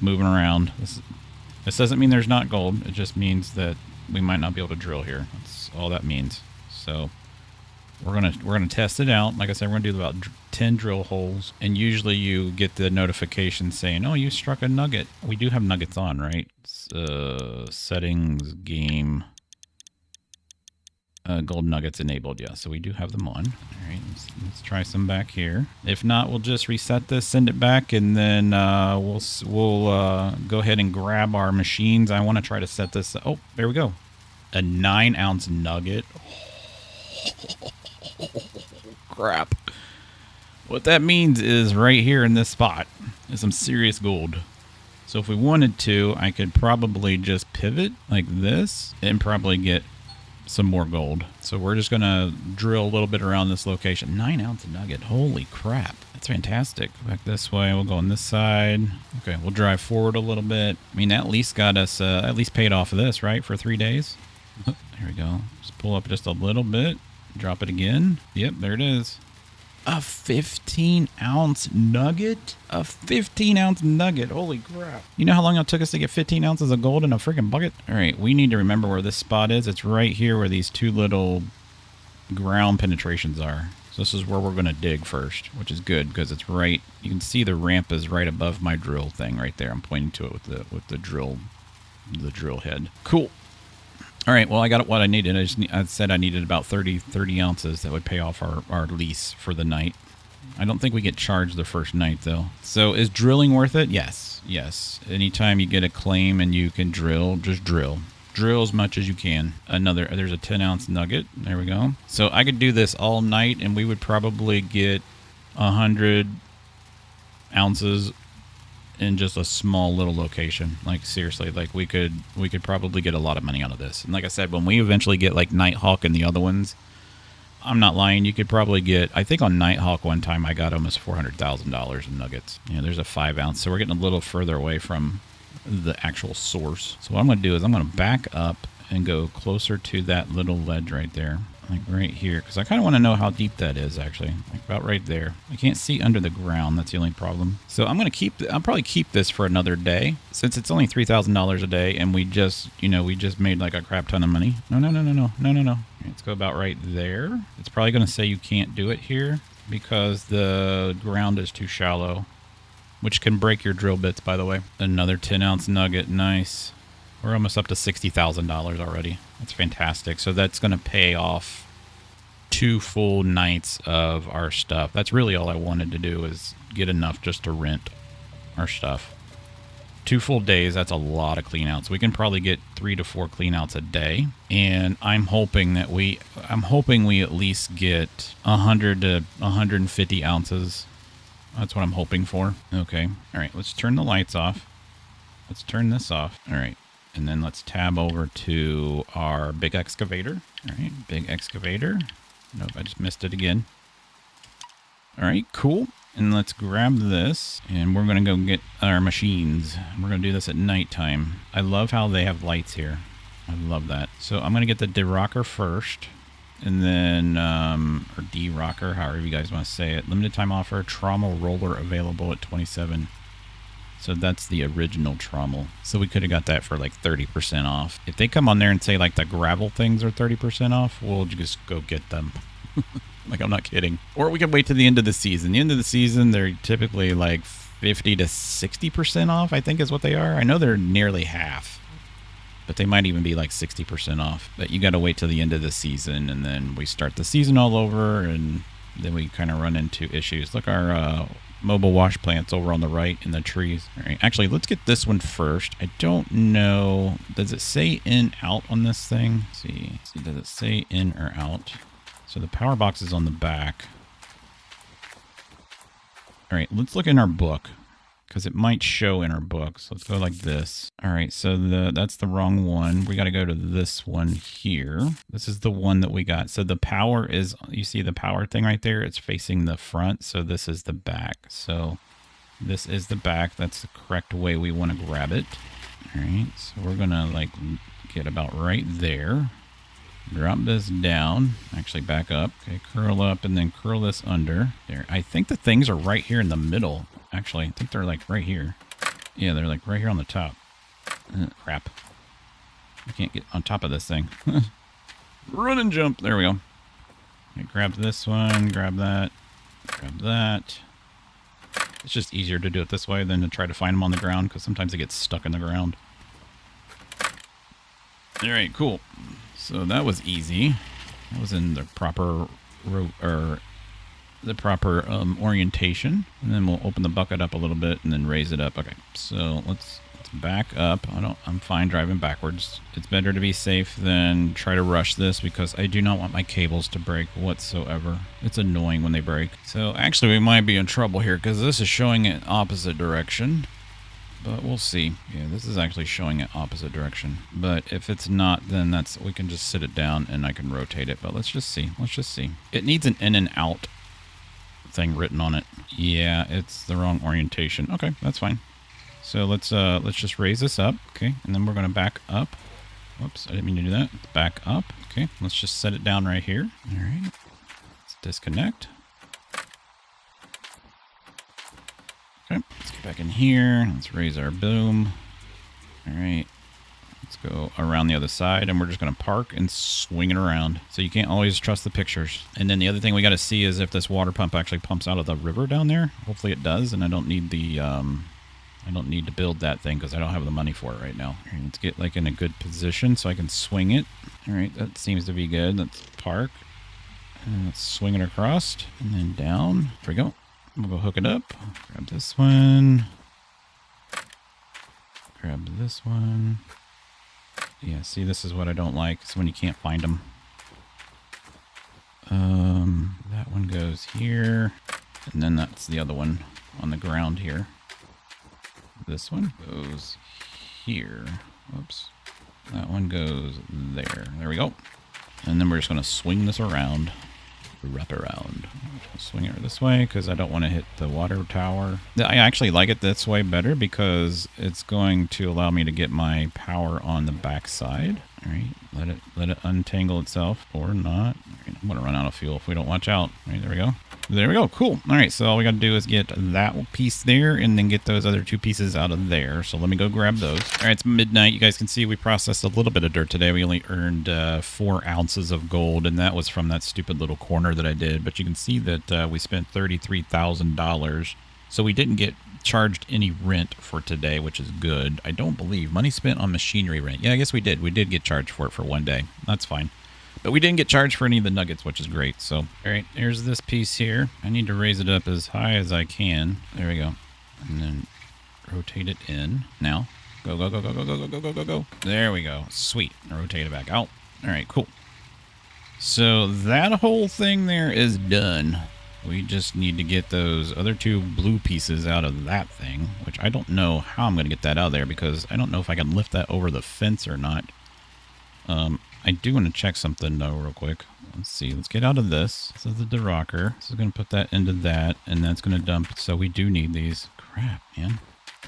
moving around. This doesn't mean there's not gold. It just means that we might not be able to drill here. That's all that means. So we're gonna test it out. Like I said, we're gonna do about 10 drill holes, and usually you get the notification saying, "Oh, you struck a nugget." We do have nuggets on, right? Settings, game. Gold nuggets enabled, yeah. So we do have them on. All right, let's try some back here. If not, we'll just reset this, send it back, and then we'll go ahead and grab our machines. I want to try to set this. Oh, there we go. A 9-ounce nugget. Crap. What that means is right here in this spot is some serious gold. So if we wanted to, I could probably just pivot like this and probably get some more gold. So we're just gonna drill a little bit around this location. 9-ounce nugget. Holy crap. That's fantastic. Back this way. We'll go on this side. Okay, we'll drive forward a little bit. I mean, that at least got us at least paid off of this, right? For 3 days. Oh, there we go. Just pull up just a little bit. Drop it again. Yep, there it is. A 15-ounce nugget? A 15-ounce nugget. Holy crap. You know how long it took us to get 15 ounces of gold in a freaking bucket? All right, we need to remember where this spot is. It's right here where these 2 little ground penetrations are. So this is where we're going to dig first, which is good because it's right. You can see the ramp is right above my drill thing right there. I'm pointing to it with the drill head. Cool. All right, well, I got what I needed. I said I needed about 30 ounces that would pay off our lease for the night. I don't think we get charged the first night, though. So is drilling worth it? Yes. Yes. Anytime you get a claim and you can drill, just drill. Drill as much as you can. There's a 10-ounce nugget. There we go. So I could do this all night, and we would probably get 100 ounces in just a small little location. Like, seriously, like we could probably get a lot of money out of this. And like I said, when we eventually get like Nighthawk and the other ones, I'm not lying, you could probably get, I think on Nighthawk one time I got almost $400,000 in nuggets. Yeah, there's a 5 ounce, so we're getting a little further away from the actual source. So what I'm going to do is I'm going to back up and go closer to that little ledge right there. Like right here, because I kind of want to know how deep that is actually. Like about right there. I can't see under the ground. That's the only problem. So I'll probably keep this for another day, since it's only $3,000 a day, and we just made like a crap ton of money. No. Let's go about right there. It's probably going to say you can't do it here because the ground is too shallow, which can break your drill bits, by the way. Another 10-ounce nugget. Nice. We're almost up to $60,000 already. That's fantastic. So that's going to pay off 2 full nights of our stuff. That's really all I wanted to do, is get enough just to rent our stuff. 2 full days, that's a lot of cleanouts. We can probably get 3 to 4 cleanouts a day. And I'm hoping we at least get 100 to 150 ounces. That's what I'm hoping for. Okay. All right, let's turn the lights off. Let's turn this off. All right. And then let's tab over to our big excavator. All right, big excavator. Nope, I just missed it again. All right, cool. And let's grab this, and we're going to go get our machines. We're going to do this at nighttime. I love how they have lights here. I love that. So I'm going to get the de-rocker first, and then, or de-rocker, however you guys want to say it. Limited time offer, trommel roller available at 27. So that's the original trommel. So we could have got that for like 30% off. If they come on there and say like the gravel things are 30% off, we'll just go get them. Like, I'm not kidding. Or we can wait to the end of the season. The end of the season, they're typically like 50 to 60% off, I think is what they are. I know they're nearly half, but they might even be like 60% off. But you got to wait till the end of the season, and then we start the season all over, and then we kind of run into issues. Look, our mobile wash plant's over on the right in the trees. All right, actually, let's get this one first. I don't know. Does it say in, out on this thing? Let's see, does it say in or out? So the power box is on the back. All right, let's look in our book, because it might show in our book. So let's go like this. All right, so that's the wrong one. We got to go to this one here. This is the one that we got. So the power is, you see the power thing right there? It's facing the front, so this is the back. So this is the back. That's the correct way we want to grab it. All right, so we're going to like get about right there. Drop this down, actually back up. Okay, curl up and then curl this under. There, I think the things are right here in the middle. Actually, I think they're like right here. Yeah, they're like right here on the top. Crap. I can't get on top of this thing. Run and jump. There we go. Okay, grab this one, grab that, grab that. It's just easier to do it this way than to try to find them on the ground, because sometimes it gets stuck in the ground. All right, cool. So that was easy. That was in the proper orientation. And then we'll open the bucket up a little bit and then raise it up. Okay, so let's back up. I'm fine driving backwards. It's better to be safe than try to rush this, because I do not want my cables to break whatsoever. It's annoying when they break. So actually we might be in trouble here, because this is showing it opposite direction. But we'll see. Yeah, this is actually showing it opposite direction. But if it's not, then we can just sit it down and I can rotate it. But let's just see. Let's just see. It needs an in and out thing written on it. Yeah, it's the wrong orientation. Okay, that's fine. So let's just raise this up. Okay, and then we're gonna back up. Whoops, I didn't mean to do that. Back up. Okay, let's just set it down right here. All right. Let's disconnect. Okay, let's get back in here. Let's raise our boom. All right. Let's go around the other side, and we're just going to park and swing it around. So you can't always trust the pictures. And then the other thing we got to see is if this water pump actually pumps out of the river down there. Hopefully it does, and I don't need the I don't need to build that thing because I don't have the money for it right now. All right, let's get like in a good position so I can swing it. All right, that seems to be good. Let's park. And let's swing it across and then down. There we go. We'll go hook it up. Grab this one. Grab this one. Yeah, see, this is what I don't like. It's when you can't find them. That one goes here. And then that's the other one on the ground here. This one goes here. Whoops. That one goes there. There we go. And then we're just going to swing this around. Wrap around. Swing it this way because I don't want to hit the water tower. I actually like it this way better because it's going to allow me to get my power on the back side. All right, let it untangle itself or not. Right, I'm gonna run out of fuel if we don't watch out. All right, there we go. There we go. Cool. All right, so all we got to do is get that piece there and then get those other two pieces out of there. So let me go grab those. All right, it's midnight. You guys can see we processed a little bit of dirt today. We only earned 4 ounces of gold, and that was from that stupid little corner that I did. But you can see that we spent $33,000. So we didn't get charged any rent for today, which is good. I don't believe money spent on machinery rent. Yeah, I guess we did. We did get charged for it for one day. That's fine. But we didn't get charged for any of the nuggets, which is great. So, all right, here's this piece here. I need to raise it up as high as I can. There we go. And then rotate it in. Now, go, go, go, go, go, go, go, go, go, go. There we go. Sweet. Rotate it back out. All right, cool. So that whole thing there is done. We just need to get those other 2 blue pieces out of that thing, which I don't know how I'm going to get that out of there because I don't know if I can lift that over the fence or not. I do want to check something though real quick. Let's see. Let's get out of this. This is the rocker. This is going to put that into that, and that's going to dump. So we do need these. Crap, man.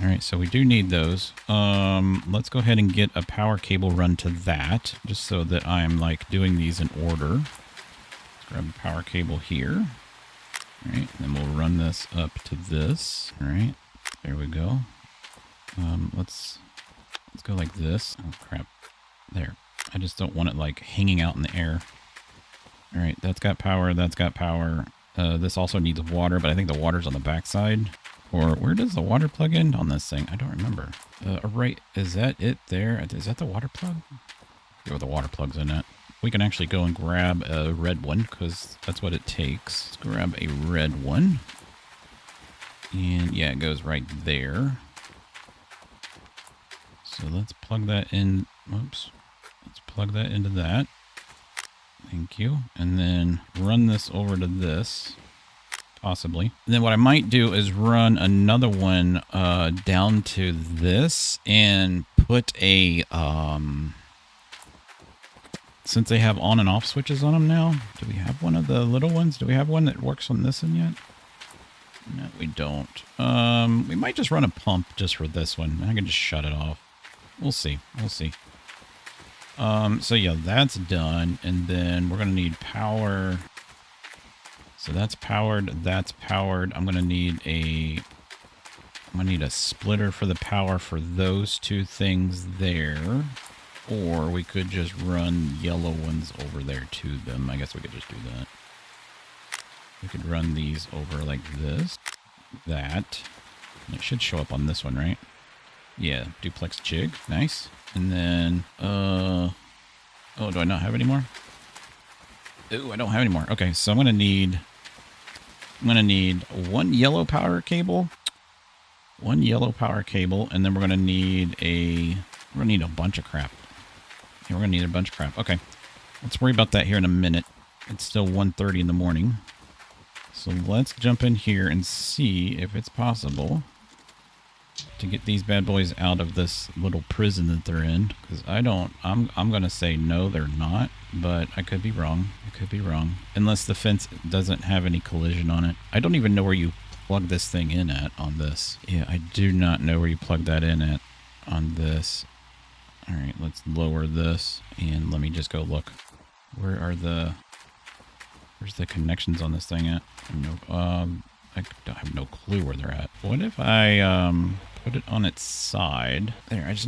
All right, so we do need those. Let's go ahead and get a power cable run to that, just so that I'm like doing these in order. Let's grab a power cable here. All right, then we'll run this up to this. All right, there we go. Let's go like this. Oh crap, there. I just don't want it like hanging out in the air. All right, that's got power. That's got power. This also needs water, but I think the water's on the backside. Or where does the water plug in on this thing? I don't remember. Right, is that it there? Is that the water plug? I forget where the water plug's in at. We can actually go and grab a red one because that's what it takes. Let's grab a red one. And yeah, it goes right there. So let's plug that in. Oops. Let's plug that into that. Thank you. And then run this over to this. Possibly. And then what I might do is run another one down to this and put a... since they have on and off switches on them now, do we have one of the little ones? Do we have one that works on this one yet? No, we don't. We might just run a pump just for this one. I can just shut it off. We'll see. We'll see. So yeah, that's done. And then we're going to need power. So that's powered. That's powered. I'm going to need a splitter for the power for those 2 things there. Or we could just run yellow ones over there to them. I guess we could just do that. We could run these over like this. That. And it should show up on this one, right? Yeah, duplex jig. Nice. And then, oh, do I not have any more? Oh, I don't have any more. Okay, so I'm going to need 1 yellow power cable. 1 yellow power cable. And then we're going to need a bunch of crap. Yeah, we're going to need a bunch of crap. Okay, let's worry about that here in a minute. It's still 1:30 in the morning. So let's jump in here and see if it's possible to get these bad boys out of this little prison that they're in. Because I'm going to say no, they're not. But I could be wrong. I could be wrong. Unless the fence doesn't have any collision on it. I don't even know where you plug this thing in at on this. Yeah, I do not know where you plug that in at on this. All right, let's lower this and let me just go look. Where's the connections on this thing at? No, I have no clue where they're at. What if I put it on its side. There, I just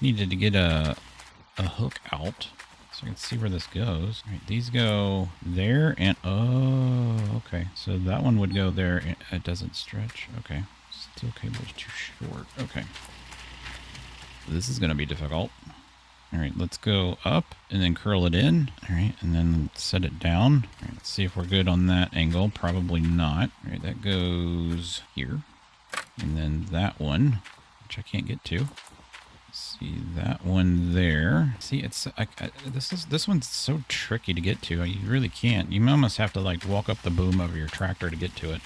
needed to get a hook out so I can see where this goes. All right, these go there and oh, okay. So that one would go there and it doesn't stretch. Okay. Steel cable's too short. Okay. This is going to be difficult. All right, let's go up and then curl it in. All right, and then set it down. All right, let's see if we're good on that angle. Probably not. All right, that goes here. And then that one, which I can't get to. See that one there. See, it's this one's so tricky to get to. You really can't. You almost have to like walk up the boom of your tractor to get to it.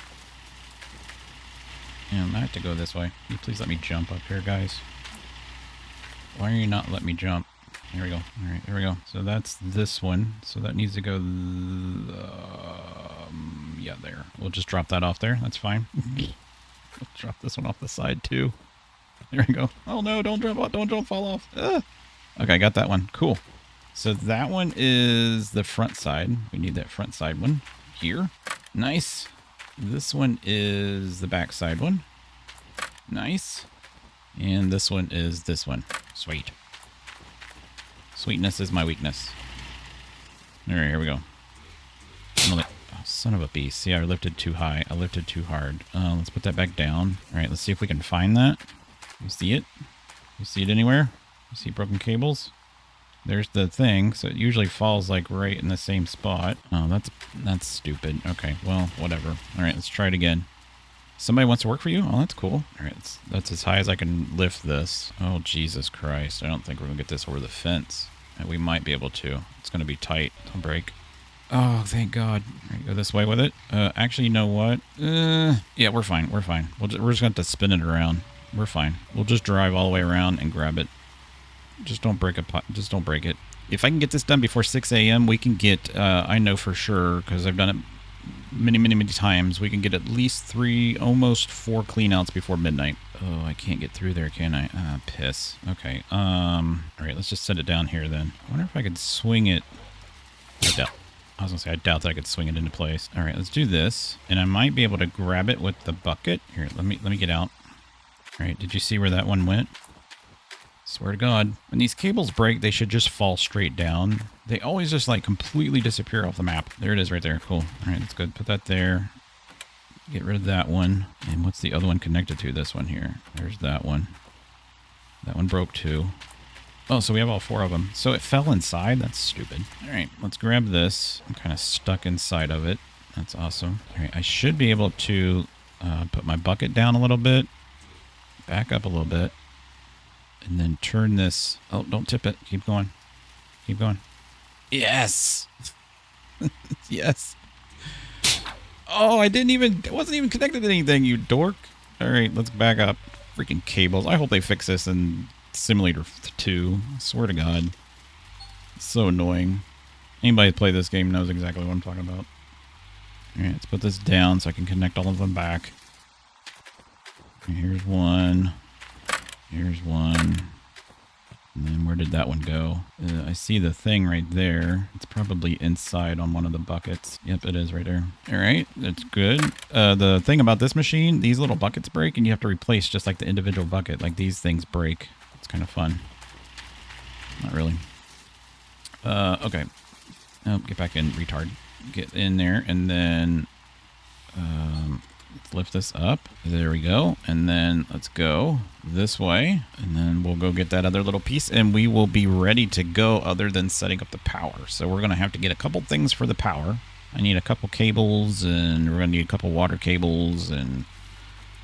And I have to go this way. Can you please let me jump up here, guys? Why are you not letting me jump? Here we go. All right, here we go. So that's this one. So that needs to go. Yeah, there. We'll just drop that off there. That's fine. We'll drop this one off the side too. There we go. Oh no, don't jump off. Don't fall off. Okay, I got that one. Cool. So that one is the front side. We need that front side one here. Nice. This one is the back side one. Nice. And this one is this one. Sweet. Sweetness is my weakness. All right, here we go. Oh, son of a beast. See, I lifted too high. I lifted too hard. Let's put that back down. All right, let's see if we can find that. You see it? You see it anywhere? You see broken cables? There's the thing. So it usually falls like right in the same spot. Oh, that's stupid. Okay, well, whatever. All right, let's try it again. Somebody wants to work for you? Oh, that's cool. All right, that's as high as I can lift this. Oh, Jesus Christ. I don't think we're going to get this over the fence. We might be able to. It's going to be tight. Don't break. Oh, thank God. All right, go this way with it. Actually, you know what? Yeah, we're fine. We're fine. We're just going to have to spin it around. We're fine. We'll just drive all the way around and grab it. Just don't break just don't break it. If I can get this done before 6 a.m., we can get, I know for sure, because I've done it many times, we can get at least 3, almost 4 cleanouts before midnight. Oh, I can't get through there, can I? Ah, piss. Okay. All right, let's just set it down here then. I wonder if I could swing it. I was gonna say, I doubt that I could swing it into place. All right, let's do this. And I might be able to grab it with the bucket. Here, let me get out. All right, did you see where that one went? Swear to God. When these cables break, they should just fall straight down. They always just like completely disappear off the map. There it is right there. Cool. All right, that's good. Put that there. Get rid of that one. And what's the other one connected to? This one here. There's that one. That one broke too. Oh, so we have all 4 of them. So it fell inside? That's stupid. All right, let's grab this. I'm kind of stuck inside of it. That's awesome. All right, I should be able to put my bucket down a little bit. Back up a little bit. And then turn this. Oh, don't tip it. Keep going. Keep going. Yes. Yes. Oh, it wasn't even connected to anything, you dork. All right, let's back up. Freaking cables. I hope they fix this in Simulator 2. I swear to God. It's so annoying. Anybody that played this game knows exactly what I'm talking about. All right, let's put this down so I can connect all of them back. And here's one. Here's one. And then where did that one go? I see the thing right there. It's probably inside on one of the buckets. Yep, it is right there. All right, that's good. The thing about this machine, these little buckets break and you have to replace just like the individual bucket. Like these things break. It's kind of fun. Not really. Okay. Oh, get back in, retard. Get in there and then let's lift this up. There we go. And then let's go this way. And then we'll go get that other little piece and we will be ready to go other than setting up the power. So we're going to have to get a couple things for the power. I need a couple cables and we're going to need a couple water cables. And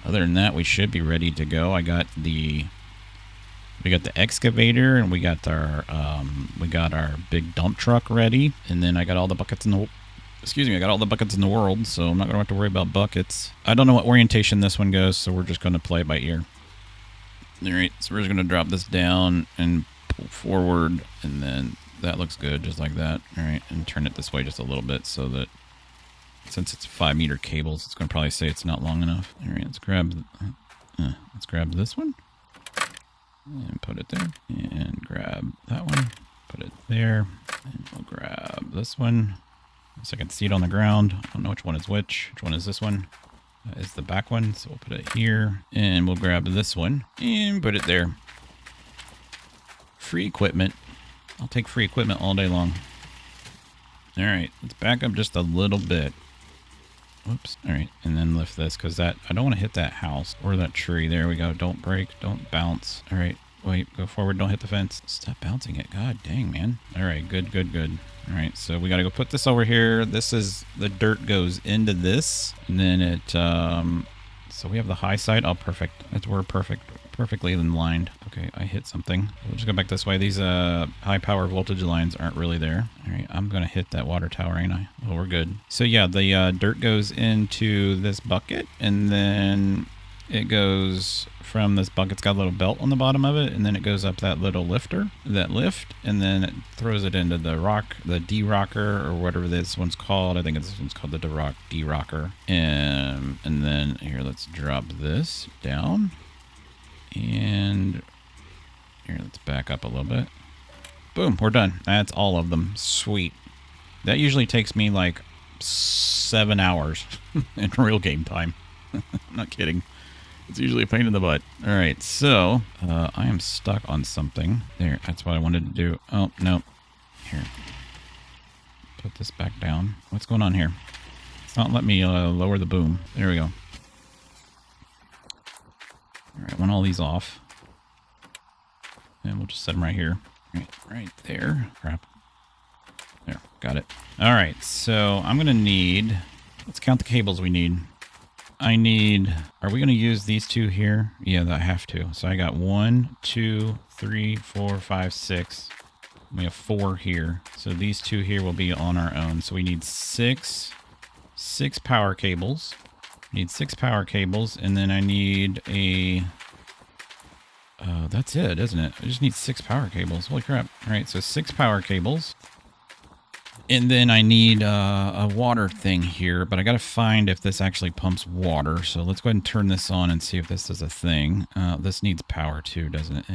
other than that, we should be ready to go. We got the excavator and we got our big dump truck ready. And then I got all the buckets in the I got all the buckets in the world, so I'm not going to have to worry about buckets. I don't know what orientation this one goes, so we're just going to play it by ear. All right, so we're just going to drop this down and pull forward, and then that looks good, just like that. All right, and turn it this way just a little bit so that since it's 5-meter cables, it's going to probably say it's not long enough. All right, let's grab this one and put it there, and grab that one, put it there, and we'll grab this one. So I can see it on the ground. I don't know which one is which. Which one is this one? That is the back one, so we'll put it here. And we'll grab this one and put it there. Free equipment. I'll take free equipment all day long. All right, let's back up just a little bit. Whoops. All right, and then lift this because I don't want to hit that house or that tree. There we go. Don't break. Don't bounce. All right, wait. Go forward. Don't hit the fence. Stop bouncing it. God dang, man. All right, good, good, good. All right, so we got to go put this over here. This is the dirt goes into this, and then it. So we have the high side. Oh, perfect. We're perfectly in lined. Okay, I hit something. We'll just go back this way. These high power voltage lines aren't really there. All right, I'm gonna hit that water tower, ain't I? Oh, we're good. So yeah, the dirt goes into this bucket, and then it goes from this bucket. It's got a little belt on the bottom of it, and then it goes up that little lifter, that lift, and then it throws it into the D-rocker, or whatever this one's called. I think this one's called the D-rocker. And then here, let's drop this down. And here, let's back up a little bit. Boom, we're done. That's all of them. Sweet. That usually takes me like 7 hours in real game time. I'm not kidding. It's usually a pain in the butt. All right, so I am stuck on something. There, that's what I wanted to do. Oh, no. Here. Put this back down. What's going on here? It's not letting me lower the boom. There we go. All right, I want all these off. And we'll just set them right here. Right there. Crap. There, got it. All right, so I'm going to need... Let's count the cables we need. I need... Are we going to use these two here? Yeah, I have to. So I got 1, 2, 3, 4, 5, 6. We have 4 here. So these two here will be on our own. So we need six power cables. Need 6 power cables, and then I need a... that's it, isn't it? I just need 6 power cables. Holy crap. All right, so 6 power cables. And then I need a water thing here, but I got to find if this actually pumps water. So let's go ahead and turn this on and see if this is a thing. This needs power too, doesn't it?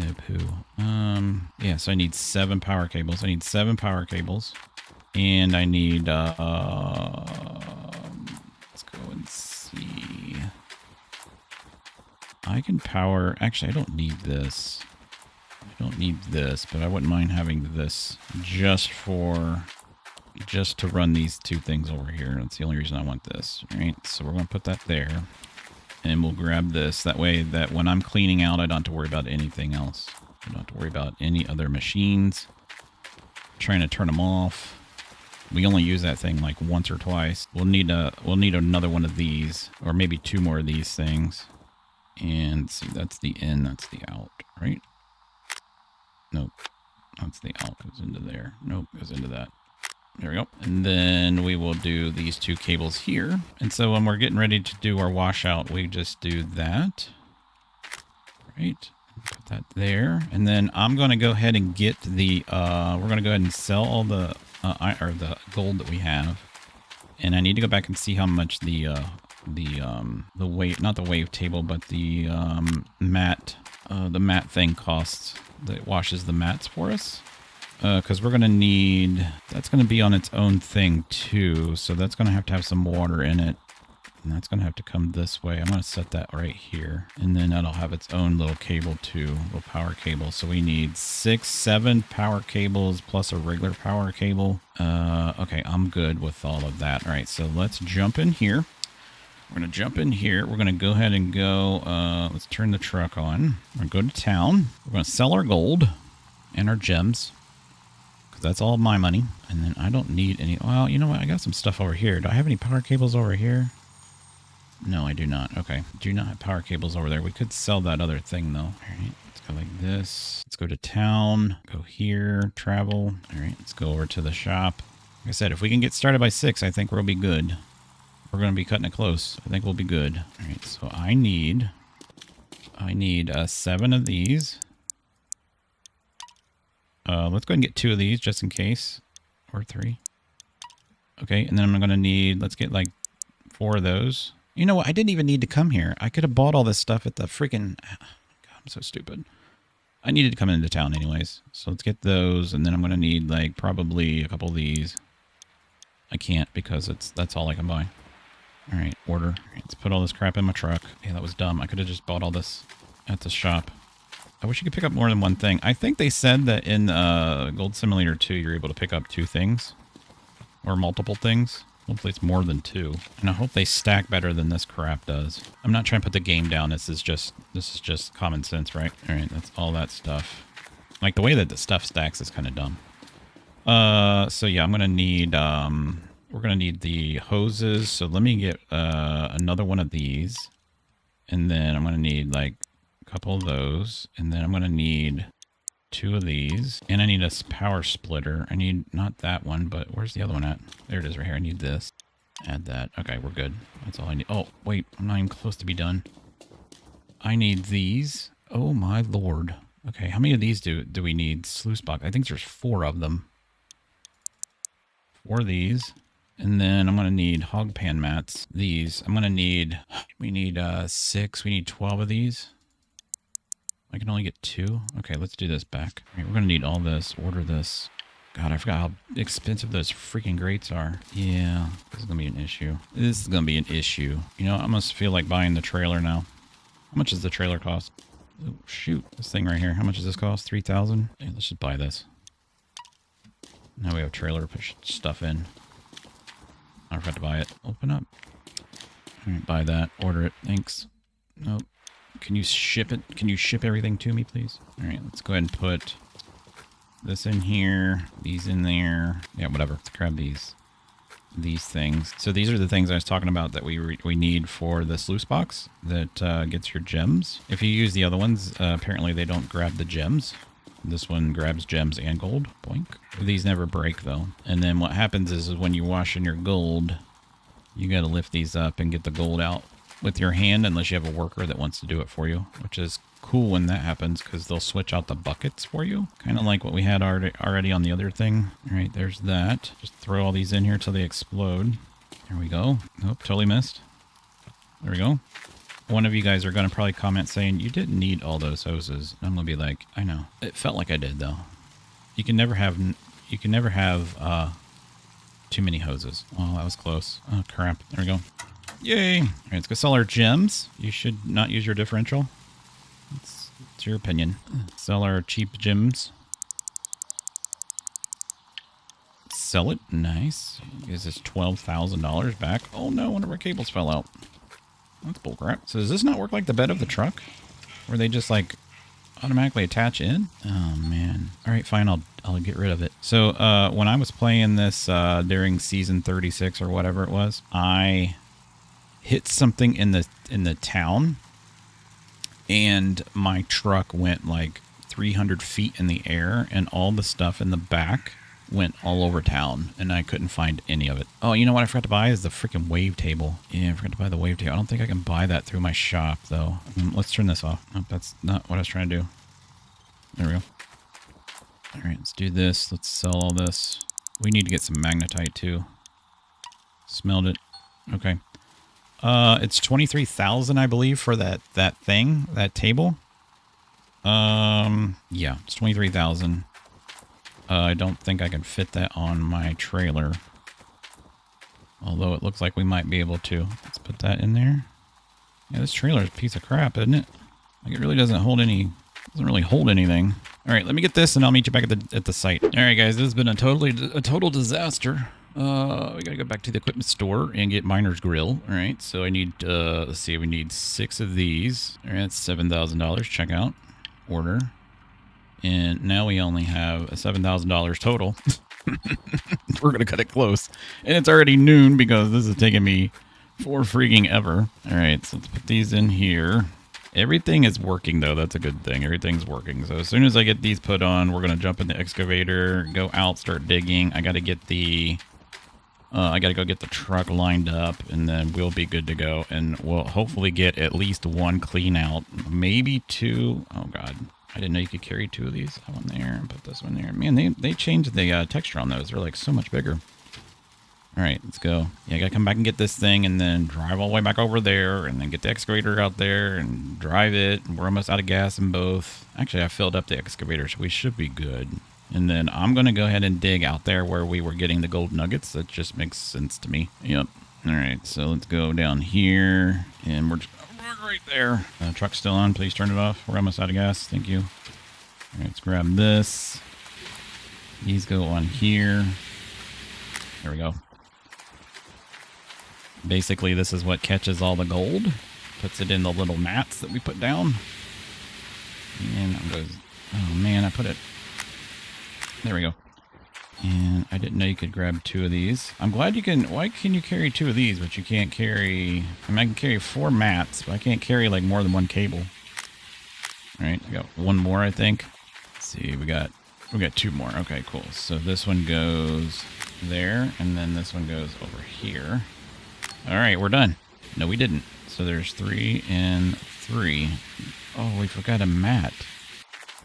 Yeah, so I need 7 power cables. I need 7 power cables. And I need... let's go and see. I can power... Actually, I don't need this. I don't need this, but I wouldn't mind having this just to run these 2 things over here. That's the only reason I want this. All right, so we're going to put that there. And we'll grab this. That way that when I'm cleaning out, I don't have to worry about anything else. I don't have to worry about any other machines. Trying to turn them off. We only use that thing like once or twice. We'll need another one of these, or maybe 2 more of these things. And see, that's the in, that's the out, right? Nope. That's the out, goes into there. Nope, goes into that. There we go. And then we will do these 2 cables here. And so when we're getting ready to do our washout, we just do that. Right. Put that there. And then I'm going to go ahead and get the, we're going to go ahead and sell all the, the gold that we have. And I need to go back and see how much the wave, not the wave table, but the mat thing costs that washes the mats for us. Because we're going to need, that's going to be on its own thing too. So that's going to have some water in it. And that's going to have to come this way. I'm going to set that right here. And then that'll have its own little cable too, little power cable. So we need 7 power cables plus a regular power cable. Okay, I'm good with all of that. All right, so let's jump in here. We're going to jump in here. We're going to go ahead and go, let's turn the truck on. We're going to go to town. We're going to sell our gold and our gems. That's all my money. And then I don't need any... Well, you know what? I got some stuff over here. Do I have any power cables over here? No, I do not. Okay. Do not have power cables over there. We could sell that other thing, though. All right. Let's go like this. Let's go to town. Go here. Travel. All right. Let's go over to the shop. Like I said, if we can get started by 6, I think we'll be good. We're going to be cutting it close. I think we'll be good. All right. So I need 7 of these. Let's go ahead and get 2 of these just in case. Or 3. Okay, and then I'm going to need, let's get like 4 of those. You know what? I didn't even need to come here. I could have bought all this stuff at the freaking... God, I'm so stupid. I needed to come into town anyways. So let's get those, and then I'm going to need like probably a couple of these. I can't because that's all I can buy. All right, order. All right, let's put all this crap in my truck. Yeah, that was dumb. I could have just bought all this at the shop. I wish you could pick up more than one thing. I think they said that in Gold Simulator 2, you're able to pick up 2 things. Or multiple things. Hopefully it's more than 2. And I hope they stack better than this crap does. I'm not trying to put the game down. This is just common sense, right? All right, that's all that stuff. Like, the way that the stuff stacks is kind of dumb. So yeah, I'm going to need, we're going to need the hoses. So let me get another one of these. And then I'm going to need, like, a couple of those. And then I'm going to need 2 of these. And I need a power splitter. I need, not that one, but where's the other one at? There it is right here. I need this. Add that. Okay, we're good. That's all I need. Oh, wait, I'm not even close to be done. I need these. Oh, my Lord. Okay, how many of these do we need? Sluice box. I think there's 4 of them. 4 of these. And then I'm going to need hog pan mats. These. I'm going to need, we need 6. We need 12 of these. I can only get 2. Okay, let's do this back. All right, we're going to need all this. Order this. God, I forgot how expensive those freaking grates are. Yeah, this is going to be an issue. This is going to be an issue. You know, I must feel like buying the trailer now. How much does the trailer cost? Oh, shoot. This thing right here. How much does this cost? 3,000? Hey, let's just buy this. Now we have a trailer to push stuff in. I forgot to buy it. Open up. All right, buy that. Order it. Thanks. Nope. Can you ship it? Can you ship everything to me, please? All right, let's go ahead and put this in here. These in there. Yeah, whatever. Let's grab these things. So these are the things I was talking about that we need for the sluice box that gets your gems. If you use the other ones, apparently they don't grab the gems. This one grabs gems and gold. Boink. These never break, though. And then what happens is when you wash in your gold, you got to lift these up and get the gold out with your hand, unless you have a worker that wants to do it for you, which is cool when that happens because they'll switch out the buckets for you. Kind of like what we had already on the other thing. All right, there's that. Just throw all these in here till they explode. There we go. Nope, totally missed. There we go. One of you guys are going to probably comment saying, you didn't need all those hoses. I'm going to be like, I know. It felt like I did, though. You can never have too many hoses. Oh, that was close. Oh, crap. There we go. Yay. All right, let's go sell our gems. You should not use your differential. It's your opinion. Sell our cheap gems. Sell it. Nice. Gives us $12,000 back. Oh, no. One of our cables fell out. That's bullcrap. So does this not work like the bed of the truck? Where they just like automatically attach in? Oh man. All right, fine. I'll get rid of it. So when I was playing this during season 36 or whatever it was, I hit something in the town, and my truck went like 300 feet in the air, and all the stuff in the back went all over town, and I couldn't find any of it. Oh, you know what I forgot to buy is the freaking wave table. Yeah, I forgot to buy the wave table. I don't think I can buy that through my shop, though. Let's turn this off. Oh, that's not what I was trying to do. There we go. All right, let's do this. Let's sell all this. We need to get some magnetite, too. Smelled it. Okay. It's 23,000, I believe, for that thing, that table. Yeah, it's 23,000. I don't think I can fit that on my trailer. Although it looks like we might be able to. Let's put that in there. Yeah, this trailer is a piece of crap, isn't it? Like, it really doesn't really hold anything. All right, let me get this and I'll meet you back at the site. All right, guys, this has been a total disaster. We gotta go back to the equipment store and get miner's grill. All right, so I need, let's see, we need 6 of these. All right, that's $7,000. Check out. Order. And now we only have $7,000 total. We're going to cut it close. And it's already noon because this is taking me for freaking ever. All right, so let's put these in here. Everything is working, though. That's a good thing. Everything's working. So as soon as I get these put on, we're going to jump in the excavator, go out, start digging. I got to get the... I got to go get the truck lined up, and then we'll be good to go. And we'll hopefully get at least 1 clean out, maybe 2. Oh, God. I didn't know you could carry 2 of these. That one there, and put this one there. Man, they changed the texture on those. They're like so much bigger. All right, let's go. Yeah, I got to come back and get this thing, and then drive all the way back over there, and then get the excavator out there, and drive it. And we're almost out of gas in both. Actually, I filled up the excavator, so we should be good. And then I'm going to go ahead and dig out there where we were getting the gold nuggets. That just makes sense to me. Yep. All right, so let's go down here, and we're just right there. Truck's still on. Please turn it off. We're almost out of gas. Thank you. All right, let's grab this. These go on here. There we go. Basically, this is what catches all the gold. Puts it in the little mats that we put down. And it goes... Oh, man, I put it... There we go. And I didn't know you could grab 2 of these. I'm glad you can... Why can you carry 2 of these, but you can't carry... I mean, I can carry 4 mats, but I can't carry, like, more than 1 cable. All right, I got 1 more, I think. Let's see, we got 2 more. Okay, cool. So this one goes there, and then this one goes over here. All right, we're done. No, we didn't. So there's 3 and 3. Oh, we forgot a mat.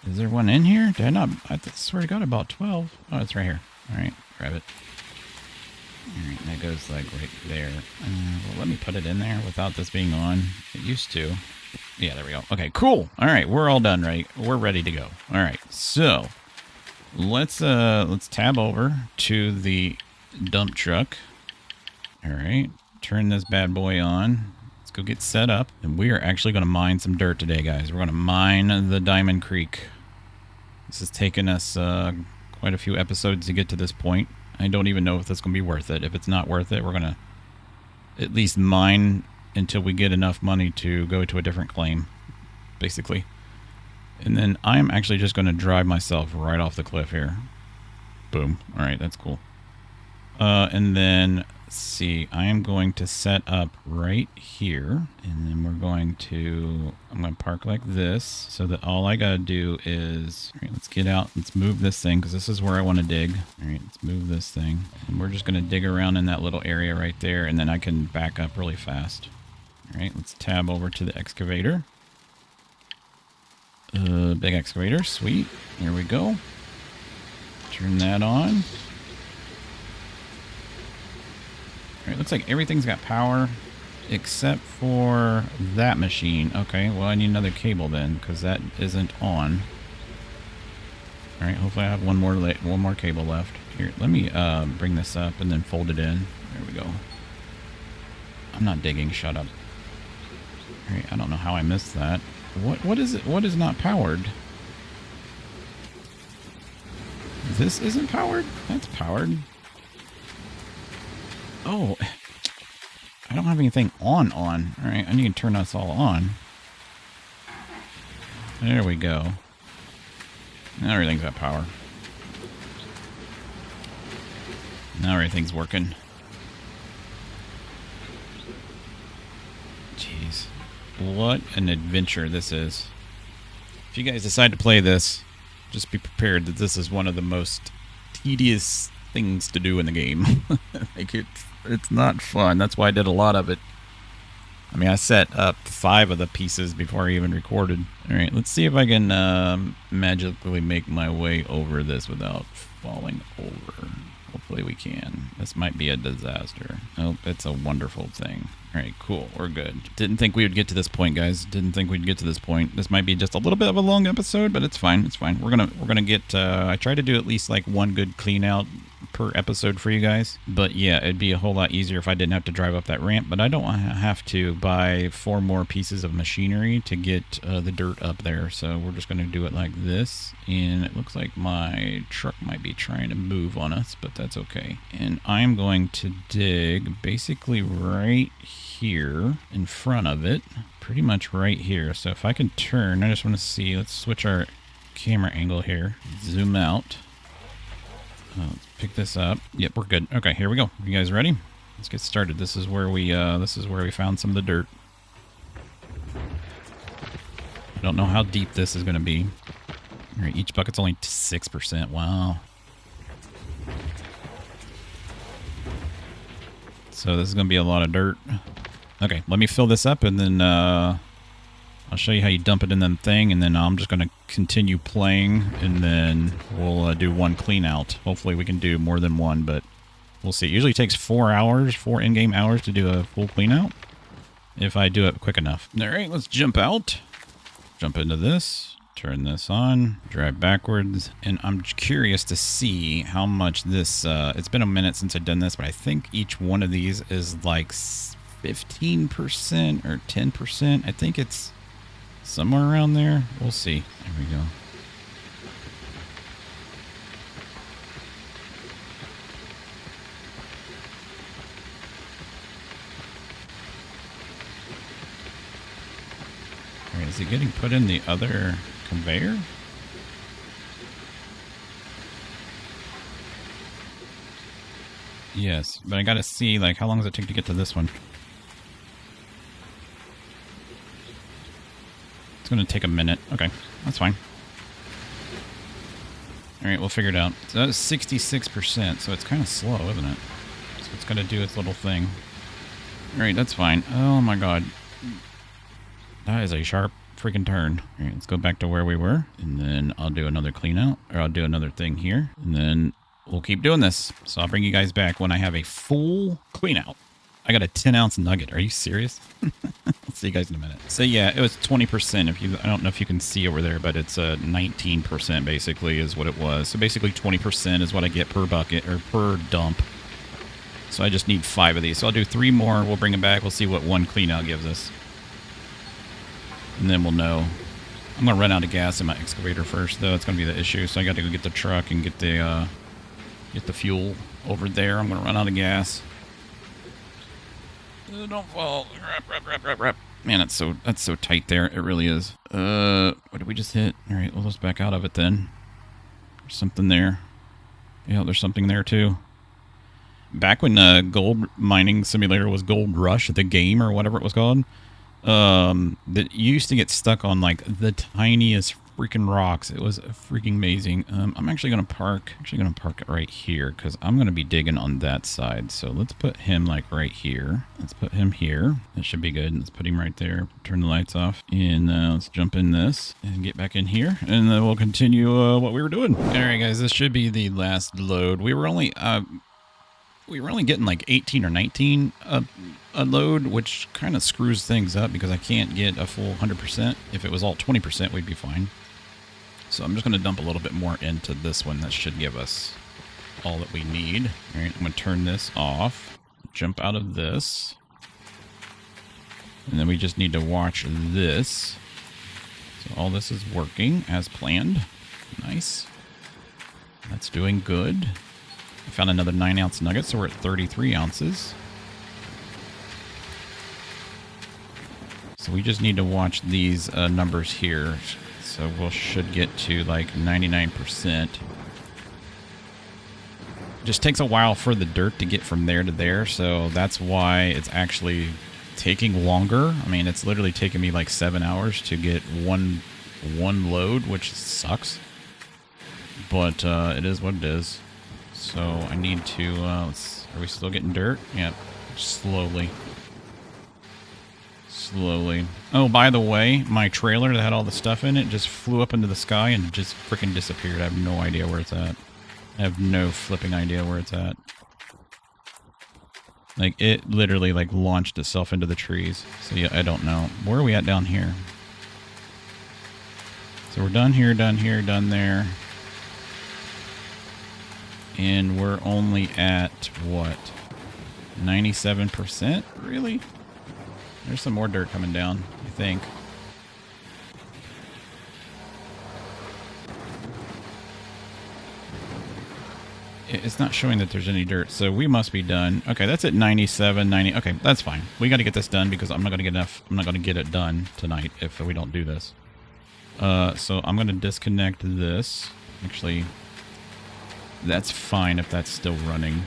Is there one in here? Did I not? I swear to God, about 12. Oh, it's right here. All right, grab it. All right, that goes like right there. Well, let me put it in there without this being on. It used to. Yeah, there we go. Okay, cool. All right, we're all done, right? We're ready to go. All right, so let's tab over to the dump truck. All right, turn this bad boy on. Let's go get set up, and we are actually going to mine some dirt today, guys. We're going to mine the Diamond Creek. This has taken us quite a few episodes to get to this point. I don't even know if that's going to be worth it. If it's not worth it, we're going to at least mine until we get enough money to go to a different claim, basically. And then I'm actually just going to drive myself right off the cliff here. Boom. All right, that's cool. And then, let's see, I am going to set up right here, and then I'm going to park like this, so that all I got to do is, all right, let's get out, let's move this thing, because this is where I want to dig. All right, let's move this thing, and we're just going to dig around in that little area right there, and then I can back up really fast. All right, let's tab over to the excavator. Big excavator, sweet. There we go. Turn that on. All right, looks like everything's got power except for that machine. Okay, well, I need another cable then, because that isn't on. All right, hopefully I have one more cable left. Here, let me bring this up and then fold it in. There we go. I'm not digging, shut up. All right, I don't know how I missed that. What is it? What is not powered? This isn't powered? That's powered. Oh, I don't have anything on. All right, I need to turn us all on. There we go. Now everything's got power. Now everything's working. Jeez. What an adventure this is. If you guys decide to play this, just be prepared that this is one of the most tedious things to do in the game. Like it's not fun. That's why I did a lot of it. I mean, I set up 5 of the pieces before I even recorded. All right, let's see if I can magically make my way over this without falling over. Hopefully we can. This might be a disaster. Nope, it's a wonderful thing. All right, cool. We're good. Didn't think we would get to this point, guys. Didn't think we'd get to this point. This might be just a little bit of a long episode, but it's fine. It's fine. We're gonna get. I try to do at least like 1 good clean out per episode for you guys. But yeah, it'd be a whole lot easier if I didn't have to drive up that ramp. But I don't want to have to buy 4 more pieces of machinery to get the dirt up there. So we're just gonna do it like this. And it looks like my truck might be trying to move on us, but that's okay. And I'm going to dig basically right here in front of it, pretty much right here. So if I can turn, I just want to see, let's switch our camera angle here, zoom out. Let's pick this up. Yep, we're good. Okay, here we go. You guys ready? Let's get started. This is where we found some of the dirt. I don't know how deep this is going to be. All right, each bucket's only 6%. Wow. So this is going to be a lot of dirt. Okay, let me fill this up, and then I'll show you how you dump it in that thing, and then I'm just going to continue playing, and then we'll do 1 clean out. Hopefully we can do more than 1, but we'll see. It usually takes 4 hours, 4 in-game hours to do a full clean out, if I do it quick enough. All right, let's jump out. Jump into this. Turn this on, drive backwards, and I'm curious to see how much this, it's been a minute since I've done this, but I think each one of these is like 15% or 10%. I think it's somewhere around there. We'll see. There we go. All right, is it getting put in the other conveyor? Yes, but I gotta see, like, how long does it take to get to this one? It's gonna take a minute. Okay, that's fine. Alright, we'll figure it out. So that's 66%, so it's kind of slow, isn't it? So it's gonna do its little thing. Alright, that's fine. Oh my god. That is a sharp freaking turn. Alright, let's go back to where we were. And then I'll do another clean out. Or I'll do another thing here. And then we'll keep doing this. So I'll bring you guys back when I have a full clean out. I got a 10-ounce nugget. Are you serious? I'll see you guys in a minute. So yeah, it was 20%. I don't know if you can see over there, but it's 19% basically is what it was. So basically 20% is what I get per bucket or per dump. So I just need 5 of these. So I'll do 3 more. We'll bring them back. We'll see what one clean out gives us. And then we'll know. I'm going to run out of gas in my excavator first, though. It's going to be the issue. So I got to go get the truck and get the fuel over there. I'm going to run out of gas. Don't fall. Man, that's so tight there. It really is. What did we just hit? All right, we'll just back out of it then. There's something there. Yeah, there's something there too. Back when Gold Mining Simulator was Gold Rush, the game or whatever it was called, that you used to get stuck on like the tiniest freaking rocks. It was freaking amazing. I'm actually gonna park it right here because I'm gonna be digging on that side. So let's put him like right here. Let's put him here. That should be good. Let's put him right there. Turn the lights off, and let's jump in this and get back in here, and then we'll continue what we were doing. All right, guys, this should be the last load. We were only getting like 18 or 19 a load, which kind of screws things up because I can't get a full 100%. If it was all 20%, we'd be fine. So I'm just going to dump a little bit more into this one. That should give us all that we need. All right, I'm going to turn this off, jump out of this, and then we just need to watch this. So all this is working as planned. Nice. That's doing good. I found another 9-ounce nugget, so we're at 33 ounces. So we just need to watch these numbers here. So we should get to like 99%. Just takes a while for the dirt to get from there to there, so that's why it's actually taking longer. I mean, it's literally taking me like 7 hours to get one load, which sucks. But it is what it is. So I need to, are we still getting dirt? Yeah, slowly. Oh, by the way, my trailer that had all the stuff in it just flew up into the sky and just freaking disappeared. I have no idea where it's at. I have no flipping idea where it's at. Like, it literally, like, launched itself into the trees. So, yeah, I don't know. Where are we at down here? So we're done here, done there. And we're only at, what, 97%? Really? There's some more dirt coming down, I think. It's not showing that there's any dirt, so we must be done. Okay, that's at 97, 90. Okay, that's fine. We got to get this done because I'm not going to get enough. I'm not going to get it done tonight if we don't do this. So I'm going to disconnect this. Actually, that's fine if that's still running.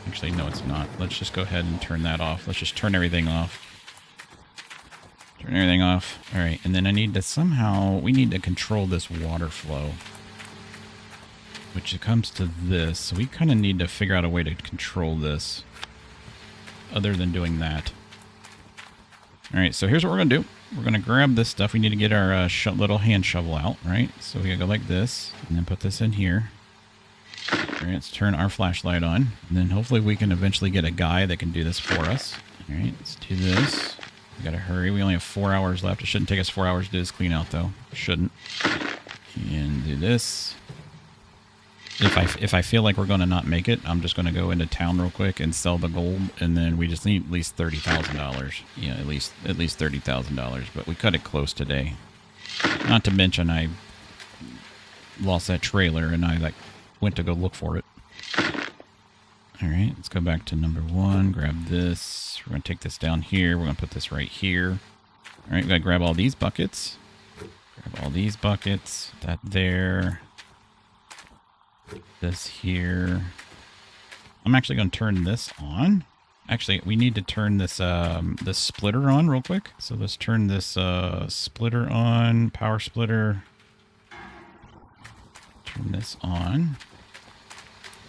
Actually, no, it's not. Let's just go ahead and turn that off. Let's just turn everything off. Turn everything off. All right, and then I need to we need to control this water flow, which comes to this. So we kind of need to figure out a way to control this other than doing that. All right, so here's what we're going to do. We're going to grab this stuff. We need to get our little hand shovel out, right? So we got to go like this and then put this in here. All right, let's turn our flashlight on. And then hopefully we can eventually get a guy that can do this for us. All right, let's do this. We got to hurry. We only have 4 hours left. It shouldn't take us 4 hours to do this clean out, though. It shouldn't. And do this. If I feel like we're going to not make it, I'm just going to go into town real quick and sell the gold, and then we just need at least $30,000. Yeah, at least $30,000. But we cut it close today. Not to mention I lost that trailer, and I like went to go look for it. All right, let's go back to number 1. Grab this. We're going to take this down here. We're going to put this right here. All right, we got to grab all these buckets. Grab all these buckets. That there. This here. I'm actually going to turn this on. Actually, we need to turn this this splitter on real quick. So let's turn this splitter on. Power splitter. Turn this on.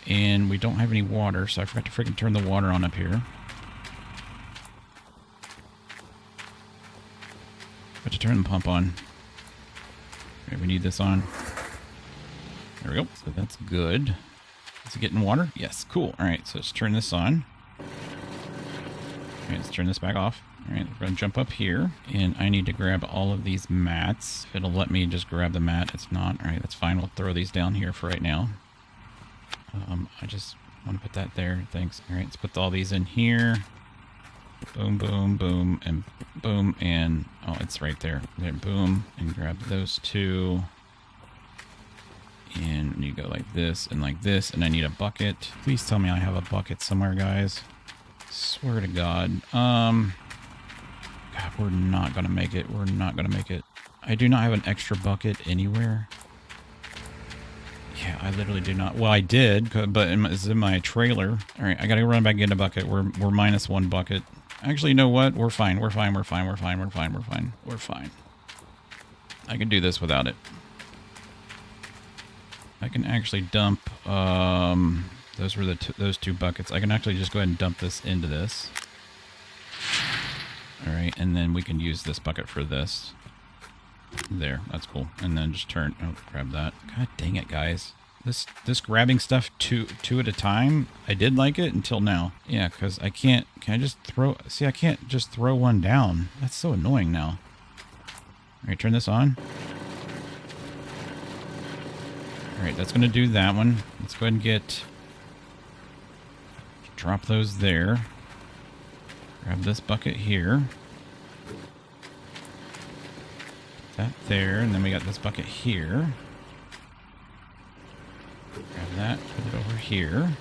And we don't have any water, so I forgot to freaking turn the water on up here. Got to turn the pump on. Okay, we need this on. There we go. So that's good. Is it getting water? Yes, cool. All right, so let's turn this on. All right, let's turn this back off. All right, we're going to jump up here, and I need to grab all of these mats. It'll let me just grab the mat. It's not. All right, that's fine. We'll throw these down here for right now. I just want to put that there. Thanks. All right, let's put all these in here. Boom, boom, boom, and boom, and oh, it's right there. There, boom, and grab those two. And you go like this, and I need a bucket. Please tell me I have a bucket somewhere, guys. Swear to God. God, we're not gonna make it. We're not gonna make it. I do not have an extra bucket anywhere. Yeah, I literally do not. Well, I did, but it's in my trailer. All right, I gotta run back in a bucket. We're minus 1 bucket. Actually, you know what? We're fine. We're fine. We're fine. We're fine. We're fine. We're fine. We're fine. I can do this without it. I can actually dump. Those were those 2 buckets. I can actually just go ahead and dump this into this. All right, and then we can use this bucket for this. There, that's cool. And then just turn. Oh, grab that. God dang it, guys. This grabbing stuff two at a time. I did like it until now. Yeah, because I can't. Can I just throw? See, I can't just throw one down. That's so annoying now. All right, turn this on. All right, that's going to do that one. Let's go ahead and drop those there. Grab this bucket here. That there, and then we got this bucket here. Grab that, put it over here.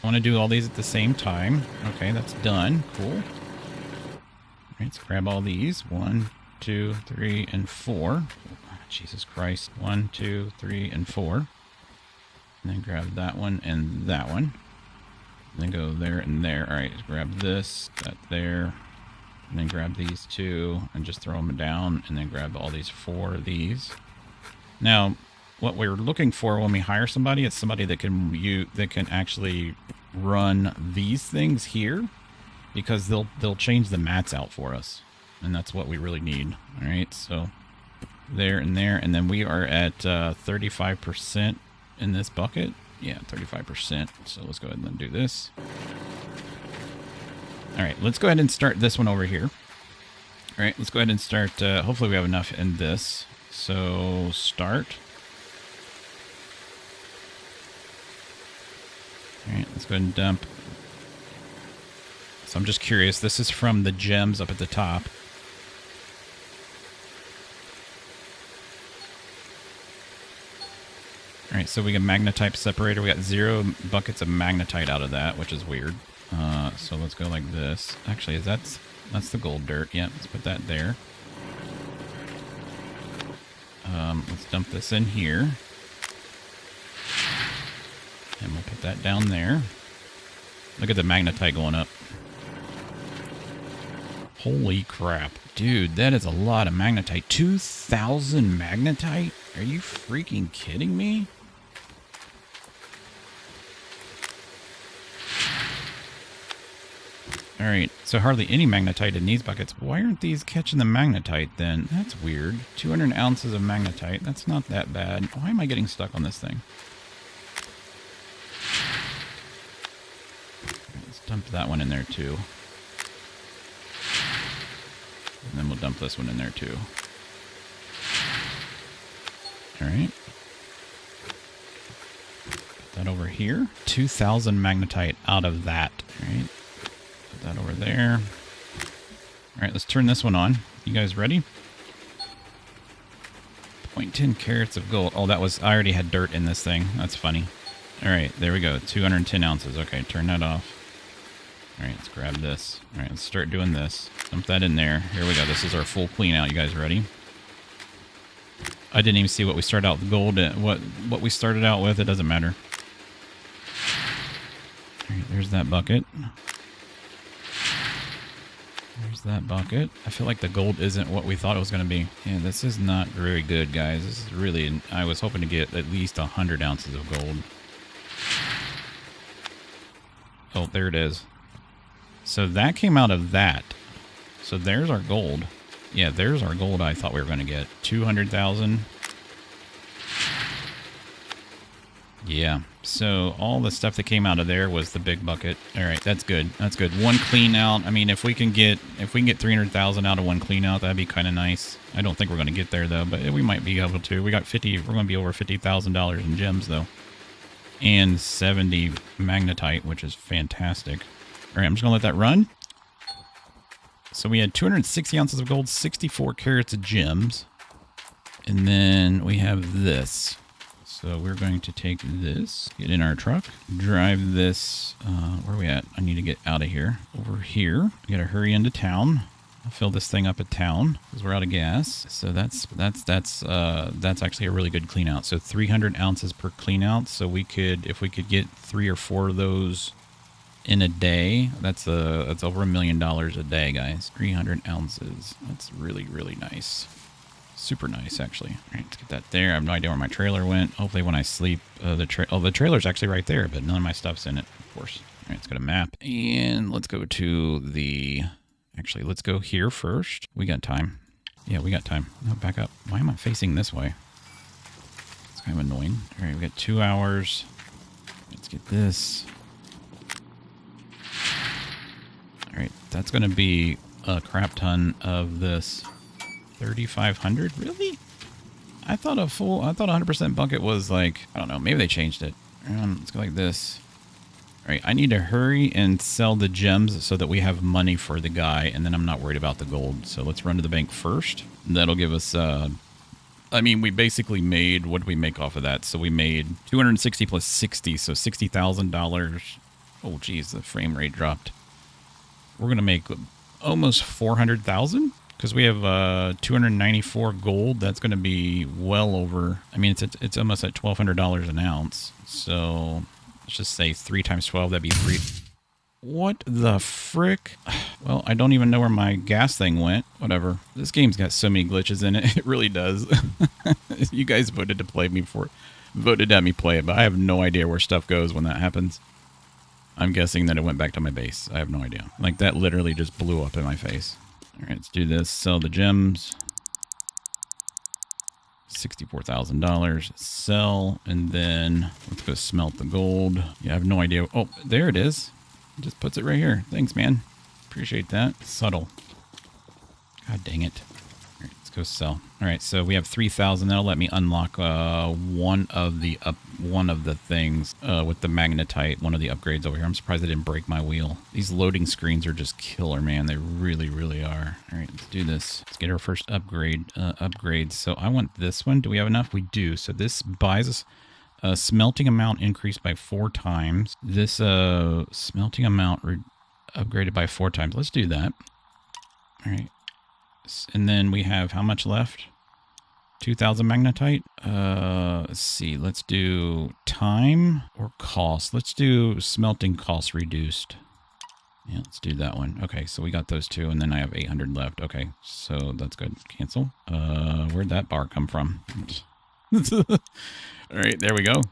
I want to do all these at the same time. Okay, that's done. Cool. All right, let's grab all these. 1, 2, 3, and 4. Oh, Jesus Christ. 1, 2, 3, and 4. And then grab that one and that one. And then go there and there. All right, grab this, that there. And then grab these 2 and just throw them down. And then grab all these 4 of these. Now, what we're looking for when we hire somebody is somebody that can actually run these things here, because they'll change the mats out for us, and that's what we really need. All right, so there and there, and then we are at 35% in this bucket. Yeah, 35%. So let's go ahead and do this. All right, let's go ahead and start this one over here. All right, let's go ahead and start. Hopefully we have enough in this. So start. All right, let's go ahead and dump. So I'm just curious. This is from the gems up at the top. All right, so we got magnetite separator. We got 0 buckets of magnetite out of that, which is weird. So let's go like this. Actually, that's the gold dirt. Yeah, let's put that there. Let's dump this in here. And we'll put that down there. Look at the magnetite going up. Holy crap. Dude, that is a lot of magnetite. 2,000 magnetite? Are you freaking kidding me? Alright, so hardly any magnetite in these buckets. Why aren't these catching the magnetite then? That's weird. 200 ounces of magnetite. That's not that bad. Why am I getting stuck on this thing? Let's dump that one in there too. And then we'll dump this one in there too. All right. Put that over here. 2,000 magnetite out of that. All right. Put that over there. All right, let's turn this one on. You guys ready? 0.10 carats of gold. Oh, that was... I already had dirt in this thing. That's funny. All right, there we go. 210 ounces. Okay, turn that off. All right, let's grab this. All right, let's start doing this. Dump that in there. Here we go. This is our full clean out. You guys ready? I didn't even see what we started out with gold. What we started out with. It doesn't matter. All right, there's that bucket. There's that bucket. I feel like the gold isn't what we thought it was going to be. Yeah, this is not very good, guys. This is really... I was hoping to get at least 100 ounces of gold. Oh, there it is. So that came out of that. So there's our gold. Yeah, there's our gold I thought we were going to get. 200,000. Yeah, so all the stuff that came out of there was the big bucket. All right, that's good. That's good. One clean out. I mean, if we can get 300,000 out of one clean out, that'd be kind of nice. I don't think we're going to get there though, but we might be able to. We got 50. We're going to be over $50,000 in gems though, and 70 magnetite, which is fantastic. All right, I'm just going to let that run. So we had 260 ounces of gold, 64 carats of gems, and then we have this. So we're going to take this, get in our truck, drive this, where are we at? I need to get out of here. Over here. We gotta hurry into town. I'll fill this thing up at town because we're out of gas. So that's actually a really good clean out. So 300 ounces per clean out. So we could, if we could get 3 or 4 of those in a day, that's over $1 million a day, guys. 300 ounces. That's really, really nice. Super nice, actually. All right, let's get that there. I have no idea where my trailer went. Hopefully when I sleep, the trailer's actually right there, but none of my stuff's in it, of course. All right, let's go to map. And let's go to the... Actually, let's go here first. We got time. Yeah, we got time. No, back up. Why am I facing this way? It's kind of annoying. All right, we got 2 hours. Let's get this. All right, that's going to be a crap ton of this. 3,500? Really? I thought 100% bucket was like, I don't know, maybe they changed it. Let's go like this. All right, I need to hurry and sell the gems so that we have money for the guy, and then I'm not worried about the gold. So let's run to the bank first. That'll give us, I mean, we basically made, what did we make off of that? So we made 260 plus 60, so $60,000. Oh, geez, the frame rate dropped. We're going to make almost 400,000. Because we have 294 gold, that's going to be well over. I mean, it's almost at $1,200 an ounce. So let's just say 3 times 12, that'd be 3. What the frick? Well, I don't even know where my gas thing went. Whatever. This game's got so many glitches in it. It really does. You guys voted at me play it, but I have no idea where stuff goes when that happens. I'm guessing that it went back to my base. I have no idea. Like, that literally just blew up in my face. All right, let's do this. Sell the gems. $64,000. Sell, and then let's go smelt the gold. Yeah, I have no idea. Oh, there it is. It just puts it right here. Thanks, man. Appreciate that. Subtle. God dang it. All right, let's go sell. All right, so we have 3,000. That'll let me unlock one of the things with the magnetite. One of the upgrades over here. I'm surprised I didn't break my wheel. These loading screens are just killer, man. They really, really are. All right, let's do this. Let's get our first upgrade. So I want this one. Do we have enough? We do. So this buys us a smelting amount increased by 4 times. This smelting amount upgraded by 4 times. Let's do that. All right. And then we have how much left? 2,000 magnetite. Let's see. Let's do time or cost. Let's do smelting cost reduced. Yeah, let's do that one. Okay, so we got those 2, and then I have 800 left. Okay, so that's good. Cancel. Where'd that bar come from? All right, there we go.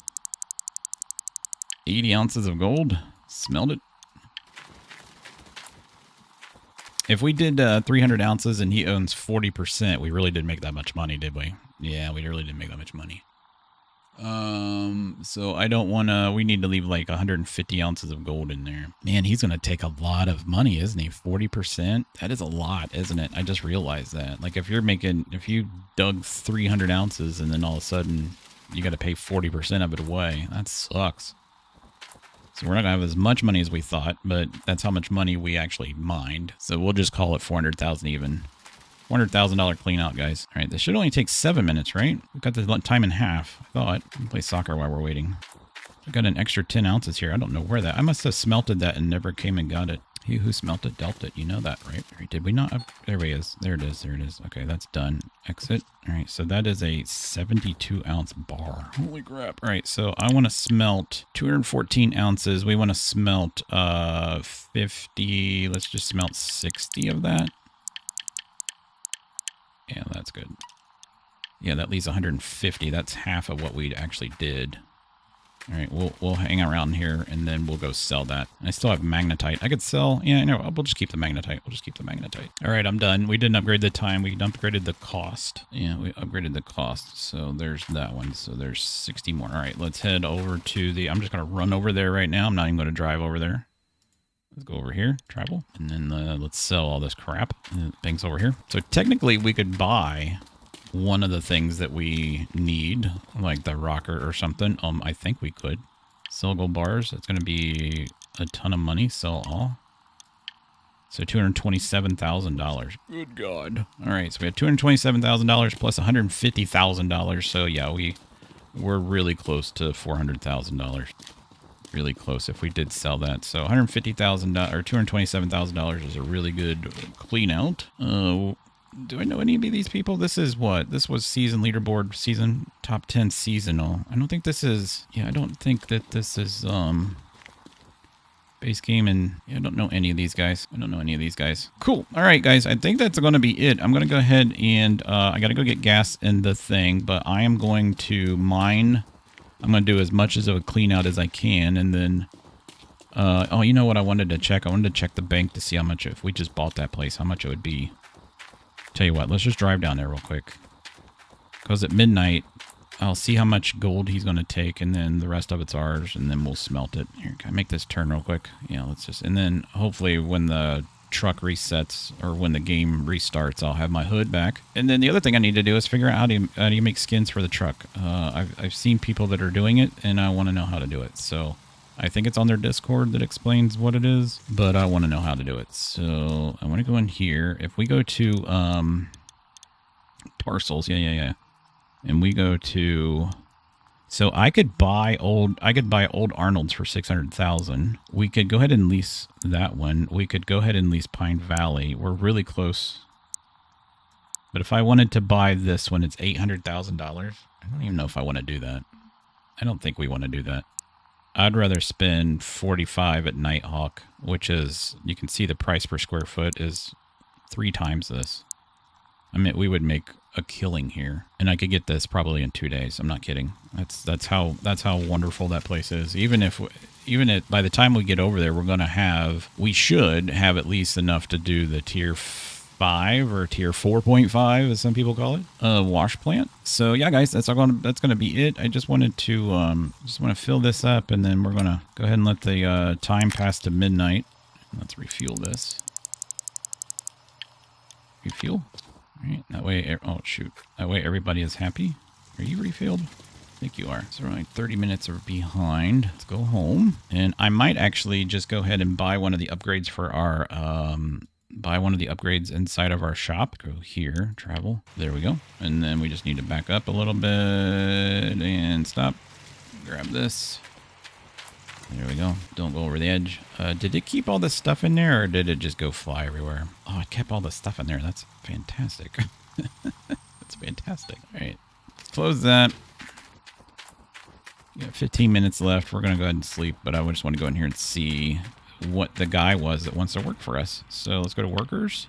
80 ounces of gold. Smelled it. If we did 300 ounces and he owns 40%, we really didn't make that much money, did we? Yeah, we really didn't make that much money. So I don't want to, we need to leave like 150 ounces of gold in there. Man, he's going to take a lot of money, isn't he? 40%? That is a lot, isn't it? I just realized that. Like if you dug 300 ounces and then all of a sudden you got to pay 40% of it away. That sucks. So we're not going to have as much money as we thought, but that's how much money we actually mined. So we'll just call it 400,000 even. $400,000 clean out, guys. All right, this should only take 7 minutes, right? We've got the time in half. I thought. We can play soccer while we're waiting. I've got an extra 10 ounces here. I don't know where that. I must have smelted that and never came and got it. He who smelted dealt it. You know that, right? Did we not? There he is. There it is. There it is. Okay, that's done. Exit. All right, so that is a 72 ounce bar. Holy crap. All right, so I want to smelt 214 ounces. We want to smelt 50. Let's just smelt 60 of that. Yeah, that's good. Yeah, that leaves 150. That's half of what we actually did. All right, we'll hang around here, and then we'll go sell that. I still have magnetite. I could sell... Yeah, no, we'll just keep the magnetite. We'll just keep the magnetite. All right, I'm done. We didn't upgrade the time. We upgraded the cost. Yeah, we upgraded the cost. So there's that one. So there's 60 more. All right, let's head over to the... I'm just going to run over there right now. I'm not even going to drive over there. Let's go over here, travel, and then let's sell all this crap. Things over here. So technically we could buy one of the things that we need, like the rocker or something. I think we could. Sell gold bars. It's going to be a ton of money. Sell all. So $227,000. Good God. All right, so we have $227,000 plus $150,000. So yeah, we're really close to $400,000. Really close if we did sell that. So $150,000 or $227,000 is a really good clean out. Do I know any of these people? This is what? This was season leaderboard, season top 10 seasonal. I don't think this is, yeah, I don't think that this is base game, and yeah, I don't know any of these guys. I don't know any of these guys. Cool. All right, guys, I think that's going to be it. I'm going to go ahead and I got to go get gas in the thing, but I am going to mine. I'm going to do as much as of a clean out as I can, and then, oh, you know what I wanted to check? I wanted to check the bank to see how much, if we just bought that place, how much it would be. Tell you what, let's just drive down there real quick. Because at midnight, I'll see how much gold he's going to take, and then the rest of it's ours, and then we'll smelt it. Here, can I make this turn real quick? Yeah, let's just, and then hopefully when the truck resets, or when the game restarts, I'll have my hood back. And then the other thing I need to do is figure out how do you make skins for the truck. I've seen people that are doing it, and I want to know how to do it. So I think it's on their Discord that explains what it is, but I want to know how to do it. So I want to go in here. If we go to parcels, yeah, and we go to... So I could buy old Arnold's for 600,000. We could go ahead and lease that one. We could go ahead and lease Pine Valley. We're really close. But if I wanted to buy this one, it's $800,000. I don't even know if I want to do that. I don't think we want to do that. I'd rather spend 45 at Nighthawk, which is, you can see the price per square foot is 3 times this. I mean, we would make a killing here, and I could get this probably in 2 days. I'm not kidding. That's how wonderful that place is. By the time we get over there, we should have at least enough to do the tier 5 or tier 4.5, as some people call it, wash plant. So yeah, guys, that's gonna be it. I just wanted to fill this up, and then we're gonna go ahead and let the time pass to midnight. Let's refuel this. Refuel. All right, that way, oh shoot, that way everybody is happy. Are you refilled? I think you are. So we're only 30 minutes are behind. Let's go home. And I might actually just go ahead and buy one of the upgrades for our, inside of our shop. Go here, travel. There we go. And then we just need to back up a little bit and stop. Grab this. There we go. Don't go over the edge. Did it keep all this stuff in there, or did it just go fly everywhere? Oh, it kept all the stuff in there. That's fantastic. That's fantastic. All right. Let's close that. We got 15 minutes left. We're going to go ahead and sleep, but I just want to go in here and see what the guy was that wants to work for us. So let's go to workers.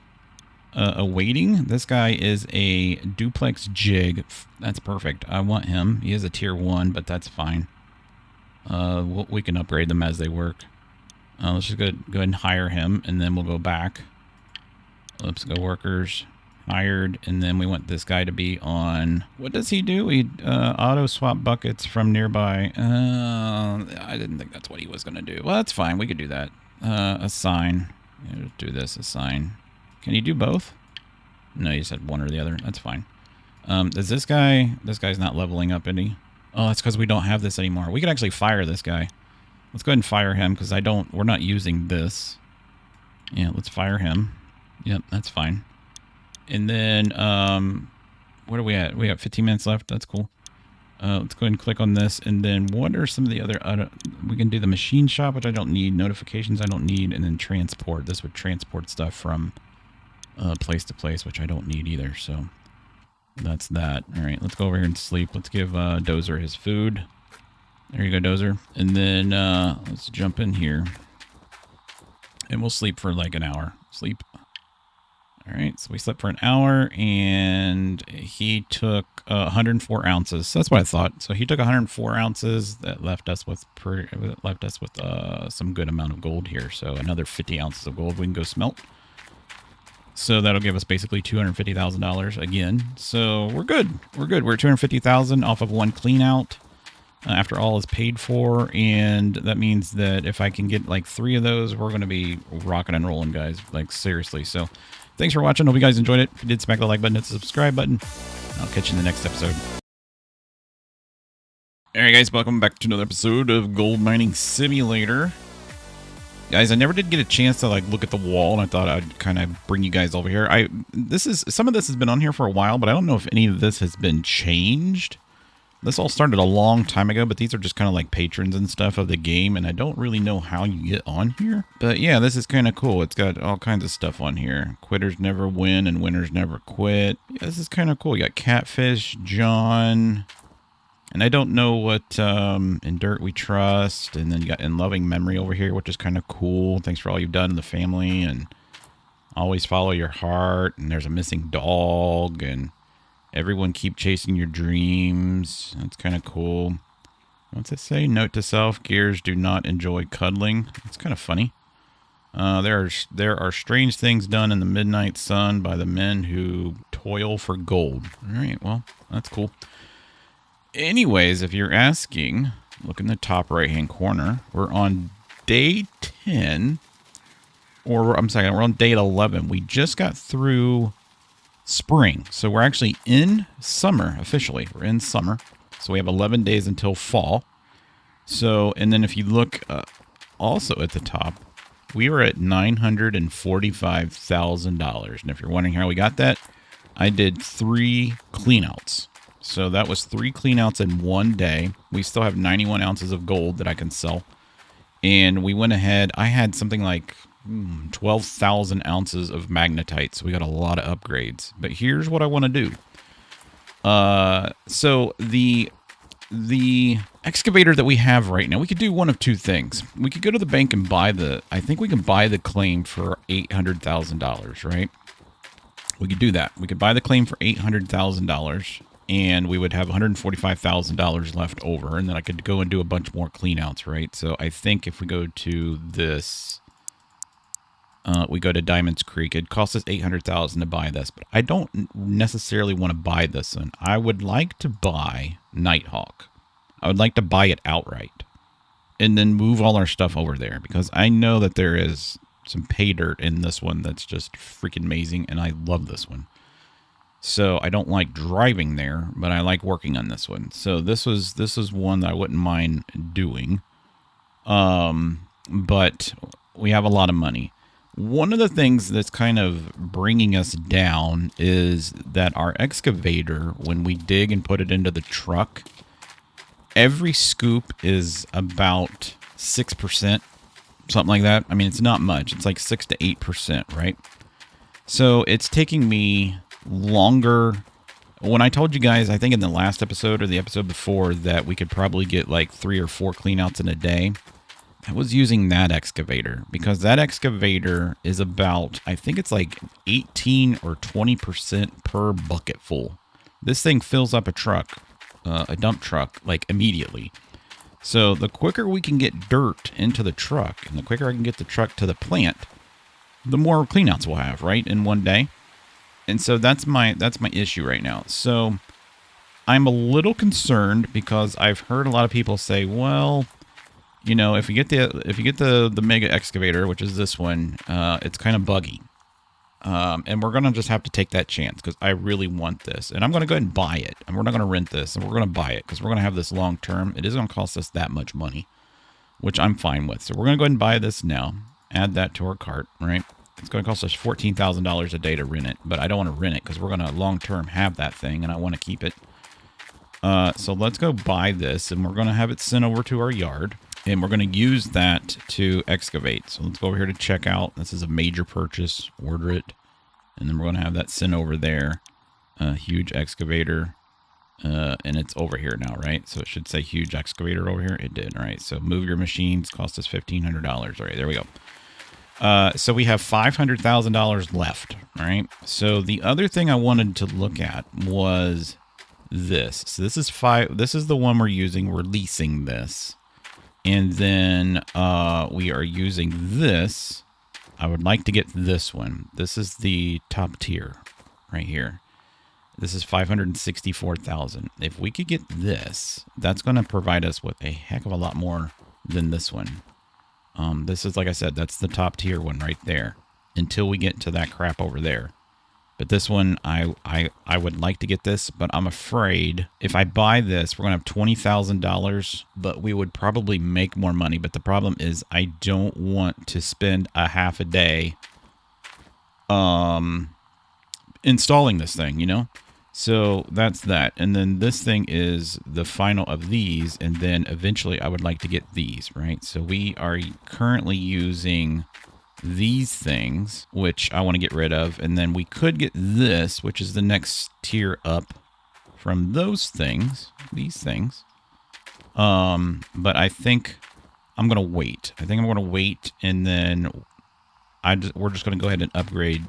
Awaiting. This guy is a duplex jig. That's perfect. I want him. He is a tier 1, but that's fine. We can upgrade them as they work. Let's just go ahead and hire him, and then we'll go back. Let's go workers. hired, and then we want this guy to be on, what does he do? He auto swap buckets from nearby. I didn't think that's what he was going to do. Well, that's fine. We could do that. Assign. Yeah, do this, assign. Can you do both? No, you said one or the other. That's fine. Is this guy's not leveling up any? Oh, that's because we don't have this anymore. We could actually fire this guy. Let's go ahead and fire him because we're not using this. Yeah, let's fire him. Yep, that's fine. And then, what are we at? We have 15 minutes left. That's cool. Let's go ahead and click on this. And then what are some of the other, we can do the machine shop, which I don't need. Notifications I don't need. And then transport. This would transport stuff from place to place, which I don't need either. So that's that. All right, let's go over here and sleep. Let's give Dozer his food. There you go, Dozer. And then let's jump in here. And we'll sleep for like an hour. Sleep. All right, so we slept for an hour, and he took 104 ounces. So that's what I thought. So he took 104 ounces. That left us with some good amount of gold here. So another 50 ounces of gold we can go smelt. So that'll give us basically $250,000 again. So we're good. We're good. We're at $250,000 off of one clean out. After all is paid for, and that means that if I can get like 3 of those, we're going to be rocking and rolling, guys. Like, seriously. So thanks for watching. Hope you guys enjoyed it. If you did, smack the like button, hit the subscribe button. I'll catch you in the next episode. Alright guys, welcome back to another episode of Gold Mining Simulator. Guys, I never did get a chance to like look at the wall, and I thought I'd kind of bring you guys over here. Some of this has been on here for a while, but I don't know if any of this has been changed. This all started a long time ago, but these are just kind of like patrons and stuff of the game, and I don't really know how you get on here. But yeah, this is kind of cool. It's got all kinds of stuff on here. Quitters never win and winners never quit. Yeah, this is kind of cool. You got Catfish, John, and I don't know what In Dirt We Trust, and then you got In Loving Memory over here, which is kind of cool. Thanks for all you've done in the family, and always follow your heart, and there's a missing dog, and everyone keep chasing your dreams. That's kind of cool. What's it say? Note to self, gears do not enjoy cuddling. It's kind of funny. There are strange things done in the midnight sun by the men who toil for gold. All right, well, that's cool. Anyways, if you're asking, look in the top right-hand corner. We're on day 10. We're on day 11. We just got through spring, so we're actually in summer officially. We're in summer, so we have 11 days until fall. So, and then if you look also at the top, we were at $945,000. And if you're wondering how we got that, I did 3 cleanouts. So that was 3 cleanouts in one day. We still have 91 ounces of gold that I can sell, and we went ahead. I had something like 12,000 ounces of magnetite, so we got a lot of upgrades. But here's what I want to do. So the excavator that we have right now, we could do one of 2 things. We could go to the bank and buy I think we can buy the claim for $800,000, right? We could do that. We could buy the claim for $800,000, and we would have $145,000 left over, and then I could go and do a bunch more cleanouts, right? So I think if we go to this, we go to Diamonds Creek. It costs us $800,000 to buy this, but I don't necessarily want to buy this one. I would like to buy Nighthawk. I would like to buy it outright and then move all our stuff over there, because I know that there is some pay dirt in this one that's just freaking amazing, and I love this one. So I don't like driving there, but I like working on this one. So this is one that I wouldn't mind doing. But we have a lot of money. One of the things that's kind of bringing us down is that our excavator, when we dig and put it into the truck, every scoop is about 6%, something like that. I mean, it's not much. It's like 6 to 8%, right? So it's taking me longer. When I told you guys, I think in the last episode or the episode before, that we could probably get like 3 or 4 cleanouts in a day, I was using that excavator, because that excavator is about, I think it's like 18 or 20% per bucket full. This thing fills up a truck, a dump truck, like immediately. So the quicker we can get dirt into the truck, and the quicker I can get the truck to the plant, the more cleanouts we'll have, right, in one day. And so that's my issue right now. So I'm a little concerned because I've heard a lot of people say, well, you know, if you get the mega excavator, which is this one, it's kind of buggy. And we're going to just have to take that chance because I really want this. And I'm going to go ahead and buy it. And we're not going to rent this. And we're going to buy it because we're going to have this long term. It isn't going to cost us that much money, which I'm fine with. So we're going to go ahead and buy this now. Add that to our cart, right? It's going to cost us $14,000 a day to rent it. But I don't want to rent it because we're going to long term have that thing. And I want to keep it. So let's go buy this. And we're going to have it sent over to our yard. And we're going to use that to excavate. So let's go over here to checkout. This is a major purchase. Order it. And then we're going to have that sent over there. Huge excavator. And it's over here now, right? So it should say huge excavator over here. It did, all right? So move your machines. Cost us $1,500. All right, there we go. So we have $500,000 left, all right? So the other thing I wanted to look at was this. So this is the one we're using. We're leasing this. And then we are using this. I would like to get this one. This is the top tier right here. This is $564,000. If we could get this, that's going to provide us with a heck of a lot more than this one. This is, like I said, that's the top tier one right there until we get to that crap over there. But this one, I would like to get this, but I'm afraid if I buy this, we're going to have $20,000, but we would probably make more money. But the problem is I don't want to spend a half a day installing this thing, you know? So that's that. And then this thing is the final of these. And then eventually I would like to get these, right? So we are currently using these things, which I want to get rid of, and then we could get this, which is the next tier up from those things, these things. But I think I'm gonna wait. I think I'm gonna wait, and then we're just gonna go ahead and upgrade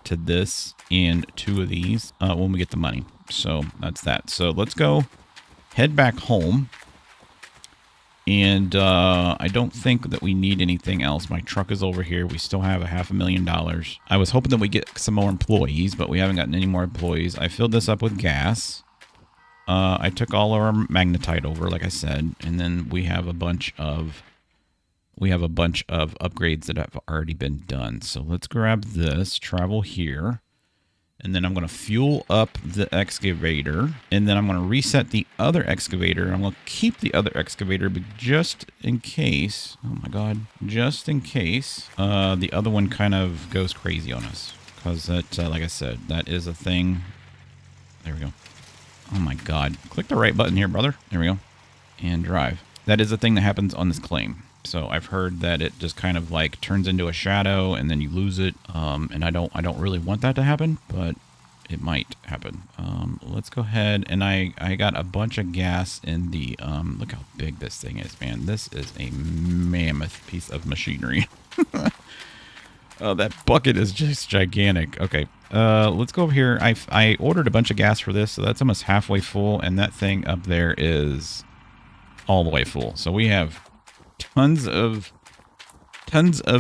to this and 2 of these when we get the money. So that's that. So let's go head back home. And I don't think that we need anything else. My truck is over here. We still have $500,000. I was hoping that we get some more employees, but we haven't gotten any more employees. I filled this up with gas. I took all our magnetite over, like I said, and then we have a bunch of upgrades that have already been done. So let's grab this, travel here. And then I'm going to fuel up the excavator. And then I'm going to reset the other excavator. I'm going to keep the other excavator, but just in case, oh my God, just in case the other one kind of goes crazy on us. Because that, like I said, that is a thing. There we go. Oh my God. Click the right button here, brother. There we go. And drive. That is a thing that happens on this claim. So I've heard that it just kind of like turns into a shadow and then you lose it. And I don't really want that to happen, but it might happen. Let's go ahead, and I got a bunch of gas in the look how big this thing is, man. This is a mammoth piece of machinery. That bucket is just gigantic. Okay, let's go over here. I ordered a bunch of gas for this, so that's almost halfway full, and that thing up there is all the way full. So we have tons of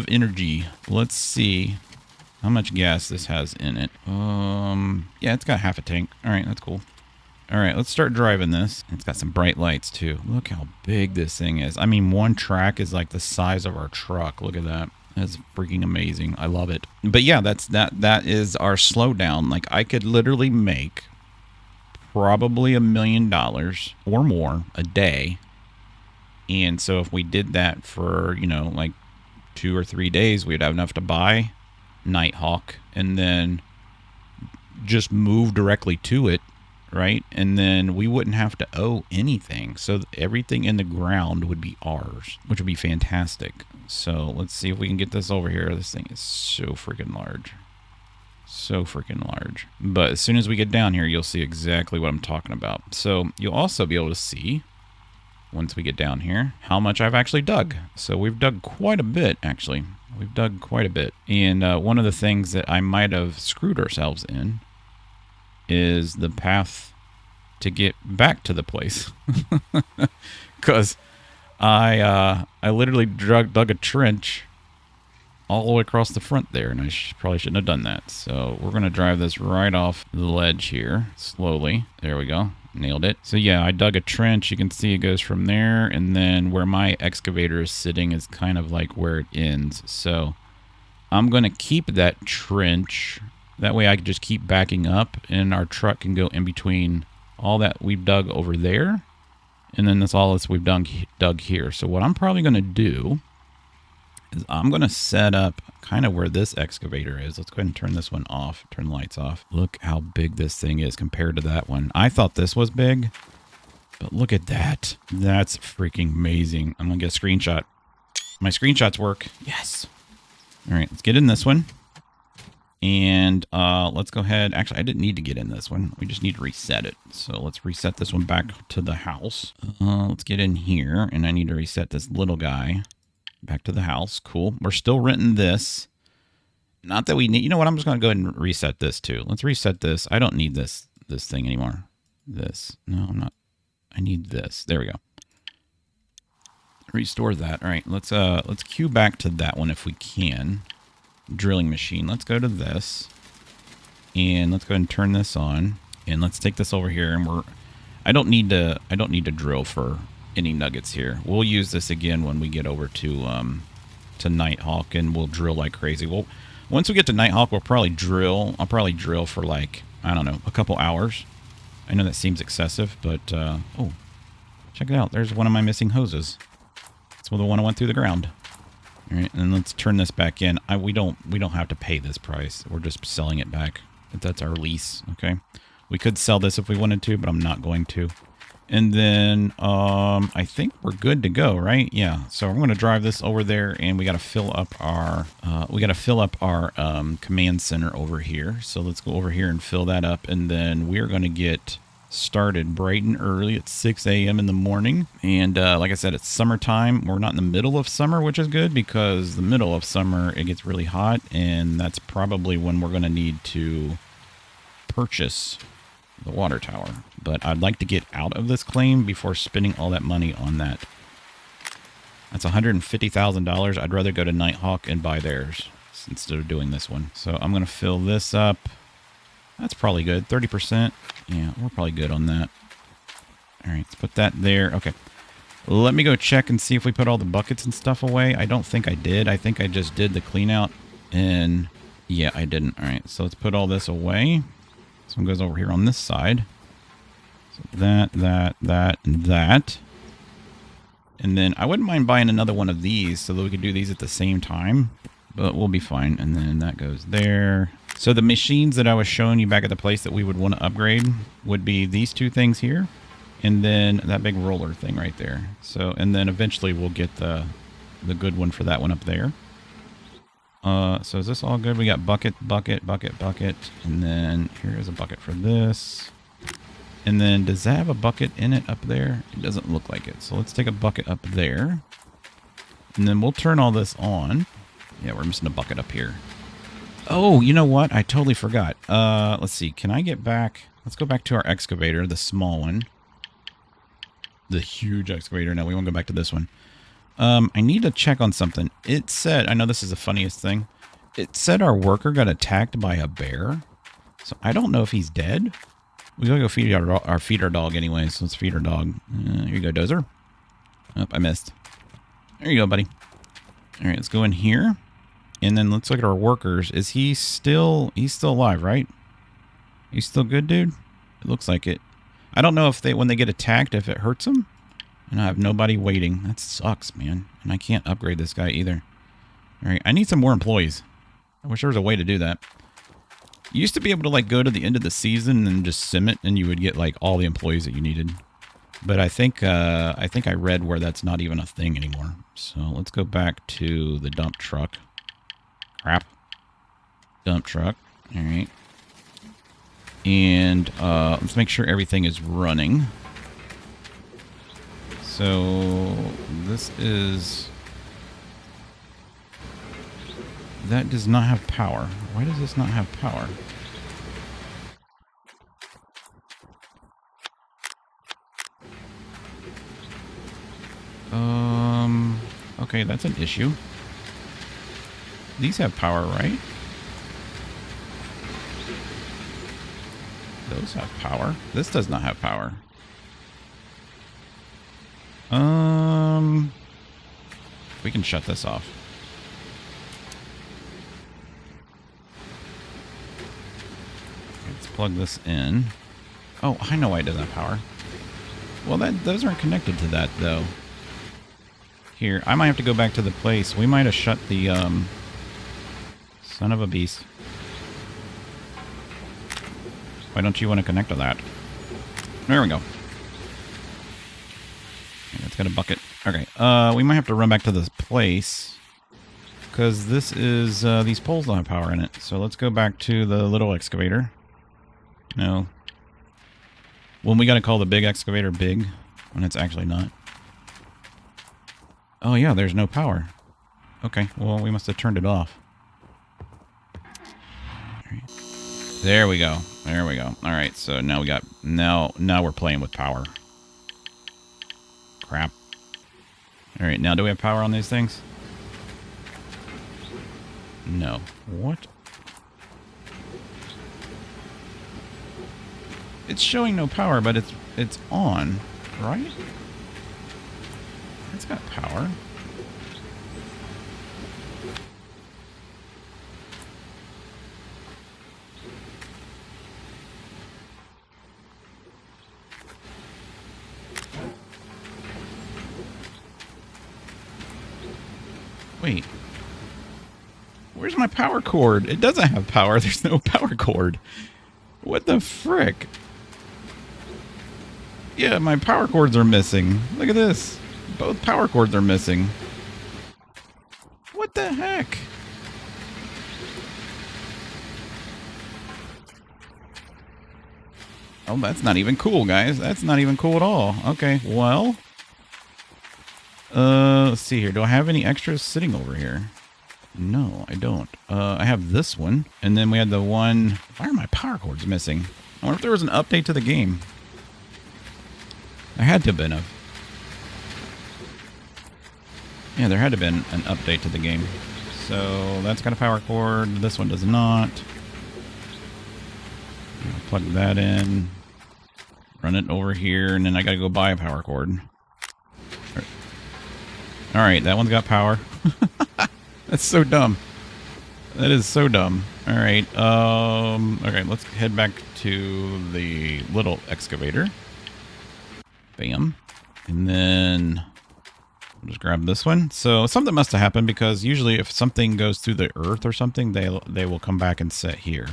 energy. Let's see how much gas this has in it. Yeah, it's got half a tank. All right, that's cool. All right, let's start driving this. It's got some bright lights too. Look how big this thing is. I mean, one track is like the size of our truck. Look at that. That's freaking amazing. I love it. But yeah, that is our slowdown. Like I could literally make probably $1 million or more a day. And so if we did that for, you know, like 2 or 3 days, we'd have enough to buy Nighthawk and then just move directly to it, right? And then we wouldn't have to owe anything. So everything in the ground would be ours, which would be fantastic. So let's see if we can get this over here. This thing is so freaking large. So freaking large. But as soon as we get down here, you'll see exactly what I'm talking about. So you'll also be able to see, once we get down here, how much I've actually dug. So we've dug quite a bit, actually. We've dug quite a bit. And one of the things that I might have screwed ourselves in is the path to get back to the place. Because I literally dug a trench all the way across the front there, and I probably shouldn't have done that. So we're going to drive this right off the ledge here, slowly. There we go. Nailed it. So yeah, I dug a trench. You can see it goes from there, and then where my excavator is sitting is kind of like where it ends. So I'm going to keep that trench. That way I can just keep backing up, and our truck can go in between all that we've dug over there, and then that's all this we've dug here. So what I'm probably going to do is I'm going to set up kind of where this excavator is. Let's go ahead and turn this one off, turn the lights off. Look how big this thing is compared to that one. I thought this was big, but look at that. That's freaking amazing. I'm going to get a screenshot. My screenshots work. Yes. All right, let's get in this one. And let's go ahead. Actually, I didn't need to get in this one. We just need to reset it. So let's reset this one back to the house. Let's get in here, and I need to reset this little guy back to the house. Cool. We're still renting this. Not that we need... You know what? I'm just going to go ahead and reset this too. Let's reset this. I don't need this thing anymore. This. No, I'm not. I need this. There we go. Restore that. All right. Let's queue back to that one if we can. Drilling machine. Let's go to this. And let's go ahead and turn this on. And let's take this over here, and I don't need to drill for any nuggets here. We'll use this again when we get over to Nighthawk, and we'll drill like crazy. Well, once we get to Nighthawk, we'll probably drill. I'll probably drill for like, I don't know, a couple hours. I know that seems excessive, but oh, check it out. There's one of my missing hoses. That's the one I went through the ground. All right, and let's turn this back in. We don't have to pay this price. We're just selling it back. That's our lease. Okay, we could sell this if we wanted to, but I'm not going to. And then I think we're good to go, right? Yeah. So I'm going to drive this over there, and we got to fill up our command center over here. So let's go over here and fill that up, and then we're going to get started bright and early at 6 a.m. in the morning. And like I said, it's summertime. We're not in the middle of summer, which is good, because the middle of summer it gets really hot, and that's probably when we're going to need to purchase the water tower. But I'd like to get out of this claim before spending all that money on that. That's $150,000. I'd rather go to Nighthawk and buy theirs instead of doing this one. So I'm going to fill this up. That's probably good. 30%. Yeah, we're probably good on that. All right, let's put that there. Okay. Let me go check and see if we put all the buckets and stuff away. I don't think I did. I think I just did the clean out, and yeah, I didn't. All right, so let's put all this away. This one goes over here on this side. So that, and that. And then I wouldn't mind buying another one of these so that we could do these at the same time, but we'll be fine. And then that goes there. So the machines that I was showing you back at the place that we would want to upgrade would be these two things here, and then that big roller thing right there. So, and then eventually we'll get the good one for that one up there. So is this all good? We got bucket, and then here is a bucket for this. And then does that have a bucket in it up there? It doesn't look like it. So let's take a bucket up there. And then we'll turn all this on. Yeah, we're missing a bucket up here. Oh, you know what? I totally forgot. Let's see. Can I get back? Let's go back to our excavator, the small one. The huge excavator. No, we won't go back to this one. I need to check on something. It said, I know this is the funniest thing. It said our worker got attacked by a bear. So I don't know if he's dead. We gotta go feed our dog anyway, so let's feed our dog. Here you go, Dozer. Oh, I missed. There you go, buddy. All right, let's go in here. And then let's look at our workers. Is he still... He's still alive, right? He's still good, dude? It looks like it. I don't know if when they get attacked, if it hurts them. And I have nobody waiting. That sucks, man. And I can't upgrade this guy either. All right, I need some more employees. I wish there was a way to do that. You used to be able to like go to the end of the season and just sim it, and you would get like all the employees that you needed. But I think I read where that's not even a thing anymore. So let's go back to the dump truck. Crap. Dump truck. All right. And let's make sure everything is running. So this is... That does not have power. Why does this not have power? Okay, that's an issue. These have power, right? Those have power. This does not have power. We can shut this off. Let's plug this in. Oh, I know why it doesn't have power. Well, those aren't connected to that, though. Here, I might have to go back to the place. We might have shut the, son of a beast. Why don't you want to connect to that? There we go. It's got a bucket. Okay, we might have to run back to this place. Because this is, these poles don't have power in it. So let's go back to the little excavator. No. Well, we got to call the big excavator big, when it's actually not. Oh yeah, there's no power. Okay, well, we must have turned it off. Right. There we go. There we go. Alright, so now we got... Now we're playing with power. Crap. Alright, now do we have power on these things? No. What? It's showing no power, but it's on, right? It's got power. Wait. Where's my power cord? It doesn't have power. There's no power cord. What the frick? Yeah, my power cords are missing. Look at this. Both power cords are missing. What the heck? Oh, that's not even cool, guys. That's not even cool at all. Okay, well. Let's see here. Do I have any extras sitting over here? No, I don't. I have this one. And then we had the one... Why are my power cords missing? I wonder if there was an update to the game. There had to have been a... Yeah, there had to have been an update to the game. So, that's got a power cord. This one does not. I'll plug that in. Run it over here, and then I gotta go buy a power cord. Alright, that one's got power. That's so dumb. That is so dumb. Alright, okay, let's head back to the little excavator. Bam. And then we'll just grab this one. So something must have happened, because usually if something goes through the earth or something, they will come back and set here.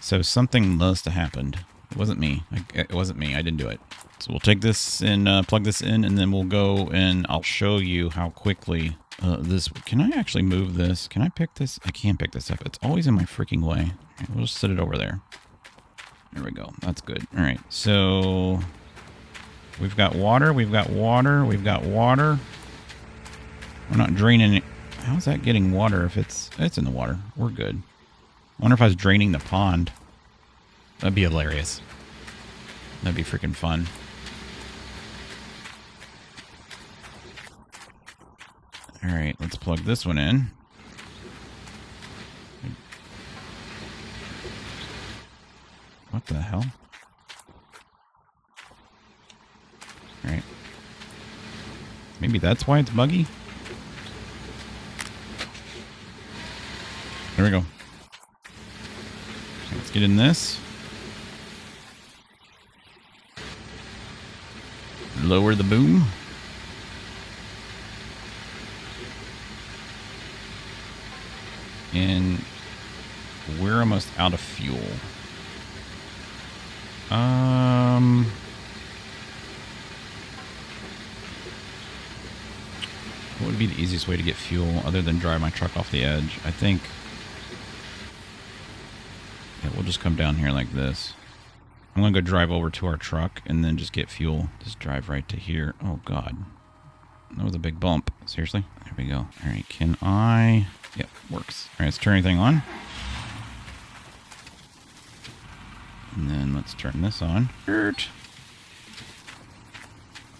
So something must have happened. It wasn't me. It wasn't me. I didn't do it. So we'll take this and plug this in, and then we'll go and I'll show you how quickly this... Can I actually move this? Can I pick this? I can't pick this up. It's always in my freaking way. Right, we'll just set it over there. There we go. That's good. All right. So we've got water. We've got water. We've got water. We're not draining it. How's that getting water if it's in the water? We're good. I wonder if I was draining the pond. That'd be hilarious. That'd be freaking fun. Alright, let's plug this one in. What the hell? Alright. Maybe that's why it's buggy? There we go. Let's get in this. Lower the boom. And we're almost out of fuel. What would be the easiest way to get fuel other than drive my truck off the edge? I think... Yeah, we'll just come down here like this. I'm going to go drive over to our truck and then just get fuel. Just drive right to here. Oh, God. That was a big bump. Seriously? There we go. All right, can I... Yep, works. All right, let's turn everything on. And then let's turn this on. And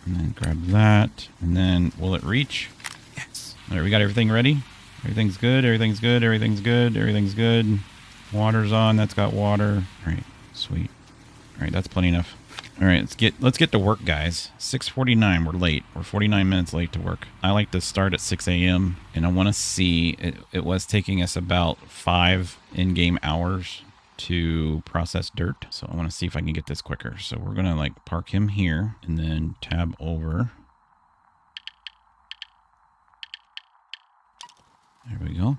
then grab that. And then will it reach? Yes. All right, we got everything ready. Everything's good. Everything's good. Everything's good. Everything's good. Water's on. That's got water. All right. Sweet. All right. That's plenty enough. All right. Let's get to work, guys. 6:49. We're late. We're 49 minutes late to work. I like to start at 6 a.m. and I want to see. It was taking us about 5 in-game hours to process dirt. So I want to see if I can get this quicker. So we're going to like park him here and then tab over. There we go.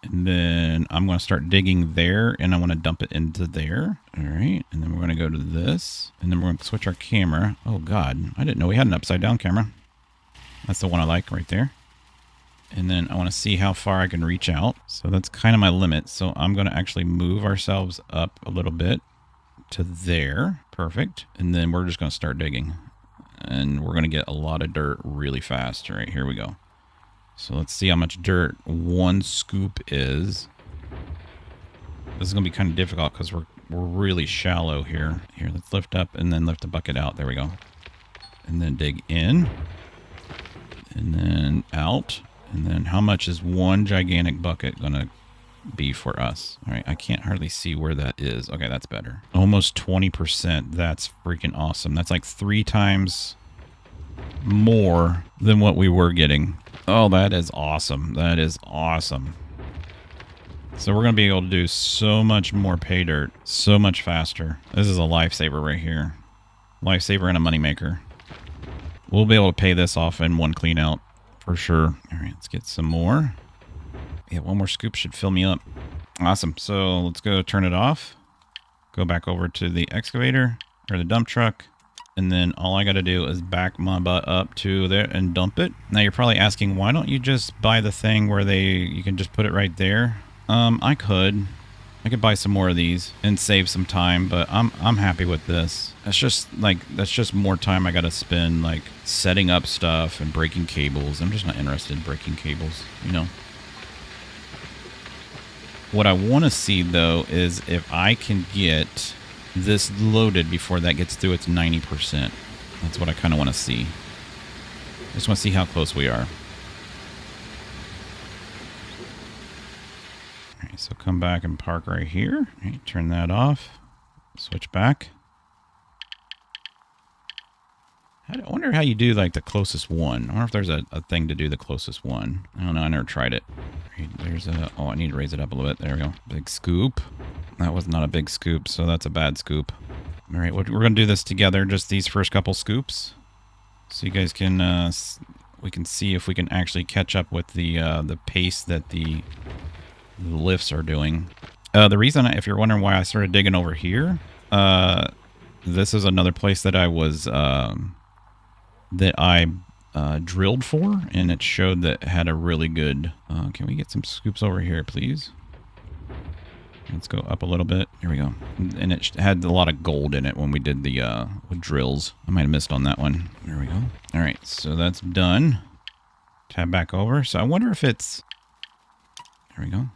And then I'm going to start digging there, and I want to dump it into there. All right. And then we're going to go to this, and then we're going to switch our camera. Oh, God. I didn't know we had an upside-down camera. That's the one I like right there. And then I want to see how far I can reach out. So that's kind of my limit. So I'm going to actually move ourselves up a little bit to there. Perfect. And then we're just going to start digging. And we're going to get a lot of dirt really fast. All right, here we go. So let's see how much dirt one scoop is. This is going to be kind of difficult because we're really shallow here. Here, let's lift up and then lift the bucket out. There we go. And then dig in. And then out. And then how much is one gigantic bucket going to be for us? All right, I can't hardly see where that is. Okay, that's better. Almost 20%. That's freaking awesome. That's like 3 times more than what we were getting. Oh, that is awesome. That is awesome. So we're going to be able to do so much more pay dirt so much faster. This is a lifesaver right here. Lifesaver and a moneymaker. We'll be able to pay this off in one clean out for sure. All right, let's get some more. Yeah, one more scoop should fill me up. Awesome. So let's go turn it off. Go back over to the excavator or the dump truck. And then all I got to do is back my butt up to there and dump it. Now you're probably asking, why don't you just buy the thing where you can just put it right there? I could buy some more of these and save some time, but I'm happy with this. That's just more time I got to spend like setting up stuff and breaking cables. I'm just not interested in breaking cables, you know. What I want to see though is if I can get this loaded before that gets through its 90%. That's what I kind of want to see. Just want to see how close we are. All right, so come back and park right here. All right, turn that off. Switch back. I wonder how you do like the closest one. I wonder if there's a thing to do the closest one. I don't know. I never tried it. Right, there's a... Oh, I need to raise it up a little bit. There we go. Big scoop. That was not a big scoop, so that's a bad scoop. All right, we're going to do this together, just these first couple scoops. So you guys can... we can see if we can actually catch up with the pace that the lifts are doing. The reason, if you're wondering why I started digging over here, this is another place that I was... that I drilled for, and it showed that it had a really good... can we get some scoops over here, please? Let's go up a little bit. Here we go. And it had a lot of gold in it when we did the with drills. I might have missed on that one. There we go. All right, so that's done. Tab back over. So I wonder if it's... There we go.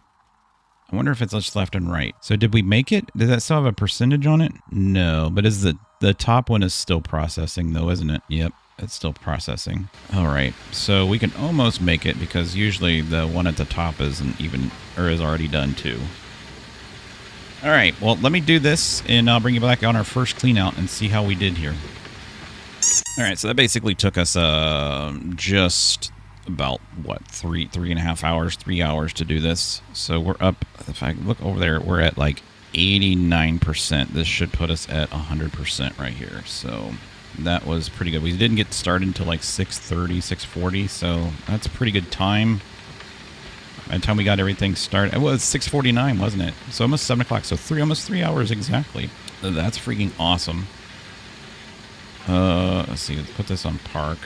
I wonder if it's just left and right. So did we make it? Does that still have a percentage on it? No, but is the top one is still processing though, isn't it? Yep. It's still processing. All right, so we can almost make it because usually the one at the top isn't even, or is already done too. All right, well, let me do this and I'll bring you back on our first clean out and see how we did here. All right, so that basically took us just about, what, 3 hours to do this. So we're up, if I look over there, we're at like 89%. This should put us at 100% right here. So that was pretty good. We didn't get started until like 6:30, 6:40, so that's a pretty good time. By the time we got everything started, it was 6:49, wasn't it? So almost 7 o'clock, so almost 3 hours exactly. That's freaking awesome. Let's see, let's put this on park.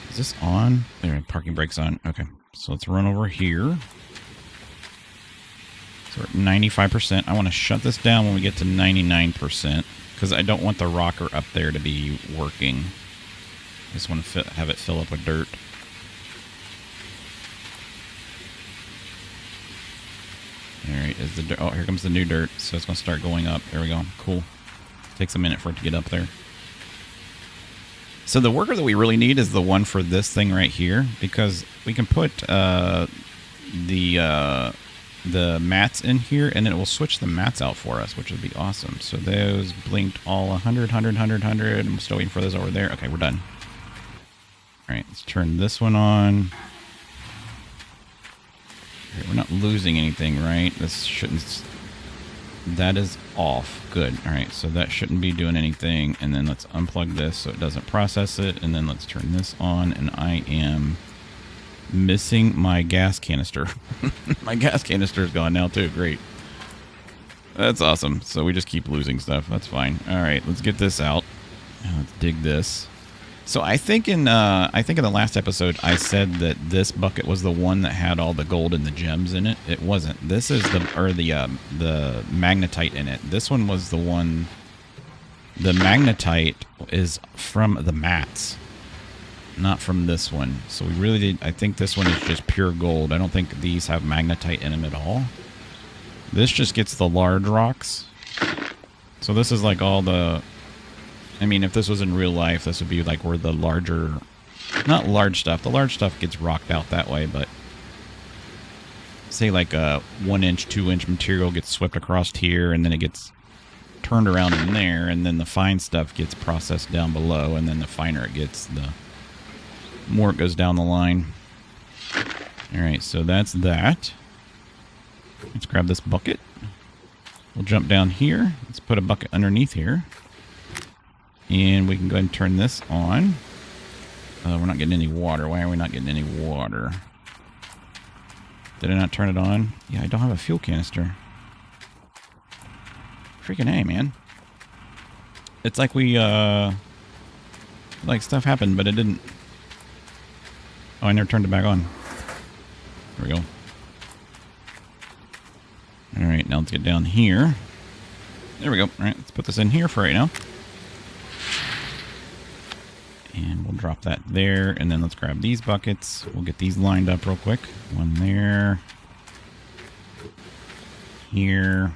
Is this on? There, parking brake's on. Okay, so let's run over here. So we're at 95%. I want to shut this down when we get to 99%. Because I don't want the rocker up there to be working. I just want to have it fill up with dirt. Alright, oh, here comes the new dirt. So it's going to start going up. There we go. Cool. Takes a minute for it to get up there. So the worker that we really need is the one for this thing right here. Because we can put the mats in here, and then it will switch the mats out for us, which would be awesome. So those blinked all 100, 100, 100, 100. I'm still waiting for those over there. Okay, we're done. All right, let's turn this one on. We're not losing anything, right? This shouldn't... That is off. Good. All right, so that shouldn't be doing anything. And then let's unplug this so it doesn't process it. And then let's turn this on. And I am missing my gas canister. My gas canister is gone now, too. Great. That's awesome. So we just keep losing stuff. That's fine. All right, let's get this out. Let's dig this. So I think in the last episode I said that this bucket was the one that had all the gold and the gems in it. It wasn't. This is the magnetite in it. This one was the one. The magnetite is from the mats, not from this one. So we really did. I think this one is just pure gold. I don't think these have magnetite in them at all. This just gets the large rocks. So this is like all the... I mean, if this was in real life, this would be like where the larger... Not large stuff. The large stuff gets rocked out that way, but... Say like a 1-inch, 2-inch material gets swept across here, and then it gets turned around in there, and then the fine stuff gets processed down below, and then the finer it gets, the more it goes down the line. Alright, so that's that. Let's grab this bucket. We'll jump down here. Let's put a bucket underneath here. And we can go ahead and turn this on. We're not getting any water. Why are we not getting any water? Did I not turn it on? Yeah, I don't have a fuel canister. Freaking A, man. It's like we, like stuff happened, but it didn't. Oh, I never turned it back on. There we go. Alright, now let's get down here. There we go. Alright, let's put this in here for right now. And we'll drop that there, and then let's grab these buckets. We'll get these lined up real quick. One there. Here.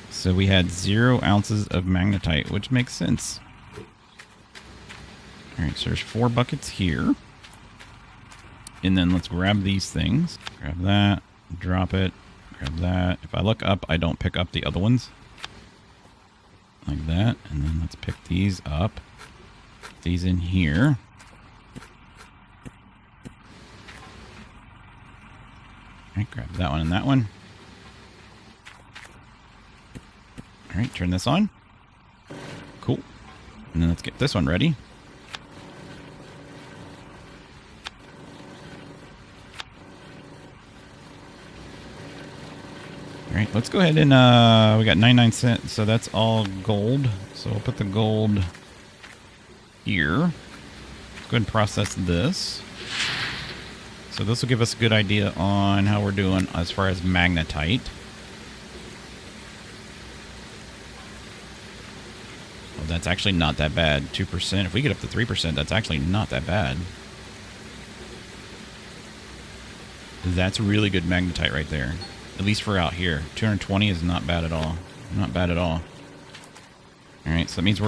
So we had 0 ounces of magnetite, which makes sense. Alright, so there's 4 buckets here. And then let's grab these things. Grab that, drop it, grab that. If I look up, I don't pick up the other ones. Like that, and then let's pick these up. Put these in here. Alright, grab that one and that one. Alright, turn this on. Cool. And then let's get this one ready. Alright, let's go ahead and, we got 99 cents, so that's all gold. So we'll put the gold here. Let's go ahead and process this. So this will give us a good idea on how we're doing as far as magnetite. Well, that's actually not that bad. 2%. If we get up to 3%, that's actually not that bad. That's really good magnetite right there. At least for out here. 220 is not bad at all. Not bad at all. Alright, so that means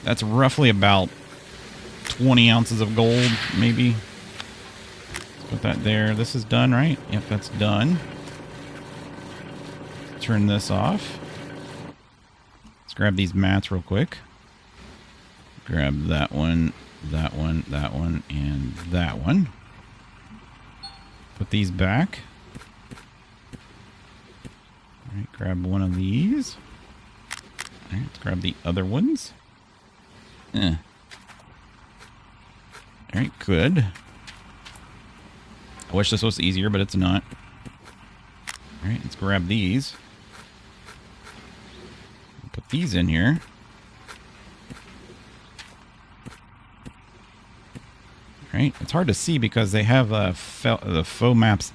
that's roughly about 20 ounces of gold, maybe. Let's put that there. This is done, right? Yep, that's done. Turn this off. Let's grab these mats real quick. Grab that one, that one, that one, and that one. Put these back. Alright, grab one of these. Alright, let's grab the other ones. Alright, good. I wish this was easier, but it's not. Alright, let's grab these. Put these in here. Alright, it's hard to see because they have the faux mats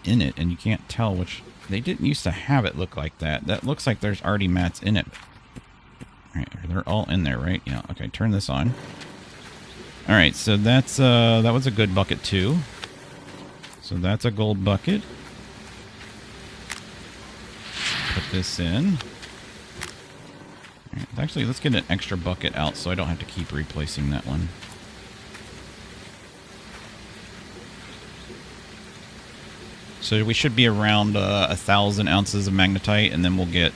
in it, and you can't tell which... They didn't used to have it look like that. That looks like there's already mats in it. Alright, they're all in there, right? Yeah, okay, turn this on. Alright, so that was a good bucket too. So that's a gold bucket. Put this in. Alright, actually, let's get an extra bucket out so I don't have to keep replacing that one. So we should be around 1,000 ounces of magnetite, and then we'll get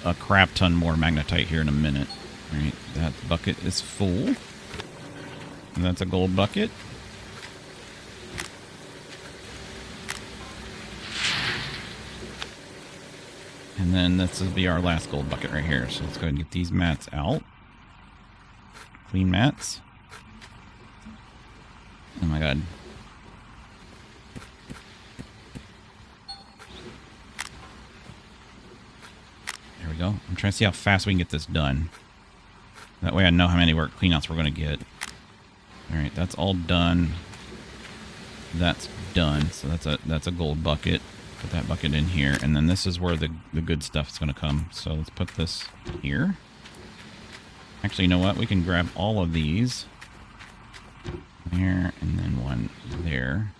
a crap ton more magnetite here in a minute. All right, that bucket is full. And that's a gold bucket. And then this will be our last gold bucket right here. So let's go ahead and get these mats out. Clean mats. Oh my god. There we go. I'm trying to see how fast we can get this done. That way I know how many cleanouts we're going to get. Alright, that's all done. That's done. So that's a gold bucket. Put that bucket in here. And then this is where the good stuff is going to come. So let's put this here. Actually, you know what? We can grab all of these. There, and then one there.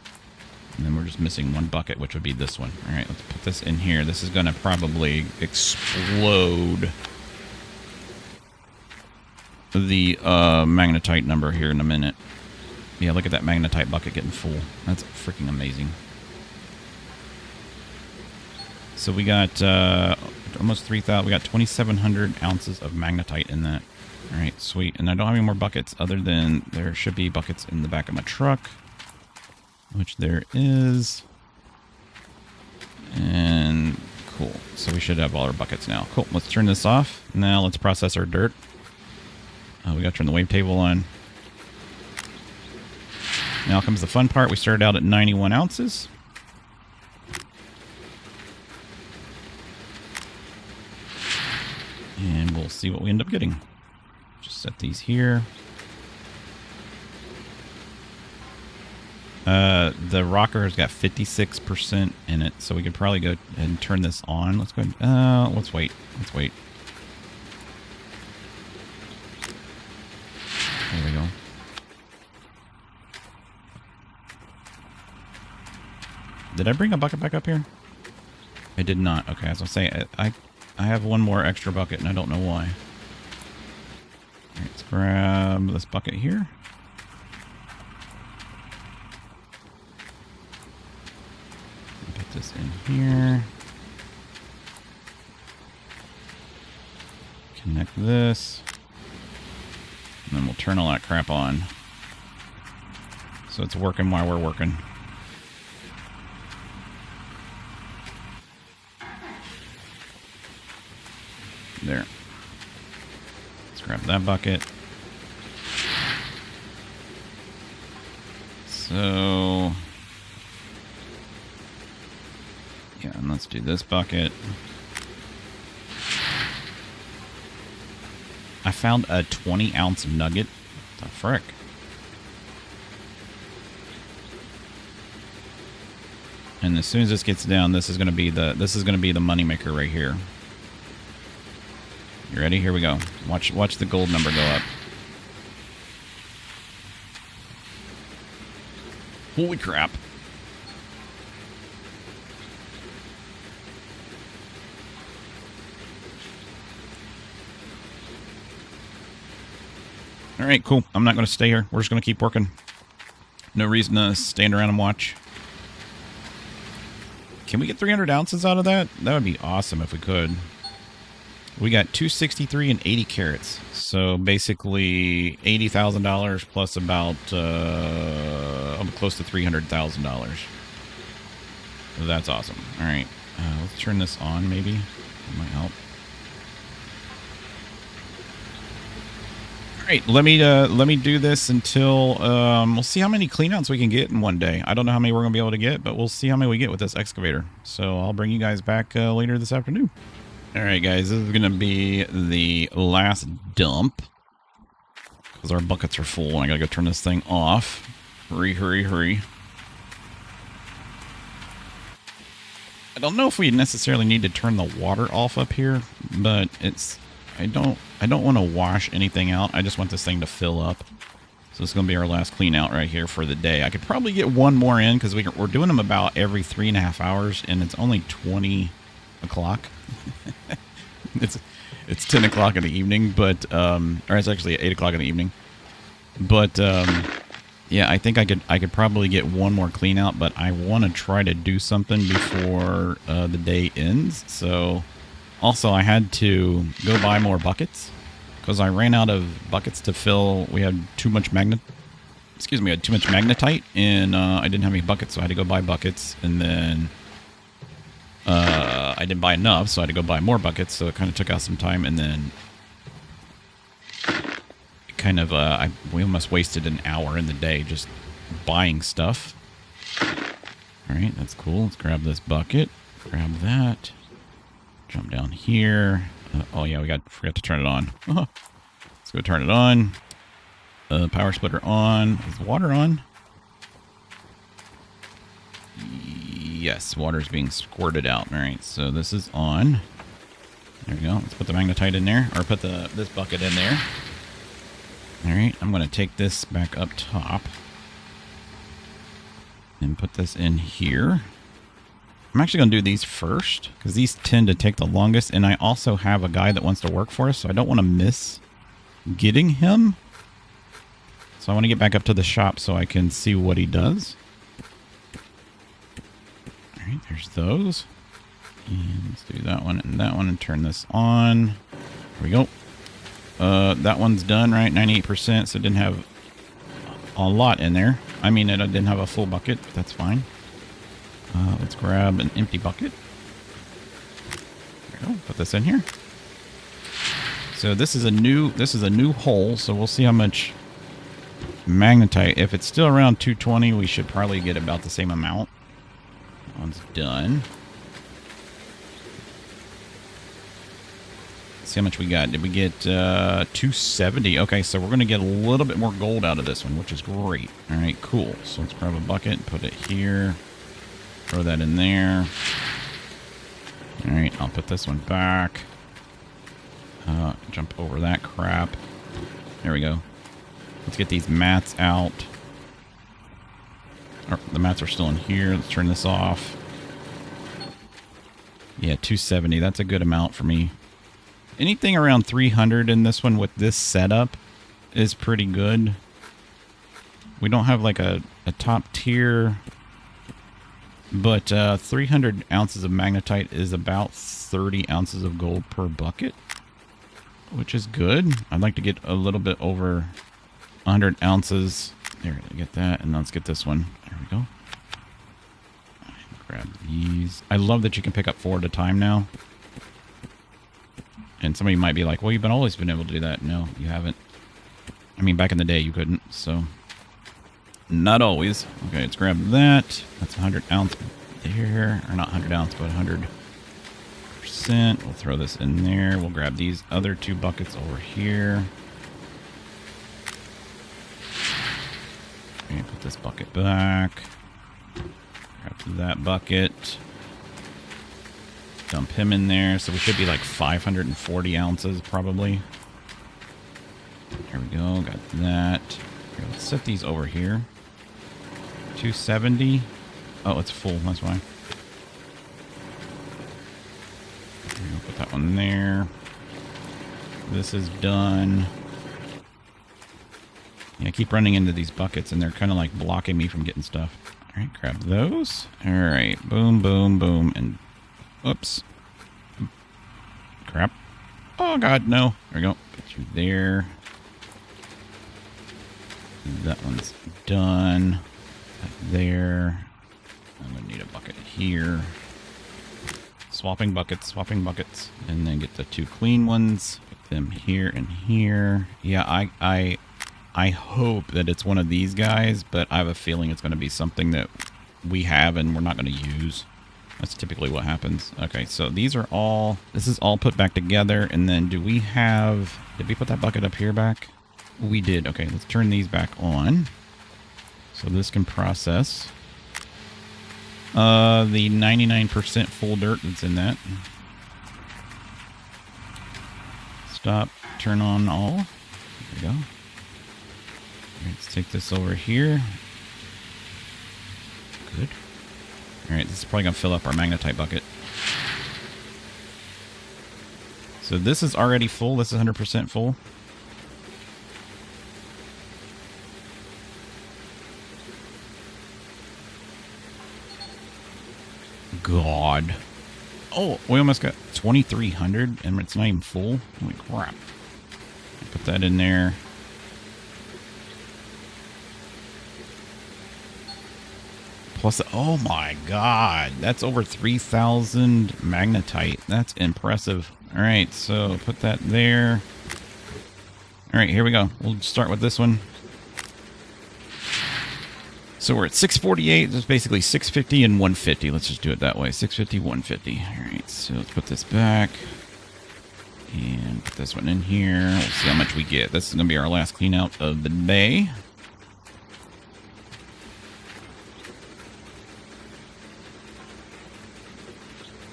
And then we're just missing one bucket, which would be this one. Alright, let's put this in here. This is going to probably explode the magnetite number here in a minute. Yeah, look at that magnetite bucket getting full. That's freaking amazing. So we got almost 3,000. We got 2,700 ounces of magnetite in that. All right, sweet. And I don't have any more buckets other than there should be buckets in the back of my truck, which there is. And cool. So we should have all our buckets now. Cool. Let's turn this off. Now let's process our dirt. We got to turn the wavetable on. Now comes the fun part. We started out at 91 ounces. And we'll see what we end up getting. Just set these here. The rocker has got 56% in it, so we could probably go ahead and turn this on. Let's go ahead. Let's wait. Let's wait. There we go. Did I bring a bucket back up here? I did not. Okay, as I say, I have one more extra bucket, and I don't know why. All right, let's grab this bucket here. Put this in here. Connect this. And then we'll turn all that crap on. So it's working while we're working. There. Let's grab that bucket. So, yeah, and let's do this bucket. I found a 20-ounce nugget. What the frick? And as soon as this gets down, this is going to be the moneymaker right here. You ready? Here we go. Watch the gold number go up. Holy crap. All right, cool. I'm not going to stay here. We're just going to keep working. No reason to stand around and watch. Can we get 300 ounces out of that? That would be awesome if we could. We got 263 and 80 carats. So basically $80,000 plus about close to $300,000. That's awesome. All right. Let's turn this on maybe. That might help. All right. Let me do this until we'll see how many cleanouts we can get in one day. I don't know how many we're going to be able to get, but we'll see how many we get with this excavator. So I'll bring you guys back later this afternoon. All right, guys, this is going to be the last dump because our buckets are full. I got to go turn this thing off. Hurry, hurry, hurry. I don't know if we necessarily need to turn the water off up here, but I don't want to wash anything out. I just want this thing to fill up. So it's going to be our last clean out right here for the day. I could probably get one more in because we're doing them about every 3.5 hours, and it's only 20 o'clock. It's 10 o'clock in the evening, but or it's actually 8 o'clock in the evening. But Yeah, I think I could probably get one more clean out, but I want to try to do something before the day ends. So, also I had to go buy more buckets because I ran out of buckets to fill. We had too much I had too much magnetite, and I didn't have any buckets, so I had to go buy buckets, and then I didn't buy enough, so I had to go buy more buckets. So it kind of took out some time, and then kind of we almost wasted an hour in the day just buying stuff. All right, that's cool. Let's grab this bucket, grab that, jump down here. Oh yeah, forgot to turn it on. Let's go turn it on. Power splitter on. Is the water on? Yes, water's being squirted out. All right, so this is on. There we go. Let's put the magnetite in there, or put this bucket in there. All right, I'm going to take this back up top and put this in here. I'm actually going to do these first because these tend to take the longest, and I also have a guy that wants to work for us, so I don't want to miss getting him. So I want to get back up to the shop so I can see what he does. All right, there's those. And let's do that one and turn this on. There we go. That one's done, right? 98%, so it didn't have a lot in there. I mean, it didn't have a full bucket, but that's fine. Let's grab an empty bucket. There we go. Put this in here. So this is a new hole, so we'll see how much magnetite. If it's still around 220, we should probably get about the same amount. That one's done. See how much we got. Did we get 270? Okay, so we're going to get a little bit more gold out of this one, which is great. All right, cool. So let's grab a bucket and put it here. Throw that in there. All right, I'll put this one back. Jump over that crap. There we go. Let's get these mats out. The mats are still in here. Let's turn this off. Yeah, 270. That's a good amount for me. Anything around 300 in this one with this setup is pretty good. We don't have like a top tier, but 300 ounces of magnetite is about 30 ounces of gold per bucket, which is good. I'd like to get a little bit over 100 ounces. There, get that, and let's get this one. There we go. Grab these. I love that you can pick up 4 at a time now. And somebody might be like, well, you've always been able to do that. No, you haven't. I mean, back in the day, you couldn't, so. Not always. Okay, let's grab that. That's 100 ounce there. Or not 100 ounce, but 100%. We'll throw this in there. We'll grab these other 2 buckets over here. Okay, put this bucket back. Grab that bucket. Dump him in there. So we should be like 540 ounces probably. There we go. Got that. Here, let's set these over here. 270. Oh, it's full. That's why. I'll put that one there. This is done. Yeah, I keep running into these buckets and they're kind of like blocking me from getting stuff. All right, grab those. All right, boom, boom, boom, and oops. Crap. Oh, God, no. There we go. Put you there. That one's done. That there. I'm going to need a bucket here. Swapping buckets, and then get the 2 clean ones. Put them here and here. Yeah, I hope that it's one of these guys, but I have a feeling it's going to be something that we have and we're not going to use. That's typically what happens. Okay, so this is all put back together, and then did we put that bucket up here back? We did. Okay, let's turn these back on. So this can process the 99% full dirt that's in that. Stop, turn on all. There we go. Let's take this over here. Good. Alright, this is probably going to fill up our magnetite bucket. So this is already full. This is 100% full. God. Oh, we almost got 2,300 and it's not even full. Holy crap. Put that in there. Plus, oh my God, that's over 3,000 magnetite. That's impressive. All right, so put that there. All right, here we go. We'll start with this one. So we're at 648. There's basically 650 and 150. Let's just do it that way. 650, 150. All right, so let's put this back. And put this one in here. We'll see how much we get. This is going to be our last clean out of the day.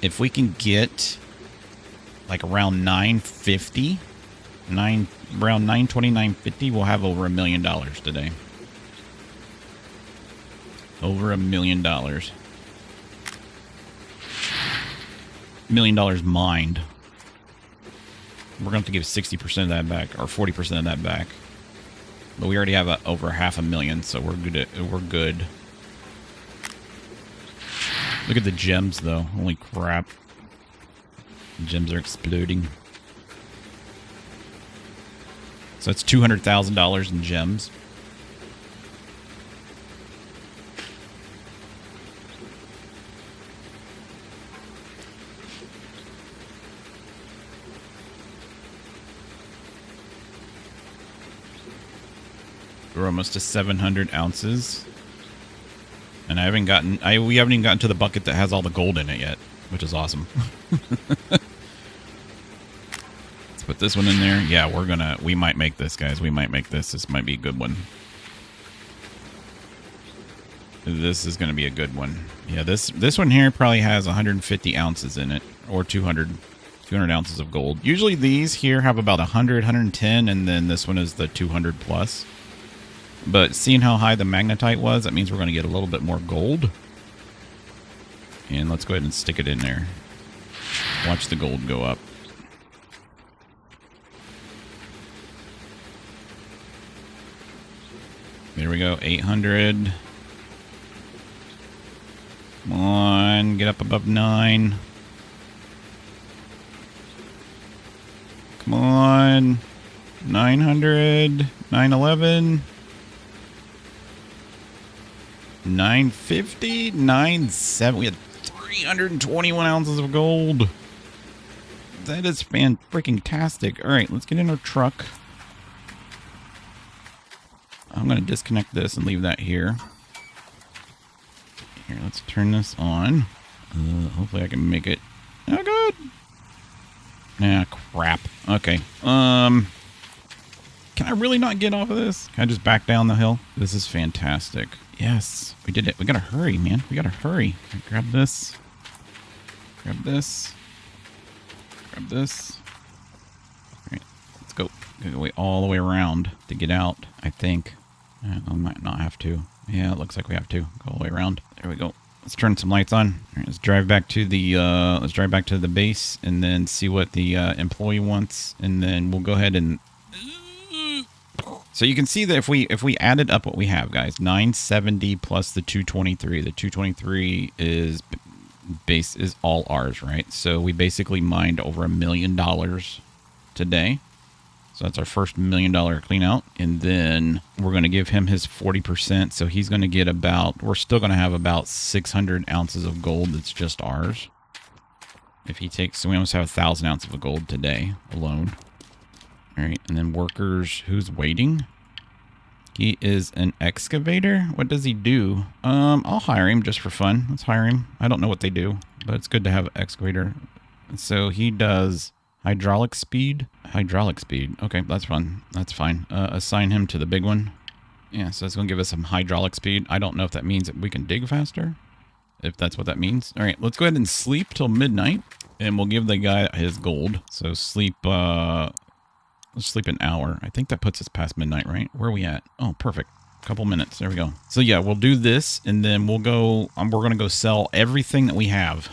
If we can get like around 950, around 920, 950, we'll have over $1 million today. Over $1 million. $1 million mined. We're going to have to give 60% of that back, or 40% of that back. But we already have over $500,000, so we're good. We're good. Look at the gems, though. Holy crap. The gems are exploding. So that's $200,000 in gems. We're almost to 700 ounces. And we haven't even gotten to the bucket that has all the gold in it yet, which is awesome. Let's put this one in there. Yeah, we might make this, guys. We might make this. This might be a good one. This is going to be a good one. Yeah, this one here probably has 150 ounces in it, or 200 ounces of gold. Usually these here have about 100, 110, and then this one is the 200 plus. But seeing how high the magnetite was, that means we're going to get a little bit more gold. And let's go ahead and stick it in there. Watch the gold go up. There we go, 800. Come on, get up above 9. Come on. 900, 911. 950, 97. We had 321 ounces of gold. That is freaking-tastic. All right, let's get in our truck. I'm going to disconnect this and leave that here. Here, let's turn this on. Hopefully I can make it. Oh, good. Ah, crap. Okay. Can I really not get off of this? Can I just back down the hill? This is fantastic. Yes, we did it. We gotta hurry, man. We gotta hurry. Grab this. Grab this. Grab this. All right, let's go. Gotta go all the way around to get out, I think. I might not have to. Yeah, it looks like we have to go all the way around. There we go. Let's turn some lights on. All right, let's drive back to the base and then see what the employee wants, and then we'll go ahead and. So you can see that if we added up what we have, guys, 970 plus the 223. The 223 is all ours, right? So we basically mined over $1 million today. So that's our first $1 million clean out. And then we're going to give him his 40%. So he's going to get we're still going to have about 600 ounces of gold that's just ours. If he takes, so we almost have 1,000 ounces of gold today alone. All right, and then workers, who's waiting? He is an excavator. What does he do? I'll hire him just for fun. Let's hire him. I don't know what they do, but it's good to have an excavator. So he does hydraulic speed. Hydraulic speed. Okay, that's fun. That's fine. Assign him to the big one. Yeah, so it's going to give us some hydraulic speed. I don't know if that means that we can dig faster. If that's what that means. All right, let's go ahead and sleep till midnight, and we'll give the guy his gold. So sleep. Let's sleep an hour. I think that puts us past midnight, right? Where are we at? Oh, perfect. Couple minutes. There we go. So yeah, we'll do this, and then we'll go. We're gonna go sell everything that we have,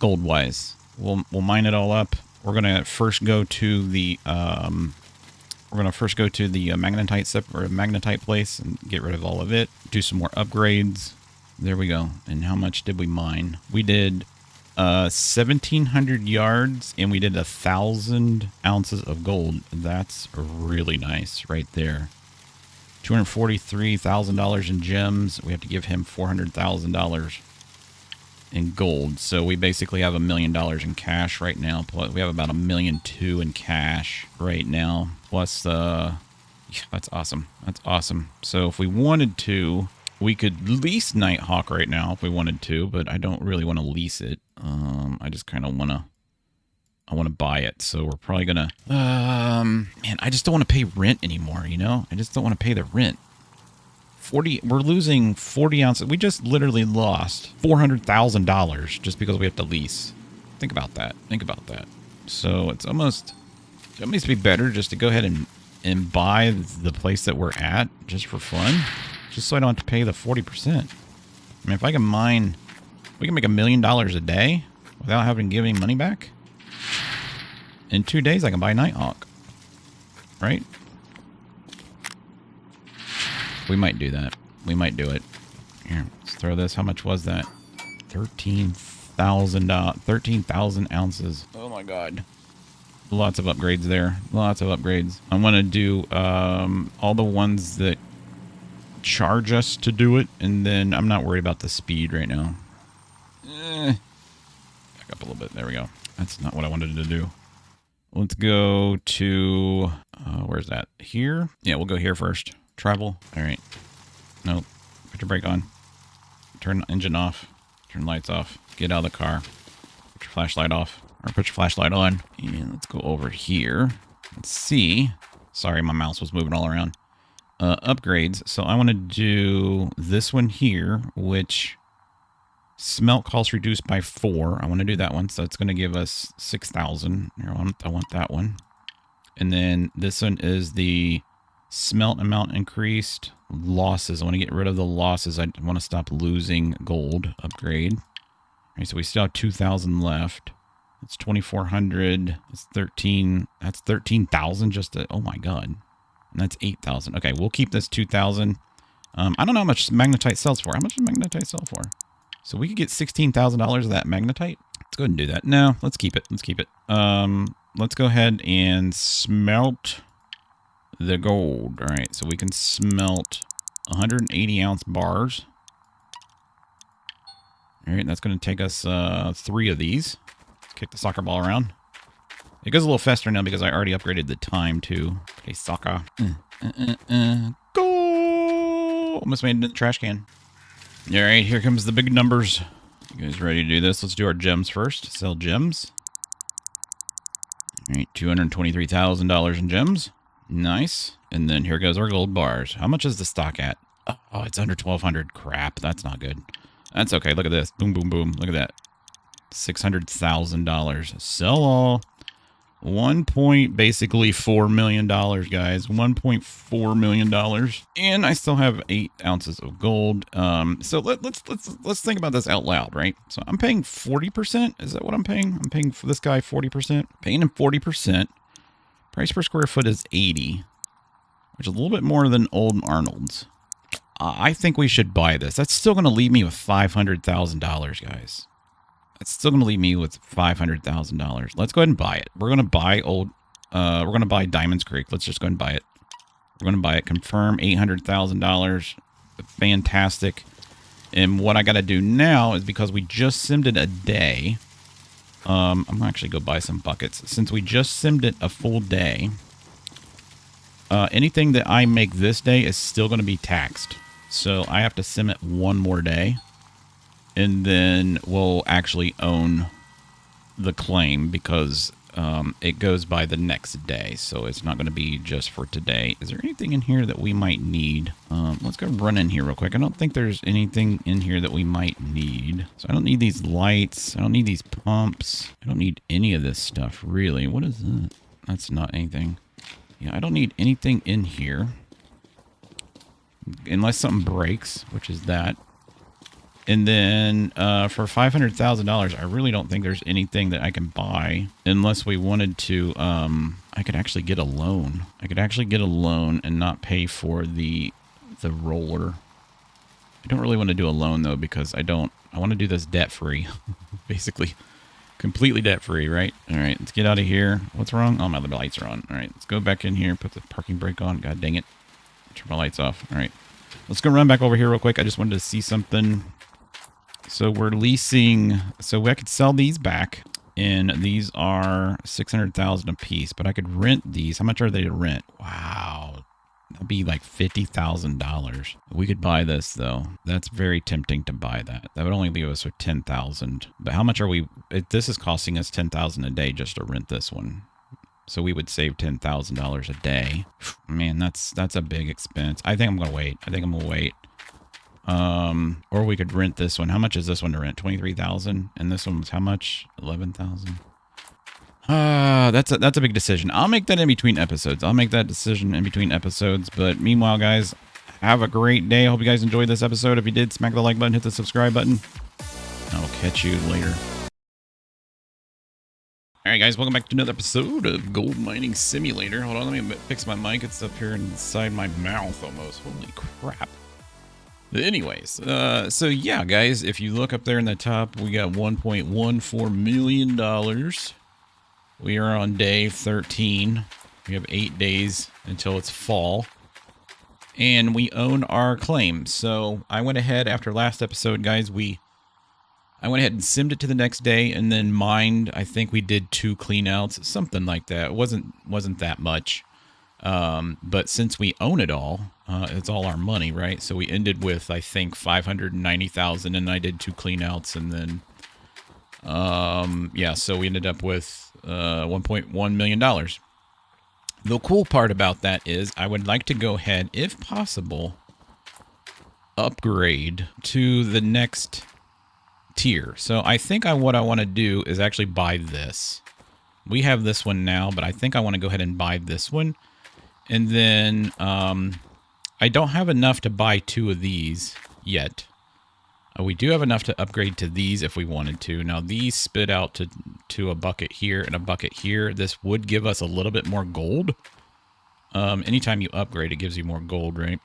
gold wise. We'll mine it all up. We're gonna first go to the magnetite place and get rid of all of it. Do some more upgrades. There we go. And how much did we mine? We did 1,700 yards, and we did 1,000 ounces of gold. That's really nice right there. $243,000 in gems. We have to give him $400,000 in gold. So we basically have $1 million in cash right now. Plus, we have about $1.2 million in cash right now. Plus, yeah, that's awesome. That's awesome. So if we wanted to, we could lease Nighthawk right now if we wanted to, but I don't really want to lease it. I just kind of want to buy it. So we're probably gonna man, I just don't want to pay rent anymore, you know? I just don't want to pay the rent. We're losing 40 ounces. We just literally lost $400,000 just because we have to lease. Think about that. Think about that. So it's almost be better just to go ahead and buy the place that we're at just for fun, just so I don't have to pay the 40%. I mean, if I can mine, we can make $1 million a day without having to give any money back. In 2 days, I can buy Nighthawk, right? We might do that. We might do it. Here, let's throw this. How much was that? 13,000 ounces. Oh my god. Lots of upgrades there. Lots of upgrades. I want to do all the ones that charge us to do it, and then I'm not worried about the speed right now. Back up a little bit. There we go. That's not what I wanted to do. Let's go to, where's that? Here? Yeah, we'll go here first. Travel. All right. Nope. Put your brake on. Turn the engine off. Turn lights off. Get out of the car. Put your flashlight off. Or put your flashlight on. And let's go over here. Let's see. Sorry, my mouse was moving all around. Upgrades. So I want to do this one here, which smelt cost reduced by 4. I want to do that one. So it's going to give us 6,000. I want that one. And then this one is the smelt amount increased. Losses. I want to get rid of the losses. I want to stop losing gold. Upgrade. All right, so we still have 2,000 left. It's 2,400. It's 13. That's 13,000 just to, oh my god. And that's 8,000. Okay, we'll keep this 2,000. I don't know how much magnetite sells for. How much does magnetite sell for? So we could get $16,000 of that magnetite. Let's go ahead and do that. No, let's keep it. Let's keep it. Let's go ahead and smelt the gold. All right, so we can smelt 180 ounce bars. All right, that's going to take us 3 of these. Let's kick the soccer ball around. It goes a little faster now because I already upgraded the time too. Okay, soccer. Go! Almost made it in the trash can. All right, here comes the big numbers. You guys ready to do this? Let's do our gems first. Sell gems. All right, $223,000 in gems. Nice. And then here goes our gold bars. How much is the stock at? Oh, it's under 1,200. Crap, that's not good. That's okay. Look at this. Boom, boom, boom. Look at that. $600,000. Sell all. Basically $4 million, guys. $1.4 million. And I still have 8 ounces of gold. So let's think about this out loud, right? So I'm paying 40%. Is that what I'm paying? I'm paying for this guy 40%. Paying him 40%. Price per square foot is 80, which is a little bit more than old Arnold's. I think we should buy this. That's still going to leave me with $500,000, guys. That's still going to leave me with $500,000. Let's go ahead and buy it. We're going to buy we're going to buy Diamonds Creek. Let's just go ahead and buy it. We're going to buy it. Confirm $800,000. Fantastic. And what I got to do now is because we just simmed it a day. I'm going to actually go buy some buckets. Since we just simmed it a full day, anything that I make this day is still going to be taxed. So I have to sim it one more day. And then we'll actually own the claim because it goes by the next day. So it's not going to be just for today. Is there anything in here that we might need? Let's go run in here real quick. I don't think there's anything in here that we might need. So I don't need these lights. I don't need these pumps. I don't need any of this stuff, really. What is that? That's not anything. Yeah, I don't need anything in here. Unless something breaks, which is that. And then for $500,000, I really don't think there's anything that I can buy unless we wanted to. I could actually get a loan. I could actually get a loan and not pay for the roller. I don't really want to do a loan, though, because I want to do this debt-free, basically. Completely debt-free, right? All right, let's get out of here. What's wrong? Oh, my lights are on. All right, let's go back in here, put the parking brake on. God dang it. Turn my lights off. All right. Let's go run back over here real quick. I just wanted to see something. So we're leasing. So I could sell these back. And these are 600,000 a piece. But I could rent these. How much are they to rent? Wow. That'd be like $50,000. We could buy this, though. That's very tempting to buy that. That would only leave us with 10,000. But how much are we? This is costing us 10,000 a day just to rent this one. So we would save $10,000 a day. Man, that's a big expense. I think I'm gonna wait. Or we could rent this one. How much is this one to rent? 23,000. And this one was how much? 11,000. That's a big decision. I'll make that in between episodes. But meanwhile, guys, have a great day. I hope you guys enjoyed this episode. If you did, smack the like button, hit the subscribe button. I'll catch you later. All right, guys, welcome back to another episode of Gold Mining Simulator. Hold on, let me fix my mic. It's up here inside my mouth almost. Holy crap. But anyways, so yeah, guys, if you look up there in the top, we got $1.14 million. We are on day 13. We have 8 days until it's fall. And we own our claim. So I went ahead after last episode, guys, I went ahead and simmed it to the next day and then mined. I think we did 2 cleanouts, something like that. It wasn't that much. But since we own it all, it's all our money, right? So we ended with, I think, 590,000, and I did 2 cleanouts, and then, yeah, so we ended up with $1.1 million. The cool part about that is I would like to go ahead, if possible, upgrade to the next tier. So I think what I want to do is actually buy this. We have this one now, but I think I want to go ahead and buy this one. And then I don't have enough to buy 2 of these yet. We do have enough to upgrade to these if we wanted to. Now these spit out to a bucket here and a bucket here. This would give us a little bit more gold. Anytime you upgrade, it gives you more gold, right?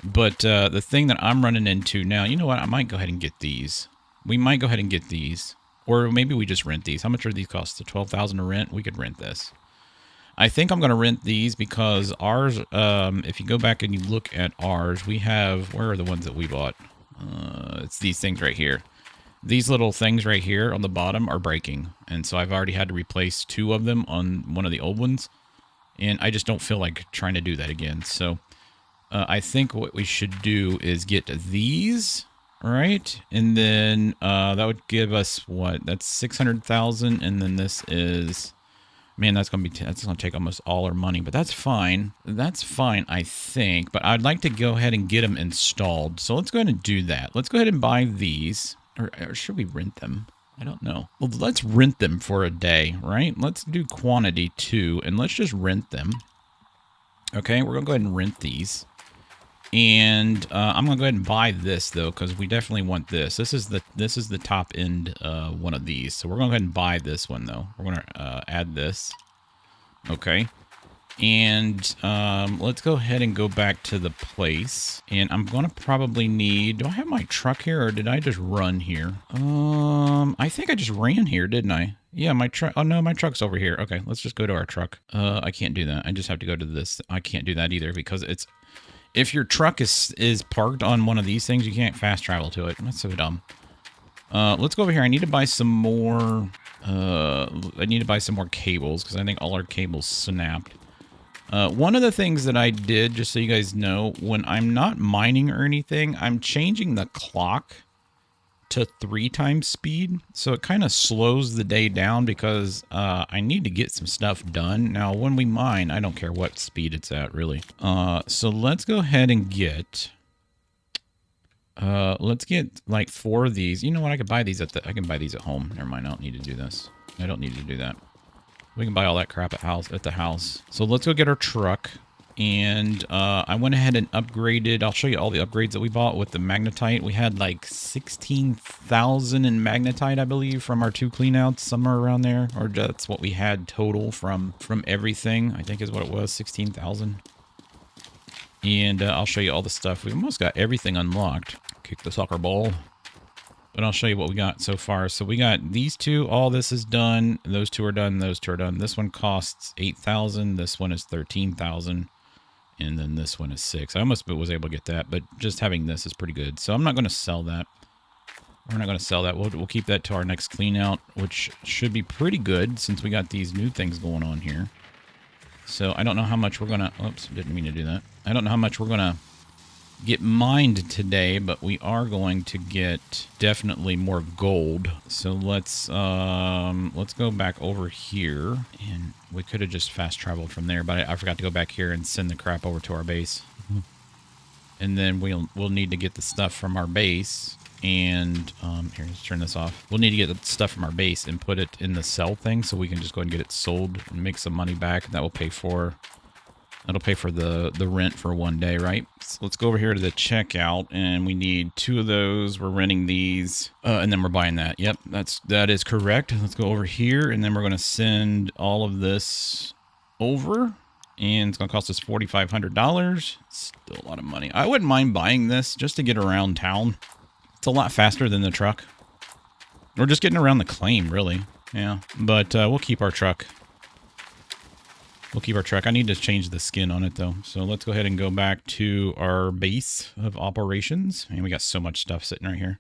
But the thing that I'm running into now, you know what? I might go ahead and get these. We might go ahead and get these. Or maybe we just rent these. How much are these cost? The 12,000 to rent? We could rent this. I think I'm going to rent these because ours, if you go back and you look at ours, we have, where are the ones that we bought? It's these things right here. These little things right here on the bottom are breaking. And so I've already had to replace 2 of them on one of the old ones. And I just don't feel like trying to do that again. So I think what we should do is get these. All right, and then that would give us what? That's 600,000, and then this is, man, that's gonna take almost all our money, but that's fine. That's fine, I think. But I'd like to go ahead and get them installed. So let's go ahead and do that. Let's go ahead and buy these, or should we rent them? I don't know. Well, let's rent them for a day, right? Let's do quantity 2, and let's just rent them. Okay, we're gonna go ahead and rent these. And I'm gonna go ahead and buy this though, because we definitely want this. This is the top end one of these. So we're gonna go ahead and buy this one though. We're gonna add this. Okay. And let's go ahead and go back to the place. And I'm gonna probably need. Do I have my truck here, or did I just run here? I think I just ran here, didn't I? Yeah, my truck. Oh no, my truck's over here. Okay, let's just go to our truck. I can't do that. I just have to go to this. I can't do that either because it's. If your truck is parked on one of these things, you can't fast travel to it. That's so dumb. Let's go over here. I need to buy some more. I need to buy some more cables because I think all our cables snapped. One of the things that I did, just so you guys know, when I'm not mining or anything, I'm changing the clock to 3 times speed. So it kind of slows the day down because I need to get some stuff done. Now, when we mine, I don't care what speed it's at, really. So let's go ahead and get... let's get like 4 of these. You know what? I could buy these I can buy these at home. Never mind. I don't need to do this. I don't need to do that. We can buy all that crap at the house. So let's go get our truck. And I went ahead and upgraded. I'll show you all the upgrades that we bought with the magnetite. We had like 16,000 in magnetite, I believe, from our 2 cleanouts, somewhere around there. Or that's what we had total from everything, I think is what it was, 16,000. And I'll show you all the stuff. We've almost got everything unlocked. Kick the soccer ball. But I'll show you what we got so far. So we got these two. All this is done. Those two are done. Those two are done. This one costs 8,000. This one is 13,000. And then this one is 6. I almost was able to get that, but just having this is pretty good. So I'm not going to sell that. We're not going to sell that. We'll keep that to our next clean out, which should be pretty good since we got these new things going on here. So I don't know how much we're going to... Oops, didn't mean to do that. I don't know how much we're going to get mined today, but we are going to get definitely more gold. So let's go back over here, and we could have just fast traveled from there, but I forgot to go back here and send the crap over to our base. And then we'll need to get the stuff from our base, and here, let's turn this off. We'll need to get the stuff from our base and put it in the sell thing, so we can just go ahead and get it sold and make some money back, and that will pay for... That'll pay for the rent for one day, right? So let's go over here to the checkout, and we need 2 of those. We're renting these, and then we're buying that. Yep, that is correct. Let's go over here, and then we're going to send all of this over, and it's going to cost us $4,500. Still a lot of money. I wouldn't mind buying this just to get around town. It's a lot faster than the truck. We're just getting around the claim, really. Yeah, but we'll keep our truck. We'll keep our truck. I need to change the skin on it, though. So let's go ahead and go back to our base of operations. And we got so much stuff sitting right here.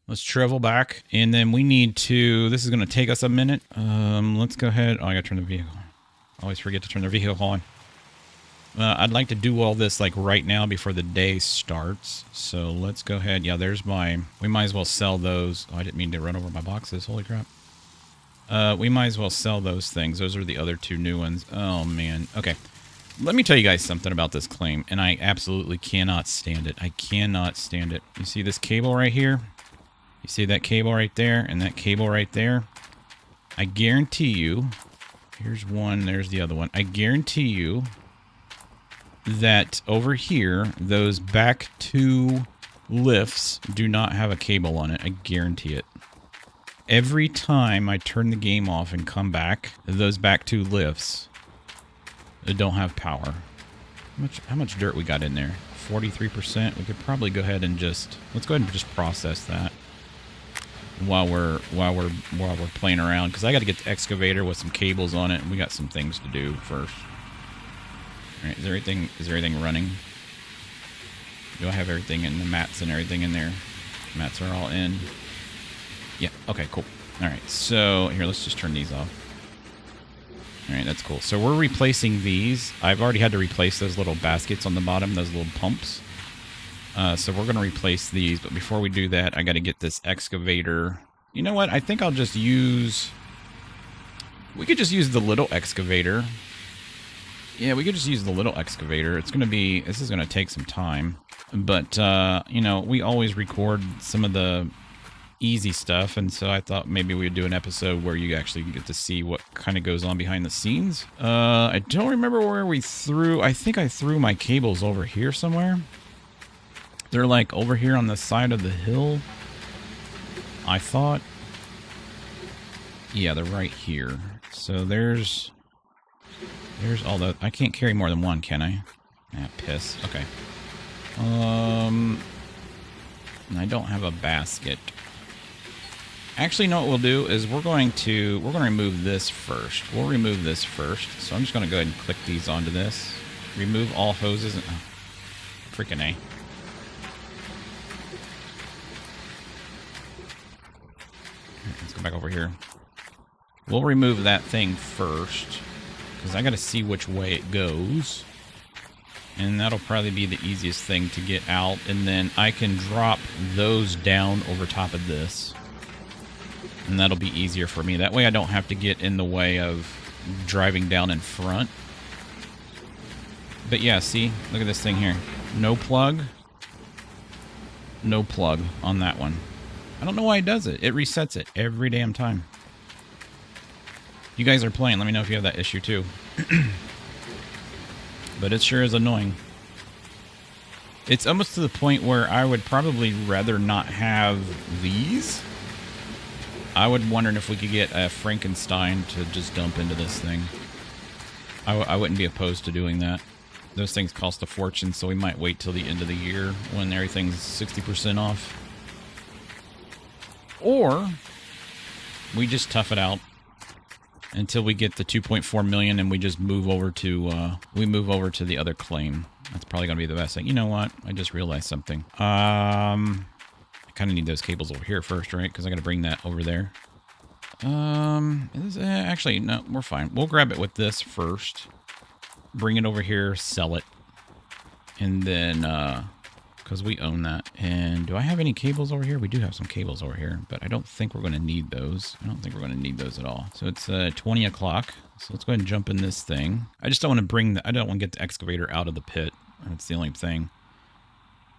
Let's travel back. And then we need to... This is going to take us a minute. Let's go ahead... Oh, I got to turn the vehicle on. Always forget to turn the vehicle on. I'd like to do all this, like, right now before the day starts. So let's go ahead. Yeah, there's my... We might as well sell those. Oh, I didn't mean to run over my boxes. Holy crap. We might as well sell those things. Those are the other 2 new ones. Oh, man. Okay. Let me tell you guys something about this claim, and I absolutely cannot stand it. I cannot stand it. You see this cable right here? You see that cable right there and that cable right there? I guarantee you... Here's one. There's the other one. I guarantee you that over here, those back 2 lifts do not have a cable on it. I guarantee it. Every time I turn the game off and come back, those back 2 lifts don't have power. How much dirt we got in there? 43%. We could probably go ahead and just... Let's go ahead and just process that while we're playing around, because I got to get the excavator with some cables on it, and we got some things to do first. All right, is everything running? Do I have everything in the mats and everything in there? Mats are all in. Yeah, okay, cool. All right, so here, let's just turn these off. All right, that's cool. So we're replacing these. I've already had to replace those little baskets on the bottom, those little pumps. So we're going to replace these, but before we do that, I got to get this excavator. You know what? I think I'll just use... We could just use the little excavator. Yeah, we could just use the little excavator. It's going to be... This is going to take some time. But, you know, we always record some of the easy stuff, and so I thought maybe we'd do an episode where you actually get to see what kind of goes on behind the scenes. I don't remember where we threw... I think I threw my cables over here somewhere. They're like over here on the side of the hill, I thought. Yeah, they're right here. So there's all the... I can't carry more than one, can I? Ah, piss. Okay. I don't have a basket. Actually, no, what we'll do is we're going to remove this first. We'll remove this first. So I'm just going to go ahead and click these onto this. Remove all hoses. And, oh, freaking A. Let's go back over here. We'll remove that thing first, because I got to see which way it goes. And that'll probably be the easiest thing to get out. And then I can drop those down over top of this. And that'll be easier for me. That way I don't have to get in the way of driving down in front. But yeah, see? Look at this thing here. No plug. No plug on that one. I don't know why it does it. It resets it every damn time. You guys are playing. Let me know if you have that issue too. But it sure is annoying. It's almost to the point where I would probably rather not have these. I would wonder if we could get a Frankenstein to just dump into this thing. I wouldn't be opposed to doing that. Those things cost a fortune, so we might wait till the end of the year when everything's 60% off. Or we just tough it out until we get the 2.4 million and we just move over to the other claim. That's probably going to be the best thing. You know what? I just realized something. I kind of need those cables over here first, right? Because I got to bring that over there. Actually, no, we're fine. We'll grab it with this first. Bring it over here, sell it. And then, because we own that. And do I have any cables over here? We do have some cables over here, but I don't think we're going to need those. I don't think we're going to need those at all. So it's 20 o'clock. So let's go ahead and jump in this thing. I just don't want to I don't want to get the excavator out of the pit. That's the only thing.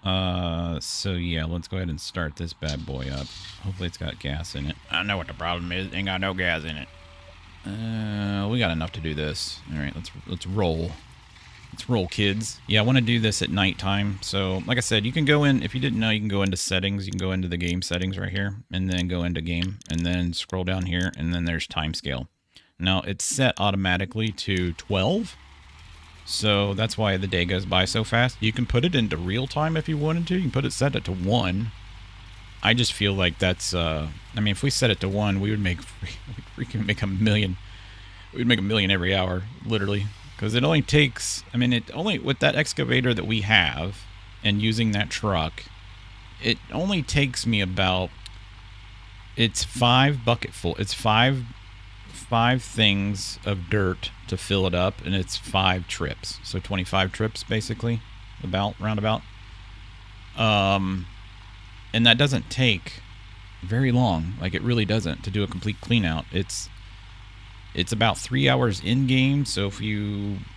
So yeah, let's go ahead and start this bad boy up. Hopefully it's got gas in it. I know what the problem is. It ain't got no gas in it. We got enough to do this. All right, let's roll. Let's roll, kids. Yeah, I want to do this at nighttime. So, like I said, you can go in, if you didn't know, you can go into settings. You can go into the game settings right here, and then go into game, and then scroll down here, and then there's time scale. Now, it's set automatically to 12. So that's why the day goes by so fast. You can put it into real time if you wanted to. You can put it set it to 1. I just feel like that's, I mean, if we set it to 1, we would freaking make $1 million. We'd make $1 million every hour, literally. Because it only takes, I mean, with that excavator that we have, and using that truck, it only takes me about, it's 5 bucketful. It's five things of dirt to fill it up, and it's 5 trips. So 25 trips, basically, roundabout. And that doesn't take very long. Like, it really doesn't, to do a complete clean out. It's about 3 hours in game, so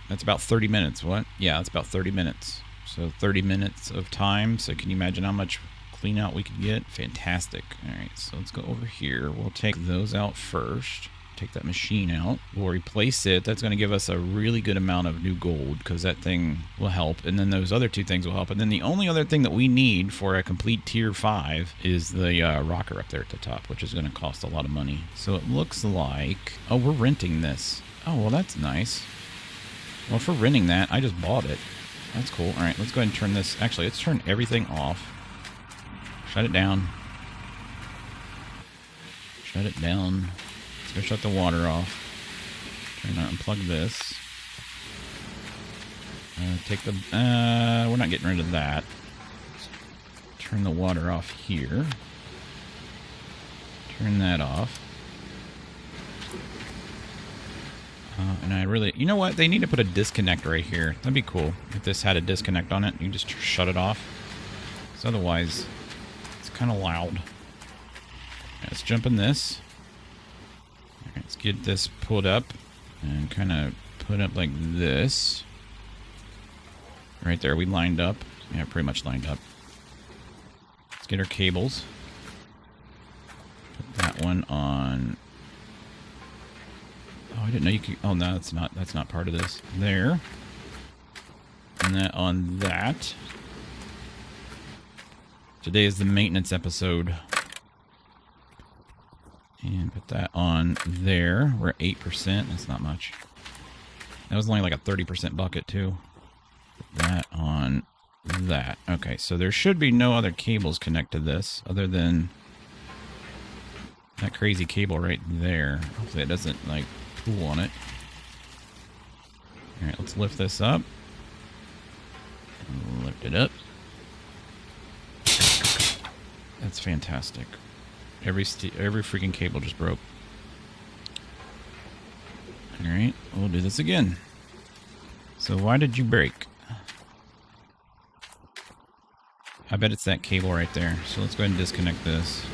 that's about 30 minutes. What? Yeah, that's about 30 minutes. So 30 minutes of time. So can you imagine how much clean out we could get? Fantastic. All right, so let's go over here. We'll take those out first. Take that machine out. We'll replace it. That's going to give us a really good amount of new gold, because that thing will help. And then those other 2 things will help. And then the only other thing that we need for a complete tier 5 is the rocker up there at the top, which is going to cost a lot of money. So it looks like, oh, we're renting this. Oh, well, that's nice. Well, if we're renting that, I just bought it. That's cool. All right, let's go ahead and turn this. Actually, let's turn everything off. Shut it down. Shut it down. Let's go shut the water off. Unplug this. Take the... we're not getting rid of that. Turn the water off here. Turn that off. And I really... You know what? They need to put a disconnect right here. That'd be cool. If this had a disconnect on it, you can just shut it off. Because otherwise, it's kind of loud. Yeah, let's jump in this. Let's get this pulled up and kind of put up like this. Right there, we lined up. Yeah, pretty much lined up. Let's get our cables. Put that one on. Oh, I didn't know you could. Oh, no, that's not part of this. There. And that on that. Today is the maintenance episode. And put that on there. We're at 8%. That's not much. That was only like a 30% bucket, too. Put that on that. Okay, so there should be no other cables connected to this other than that crazy cable right there. Hopefully it doesn't, like, pull on it. Alright, let's lift this up. Lift it up. That's fantastic. Every freaking cable just broke. Alright, we'll do this again. So why did you break? I bet it's that cable right there. So let's go ahead and disconnect this.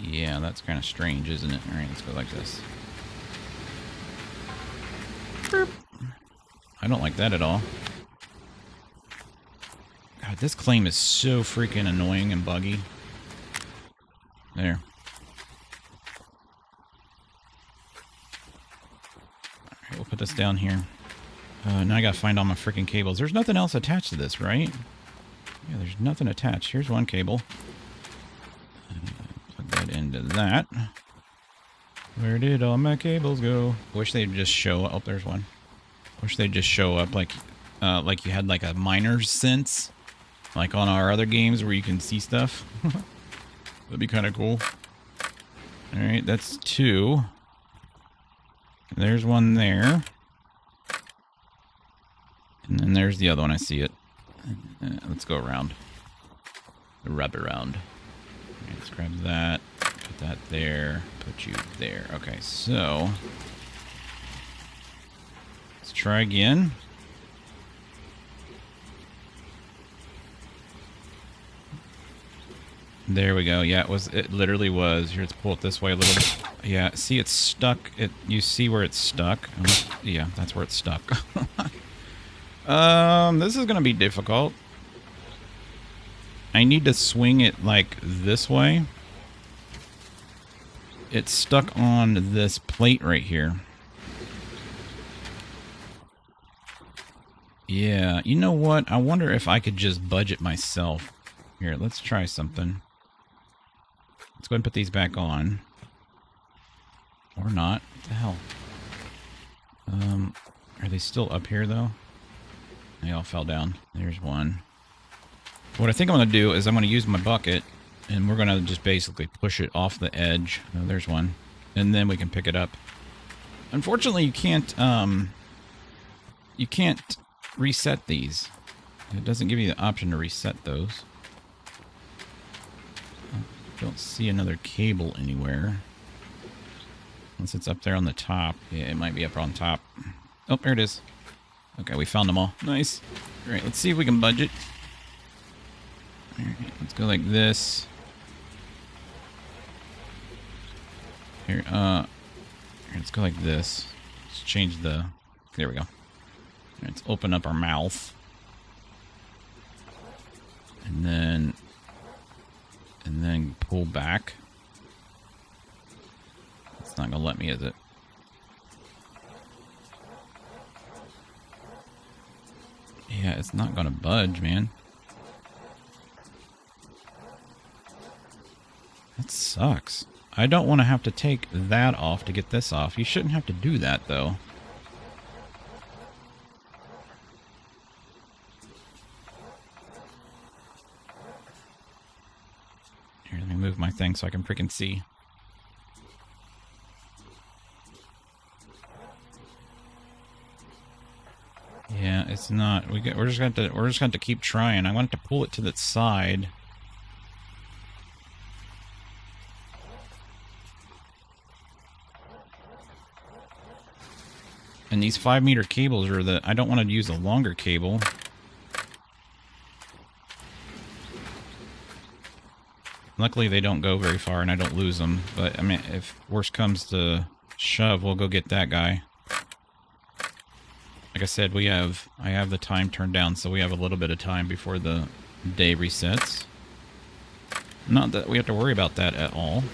Yeah, that's kind of strange, isn't it? Alright, let's go like this. I don't like that at all. God, this claim is so freaking annoying and buggy. There. Alright, we'll put this down here. Now I gotta find all my freaking cables. There's nothing else attached to this, right? Yeah, there's nothing attached. Here's one cable. Plug that into that. Where did all my cables go? Wish they'd just show up. Oh, there's one. Wish they'd just show up like you had like a miner's sense, like on our other games where you can see stuff. That'd be kind of cool. All right, that's 2. There's one there. And then there's the other one. I see it. Let's go around. Wrap around. Okay, let's grab that. Put that there. Put you there. Okay, so let's try again. There we go. Yeah, it literally was. Here, let's pull it this way a little bit. Yeah, see, it's stuck. You see where it's stuck? Yeah, that's where it's stuck. This is gonna be difficult. I need to swing it like this way. It's stuck on this plate right here. Yeah, you know what? I wonder if I could just budget myself. Here, let's try something. Let's go ahead and put these back on. Or not. What the hell? Are they still up here, though? They all fell down. There's one. What I think I'm going to do is I'm going to use my bucket, and we're going to just basically push it off the edge. Oh, there's one. And then we can pick it up. Unfortunately, you can't reset these. It doesn't give you the option to reset those. Don't see another cable anywhere. Unless it's up there on the top. Yeah, it might be up on top. Oh, there it is. Okay, we found them all. Nice. All right, let's see if we can budget. All right, let's go like this. Here, let's go like this. Let's change the... There we go. Let's open up our mouth. And then pull back. It's not gonna let me, is it? Yeah, it's not gonna budge, man. That sucks. I don't want to have to take that off to get this off. You shouldn't have to do that, though. Here, let me move my thing so I can freaking see. Yeah, it's not. We're just going to keep trying. I want to pull it to the side. And these 5-meter cables are I don't want to use a longer cable. Luckily, they don't go very far and I don't lose them. But, I mean, if worse comes to shove, we'll go get that guy. Like I said, I have the time turned down, so we have a little bit of time before the day resets. Not that we have to worry about that at all.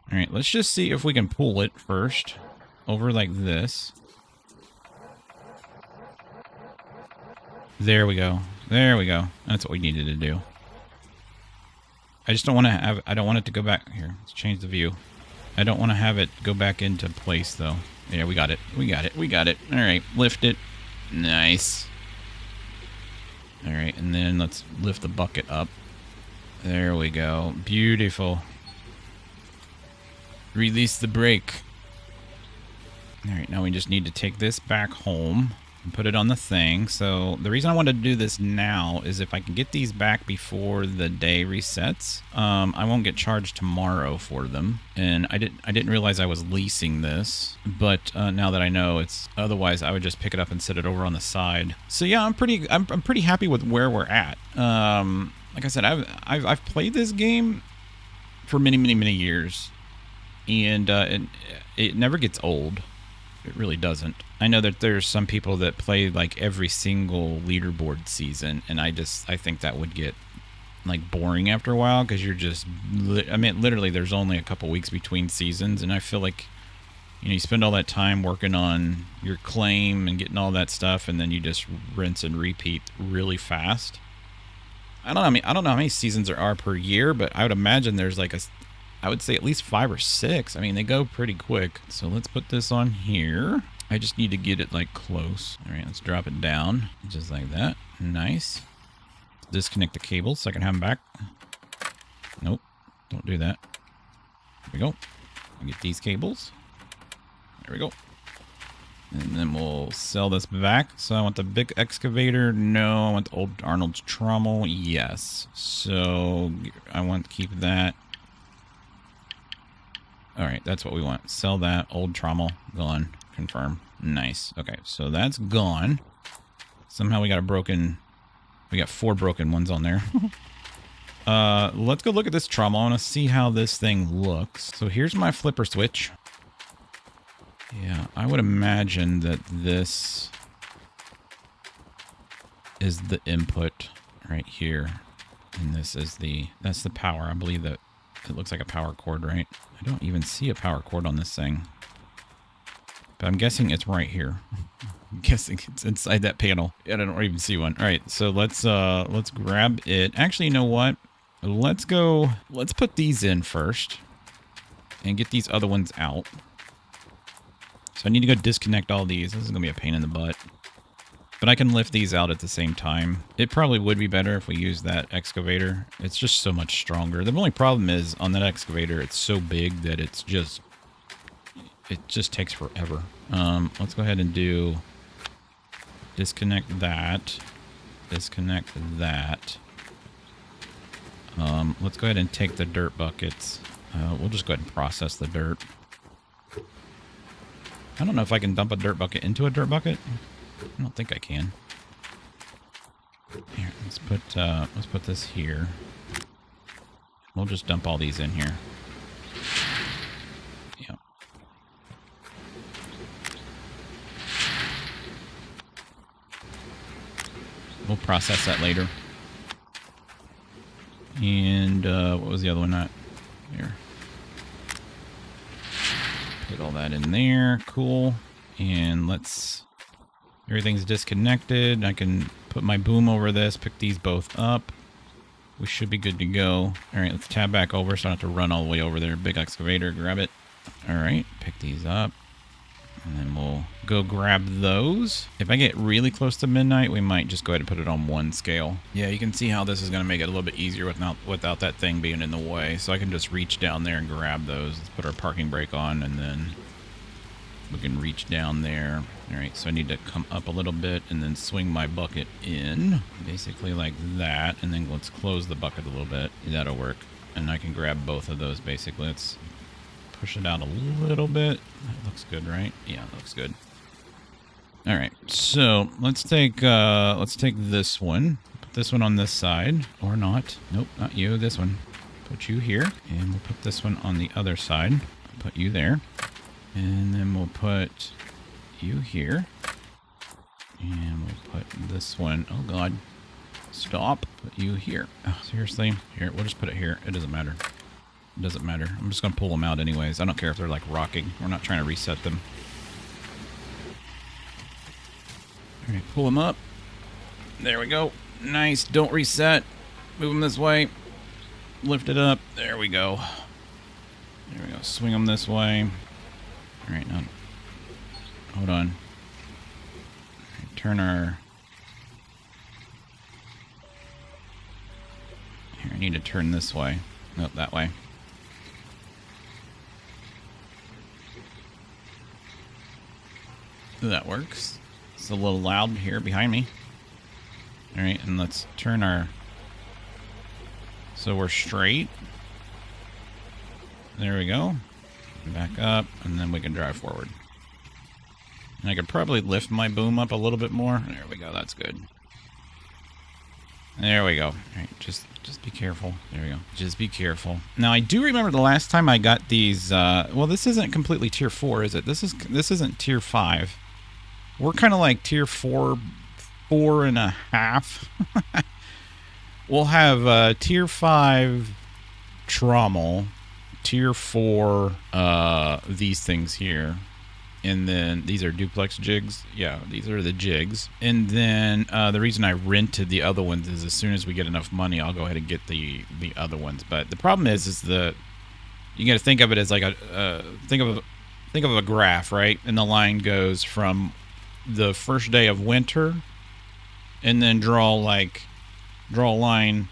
Alright, let's just see if we can pull it first. Over like this. There we go. There we go. That's what we needed to do. I just don't want to have... I don't want it to go back... Here, let's change the view. I don't want to have it go back into place, though. Yeah, we got it. We got it. We got it. Alright, lift it. Nice. Alright, and then let's lift the bucket up. There we go. Beautiful. Release the brake. Alright, now we just need to take this back home and put it on the thing. So the reason I wanted to do this now is if I can get these back before the day resets, I won't get charged tomorrow for them. And I didn't realize I was leasing this, but now that I know, it's otherwise I would just pick it up and set it over on the side. So yeah, I'm pretty happy with where we're at. Like I said, I've played this game for many years, and it never gets old. It really doesn't. I know that there's some people that play like every single leaderboard season, and I think that would get like boring after a while because you're just, I mean, literally there's only a couple weeks between seasons, and I feel like You know, you spend all that time working on your claim and getting all that stuff, and then you just rinse and repeat really fast. I don't know. I mean, I don't know how many seasons there are per year, but I would imagine there's like I would say at least 5 or 6. I mean, they go pretty quick. So let's put this on here. I just need to get it like close. All right, let's drop it down just like that. Nice. Disconnect the cables so I can have them back. Nope, don't do that. There we go. I'll get these cables. There we go. And then we'll sell this back. So I want the big excavator. No, I want the old Arnold's trommel. Yes. So I want to keep that. All right, that's what we want. Sell that. Old trommel. Gone. Confirm. Nice. Okay, so that's gone. Somehow we got a broken... We got 4 broken ones on there. Let's go look at this trommel. I want to see how this thing looks. So here's my flipper switch. Yeah, I would imagine that this is the input right here. And this is that's the power. I believe that it looks like a power cord, right? I don't even see a power cord on this thing. But I'm guessing it's right here. I'm guessing it's inside that panel. I don't even see one. All right, so let's grab it. Actually, you know what? Let's put these in first and get these other ones out. So I need to go disconnect all these. This is going to be a pain in the butt. But I can lift these out at the same time. It probably would be better if we use that excavator. It's just so much stronger. The only problem is on that excavator, it's so big that it just takes forever. Let's go ahead and do disconnect that. Disconnect that. Let's go ahead and take the dirt buckets. We'll just go ahead and process the dirt. I don't know if I can dump a dirt bucket into a dirt bucket. I don't think I can. Here, let's put this here. We'll just dump all these in here. Yeah. We'll process that later. And what was the other one? Not here. Put all that in there. Cool. And everything's disconnected. I can put my boom over this, pick these both up. We should be good to go. All right, let's tab back over so I don't have to run all the way over there. Big excavator, grab it. All right, pick these up. And then we'll go grab those. If I get really close to midnight, we might just go ahead and put it on 1 scale. Yeah, you can see how this is going to make it a little bit easier without that thing being in the way. So I can just reach down there and grab those. Let's put our parking brake on, and then we can reach down there. All right, so I need to come up a little bit and then swing my bucket in. Basically like that. And then let's close the bucket a little bit. That'll work. And I can grab both of those basically. Let's push it out a little bit. That looks good, right? Yeah, that looks good. All right, so let's take this one. Put this one on this side, or not. Nope, not you. This one. Put you here, and we'll put this one on the other side. Put you there, and then we'll put you here, and we'll put this one. Oh God, stop! Put you here. Oh, seriously? Here, we'll just put it here. It doesn't matter. It doesn't matter. I'm just going to pull them out anyways. I don't care if they're like rocking. We're not trying to reset them. All right, pull them up. There we go. Nice. Don't reset. Move them this way. Lift it up. There we go. There we go. Swing them this way. All right, now. Hold on. Right, turn our... Here, I need to turn this way. Nope, that way. That works. It's a little loud here behind me. All right, and let's turn our... So we're straight. There we go. Back up, and then we can drive forward. And I could probably lift my boom up a little bit more. There we go, that's good. There we go. All right, just be careful. There we go. Just be careful. Now, I do remember the last time I got these... well, this isn't completely Tier 4, is it? This isn't Tier 5. We're kind of like Tier 4, 4.5. We'll have Tier 5 trommel, Tier 4 these things here, And then these are duplex jigs. Yeah, these are the jigs. And then the reason I rented the other ones is as soon as we get enough money, I'll go ahead and get the other ones. But the problem is the you got to think of it as like a think of a graph, right? And the line goes from the first day of winter, and then draw a line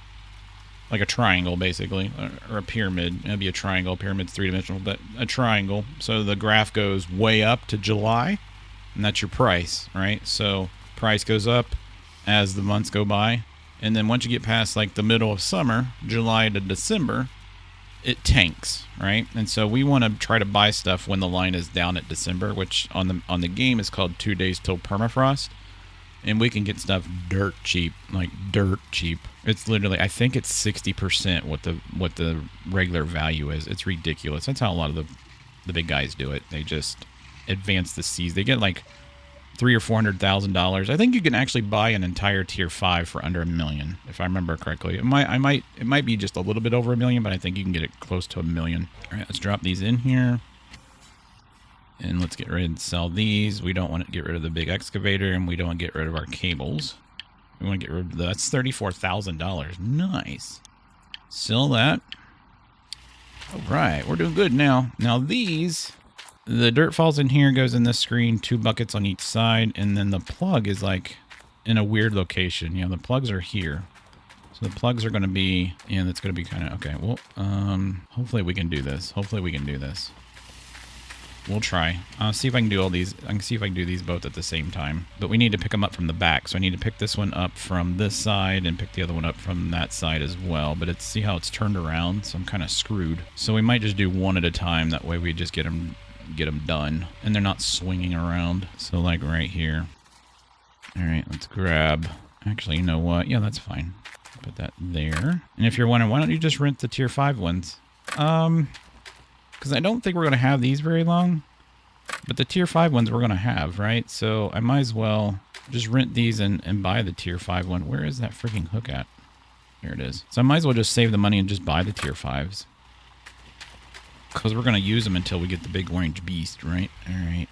like a triangle, basically, or a pyramid. It'd be a triangle. Pyramid's three-dimensional, but a triangle. So the graph goes way up to July, and that's your price, right? So price goes up as the months go by, and then once you get past like the middle of summer, July to December, it tanks, right? And so we want to try to buy stuff when the line is down at December, which on the game is called 2 days till permafrost. And we can get stuff dirt cheap, like dirt cheap. It's literally, I think it's 60% what the regular value is. It's ridiculous. That's how a lot of the big guys do it. They just advance the seas. They get like $300,000 or $400,000. I think you can actually buy an entire tier 5 for under $1 million, if I remember correctly. It might be just a little bit over $1 million, but I think you can get it close to $1 million. All right, let's drop these in here. And let's get ready to sell these. We don't want to get rid of the big excavator, and we don't want to get rid of our cables. We want to get rid of that's $34,000. Nice. Sell that. All right, we're doing good now. Now these, the dirt falls in here, goes in this screen, 2 buckets on each side, and then the plug is like in a weird location. You know, the plugs are here. So the plugs are going to be, and it's going to be kind of, okay, well, hopefully we can do this. Hopefully we can do this. We'll try. I'll see if I can do all these. I can see if I can do these both at the same time. But we need to pick them up from the back. So I need to pick this one up from this side and pick the other one up from that side as well. But see how it's turned around? So I'm kind of screwed. So we might just do one at a time. That way we just get them done. And they're not swinging around. So like right here. All right, let's grab. Actually, you know what? Yeah, that's fine. Put that there. And if you're wondering, why don't you just rent the tier 5 ones? Because I don't think we're going to have these very long. But the tier 5 ones we're going to have, right? So I might as well just rent these and buy the tier 5 one. Where is that freaking hook at? There it is. So I might as well just save the money and just buy the tier 5s. Because we're going to use them until we get the big orange beast, right? All right.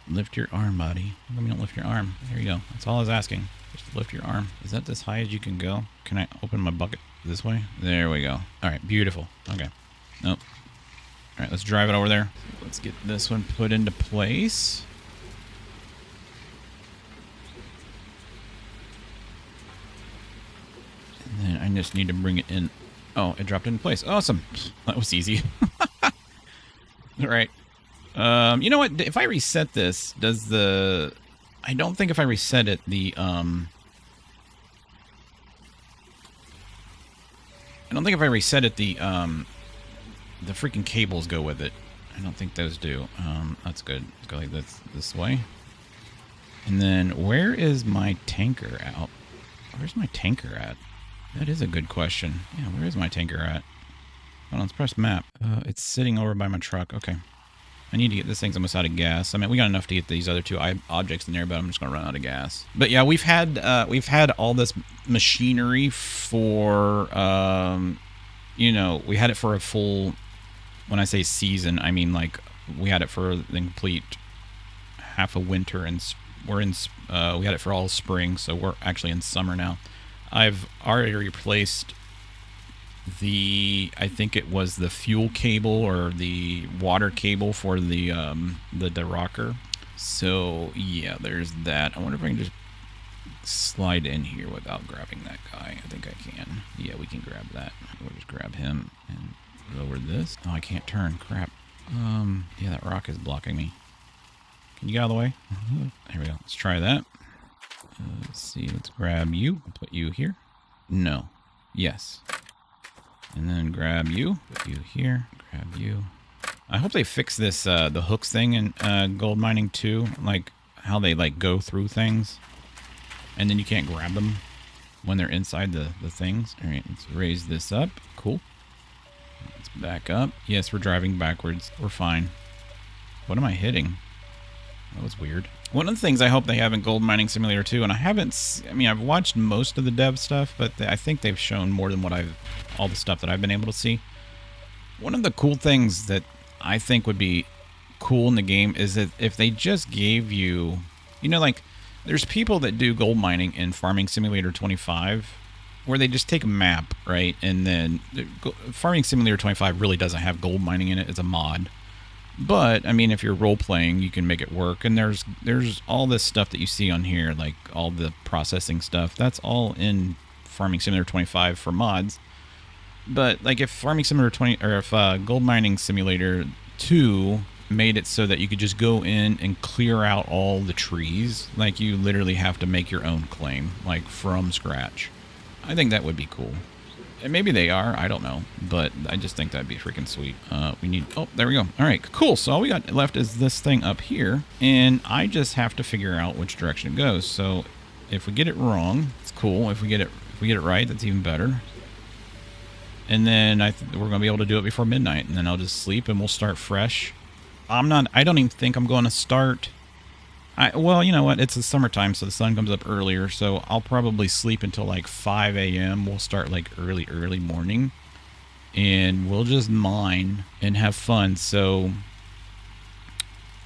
Lift your arm, buddy. Let me don't lift your arm. There you go. That's all I was asking. Just lift your arm. Is that as high as you can go? Can I open my bucket this way? There we go. All right. Beautiful. Okay. Nope. All right, let's drive it over there. Let's get this one put into place. And then I just need to bring it in. Oh, it dropped into place. Awesome. That was easy. All right. You know what? If I reset this, does the... I don't think if I reset it, I don't think if I reset it, the freaking cables go with it. I don't think those do. That's good. Let's go like this way. And then where is my tanker out? Where's my tanker at? That is a good question. Yeah, where is my tanker at? Hold on, let's press map. It's sitting over by my truck. Okay. I need to get this thing's almost out of gas. I mean, we got enough to get these other 2 objects in there, but I'm just gonna run out of gas. But yeah, we've had all this machinery for you know, we had it for a full. When I say season, I mean like we had it for the complete half of winter, and we had it for all spring, so we're actually in summer now. I've already replaced I think it was the fuel cable or the water cable for the rocker. So yeah, there's that. I wonder if I can just slide in here without grabbing that guy. I think I can. Yeah, we can grab that. We'll just grab him and lower this. Oh, I can't turn. Crap. Yeah, that rock is blocking me. Can you get out of the way? There we go. Let's try that. Let's see. Let's grab you. I'll put you here. No. Yes. And then grab you. Put you here. Grab you. I hope they fix this, the hooks thing in gold mining too. Like how they like go through things. And then you can't grab them when they're inside the things. All right, let's raise this up. Cool. Let's back up. Yes, we're driving backwards. We're fine. What am I hitting? That was weird. One of the things I hope they have in Gold Mining Simulator 2, and I've watched most of the dev stuff, but I think they've shown more than all the stuff that I've been able to see. One of the cool things that I think would be cool in the game is that if they just gave you, you know, like there's people that do gold mining in Farming Simulator 25 where they just take a map, right? And then Farming Simulator 25 really doesn't have gold mining in it. It's a mod. But I mean, if you're role playing, you can make it work. And there's all this stuff that you see on here, like all the processing stuff. That's all in Farming Simulator 25 for mods. But like if Farming Simulator 20 or if Gold Mining Simulator 2 made it so that you could just go in and clear out all the trees, like you literally have to make your own claim, like from scratch. I think that would be cool. And maybe they are, I don't know, but I just think that'd be freaking sweet. We need, oh, there we go. All right, cool. So all we got left is this thing up here, and I just have to figure out which direction it goes. So if we get it wrong, it's cool. If we get it right, that's even better. And then we're gonna be able to do it before midnight, and then I'll just sleep and we'll start fresh. I don't even think I'm going to start. Well, you know what? It's the summertime, so the sun comes up earlier. So I'll probably sleep until like 5 a.m. We'll start like early morning, and we'll just mine and have fun. So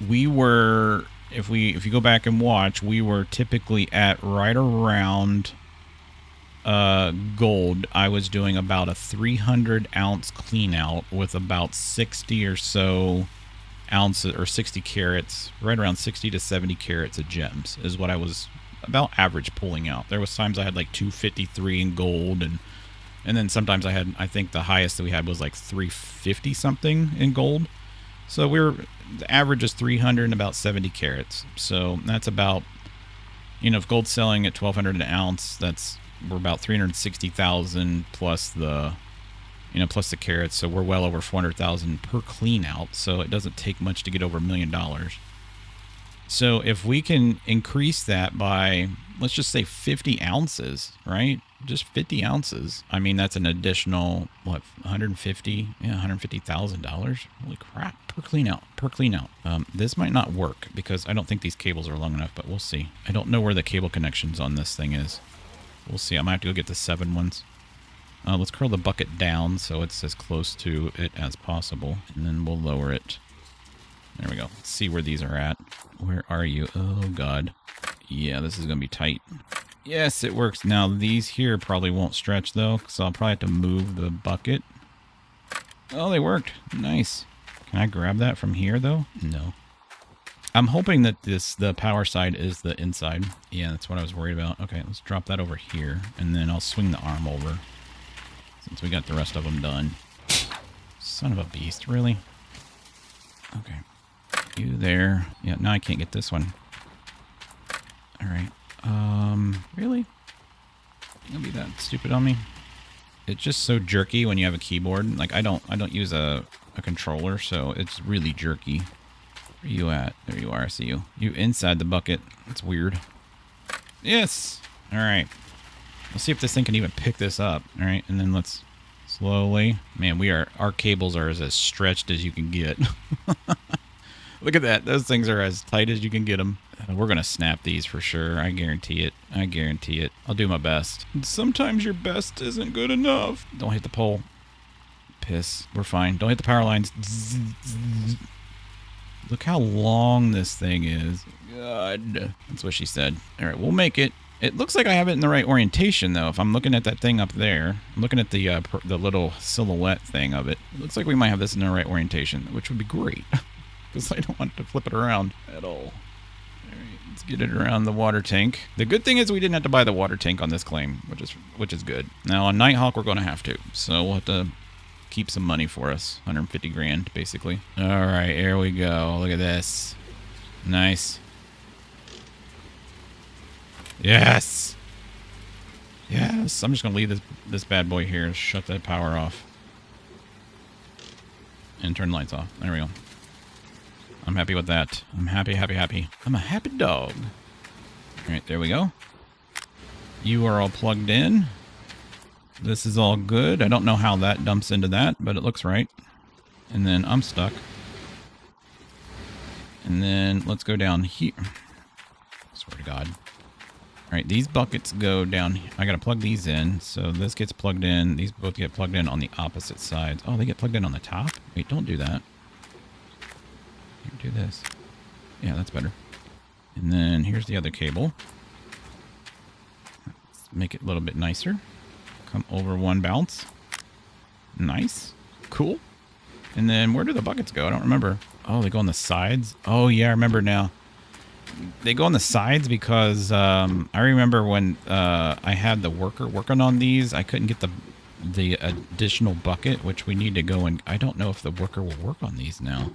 we were, if you go back and watch, we were typically at right around gold. I was doing about a 300-ounce clean out with about 60 or so ounces or 60 carats, right around 60 to 70 carats of gems is what I was about average pulling out. There was times I had like 253 in gold, and then sometimes I think the highest that we had was like 350 something in gold. So the average is 300 and about 70 carats. So that's about, you know, if gold's selling at 1,200 an ounce, we're about 360,000 plus the carats, so we're well over 400,000 per clean out, so it doesn't take much to get over $1 million. So if we can increase that by, let's just say 50 ounces, right? Just 50 ounces. I mean, that's an additional, what, $150,000? Holy crap, per clean out. This might not work because I don't think these cables are long enough, but we'll see. I don't know where the cable connections on this thing is. We'll see. I might have to go get the 7 ones. Let's curl the bucket down so it's as close to it as possible, and then we'll lower it. There we go. Let's see where these are at. Where are you? Oh, God. Yeah, this is going to be tight. Yes, it works. Now, these here probably won't stretch, though, so I'll probably have to move the bucket. Oh, they worked. Nice. Can I grab that from here, though? No. I'm hoping that the power side is the inside. Yeah, that's what I was worried about. Okay, let's drop that over here, and then I'll swing the arm over, since we got the rest of them done. Son of a beast, really? Okay. You there. Yeah, now I can't get this one. Alright. Really? You'll be that stupid on me? It's just so jerky when you have a keyboard. Like, I don't use a controller, so it's really jerky. Where are you at? There you are, I see you. You inside the bucket. That's weird. Yes! Alright. Let's see if this thing can even pick this up. Alright, and then let's slowly... Man, our cables are as stretched as you can get. Look at that. Those things are as tight as you can get them. We're going to snap these for sure. I guarantee it. I guarantee it. I'll do my best. Sometimes your best isn't good enough. Don't hit the pole. Piss. We're fine. Don't hit the power lines. Look how long this thing is. God. That's what she said. All right, we'll make it. It looks like I have it in the right orientation, though. If I'm looking at that thing up there, I'm looking at the little silhouette thing of it. It looks like we might have this in the right orientation, which would be great. Because I don't want to flip it around at all. All right, let's get it around the water tank. The good thing is we didn't have to buy the water tank on this claim, which is good. Now on Nighthawk we're going to have to, so we'll have to keep some money for us. 150 grand, basically. All right, here we go. Look at this. Nice. Yes. Yes. I'm just gonna leave this bad boy here. Shut that power off. And turn the lights off. There we go. I'm happy with that. I'm happy. I'm a happy dog. Alright, there we go. You are all plugged in. This is all good. I don't know how that dumps into that, but it looks right. And then I'm stuck. And then let's go down here. Swear to God. Alright, these buckets go down. I gotta plug these in. So this gets plugged in. These both get plugged in on the opposite sides. Oh, they get plugged in on the top? Wait, don't do that. Here, do this. Yeah, that's better. And then here's the other cable. Let's make it a little bit nicer. Come over one bounce. Nice. Cool. And then where do the buckets go? I don't remember. Oh, they go on the sides? Oh, yeah, I remember now. They go on the sides because I remember when I had the worker working on these, I couldn't get the additional bucket, which we need to go and... I don't know if the worker will work on these now.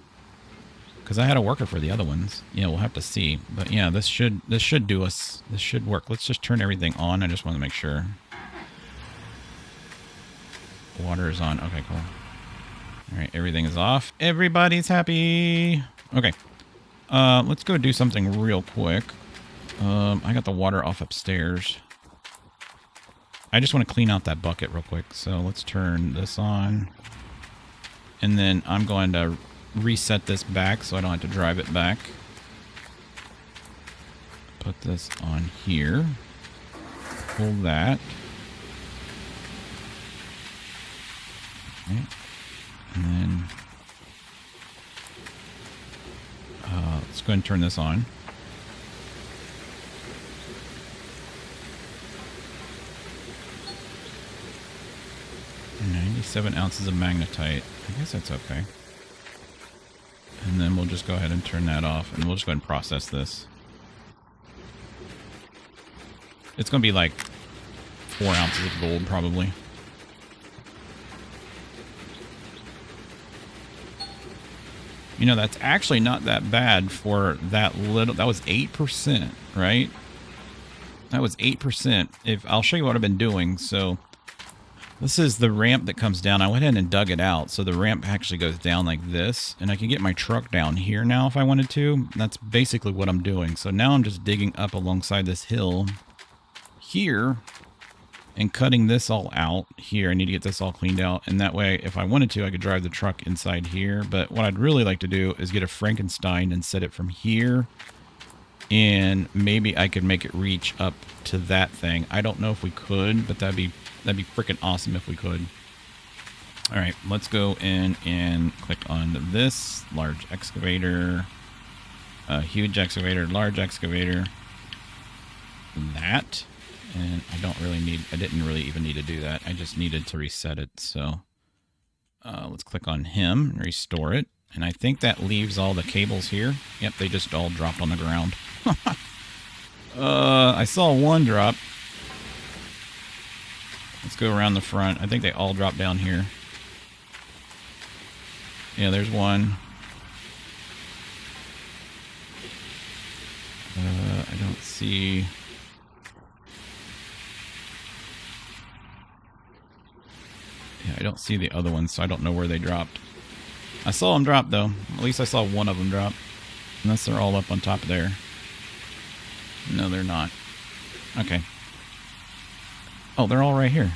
Because I had a worker for the other ones. Yeah, we'll have to see. But yeah, this should do us. This should work. Let's just turn everything on. I just want to make sure. Water is on. Okay, cool. All right, everything is off. Everybody's happy. Okay. Let's go do something real quick. I got the water off upstairs. I just want to clean out that bucket real quick. So let's turn this on. And then I'm going to reset this back so I don't have to drive it back. Put this on here. Pull that. Okay. And then let's go ahead and turn this on. $97 ounces of magnetite. I guess that's okay. And then we'll just go ahead and turn that off, and we'll just go ahead and process this. It's going to be like 4 ounces of gold, probably. You know, that's actually not that bad for that little... That was 8%, right? That was 8%. I'll show you what I've been doing. So this is the ramp that comes down. I went ahead and dug it out. So the ramp actually goes down like this. And I can get my truck down here now if I wanted to. That's basically what I'm doing. So now I'm just digging up alongside this hill here and cutting this all out here. I need to get this all cleaned out. And that way, if I wanted to, I could drive the truck inside here. But what I'd really like to do is get a Frankenstein and set it from here. And maybe I could make it reach up to that thing. I don't know if we could, but that'd be freaking awesome if we could. All right, let's go in and click on this large excavator, huge excavator, large excavator, that. And I didn't really even need to do that. I just needed to reset it. So let's click on him and restore it. And I think that leaves all the cables here. Yep, they just all dropped on the ground. I saw one drop. Let's go around the front. I think they all dropped down here. Yeah, there's one. I don't see... Yeah, I don't see the other ones, so I don't know where they dropped. I saw them drop, though. At least I saw one of them drop. Unless they're all up on top there. No, they're not. Okay. Oh, they're all right here.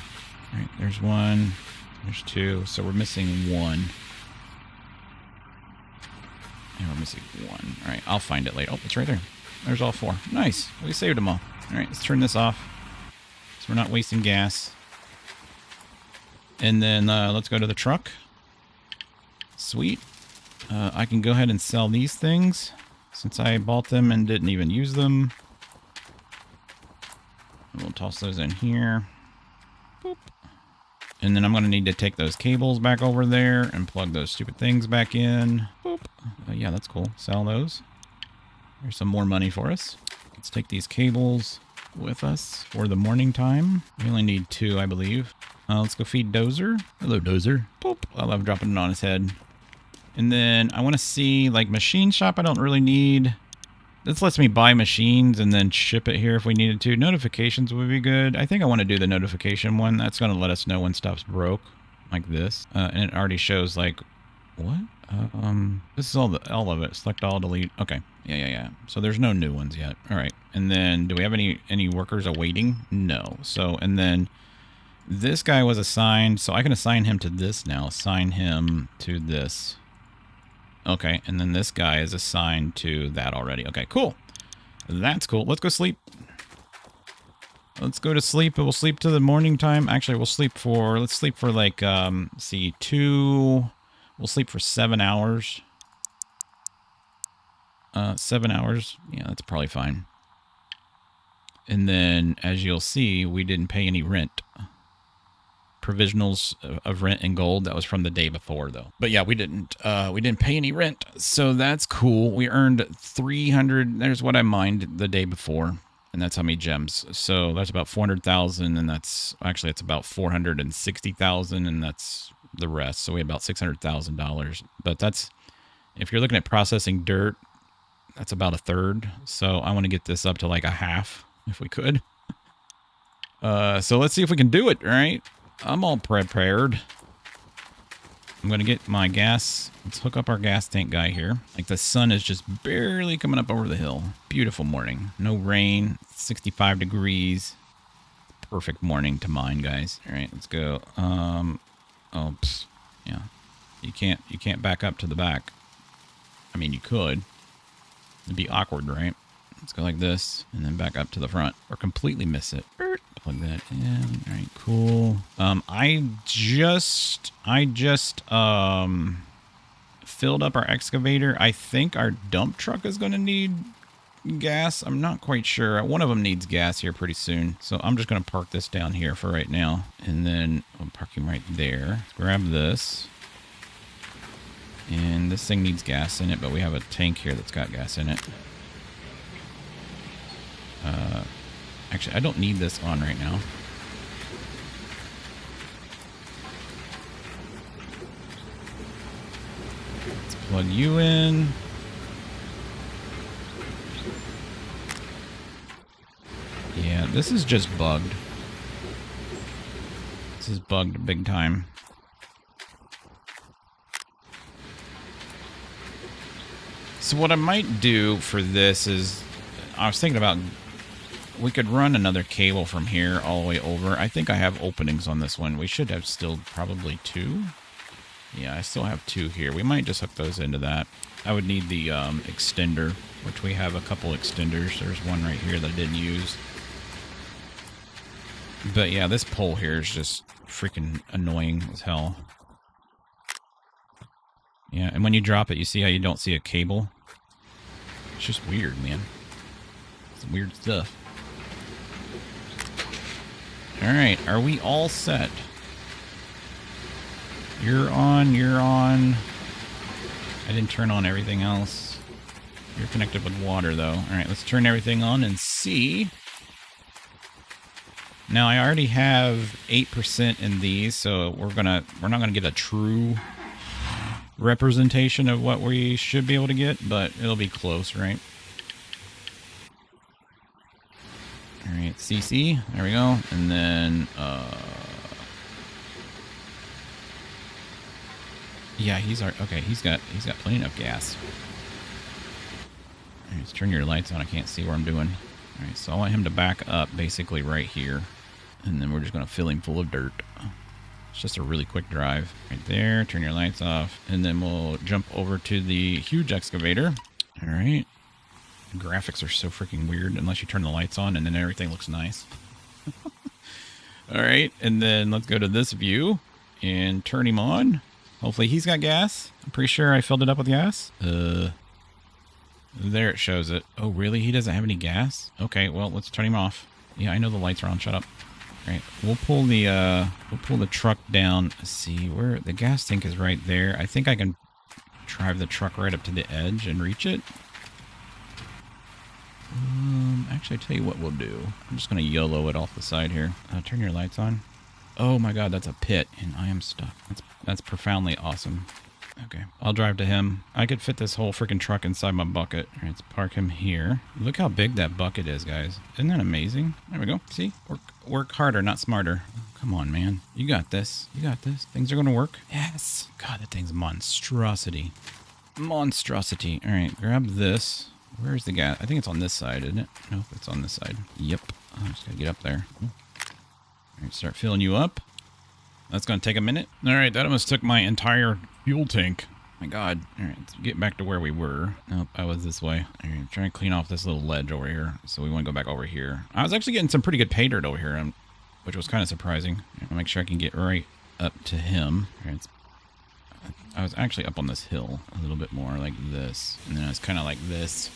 All right, there's one. There's two. So we're missing one. And we're missing one. All right, I'll find it later. Oh, it's right there. There's all four. Nice. We saved them all. All right, let's turn this off. So we're not wasting gas. And then let's go to the truck. Sweet. I can go ahead and sell these things since I bought them and didn't even use them. And we'll toss those in here. Boop. And then I'm going to need to take those cables back over there and plug those stupid things back in. Boop. Yeah, that's cool. Sell those. There's some more money for us. Let's take these cables with us for the morning time. We only need 2, I believe. Let's go feed Dozer. Hello, Dozer. Boop. I love dropping it on his head. And then I want to see, like, machine shop I don't really need. This lets me buy machines and then ship it here if we needed to. Notifications would be good. I think I want to do the notification one. That's going to let us know when stuff's broke, like this. And it already shows, like, what? This is all of it. Select all, delete. Okay. Yeah. So there's no new ones yet. All right. And then do we have any workers awaiting? No. So, and then this guy was assigned, so I can assign him to this now. Assign him to this. Okay, and then this guy is assigned to that already. Okay, cool. That's cool. Let's go sleep. Let's go to sleep. We'll sleep to the morning time. Actually, let's sleep for like, we'll sleep for 7 hours. 7 hours. Yeah, that's probably fine. And then, as you'll see, we didn't pay any rent. Provisionals of rent and gold. That was from the day before, though. But yeah, we didn't pay any rent, so that's cool. We earned 300. There's what I mined the day before, and that's how many gems. So that's about 400,000, and that's actually it's about 460,000, and that's the rest. So we had about $600,000. But that's if you're looking at processing dirt, that's about a third. So I want to get this up to like a half if we could. So let's see if we can do it. Right. I'm all prepared. I'm going to get my gas. Let's hook up our gas tank guy here. Like the sun is just barely coming up over the hill. Beautiful morning. No rain. 65 degrees. Perfect morning to mine, guys. All right, let's go. Yeah. You can't back up to the back. I mean, you could. It'd be awkward, right? Let's go like this and then back up to the front or completely miss it. Plug that in. All right, cool. I just filled up our excavator. I think our dump truck is going to need gas. I'm not quite sure. One of them needs gas here pretty soon. So I'm just going to park this down here for right now. And then I'll park him right there. Let's grab this. And this thing needs gas in it, but we have a tank here that's got gas in it. Actually, I don't need this on right now. Let's plug you in. Yeah, this is just bugged. This is bugged big time. So what I might do for this is, I was thinking about, we could run another cable from here all the way over. I think I have openings on this one. We should have still probably 2. Yeah, I still have 2 here. We might just hook those into that. I would need the extender, which we have a couple extenders. There's one right here that I didn't use. But yeah, this pole here is just freaking annoying as hell. Yeah, and when you drop it, you see how you don't see a cable? It's just weird, man. It's weird stuff. Alright, are we all set? You're on, you're on. I didn't turn on everything else. You're connected with water, though. Alright, let's turn everything on and see. Now, I already have 8% in these, so we're not gonna get a true representation of what we should be able to get, but it'll be close, right? Alright, CC, there we go. And then, yeah, he's got plenty enough gas. Alright, let's turn your lights on. I can't see what I'm doing. Alright, so I want him to back up basically right here. And then we're just going to fill him full of dirt. It's just a really quick drive. Right there, turn your lights off. And then we'll jump over to the huge excavator. Alright. The graphics are so freaking weird unless you turn the lights on and then everything looks nice. Alright, and then let's go to this view and turn him on. Hopefully he's got gas. I'm pretty sure I filled it up with gas. There it shows it. Oh, really? He doesn't have any gas? Okay, well, let's turn him off. Yeah, I know the lights are on. Shut up. All right, we'll pull the truck down. Let's see where the gas tank is right there. I think I can drive the truck right up to the edge and reach it. Actually, I tell you what we'll do. I'm just gonna YOLO it off the side here. Turn your lights on. Oh my God, that's a pit, and I am stuck. That's profoundly awesome. Okay, I'll drive to him. I could fit this whole freaking truck inside my bucket. All right, let's park him here. Look how big that bucket is, guys. Isn't that amazing? There we go. See? Work harder, not smarter. Come on, man. You got this. You got this. Things are going to work. Yes. God, that thing's a monstrosity. Monstrosity. All right, grab this. Where's the gas? I think it's on this side, isn't it? Nope, it's on this side. Yep. I'm just going to get up there. All right, start filling you up. That's going to take a minute. All right, that almost took my entire fuel tank. My God. All right, let's get back to where we were. Nope, I was this way. All right, trying to clean off this little ledge over here. So we want to go back over here. I was actually getting some pretty good pay dirt over here, which was kind of surprising. I'll make sure I can get right up to him. All right, let's I was actually up on this hill a little bit more like this. And then I was kind of like this.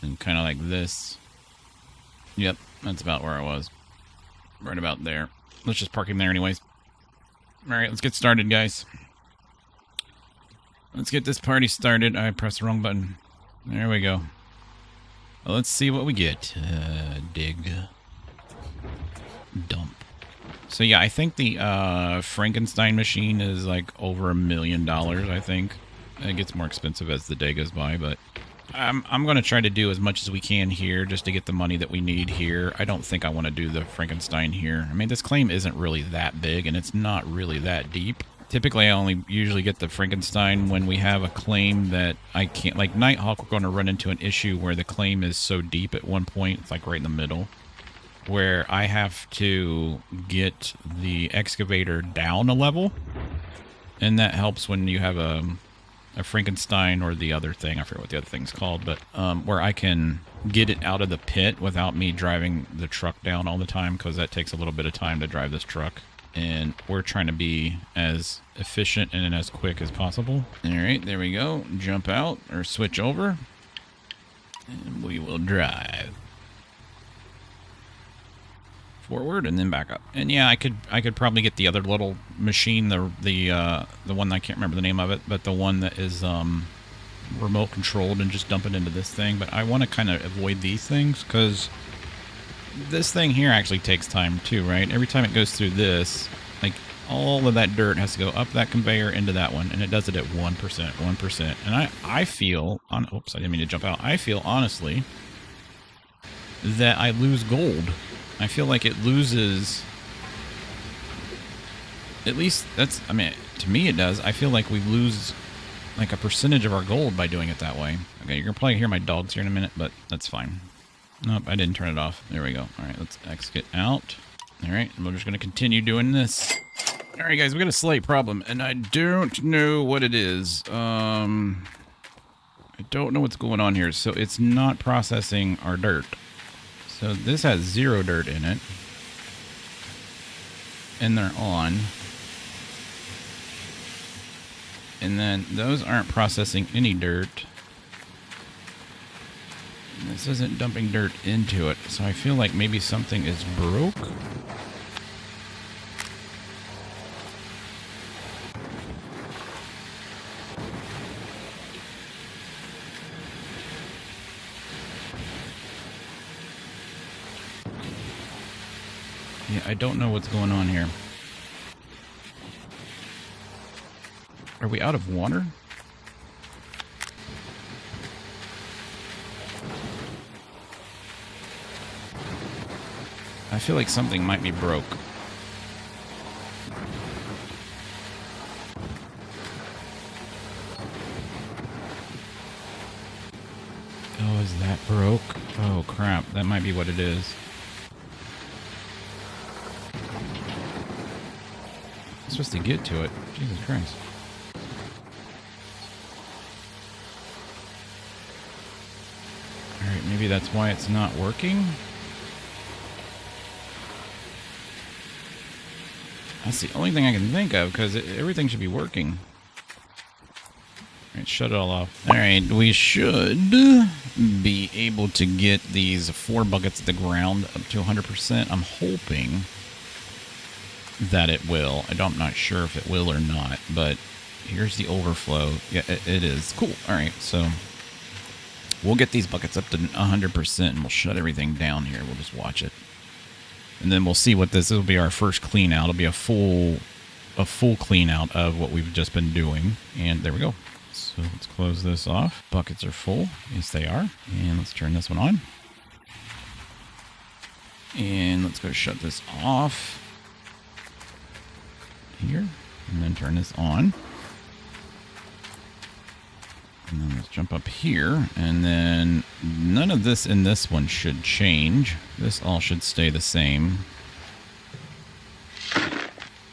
And kind of like this. Yep, that's about where I was. Right about there. Let's just park him there anyways. Alright, let's get started, guys. Let's get this party started. I pressed the wrong button. There we go. Well, let's see what we get. Dig. Dump. So yeah, I think the Frankenstein machine is like over $1 million, I think. It gets more expensive as the day goes by, but I'm going to try to do as much as we can here just to get the money that we need here. I don't think I want to do the Frankenstein here. I mean, this claim isn't really that big, and it's not really that deep. Typically, I only usually get the Frankenstein when we have a claim that I can't... Like, Nighthawk, we're going to run into an issue where the claim is so deep at one point, it's like right in the middle, where I have to get the excavator down a level, and that helps when you have a Frankenstein or the other thing, I forget what the other thing's called, but where I can get it out of the pit without me driving the truck down all the time, because that takes a little bit of time to drive this truck. And we're trying to be as efficient and as quick as possible. All right, there we go. Jump out or switch over. And we will drive forward and then back up. And yeah, I could probably get the other little machine, the one I can't remember the name of it, but the one that is remote controlled, and just dump it into this thing. But I want to kind of avoid these things because this thing here actually takes time too, right? Every time it goes through this, like all of that dirt has to go up that conveyor into that one, and it does it at 1%, 1%. And I feel oops, I didn't mean to jump out. I feel honestly that I lose gold. I feel like it loses, at least that's, I mean, to me it does. I feel like we lose like a percentage of our gold by doing it that way. Okay, you're gonna probably hear my dogs here in a minute, but that's fine. Nope, I didn't turn it off. There we go. All right, let's exit out. All right, and we're just going to continue doing this. All right, guys, we got a slight problem, and I don't know what it is. I don't know what's going on here. So it's not processing our dirt. So this has 0 dirt in it. And they're on. And then those aren't processing any dirt. This isn't dumping dirt into it, so I feel like maybe something is broke. Yeah, I don't know what's going on here. Are we out of water? I feel like something might be broke. Oh, is that broke? Oh, crap. That might be what it is. I'm supposed to get to it. Jesus Christ. Alright, maybe that's why it's not working? That's the only thing I can think of, because everything should be working. Alright, shut it all off. Alright, we should be able to get these 4 buckets at the ground up to 100%. I'm hoping that it will. I'm not sure if it will or not, but here's the overflow. Yeah, it is. Cool. Alright, so we'll get these buckets up to 100% and we'll shut everything down here. We'll just watch it. And then we'll see what this will be. Our first clean out. It'll be a full clean out of what we've just been doing. And there we go. So let's close this off. Buckets are full. Yes, they are. And let's turn this one on. And let's go shut this off here. And then turn this on. And then let's jump up here, and then none of this in this one should change. This all should stay the same.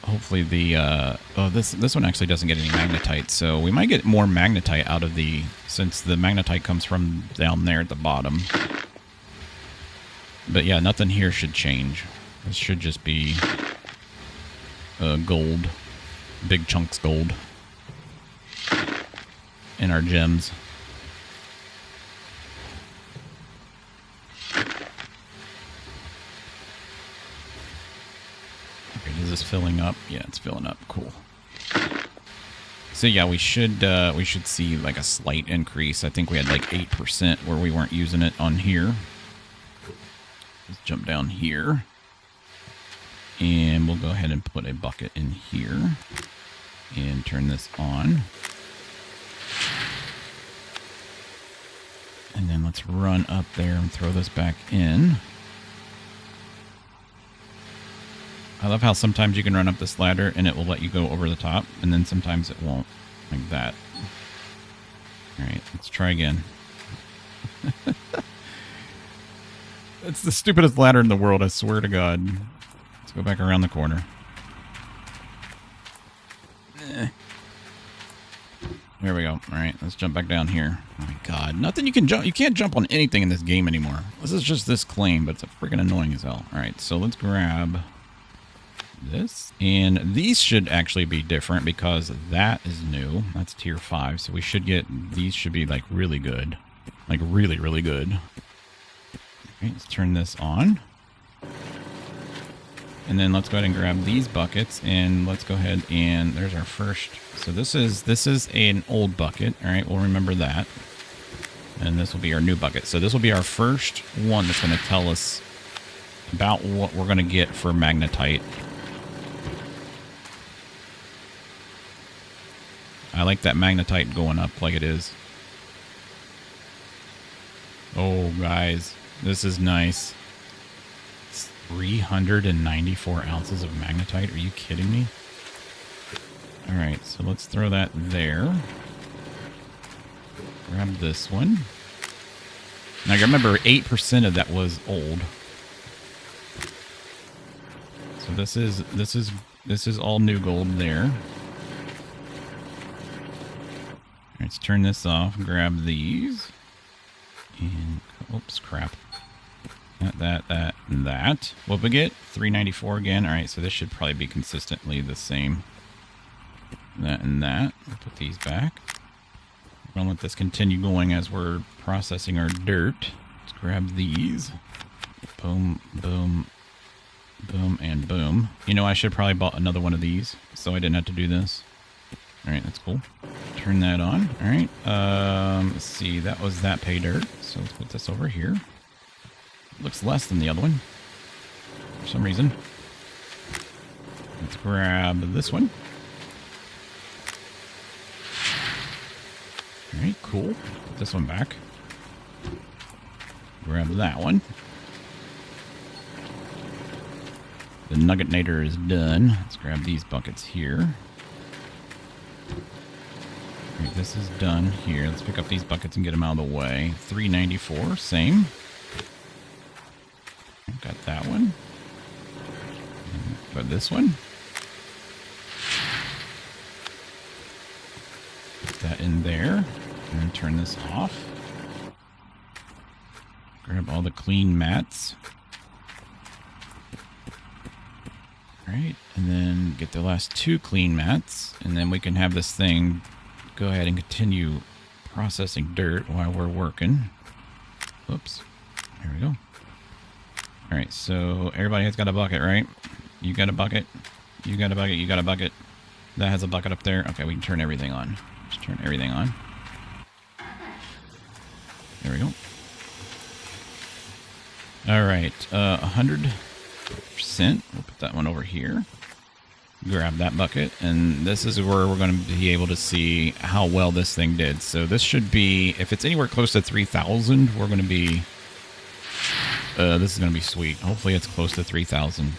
Hopefully the, this one actually doesn't get any magnetite, so we might get more magnetite out of the, since the magnetite comes from down there at the bottom. But yeah, nothing here should change. This should just be gold. big chunks gold in our gems. Okay, is this filling up? Yeah, it's filling up. Cool. So yeah, we should see like a slight increase. I think we had like 8% where we weren't using it on here. Let's jump down here. And we'll go ahead and put a bucket in here. And turn this on. And then let's run up there and throw this back in. I love how sometimes you can run up this ladder and it will let you go over the top, and then sometimes it won't, like that. All right, let's try again. It's the stupidest ladder in the world, I swear to God. Let's go back around the corner. There we go. All right, let's jump back down here. Oh my God, nothing you can jump. You can't jump on anything in this game anymore. This is just this claim, but it's freaking annoying as hell. All right, so let's grab this, and these should actually be different because that is new. That's tier 5, so we should get these. Should be like really good, like really good. Okay, let's turn this on, and then let's go ahead and grab these buckets, and let's go ahead and there's our first. So this is an old bucket. All right, we'll remember that, and this will be our new bucket. So this will be our first one that's going to tell us about what we're going to get for magnetite. I like that magnetite going up like it is. Oh, guys, this is nice. It's 394 ounces of magnetite. Are you kidding me? All right, so let's throw that there. Grab this one. Now, you remember 8% of that was old. So this is all new gold there. Let's turn this off, grab these, and, oops, crap. That, and that. What we get? 394 again. All right, so this should probably be consistently the same. That and that. We'll put these back. We're going to let this continue going as we're processing our dirt. Let's grab these. Boom, boom, boom, and boom. You know, I should probably bought another one of these, so I didn't have to do this. All right, that's cool. Turn that on. All right. Let's see. That was that pay dirt. So let's put this over here. Looks less than the other one for some reason. Let's grab this one. All right, cool. Put this one back. Grab that one. The Nuggetnator is done. Let's grab these buckets here. Right, this is done here. Let's pick up these buckets and get them out of the way. 394, same. Got that one. Got this one. Put that in there. And turn this off. Grab all the clean mats. Alright, and then get the last 2 clean mats. And then we can have this thing go ahead and continue processing dirt while we're working. Oops. There we go. Alright, so everybody has got a bucket, right? You got a bucket. You got a bucket. You got a bucket. That has a bucket up there. Okay, we can turn everything on. Just turn everything on. There we go. Alright, 100%. We'll put that one over here. Grab that bucket, and this is where we're going to be able to see how well this thing did. So this should be, if it's anywhere close to 3,000, we're going to be, this is going to be sweet. Hopefully it's close to 3,000.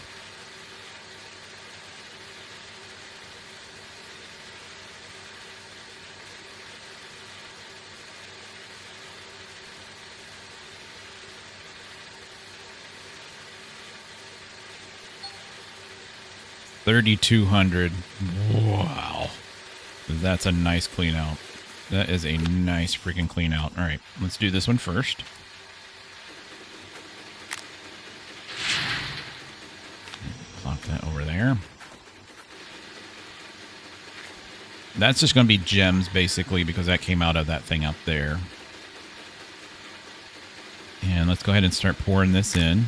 $3,200. Wow. That's a nice clean out. That is a nice freaking clean out. All right, let's do this one first. Plop that over there. That's just going to be gems, basically, because that came out of that thing out there. And let's go ahead and start pouring this in.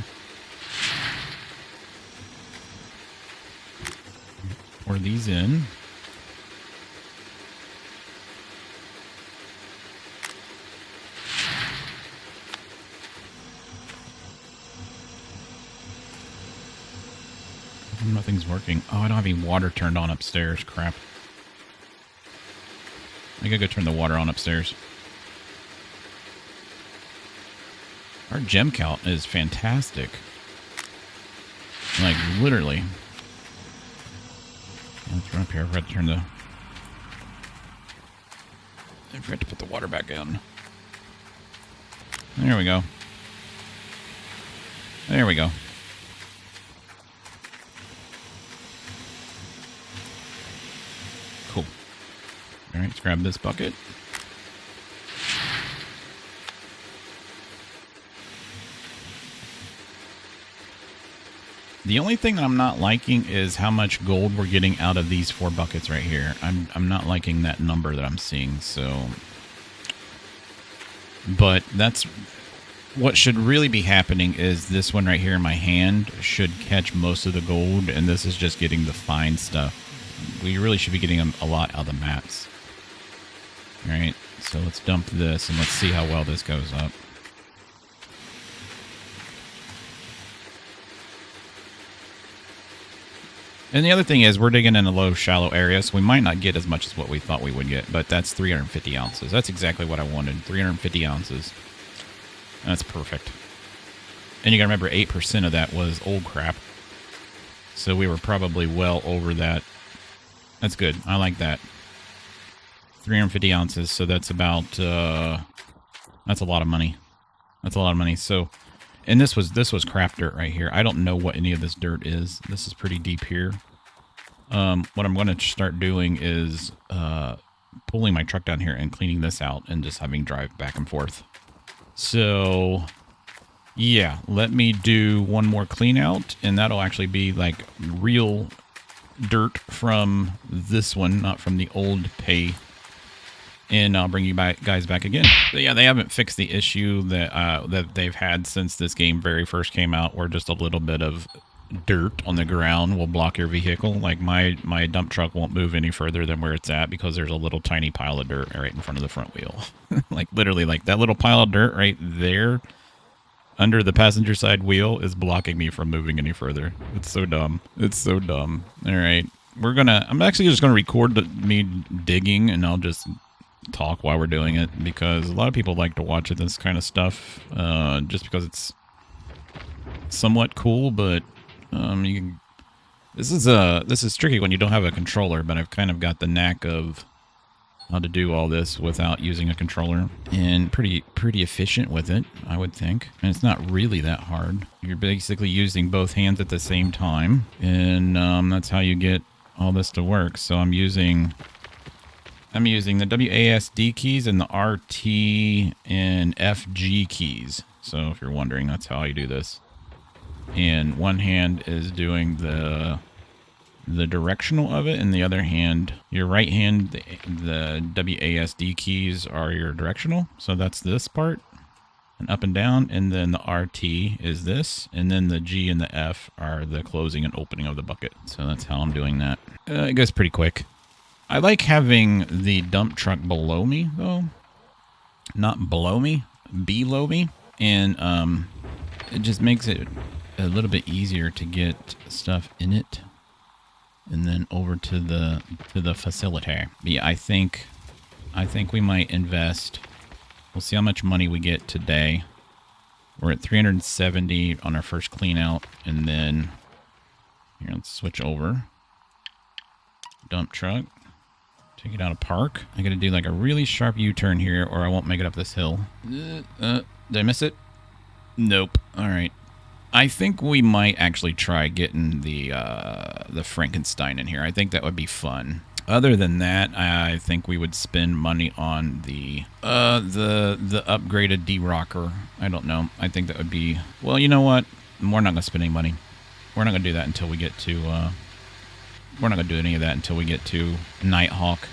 Pour these in. Nothing's working. Oh, I don't have any water turned on upstairs. Crap. I gotta go turn the water on upstairs. Our gem count is fantastic. Like, literally. Let's run up here. I forgot to turn the... I forgot to put the water back in. There we go. There we go. Cool. All right, let's grab this bucket. The only thing that I'm not liking is how much gold we're getting out of these 4 buckets right here. I'm not liking that number that I'm seeing, so... But that's... What should really be happening is this one right here in my hand should catch most of the gold, and this is just getting the fine stuff. We really should be getting a lot out of the mats. Alright, so let's dump this, and let's see how well this goes up. And the other thing is, we're digging in a low, shallow area, so we might not get as much as what we thought we would get, but that's 350 ounces. That's exactly what I wanted, 350 ounces. That's perfect. And you gotta remember, 8% of that was old crap. So we were probably well over that. That's good. I like that. 350 ounces, so that's about, that's a lot of money. That's a lot of money, so... And this was crap dirt right here. I don't know what any of this dirt is. This is pretty deep here. What I'm going to start doing is pulling my truck down here and cleaning this out and just having drive back and forth. So, yeah, let me do one more clean out, and that'll actually be like real dirt from this one, not from the old pay. And I'll bring you guys back again. But yeah, they haven't fixed the issue that they've had since this game very first came out, where just a little bit of dirt on the ground will block your vehicle. Like my dump truck won't move any further than where it's at because there's a little tiny pile of dirt right in front of the front wheel. Like literally, like that little pile of dirt right there under the passenger side wheel is blocking me from moving any further. It's so dumb. It's so dumb. All right, I'm actually just gonna record me digging, and I'll just talk while we're doing it, because a lot of people like to watch this kind of stuff just because it's somewhat cool, but this is tricky when you don't have a controller, but I've kind of got the knack of how to do all this without using a controller, and pretty efficient with it, I would think. And it's not really that hard. You're basically using both hands at the same time, and that's how you get all this to work. So I'm using the WASD keys and the RT and FG keys. So if you're wondering, that's how I do this. And one hand is doing the directional of it, and the other hand, your right hand, the WASD keys are your directional. So that's this part, and up and down, and then the RT is this, and then the G and the F are the closing and opening of the bucket. So that's how I'm doing that. It goes pretty quick. I like having the dump truck below me, though. Not below me, below me. And it just makes it a little bit easier to get stuff in it and then over to the facility. But yeah, I think we might invest. We'll see how much money we get today. We're at 370 on our first clean out, and then here, let's switch over. Dump truck. Take it out of park. I gotta do like a really sharp U-turn here, or I won't make it up this hill. Did I miss it? Nope. All right. I think we might actually try getting the Frankenstein in here. I think that would be fun. Other than that, I think we would spend money on the upgraded D-Rocker. I don't know. I think that would be... Well, you know what? We're not gonna spend any money. We're not gonna do that until we get to... We're not going to do any of that until we get to Nighthawk.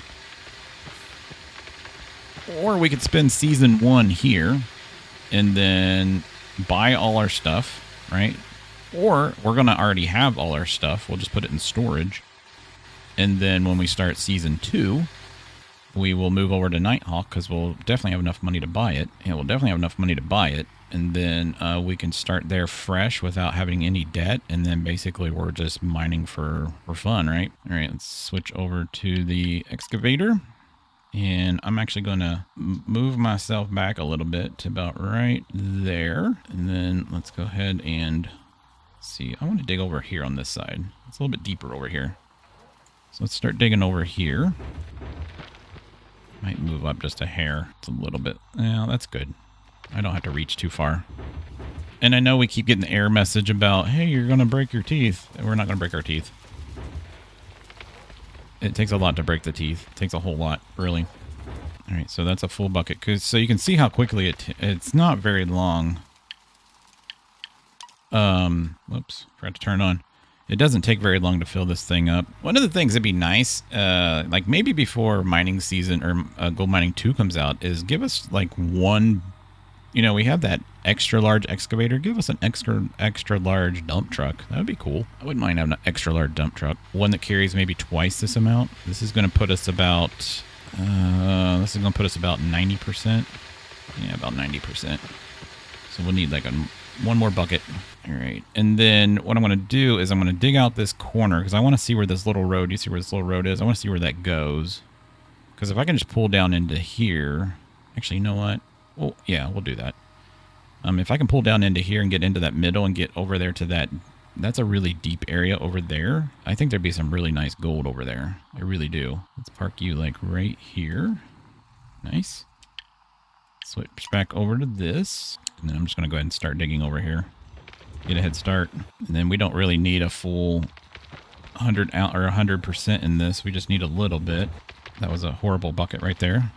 Or we could spend season 1 here and then buy all our stuff, right? Or we're going to already have all our stuff. We'll just put it in storage. And then when we start season 2, we will move over to Nighthawk because we'll definitely have enough money to buy it. And we'll definitely have enough money to buy it. And then we can start there fresh without having any debt. And then basically we're just mining for fun, right? All right, let's switch over to the excavator. And I'm actually going to move myself back a little bit to about right there. And then let's go ahead and see. I want to dig over here on this side. It's a little bit deeper over here. So let's start digging over here. Might move up just a hair. It's a little bit. Yeah, that's good. I don't have to reach too far. And I know we keep getting the error message about, hey, you're going to break your teeth. We're not going to break our teeth. It takes a lot to break the teeth. It takes a whole lot, really. All right, so that's a full bucket. So you can see how quickly it's not very long. Whoops, forgot to turn on. It doesn't take very long to fill this thing up. One of the things that'd be nice, like maybe before mining season or gold mining 2 comes out, is give us like one, you know, we have that extra large excavator. Give us an extra large dump truck. That would be cool. I wouldn't mind having an extra large dump truck. One that carries maybe twice this amount. This is going to put us about, 90%. Yeah, about 90%. So we'll need like one more bucket. All right. And then what I'm going to do is I'm going to dig out this corner because I want to see where this little road, you see where this little road is? I want to see where that goes. Because if I can just pull down into here, actually, you know what? Well, yeah, we'll do that. If I can pull down into here and get into that middle and get over there to that's a really deep area over there. I think there'd be some really nice gold over there. I really do. Let's park you like right here. Nice. Switch back over to this. And then I'm just going to go ahead and start digging over here. Get a head start. And then we don't really need a full 100 out or 100% in this. We just need a little bit. That was a horrible bucket right there.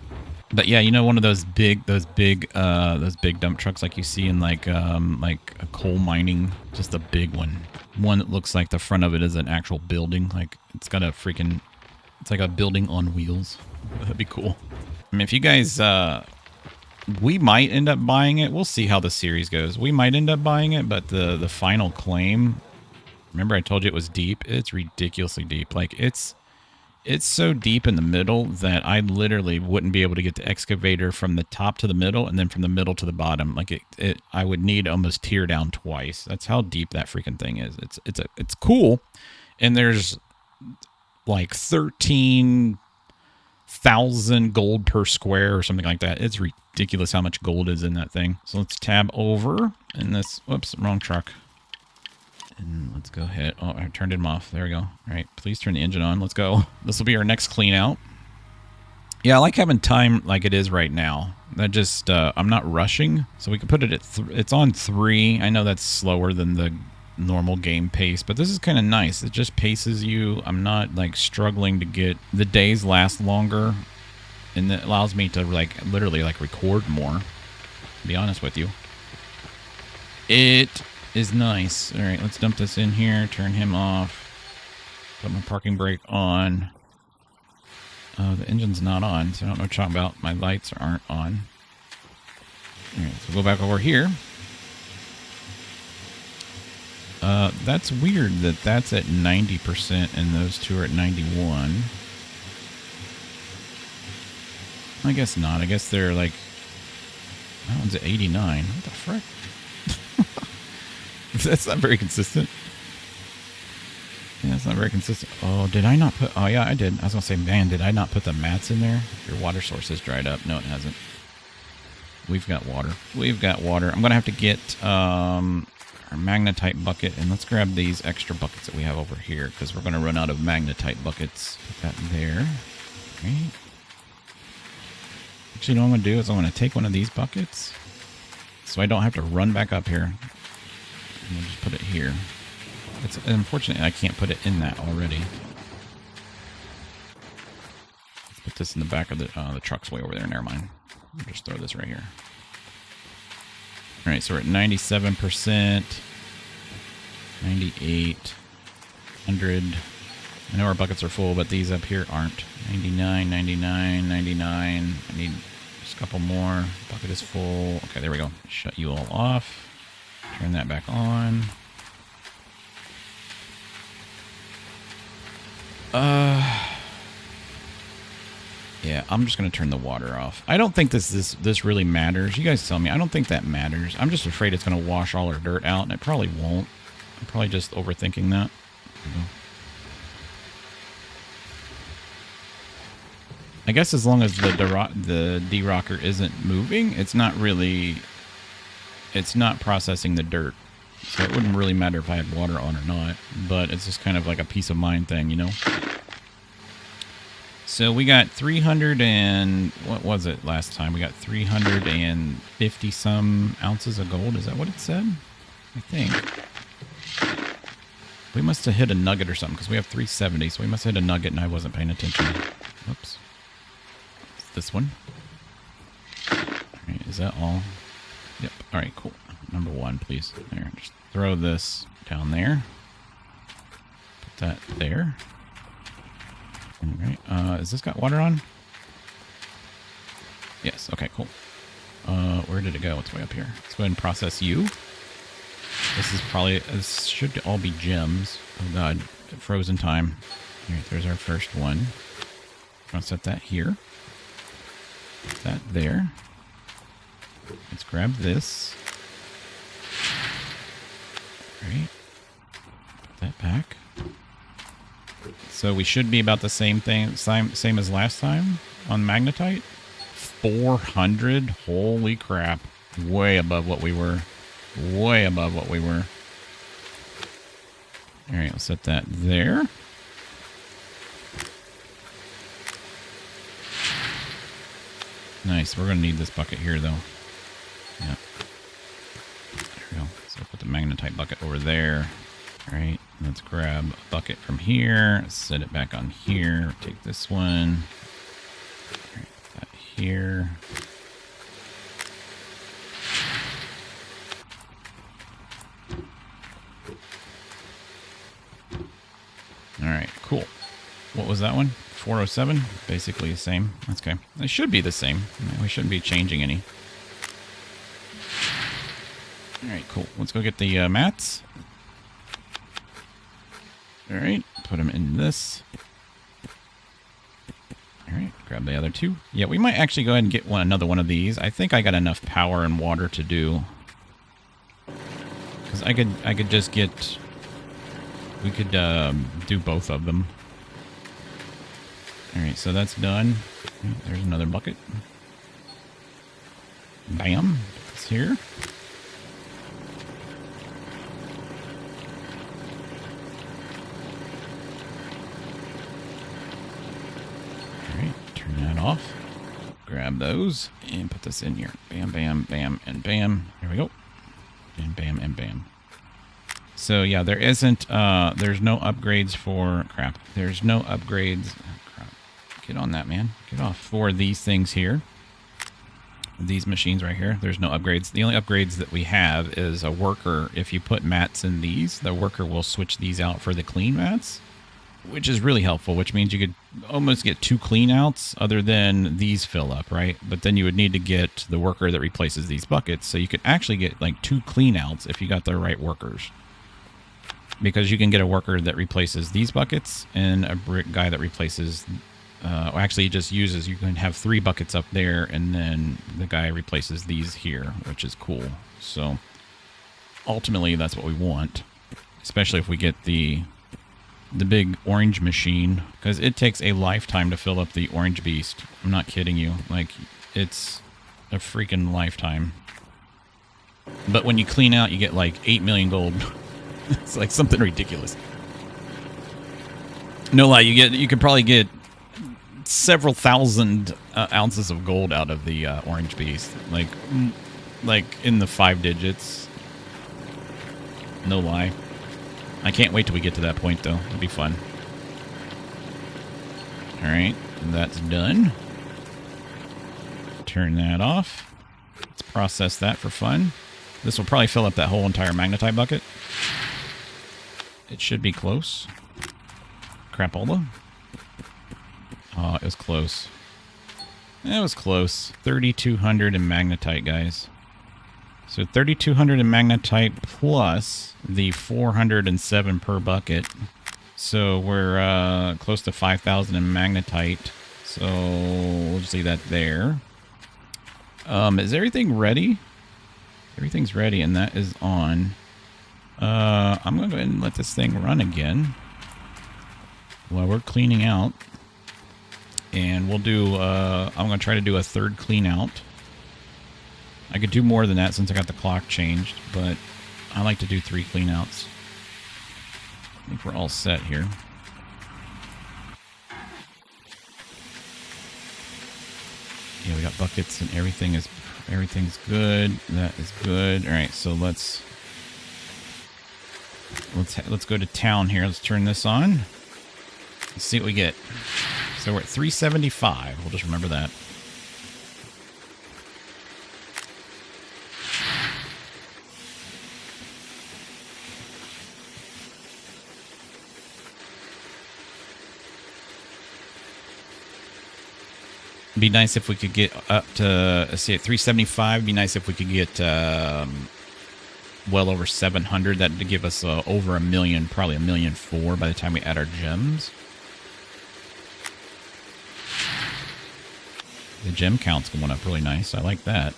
But yeah, you know, one of those big dump trucks like you see in like a coal mining, just a big one. One that looks like the front of it is an actual building. Like it's got it's like a building on wheels. That'd be cool. I mean, if you guys, we might end up buying it. We'll see how the series goes. We might end up buying it, but the final claim, remember I told you it was deep? It's ridiculously deep. Like it's so deep in the middle that I literally wouldn't be able to get the excavator from the top to the middle and then from the middle to the bottom. Like I would need almost tear down twice. That's how deep that freaking thing is. It's cool. And there's like 13,000 gold per square or something like that. It's ridiculous how much gold is in that thing. So let's tab over and this, whoops, wrong truck. And let's go ahead. Oh, I turned him off. There we go. All right, please turn the engine on. Let's go. This will be our next clean out. Yeah, I like having time like it is right now. That just, I'm not rushing. So we can put it at, it's on 3. I know that's slower than the normal game pace, but this is kind of nice. It just paces you. I'm not like struggling to get, the days last longer. And it allows me to like literally like record more, to be honest with you. It is nice. All right, let's dump this in here, turn him off, put my parking brake on. The engine's not on, so I don't know what you're talking about. My lights aren't on. All right, so go back over here. That's weird that that's at 90% and those two are at 91. I guess not. I guess they're like, that one's at 89. What the frick? That's not very consistent. Yeah, that's not very consistent. Oh, did I not put... Oh, yeah, I did. I was going to say, man, did I not put the mats in there? Your water source has dried up. No, it hasn't. We've got water. We've got water. I'm going to have to get our magnetite bucket, and let's grab these extra buckets that we have over here, because we're going to run out of magnetite buckets. Put that there. Right. Actually, what I'm going to do is I'm going to take one of these buckets, so I don't have to run back up here. And we'll just put it here. It's unfortunate I can't put it in that already. Let's put this in the back of the truck's way over there. Never mind. We'll just throw this right here. All right, so we're at 97%, 98, 100. I know our buckets are full, but these up here aren't. 99, 99, 99. I need Just a couple more. Bucket is full. Okay, there we go. Shut you all off. Turn that back on. Yeah, I'm just going to turn the water off. I don't think this really matters. You guys tell me. I don't think that matters. I'm just afraid it's going to wash all our dirt out, and it probably won't. I'm probably just overthinking that. I guess as long as the de-rocker isn't moving, it's not processing the dirt. So it wouldn't really matter if I had water on or not, but it's just kind of like a peace of mind thing, you know? So we got 300 and... what was it last time? We got 350 some ounces of gold. Is that what it said? I think. We must have hit a nugget or something, because we have 370, so we must have hit a nugget and I wasn't paying attention. Oops. It's this one. Alright, is that all? Yep. Alright, cool. Number 1, please. There. Just throw this down there. Put that there. Alright. Has this got water on? Yes. Okay, cool. Where did it go? It's way up here. Let's go ahead and process you. This should all be gems. Oh god. Frozen time. Alright, there's our first one. I'll set that here. Put that there. Let's grab this. Alright. Put that back. So we should be about the same thing, same as last time on magnetite. 400. Holy crap. Way above what we were. Way above what we were. Alright, I'll set that there. Nice. We're going to need this bucket here, though. Yeah. There we go. So I'll put the magnetite bucket over there. Alright, let's grab a bucket from here. Set it back on here. Take this one. Alright, put that here. Alright, cool. What was that one? 407? Basically the same. That's okay. It should be the same. We shouldn't be changing any. Alright, cool. Let's go get the mats. Alright, put them in this. Alright, grab the other 2. Yeah, we might actually go ahead and get another one of these. I think I got enough power and water to do. Because I could just get... we could do both of them. Alright, so that's done. There's another bucket. Bam. It's here. Alright, turn that off. Grab those and put this in here. Bam, bam, bam, and bam. Here we go. And bam, and bam. So yeah, there isn't, there's no upgrades for, crap. There's no upgrades. Crap. Get on that, man. Get off. For these things here. These machines right here. There's no upgrades. The only upgrades that we have is a worker. If you put mats in these, the worker will switch these out for the clean mats, which is really helpful, which means you could almost get 2 clean outs other than these fill up, right? But then you would need to get the worker that replaces these buckets. So you could actually get like 2 clean outs if you got the right workers. Because you can get a worker that replaces these buckets and a brick guy that replaces... actually, just uses... you can have 3 buckets up there, and then the guy replaces these here, which is cool. So, ultimately, that's what we want. Especially if we get the big orange machine. Because it takes a lifetime to fill up the orange beast. I'm not kidding you. Like, it's a freaking lifetime. But when you clean out, you get like 8 million gold. It's like something ridiculous. No lie, you could probably get several thousand ounces of gold out of the orange beast, like in the 5 digits. No lie. I can't wait till we get to that point, though. It'll be fun. All right, that's done. Turn that off. Let's process that for fun. This will probably fill up that whole entire magnetite bucket. It should be close. Crapola. Oh, it was close. That was close. 3,200 in magnetite, guys. So 3,200 in magnetite plus the 407 per bucket. So we're close to 5,000 in magnetite. So we'll just leave that there. Is everything ready? Everything's ready, and that is on. I'm going to go ahead and let this thing run again while we're cleaning out. And we'll do, I'm going to try to do a third clean out. I could do more than that since I got the clock changed, but I like to do 3 clean outs. I think we're all set here. Yeah, we got buckets and everything's good. That is good. All right, so let's go to town here. Let's turn this on. Let's see what we get. So we're at 375. We'll just remember that. It'd be nice if we could get up to, let's see, at 375. It'd be nice if we could get well over 700. That would give us over 1 million, probably 1,000,004 million by the time we add our gems. The gem count's going up really nice. I like that.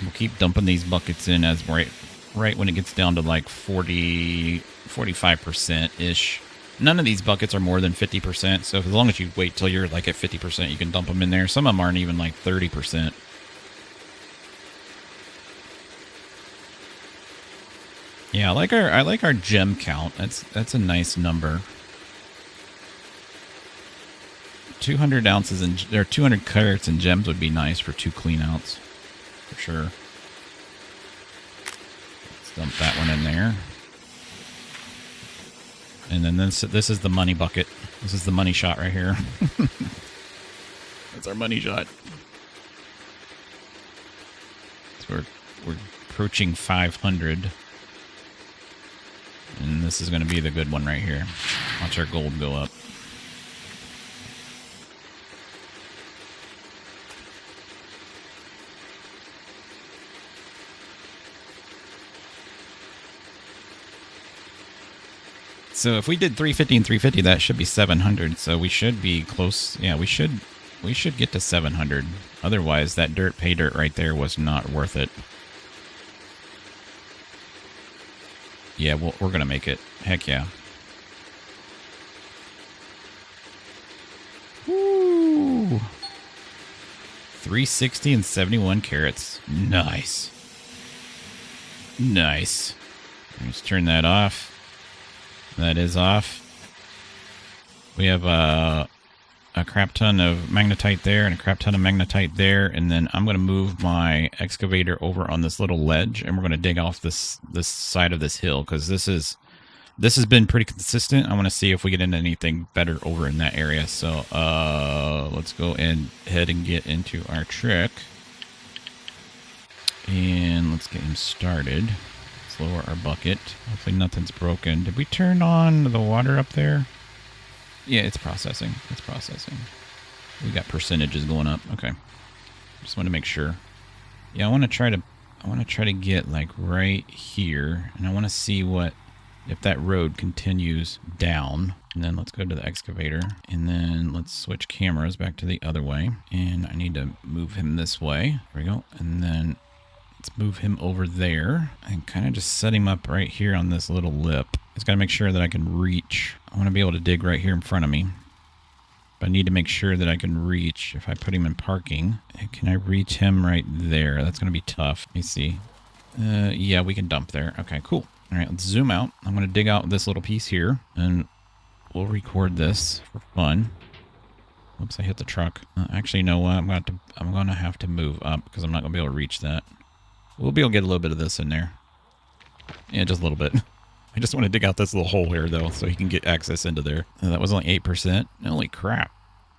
We'll keep dumping these buckets in as right when it gets down to like 45%-ish. None of these buckets are more than 50%, so as long as you wait till you're like at 50%, you can dump them in there. Some of them aren't even like 30%. Yeah, I like our gem count. That's a nice number. 200 ounces and 200 carats in gems would be nice for 2 cleanouts, for sure. Let's dump that one in there. And then this is the money bucket. This is the money shot right here. That's our money shot. So we're approaching 500. And this is going to be the good one right here. Watch our gold go up. So if we did 350 and 350, that should be 700. So we should be close. Yeah, we should get to 700. Otherwise, that pay dirt right there was not worth it. Yeah, we're gonna make it. Heck yeah. Woo! 360 and 71 carats. Nice. Nice. Let's turn that off. That is off. We have a crap ton of magnetite there and a crap ton of magnetite there, and then I'm going to move my excavator over on this little ledge, and we're going to dig off this side of this hill because this has been pretty consistent. I want to see if we get into anything better over in that area. So let's go ahead and get into our trick, and let's get him started. Let's lower our bucket. Hopefully nothing's broken. Did we turn on the water up there? Yeah, it's processing. It's processing. We got percentages going up. Okay. Just want to make sure. Yeah, I want to try to get like right here, and I want to see if that road continues down. And then let's go to the excavator, and then let's switch cameras back to the other way. And I need to move him this way. There we go. And then let's move him over there and kind of just set him up right here on this little lip. Just got to make sure that I can reach. I want to be able to dig right here in front of me. But I need to make sure that I can reach. If I put him in parking, can I reach him right there? That's going to be tough. Let me see. Yeah, we can dump there. Okay, cool. All right, let's zoom out. I'm going to dig out this little piece here, and we'll record this for fun. Oops, I hit the truck. Actually, you know what? I'm going to have to move up because I'm not going to be able to reach that. We'll be able to get a little bit of this in there. Yeah, just a little bit. I just want to dig out this little hole here, though, so he can get access into there. That was only 8%. Holy crap.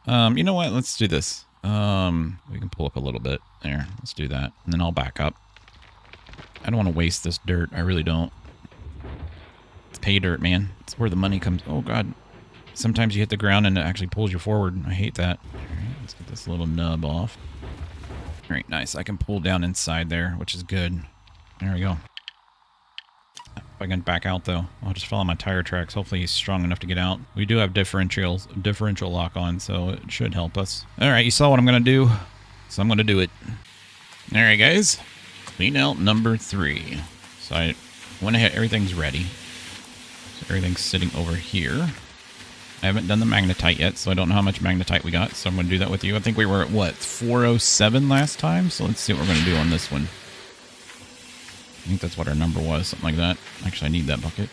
You know what? Let's do this. We can pull up a little bit. There, let's do that. And then I'll back up. I don't want to waste this dirt. I really don't. It's pay dirt, man. It's where the money comes. Oh, God. Sometimes you hit the ground and it actually pulls you forward. I hate that. All right, let's get this little nub off. All right, nice. I can pull down inside there, which is good. There we go. If I can back out, though, I'll just follow my tire tracks. Hopefully he's strong enough to get out. We do have differential lock on, so it should help us. All right, you saw what I'm going to do, so I'm going to do it. All right, guys. Clean out number 3. So I went ahead. Everything's ready. So everything's sitting over here. I haven't done the magnetite yet, so I don't know how much magnetite we got, so I'm going to do that with you. I think we were at, what, 407 last time? So let's see what we're going to do on this one. I think that's what our number was, something like that. Actually, I need that bucket.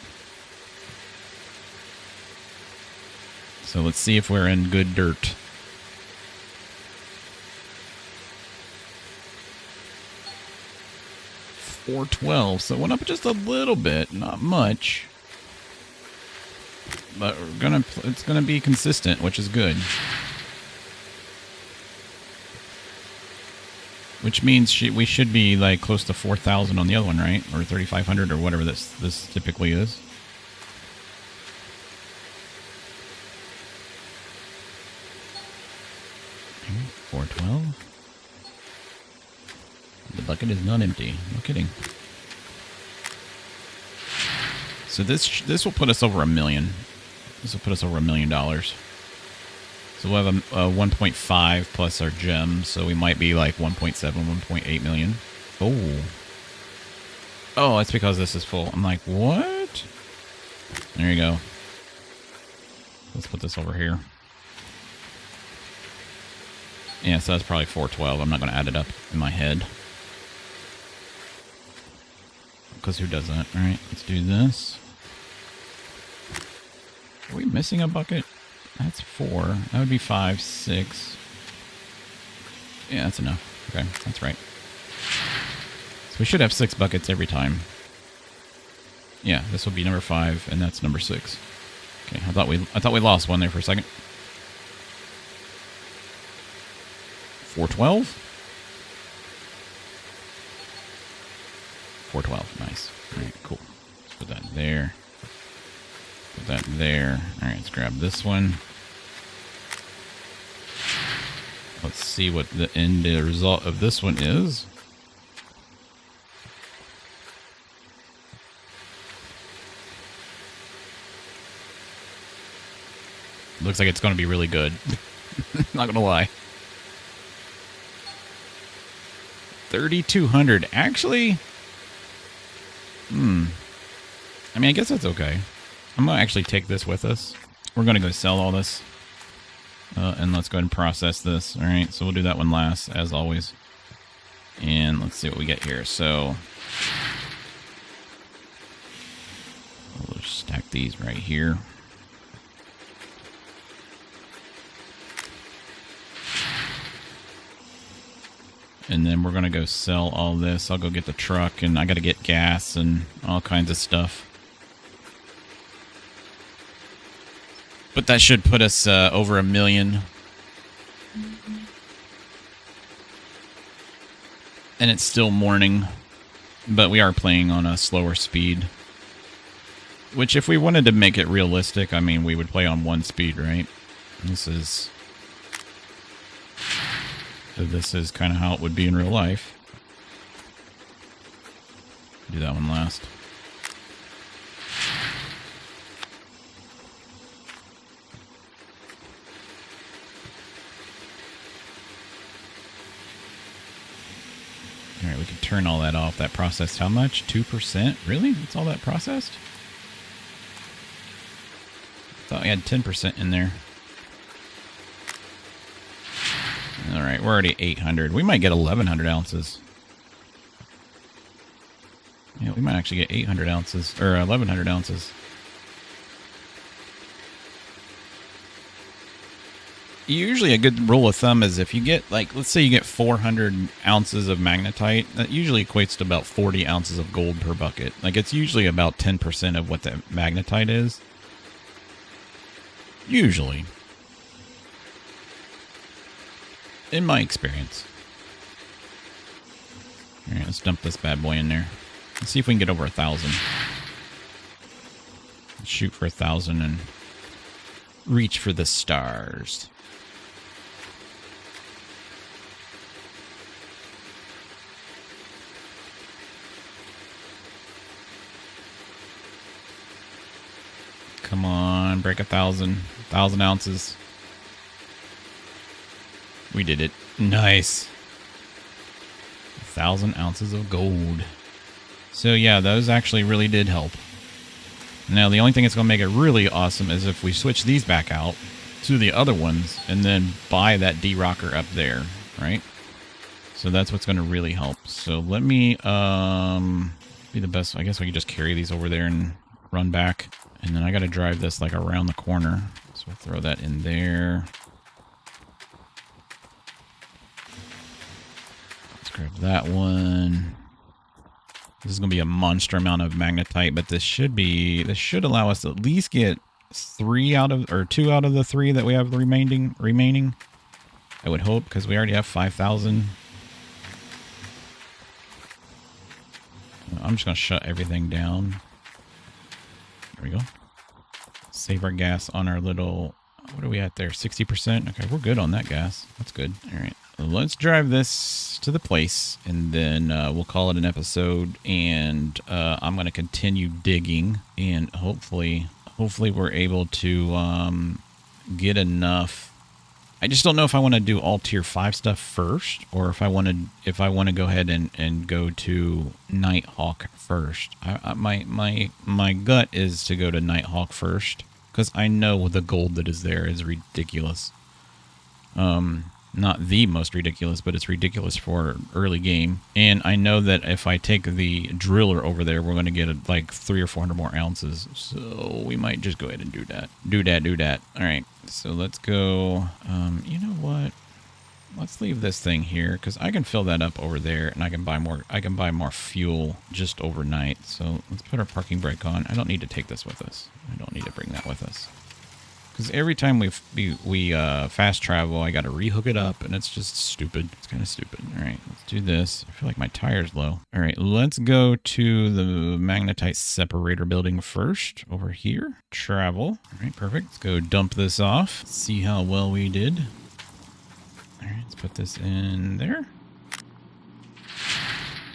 So let's see if we're in good dirt. $412, so it went up just a little bit, not much. But it's gonna be consistent, which is good. Which means we should be like close to 4,000 on the other one, right? Or 3,500 or whatever this typically is. Okay, 412. The bucket is not empty. No kidding. So this will put us over $1 million. This will put us over $1 million. So we'll have a 1.5 plus our gems, so we might be like 1.7, 1.8 million. Oh. Oh, it's because this is full. I'm like, what? There you go. Let's put this over here. Yeah, so that's probably 412. I'm not going to add it up in my head. Because who does that? All right, let's do this. Are we missing a bucket? That's 4. That would be 5, 6. Yeah, that's enough. Okay, that's right. So we should have 6 buckets every time. Yeah, this will be number 5, and that's number 6. Okay, I thought we lost one there for a second. 412. 412. Nice. All right, cool. Let's put that there. Put that there. All right, let's grab this one. Let's see what the end result of this one is. Looks like it's going to be really good. Not going to lie. 3,200. Actually, I mean, I guess that's okay. I'm going to actually take this with us. We're going to go sell all this. And let's go ahead and process this. All right, so we'll do that one last, as always. And let's see what we get here. So we'll just stack these right here. And then we're going to go sell all this. I'll go get the truck, and I got to get gas and all kinds of stuff. But that should put us over $1 million. And it's still morning, but we are playing on a slower speed. Which, if we wanted to make it realistic, I mean, we would play on 1 speed, right? This is kind of how it would be in real life. Do that one last. All right, we can turn all that off. That processed how much? 2%? Really? That's all that processed? I thought we had 10% in there. All right, we're already 800. We might get 1,100 ounces. Yeah, we might actually get 800 ounces, or 1,100 ounces. Usually a good rule of thumb is if you get, like, let's say you get 400 ounces of magnetite, that usually equates to about 40 ounces of gold per bucket. Like, it's usually about 10% of what the magnetite is. Usually. in my experience. All right, let's dump this bad boy in there. Let's see if we can get over 1,000. Shoot for 1,000 and reach for the stars. Come on, break 1,000. 1,000 ounces. We did it. Nice. 1,000 ounces of gold. So yeah, those actually really did help. Now the only thing that's going to make it really awesome is if we switch these back out to the other ones and then buy that D-Rocker up there, right? So that's what's going to really help. So let me be the best. I guess we can just carry these over there and run back. And then I got to drive this like around the corner. So we'll throw that in there. Let's grab that one. This is going to be a monster amount of magnetite, but this should allow us to at least get 2 out of the 3 that we have remaining. I would hope, because we already have 5,000. I'm just going to shut everything down. There we go. Save our gas on our little... What are we at there? 60%? Okay, we're good on that gas. That's good. All right. Let's drive this to the place, and then we'll call it an episode, and I'm going to continue digging, and hopefully we're able to get enough. I just don't know if I want to do all tier 5 stuff first, or if I want to go ahead and go to Nighthawk first. My gut is to go to Nighthawk first, because I know the gold that is there is ridiculous. Not the most ridiculous, but it's ridiculous for early game. And I know that if I take the driller over there, we're going to get like 300 or 400 more ounces. So we might just go ahead and do that. Do that. All right. So let's go. You know what? Let's leave this thing here, because I can fill that up over there, and I can buy more fuel just overnight. So let's put our parking brake on. I don't need to take this with us. I don't need to bring that with us. Because every time we fast travel, I got to rehook it up, and it's just stupid. It's kind of stupid. All right, let's do this. I feel like my tire's low. All right, let's go to the magnetite separator building first. Over here. Travel. All right, perfect. Let's go dump this off. See how well we did. All right, let's put this in there.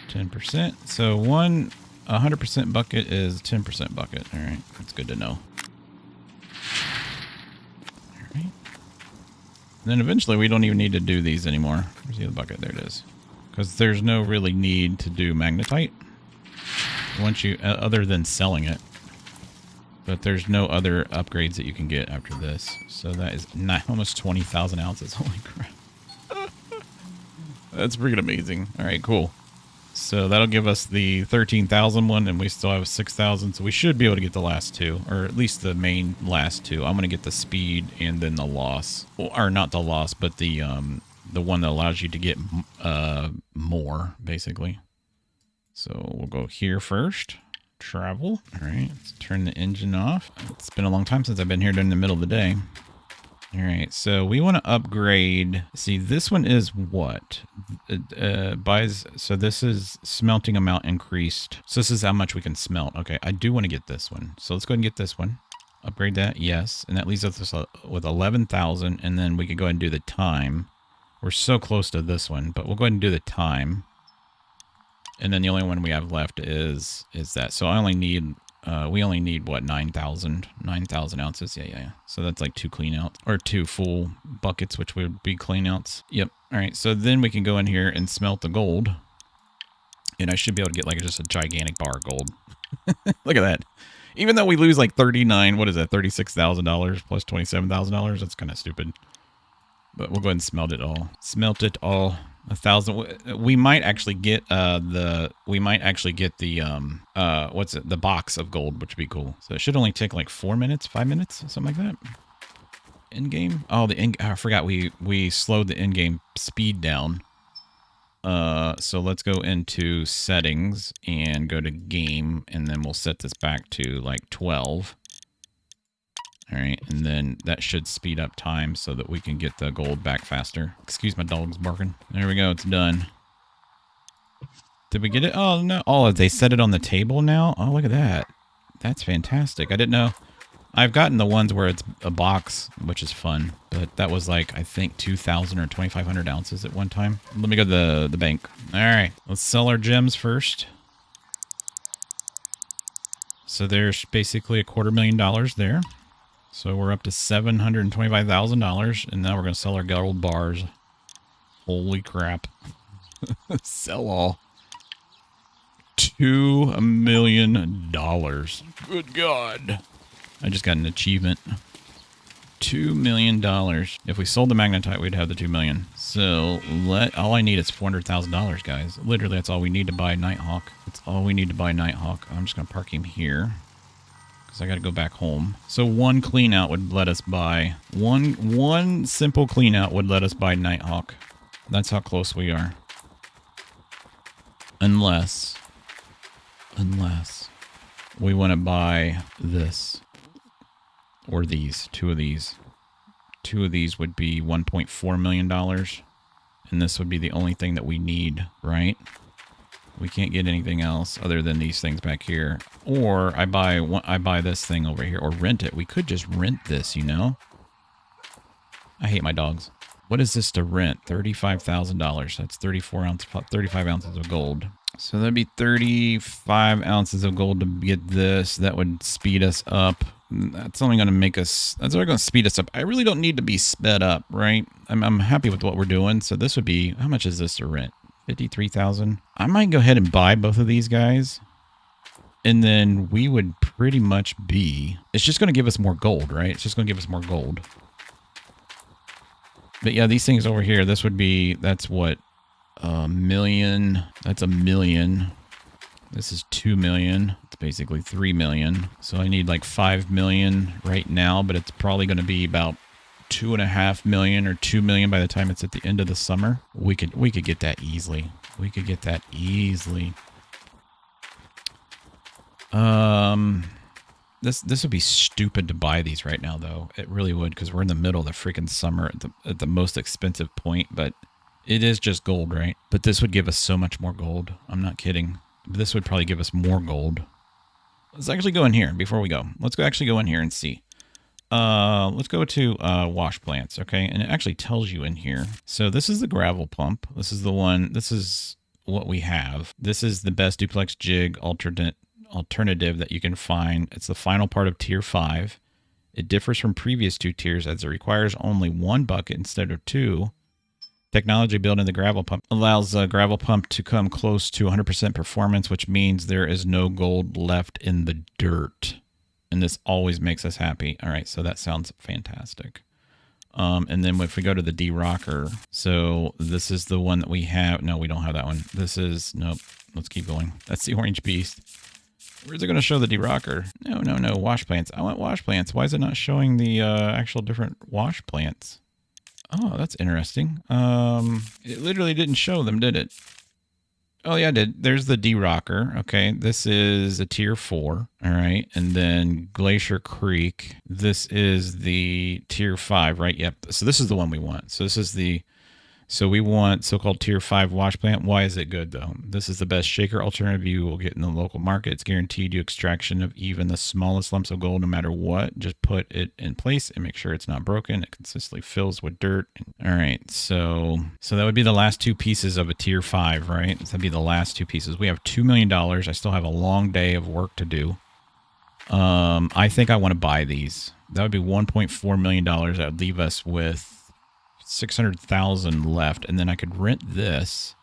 10%. So 100% bucket is 10% bucket. All right, that's good to know. And then eventually we don't even need to do these anymore. Where's the other bucket? There it is. Because there's no really need to do magnetite once you, other than selling it. But there's no other upgrades that you can get after this. So that is almost 20,000 ounces. Holy crap. That's freaking amazing. All right, cool. So that'll give us the 13,000 one, and we still have 6,000. So we should be able to get the last 2, or at least the main last 2. I'm going to get the speed and then the loss. Or not the loss, but the one that allows you to get more, basically. So we'll go here first. Travel. All right, let's turn the engine off. It's been a long time since I've been here during the middle of the day. All right, so we want to upgrade. See, this one is what? So this is smelting amount increased. So this is how much we can smelt. Okay, I do want to get this one. So let's go ahead and get this one. Upgrade that, yes. And that leaves us with 11,000, and then we could go ahead and do the time. We're so close to this one, but we'll go ahead and do the time. And then the only one we have left is that. So I only need... we only need, what, 9,000 ounces? Yeah. So that's like 2 cleanouts, or 2 full buckets, which would be cleanouts. Yep. All right, so then we can go in here and smelt the gold. And I should be able to get like just a gigantic bar of gold. Look at that. Even though we lose like $36,000 plus $27,000, that's kind of stupid. But we'll go ahead and smelt it all. Smelt it all. 1,000. We might actually get the box of gold, which would be cool. So it should only take like 4 minutes, 5 minutes, something like that. In game. Oh, I forgot we slowed the in game speed down. So let's go into settings and go to game, and then we'll set this back to like 12. All right, and then that should speed up time so that we can get the gold back faster. Excuse my dog's barking. There we go. It's done. Did we get it? Oh, no. Oh, they set it on the table now? Oh, look at that. That's fantastic. I didn't know. I've gotten the ones where it's a box, which is fun. But that was like, I think, 2,000 or 2,500 ounces at one time. Let me go to the bank. All right. Let's sell our gems first. So there's basically $250,000 there. So we're up to $725,000. And now we're going to sell our gold bars. Holy crap. Sell all. $2 million. Good God. I just got an achievement. $2 million. If we sold the magnetite, we'd have the $2 million. So all I need is $400,000, guys. Literally, that's all we need to buy Nighthawk. That's all we need to buy Nighthawk. I'm just gonna park him here because I got to go back home. So one clean out would let us buy one simple clean out would let us buy Nighthawk. That's how close we are. Unless we want to buy this. Or these. Two of these. Two of these would be $1.4 million. And this would be the only thing that we need, right? We can't get anything else other than these things back here. Or I buy this thing over here. Or rent it. We could just rent this, you know? I hate my dogs. What is this to rent? $35,000. That's 35 ounces of gold. So that'd be 35 ounces of gold to get this. That would speed us up. That's only going to make us, that's only going to speed us up. I really don't need to be sped up, right? I'm happy with what we're doing. So this would be, how much is this to rent? 53,000. I might go ahead and buy both of these guys. And then we would pretty much be, it's just going to give us more gold, right? It's just going to give us more gold. But yeah, these things over here, this would be, that's what, a million. That's $1 million. This is 2 million. It's basically 3 million. So I need like 5 million right now, but it's probably going to be about 2.5 million or 2 million by the time it's at the end of the summer. We could get that easily. We could get that easily. This would be stupid to buy these right now, though. It really would, because we're in the middle of the freaking summer at the most expensive point, but it is just gold, right? But this would give us so much more gold. I'm not kidding. This would probably give us more gold. Let's actually go in here before we go. Let's actually go in here and see. Let's go to wash plants, okay? And it actually tells you in here. So this is the gravel pump. This is the one. This is what we have. This is the best duplex jig alternative that you can find. It's the final part of tier 5. It differs from previous 2 tiers as it requires only 1 bucket instead of 2. Technology built in the gravel pump allows the gravel pump to come close to 100% performance, which means there is no gold left in the dirt. And this always makes us happy. All right, so that sounds fantastic. And then if we go to the D-Rocker, so this is the one that we have. No, we don't have that one. This is, nope, let's keep going. That's the orange beast. Where's it going to show the D-Rocker? No, wash plants. I want wash plants. Why is it not showing the actual different wash plants? Oh, that's interesting. It literally didn't show them, did it? Oh, yeah, it did. There's the D-Rocker. Okay, this is a tier 4. All right, and then Glacier Creek. This is the tier 5, right? Yep. So this is the one we want. So this is the... So we want so-called tier 5 wash plant. Why is it good, though? This is the best shaker alternative you will get in the local market. It's guaranteed you extraction of even the smallest lumps of gold, no matter what. Just put it in place and make sure it's not broken. It consistently fills with dirt. All right, so that would be the last 2 pieces of a tier 5, right? That'd be the last 2 pieces. We have $2 million. I still have a long day of work to do. I think I want to buy these. That would be $1.4 million. That would leave us with 600,000 left, and then I could rent this,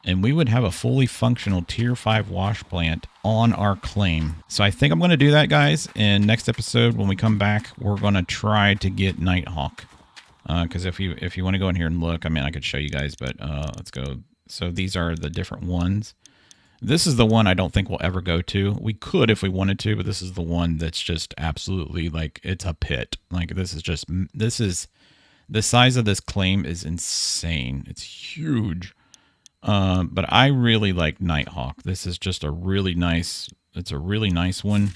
and we would have a fully functional tier 5 wash plant on our claim. So I think I'm going to do that, guys. And next episode, when we come back, we're going to try to get Nighthawk. Because if you want to go in here and look, I mean, I could show you guys, but let's go. So these are the different ones. This is the one I don't think we'll ever go to. We could if we wanted to, but this is the one that's just absolutely like, it's a pit. Like this is the size of this claim is insane. It's huge. But I really like Nighthawk. This is just a really nice, it's a really nice one.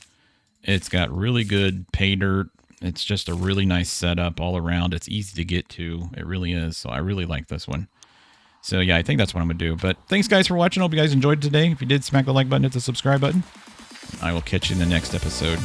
It's got really good pay dirt. It's just a really nice setup all around. It's easy to get to. It really is. So I really like this one. So yeah, I think that's what I'm going to do. But thanks, guys, for watching. Hope you guys enjoyed it today. If you did, smack the like button, hit the subscribe button. I will catch you in the next episode.